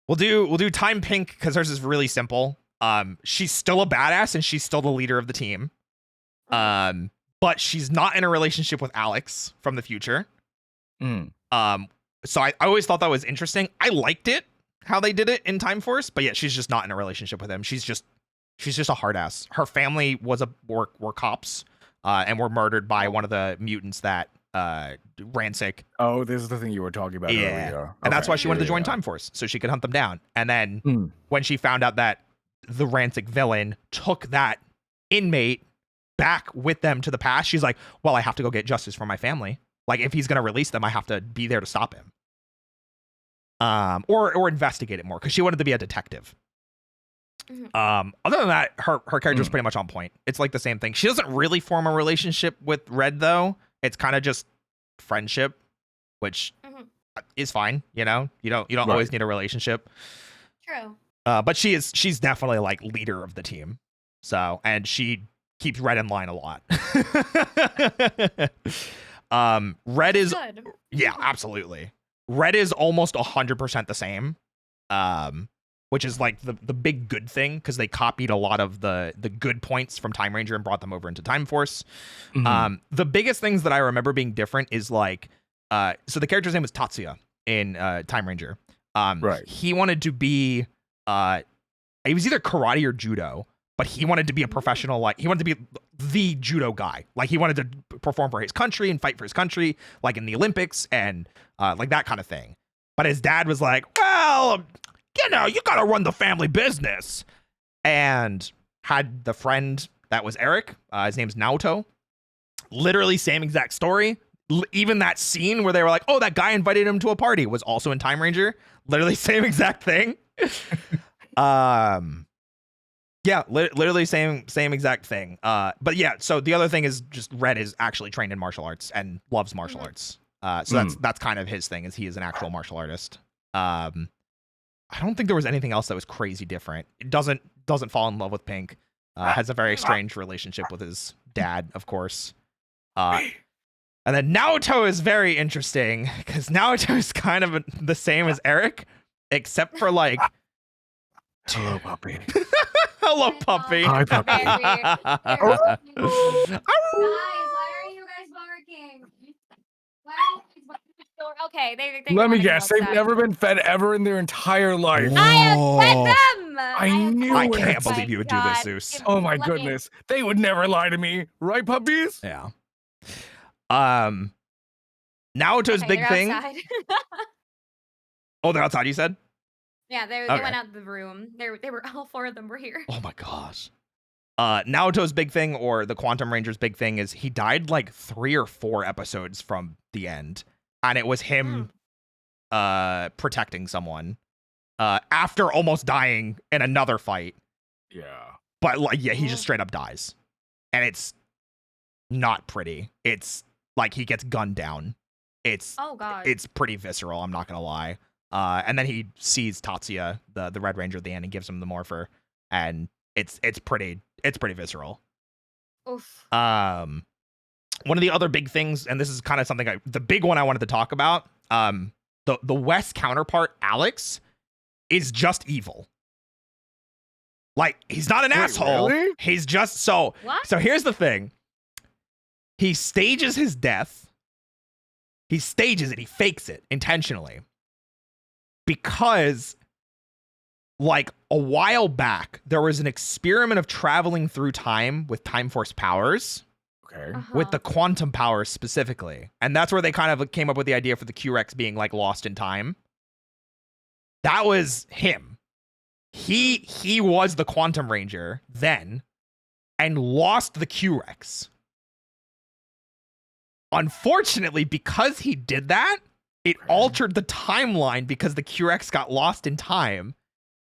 Speaker 1: We'll do Time Pink because hers is really simple. She's still a badass and she's still the leader of the team. But she's not in a relationship with Alex from the future. So I always thought that was interesting. I liked it how they did it in Time Force, but yeah, she's just not in a relationship with him. She's just a hard ass. Her family were cops and were murdered by one of the mutants that Ransick.
Speaker 3: Oh, this is the thing you were talking about earlier.
Speaker 1: And that's why she wanted to join Time Force, so she could hunt them down. And then when she found out that the Ransick villain took that inmate back with them to the past, she's like, well, I have to go get justice for my family. Like, if he's going to release them, I have to be there to stop him. Or investigate it more, because she wanted to be a detective. Other than that, her character is pretty much on point. It's like the same thing. She doesn't really form a relationship with Red, though. It's kind of just friendship, which is fine. You know, you don't always need a relationship.
Speaker 4: True.
Speaker 1: But she's definitely like leader of the team. So, and she keeps Red in line a lot. Red is
Speaker 4: good.
Speaker 1: Yeah, absolutely. Red is almost 100% the same. Which is like the big good thing, because they copied a lot of the good points from Time Ranger and brought them over into Time Force. The biggest things that I remember being different is like, so the character's name was Tatsuya in Time Ranger.
Speaker 3: Right.
Speaker 1: He wanted to be, he was either karate or judo, but he wanted to be a professional, like he wanted to be the judo guy. Like he wanted to perform for his country and fight for his country, like in the Olympics and like that kind of thing. But his dad was like, well, you know, you gotta run the family business. And had the friend that was Eric, his name's Naoto. Literally same exact story. Even that scene where they were like, oh, that guy invited him to a party was also in Time Ranger. Literally same exact thing. Yeah, literally same exact thing. But yeah, so the other thing is just Red is actually trained in martial arts and loves martial arts. So that's kind of his thing, is he is an actual martial artist. I don't think there was anything else that was crazy different. It doesn't fall in love with Pink. Has a very strange relationship with his dad, of course. And then Naoto is very interesting because Naoto is kind of the same as Eric, except for like.
Speaker 3: Hello, puppy.
Speaker 1: Hello, puppy.
Speaker 3: Hi, puppy.
Speaker 4: Guys, why are you guys barking? Why are you guys barking? Okay, they
Speaker 3: Let me guess. They've never been fed ever in their entire life.
Speaker 4: I have fed them.
Speaker 3: I knew
Speaker 1: I
Speaker 3: it.
Speaker 1: can't believe you would do this,
Speaker 4: God.
Speaker 1: Zeus.
Speaker 3: Oh my goodness. They would never lie to me. Right, puppies?
Speaker 1: Yeah. Naoto's
Speaker 4: Okay,
Speaker 1: big
Speaker 4: they're
Speaker 1: thing.
Speaker 4: outside.
Speaker 1: Oh, they're outside, you said?
Speaker 4: Yeah, they
Speaker 1: Okay.
Speaker 4: went out the room. They were all four of them were here.
Speaker 1: Oh my gosh. Naoto's big thing, or the Quantum Ranger's big thing, is he died like 3 or 4 episodes from the end. And it was him protecting someone after almost dying in another fight.
Speaker 3: Yeah.
Speaker 1: But like, yeah, he just straight up dies. And it's not pretty. It's like he gets gunned down. It's
Speaker 4: Oh god.
Speaker 1: it's pretty visceral, I'm not gonna lie. And then he sees Tatsuya, the Red Ranger, at the end, and gives him the morpher, and it's pretty visceral.
Speaker 4: Oof.
Speaker 1: One of the other big things, and this is kind of something the big one I wanted to talk about, the West counterpart, Alex, is just evil. Like, he's not an asshole.
Speaker 3: Really?
Speaker 1: He's just so here's the thing. He stages his death. He stages it, he fakes it intentionally. Because, like, a while back, there was an experiment of traveling through time with Time Force powers.
Speaker 3: Okay.
Speaker 1: With the quantum powers specifically. And that's where they kind of came up with the idea for the Q-Rex being, like, lost in time. That was him. He was the Quantum Ranger then and lost the Q-Rex. Unfortunately, because he did that, it altered the timeline because the Q-Rex got lost in time.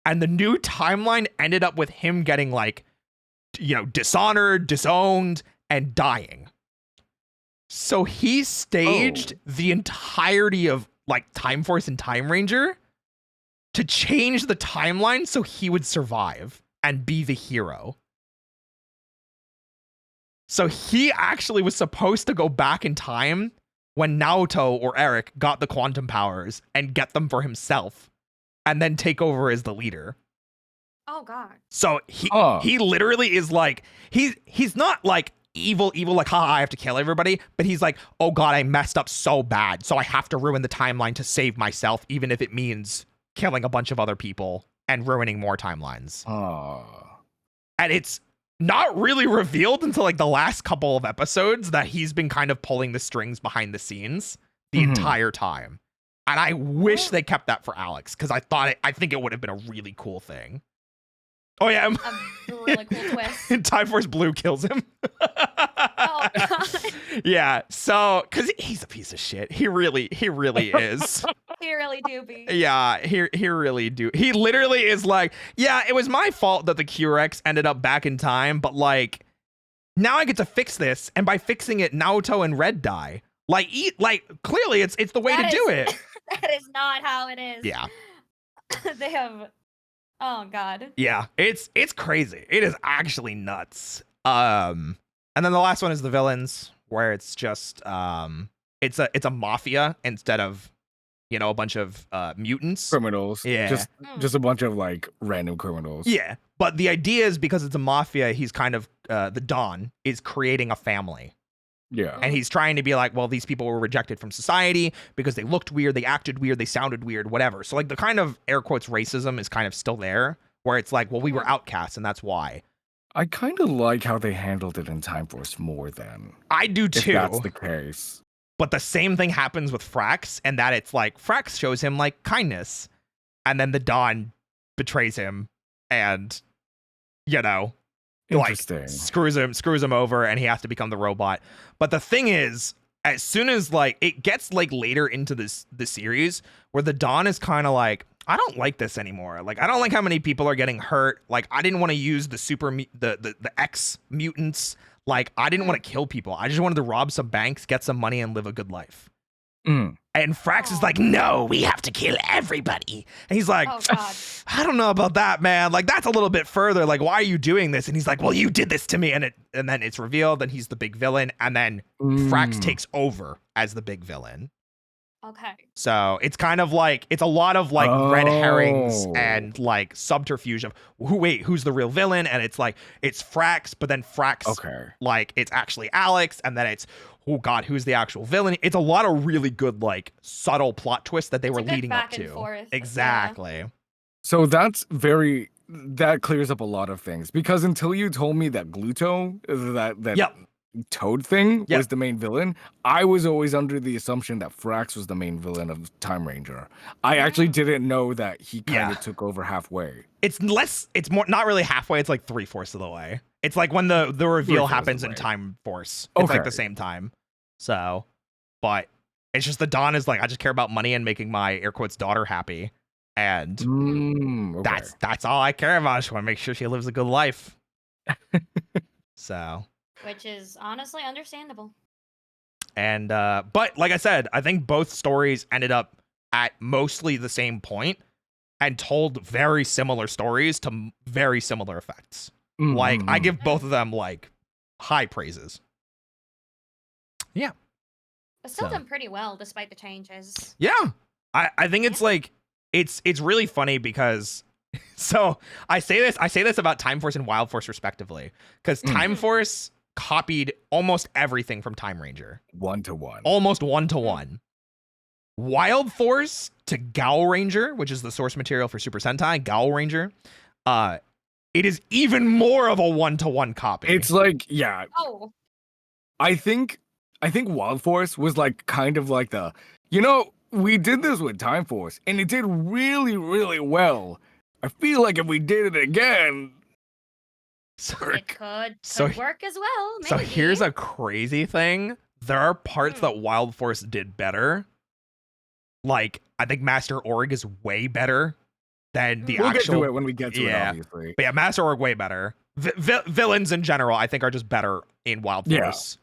Speaker 1: And the new timeline ended up with him getting, like, you know, dishonored, disowned, and dying. So he staged the entirety of, like, Time Force and Time Ranger to change the timeline so he would survive and be the hero. So he actually was supposed to go back in time when Naoto or Eric got the quantum powers and get them for himself and then take over as the leader.
Speaker 4: Oh god.
Speaker 1: So he literally is like, he's not like evil, like, haha, I have to kill everybody, but he's like, oh god, I messed up so bad, so I have to ruin the timeline to save myself, even if it means killing a bunch of other people and ruining more timelines. And it's not really revealed until like the last couple of episodes that he's been kind of pulling the strings behind the scenes the entire time. And I wish they kept that for Alex, because I think it would have been a really cool thing. Oh yeah,
Speaker 4: A really cool twist.
Speaker 1: Time Force Blue kills him.
Speaker 4: Oh god.
Speaker 1: Yeah, so because he's a piece of shit. He really is.
Speaker 4: He really do be.
Speaker 1: Yeah, he really do. He literally is like, yeah, it was my fault that the Q-Rex ended up back in time, but like, now I get to fix this, and by fixing it, Naoto and Red die. Like, clearly, it's the way to do it.
Speaker 4: That is not how it is.
Speaker 1: Yeah.
Speaker 4: They have. Oh god.
Speaker 1: Yeah, it's crazy. It is actually nuts. And then the last one is the villains, where it's just it's a mafia instead of, you know, a bunch of mutants.
Speaker 3: Criminals.
Speaker 1: Yeah.
Speaker 3: Just a bunch of like random criminals.
Speaker 1: Yeah. But the idea is, because it's a mafia, he's kind of the Don is creating a family.
Speaker 3: Yeah.
Speaker 1: And he's trying to be like, well, these people were rejected from society because they looked weird, they acted weird, they sounded weird, whatever. So like the kind of air quotes racism is kind of still there, where it's like, well, we were outcasts and that's why.
Speaker 3: I kind of like how they handled it in Time Force more than.
Speaker 1: I do too.
Speaker 3: If that's the case.
Speaker 1: But the same thing happens with Frax, and that it's like Frax shows him like kindness, and then the Don betrays him and, you know, like
Speaker 3: Interesting.
Speaker 1: screws him over, and he has to become the robot. But the thing is, as soon as like it gets like later into the series where the Dawn is kind of like, I don't like this anymore. Like, I don't like how many people are getting hurt. Like, I didn't want to use the X mutants. Like, I didn't want to kill people. I just wanted to rob some banks, get some money, and live a good life.
Speaker 3: Mm.
Speaker 1: And Frax is like, no, we have to kill everybody. And he's like,
Speaker 4: Oh God.
Speaker 1: I don't know about that, man. Like, that's a little bit further. Like, why are you doing this? And he's like, well, you did this to me. And then it's revealed that he's the big villain. And then Frax takes over as the big villain.
Speaker 4: Okay.
Speaker 1: So it's kind of like, it's a lot of like red herrings and like subterfuge of who's the real villain? And it's like, it's Frax, but then Frax, like, it's actually Alex. And then it's, oh God, who's the actual villain? It's a lot of really good, like, subtle plot twists that they were leading up to.
Speaker 4: Forth.
Speaker 1: Exactly.
Speaker 4: Yeah.
Speaker 3: So that clears up a lot of things, because until you told me that Gluto, that Toad thing was the main villain, I was always under the assumption that Frax was the main villain of Time Ranger. I actually didn't know that he kind of took over halfway.
Speaker 1: It's more, not really halfway, it's like 3/4 of the way. It's like when the reveal happens in Time Force. It's like the same time. So, but it's just the Dawn is like, I just care about money and making my air quotes daughter happy. And that's all I care about. I just want to make sure she lives a good life. So,
Speaker 4: which is honestly understandable.
Speaker 1: And but like I said, I think both stories ended up at mostly the same point and told very similar stories to very similar effects. Like, I give both of them like high praises. Yeah.
Speaker 4: But still done pretty well despite the changes.
Speaker 1: Yeah. I think it's like it's really funny because so I say this about Time Force and Wild Force respectively, because Time Force copied almost everything from Time Ranger.
Speaker 3: 1-to-1.
Speaker 1: Almost 1-to-1. Wild Force to Gal Ranger, which is the source material for Super Sentai, Gal Ranger, it is even more of a 1-to-1 copy.
Speaker 3: It's like,
Speaker 4: Oh.
Speaker 3: I think Wild Force was like kind of like the, we did this with Time Force and it did really, really well. I feel like if we did it again,
Speaker 4: it could work as well. Maybe.
Speaker 1: So here's a crazy thing. There are parts that Wild Force did better. Like, I think Master Org is way better than the
Speaker 3: we'll
Speaker 1: actual.
Speaker 3: Get to it when we get to it, obviously.
Speaker 1: But yeah, Master Org way better. Villains in general, I think, are just better in Wild Force.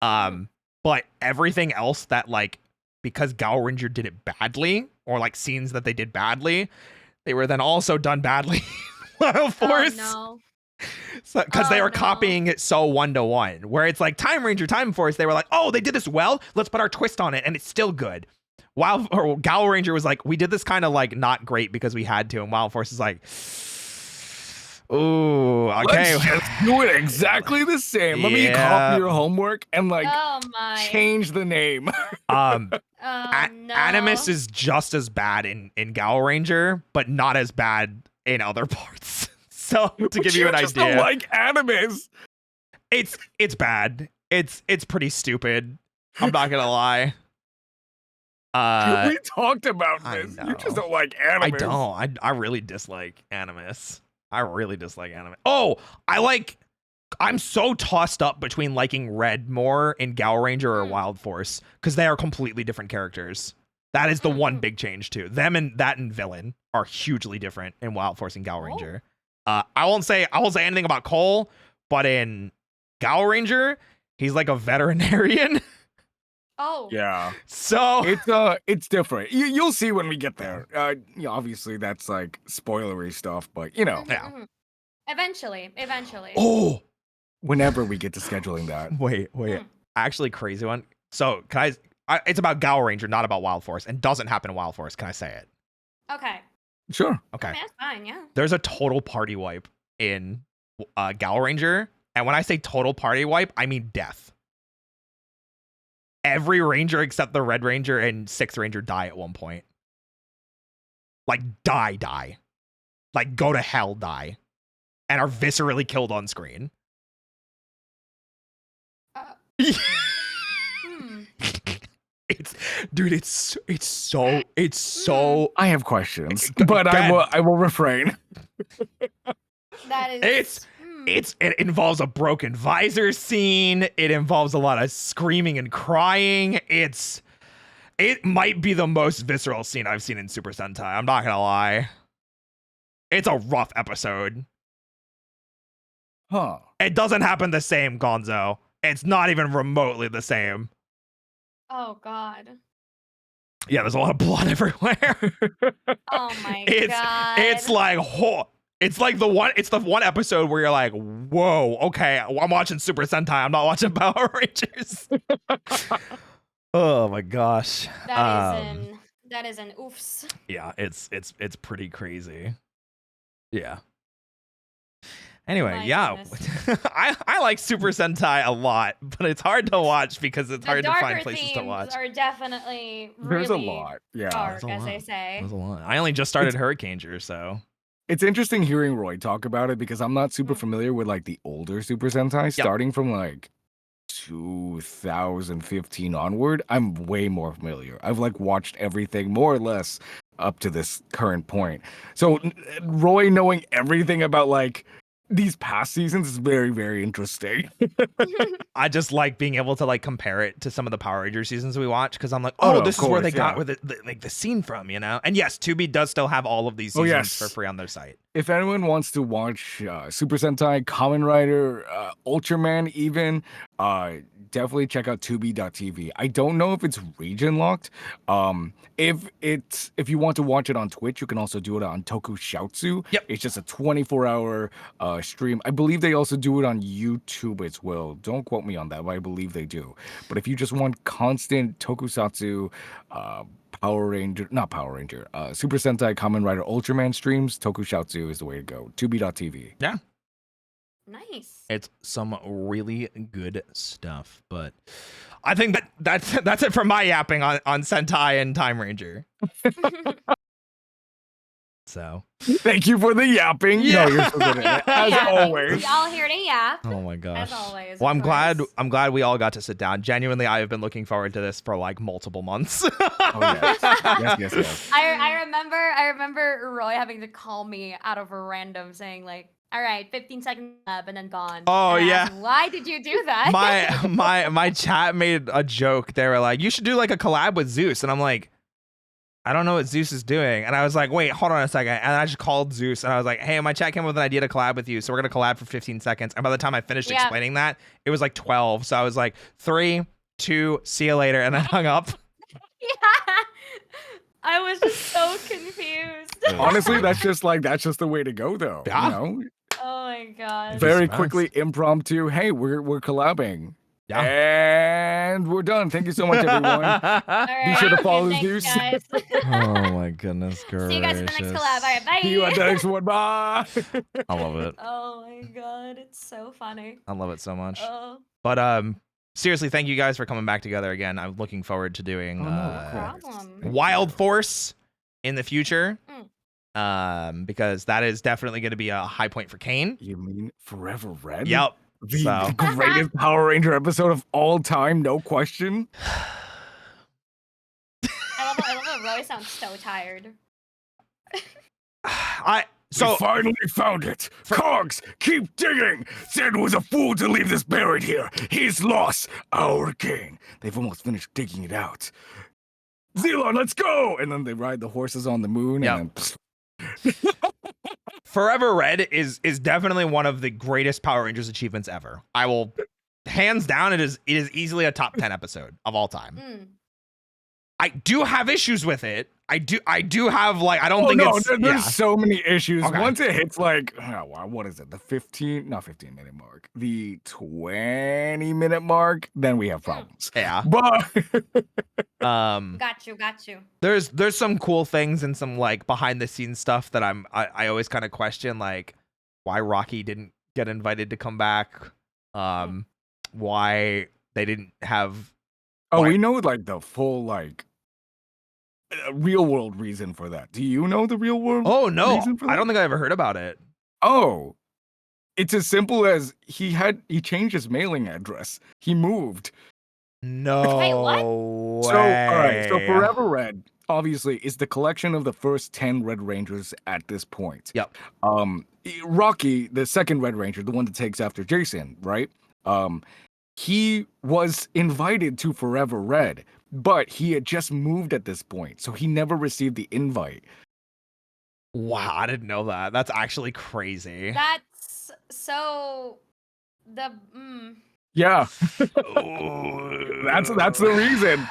Speaker 1: But everything else that, like, because Gal Ranger did it badly, or like scenes that they did badly, they were then also done badly in Wild Force.
Speaker 4: Oh, no.
Speaker 1: So, because they were copying it so 1-to-1, where it's like Time Ranger, Time Force, they were like, oh, they did this well, let's put our twist on it, and it's still good. Gal Ranger was like, we did this kind of like not great because we had to, and Wild Force is like, ooh, okay.
Speaker 3: Let's just do it exactly the same. Let me copy your homework and like change the name.
Speaker 1: Animus is just as bad in Gal Ranger, but not as bad in other parts. So to give you an
Speaker 3: just
Speaker 1: idea,
Speaker 3: don't like Animus.
Speaker 1: It's bad. It's pretty stupid. I'm not gonna lie.
Speaker 3: We talked about this. You just don't like Animus.
Speaker 1: I don't. I really dislike Animus. Oh, I'm so tossed up between liking Red more in Gal Ranger or Wild Force, because they are completely different characters. That is the one big change too. Them and Villain are hugely different in Wild Force and Gal Ranger. I won't say anything about Cole, but in Gal Ranger, he's like a veterinarian.
Speaker 4: Oh.
Speaker 3: Yeah.
Speaker 1: So
Speaker 3: it's different. You'll see when we get there. Obviously that's like spoilery stuff, but
Speaker 1: Yeah.
Speaker 4: Eventually.
Speaker 1: Oh.
Speaker 3: Whenever we get to scheduling that.
Speaker 1: Wait. Actually, crazy one. So it's about Gal Ranger, not about Wild Force, and doesn't happen in Wild Force. Can I say it?
Speaker 4: Okay.
Speaker 3: Sure.
Speaker 1: Okay.
Speaker 4: That's fine, yeah.
Speaker 1: There's a total party wipe in Gal Ranger, and when I say total party wipe, I mean death. Every Ranger except the Red Ranger and 6th Ranger die at one point. Like, die. Like, go to hell, die. And are viscerally killed on screen. It's so
Speaker 3: I have questions,
Speaker 1: Go-
Speaker 3: but
Speaker 1: go
Speaker 3: I
Speaker 1: ahead.
Speaker 3: will refrain.
Speaker 4: That is.
Speaker 1: it involves a broken visor scene. It involves a lot of screaming and crying. It might be the most visceral scene I've seen in Super Sentai. I'm not gonna lie. It's a rough episode.
Speaker 3: Huh.
Speaker 1: It doesn't happen the same, Gonzo. It's not even remotely the same.
Speaker 4: Oh God.
Speaker 1: Yeah, there's a lot of blood everywhere.
Speaker 4: Oh my God.
Speaker 1: It's like it's the one episode where you're like, whoa, okay, I'm watching Super Sentai. I'm not watching Power Rangers. Oh my gosh.
Speaker 4: That is an oofs.
Speaker 1: Yeah, it's pretty crazy. Yeah. Anyway,
Speaker 4: My
Speaker 1: yeah.
Speaker 4: goodness.
Speaker 1: I like Super Sentai a lot, but it's hard to watch because it's
Speaker 4: The
Speaker 1: hard to find
Speaker 4: darker
Speaker 1: places to
Speaker 4: themes
Speaker 1: watch.
Speaker 4: are definitely
Speaker 3: There's a
Speaker 4: really
Speaker 3: lot. Yeah.
Speaker 4: dark,
Speaker 1: There's a
Speaker 4: as they
Speaker 1: lot.
Speaker 4: say.
Speaker 1: There's a lot. I only just started Hurricaneer, so
Speaker 3: It's interesting hearing Roy talk about it because I'm not super familiar with like the older Super Sentai, starting from like 2015 onward. I'm way more familiar. I've like watched everything more or less up to this current point. So Roy knowing everything about like these past seasons is very, very interesting.
Speaker 1: I just like being able to like compare it to some of the Power Rangers seasons we watch because I'm like, oh, this is where they got with the scene from, you know? And yes, Tubi does still have all of these seasons for free on their site.
Speaker 3: If anyone wants to watch Super Sentai, Kamen Rider, Ultraman even, definitely check out tubi.tv. I don't know if it's region locked. If you want to watch it on Twitch, you can also do it on Tokushoutsu.
Speaker 1: Yep.
Speaker 3: It's just a 24-hour stream. I believe they also do it on YouTube as well. Don't quote me on that, but I believe they do. But if you just want constant Tokusatsu, Super Sentai, Kamen Rider, Ultraman streams, Tokushoutsu is the way to go. Tubi.tv.
Speaker 1: Yeah.
Speaker 4: Nice.
Speaker 1: It's some really good stuff, but I think that's it for my yapping on Sentai and Time Ranger. So
Speaker 3: thank you for the yapping.
Speaker 1: Yeah.
Speaker 3: No, you're so good at it, as always.
Speaker 4: We all here to yap.
Speaker 1: Oh my gosh.
Speaker 4: As always.
Speaker 1: Well,
Speaker 4: of
Speaker 1: I'm glad we all got to sit down. Genuinely, I have been looking forward to this for like multiple months.
Speaker 3: Oh yes.
Speaker 4: I remember Roy having to call me out of a random saying like, all right, 15 seconds up and then gone.
Speaker 1: Oh,
Speaker 4: And I
Speaker 1: yeah.
Speaker 4: asked, why did you do that?
Speaker 1: my chat made a joke. They were like, you should do like a collab with Zeus. And I'm like, I don't know what Zeus is doing. And I was like, wait, hold on a second. And I just called Zeus and I was like, hey, my chat came up with an idea to collab with you. So we're going to collab for 15 seconds. And by the time I finished explaining that, it was like 12. So I was like, 3, 2, see you later. And I hung up.
Speaker 4: Yeah. I was just so confused.
Speaker 3: Honestly, that's just the way to go though.
Speaker 1: Yeah.
Speaker 3: You know?
Speaker 4: Oh my god.
Speaker 3: Very quickly, impromptu. Hey, we're collabing.
Speaker 1: Yeah.
Speaker 3: And we're done. Thank you so much, everyone. Be sure to follow Zeus.
Speaker 4: Guys.
Speaker 1: Oh my goodness gracious.
Speaker 4: See you guys in the next collab. All right, bye.
Speaker 3: See you at the next one. Bye.
Speaker 1: I love it.
Speaker 4: Oh my god, it's so funny.
Speaker 1: I love it so much.
Speaker 4: Oh.
Speaker 1: But seriously, thank you guys for coming back together again. I'm looking forward to doing
Speaker 4: No problem.
Speaker 1: Wild Force in the future. Because that is definitely going to be a high point for Kane.
Speaker 3: You mean Forever Red?
Speaker 1: Yep.
Speaker 3: The greatest Power Ranger episode of all time, no question.
Speaker 4: I love it. Roy sounds so tired.
Speaker 3: We finally found it. Cogs, keep digging. Zed was a fool to leave this buried here. His loss, our gain. They've almost finished digging it out. Zelon, let's go! And then they ride the horses on the moon. And then,
Speaker 1: Forever Red is definitely one of the greatest Power Rangers achievements ever. I will, hands down, it is easily a top 10 episode of all time. I do have issues with it. I do have like, I don't think
Speaker 3: there's so many issues. Once it hits like, what is it? The 15-minute mark, the 20-minute mark, then we have problems.
Speaker 1: Yeah.
Speaker 3: But
Speaker 4: got you.
Speaker 1: There's some cool things and some like behind the scenes stuff that I always kind of question, like why Rocky didn't get invited to come back, why they didn't have.
Speaker 3: We know like the full like real world reason for that. Do you know the real world?
Speaker 1: Oh no,
Speaker 3: reason for that?
Speaker 1: I don't think I ever heard about it.
Speaker 3: Oh, it's as simple as he changed his mailing address. He moved.
Speaker 1: No.
Speaker 4: Wait, what?
Speaker 3: So, all right. So
Speaker 1: way.
Speaker 3: Forever Red, obviously, is the collection of the first 10 Red Rangers at this point.
Speaker 1: Yep.
Speaker 3: Rocky, the second Red Ranger, the one that takes after Jason, right? He was invited to Forever Red, but he had just moved at this point, so he never received the invite.
Speaker 1: Wow, I didn't know that. That's actually crazy.
Speaker 4: That's so the
Speaker 3: Yeah,
Speaker 1: Ooh.
Speaker 3: that's the reason.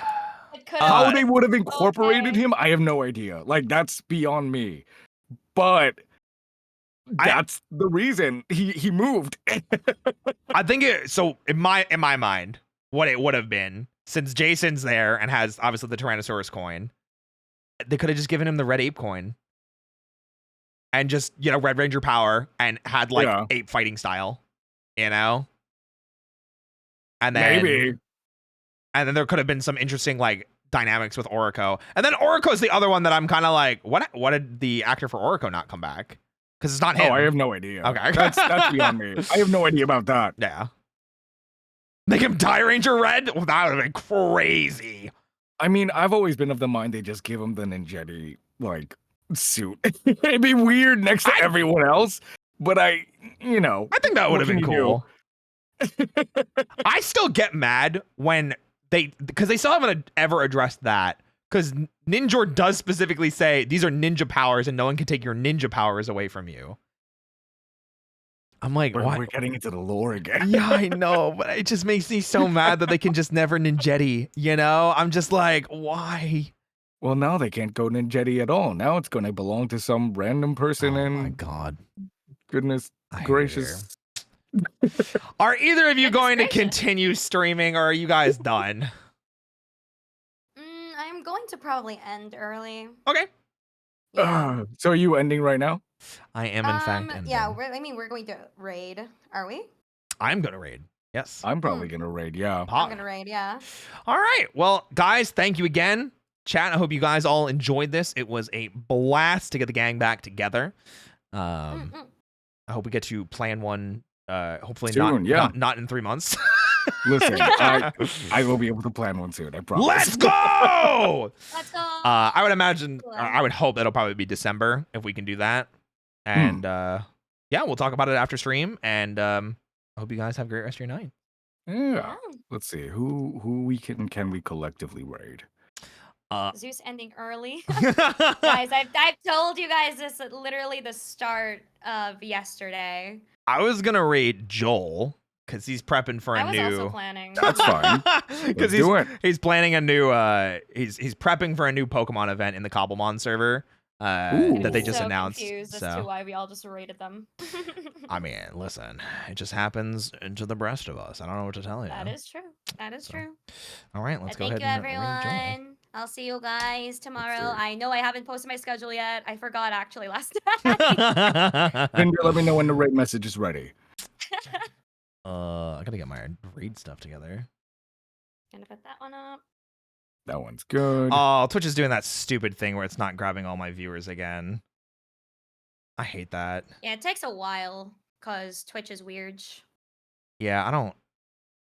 Speaker 4: it could
Speaker 3: How
Speaker 4: have
Speaker 3: they would have incorporated
Speaker 4: okay.
Speaker 3: him, I have no idea. Like, that's beyond me. But that's the reason he moved.
Speaker 1: I think so in my mind, what it would have been, since Jason's there and has obviously the Tyrannosaurus coin, they could have just given him the Red Ape coin. And just, Red Ranger power and had like ape fighting style, And then
Speaker 3: Maybe.
Speaker 1: And then there could have been some interesting like dynamics with Orico. And then Orico's the other one that I'm kind of like, what did the actor for Orico not come back? Because it's not him.
Speaker 3: Oh, I have no idea.
Speaker 1: Okay.
Speaker 3: That's beyond me. I have no idea about that.
Speaker 1: Yeah. Make him Die Ranger Red? Well, that would have been crazy.
Speaker 3: I mean, I've always been of the mind they just give him the Ninjetti, like, suit. It'd be weird next to everyone else, but I
Speaker 1: think that would have been cool. I still get mad when because they still haven't ever addressed that. Because Ninja does specifically say these are ninja powers and no one can take your ninja powers away from you. I'm like, what?
Speaker 3: We're getting into the lore again.
Speaker 1: Yeah, I know, but it just makes me so mad that they can just never Ninjetti, I'm just like, why?
Speaker 3: Well, now they can't go Ninjetti at all. Now it's going to belong to some random person.
Speaker 1: Oh
Speaker 3: and
Speaker 1: my God.
Speaker 3: Goodness gracious.
Speaker 1: Are either of you going to
Speaker 4: gracious.
Speaker 1: continue streaming or are you guys done?
Speaker 8: I'm going to probably end early.
Speaker 1: Okay.
Speaker 3: So are you ending right now?
Speaker 1: I am, in fact, ending.
Speaker 8: Yeah, we're going to raid. Are we?
Speaker 1: I'm going to raid. Yes.
Speaker 3: I'm probably going to raid, yeah.
Speaker 8: I'm going to raid, yeah.
Speaker 1: All right. Well, guys, thank you again. Chat, I hope you guys all enjoyed this. It was a blast to get the gang back together. I hope we get to plan one, hopefully
Speaker 3: Soon,
Speaker 1: not in 3 months.
Speaker 3: Listen, I will be able to plan one soon, I promise.
Speaker 1: Let's go!
Speaker 4: Let's go.
Speaker 1: I would imagine, I would hope it'll probably be December if we can do that. And yeah, we'll talk about it after stream. And I hope you guys have a great rest of your night.
Speaker 3: Yeah. Let's see. Who can we collectively raid?
Speaker 4: Zeus ending early. Guys, I've told you guys this at literally the start of yesterday.
Speaker 1: I was gonna raid Joel because he's prepping for
Speaker 4: I
Speaker 1: a
Speaker 4: was
Speaker 1: new.
Speaker 4: also planning.
Speaker 3: That's fine.
Speaker 1: Because he's planning a new. He's prepping for a new Pokemon event in the Cobblemon server. That they just
Speaker 4: so
Speaker 1: announced.
Speaker 4: Confused
Speaker 1: So
Speaker 4: as to why we all just rated them.
Speaker 1: I mean, listen, it just happens to the rest of us. I don't know what to tell you.
Speaker 4: That is true. That is true.
Speaker 1: All right, let's go
Speaker 4: Thank
Speaker 1: ahead
Speaker 4: you,
Speaker 1: and raid Joel.
Speaker 4: everyone. I'll see you guys tomorrow.
Speaker 3: Sure.
Speaker 4: I know I haven't posted my schedule yet. I forgot actually last night.
Speaker 3: Vinder, let me know when the raid message is ready.
Speaker 1: I gotta get my raid stuff together.
Speaker 4: Gonna put that one up.
Speaker 3: That one's good.
Speaker 1: Oh, Twitch is doing that stupid thing where it's not grabbing all my viewers again. I hate that.
Speaker 4: Yeah, it takes a while because Twitch is weird.
Speaker 1: Yeah,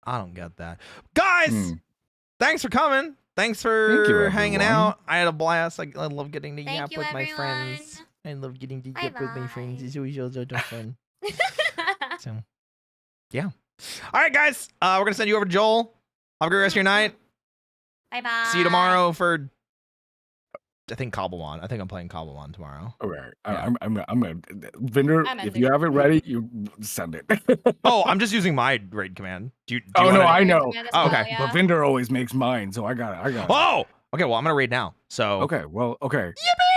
Speaker 1: I don't get that. Guys, thanks for coming. Thanks for hanging out. I had a blast. I love getting to yap with my friends. I love getting to yap with my friends. It's always so fun. So, yeah. All right, guys. We're gonna send you over to Joel. Have a great rest of your night.
Speaker 4: Bye bye.
Speaker 1: See you tomorrow for, I think, Cobblemon. I think I'm playing Cobblemon tomorrow.
Speaker 3: Okay.
Speaker 1: Yeah.
Speaker 3: I'm gonna Vinder, if you have it ready, you send it.
Speaker 1: Oh, I'm just using my raid command. Do you
Speaker 3: no,
Speaker 1: wanna...
Speaker 3: I know.
Speaker 1: Oh, okay.
Speaker 3: But Vinder always makes mine, so I got it.
Speaker 1: Oh! Okay, well, I'm gonna raid now. So
Speaker 3: okay, well, okay.
Speaker 1: Yippee!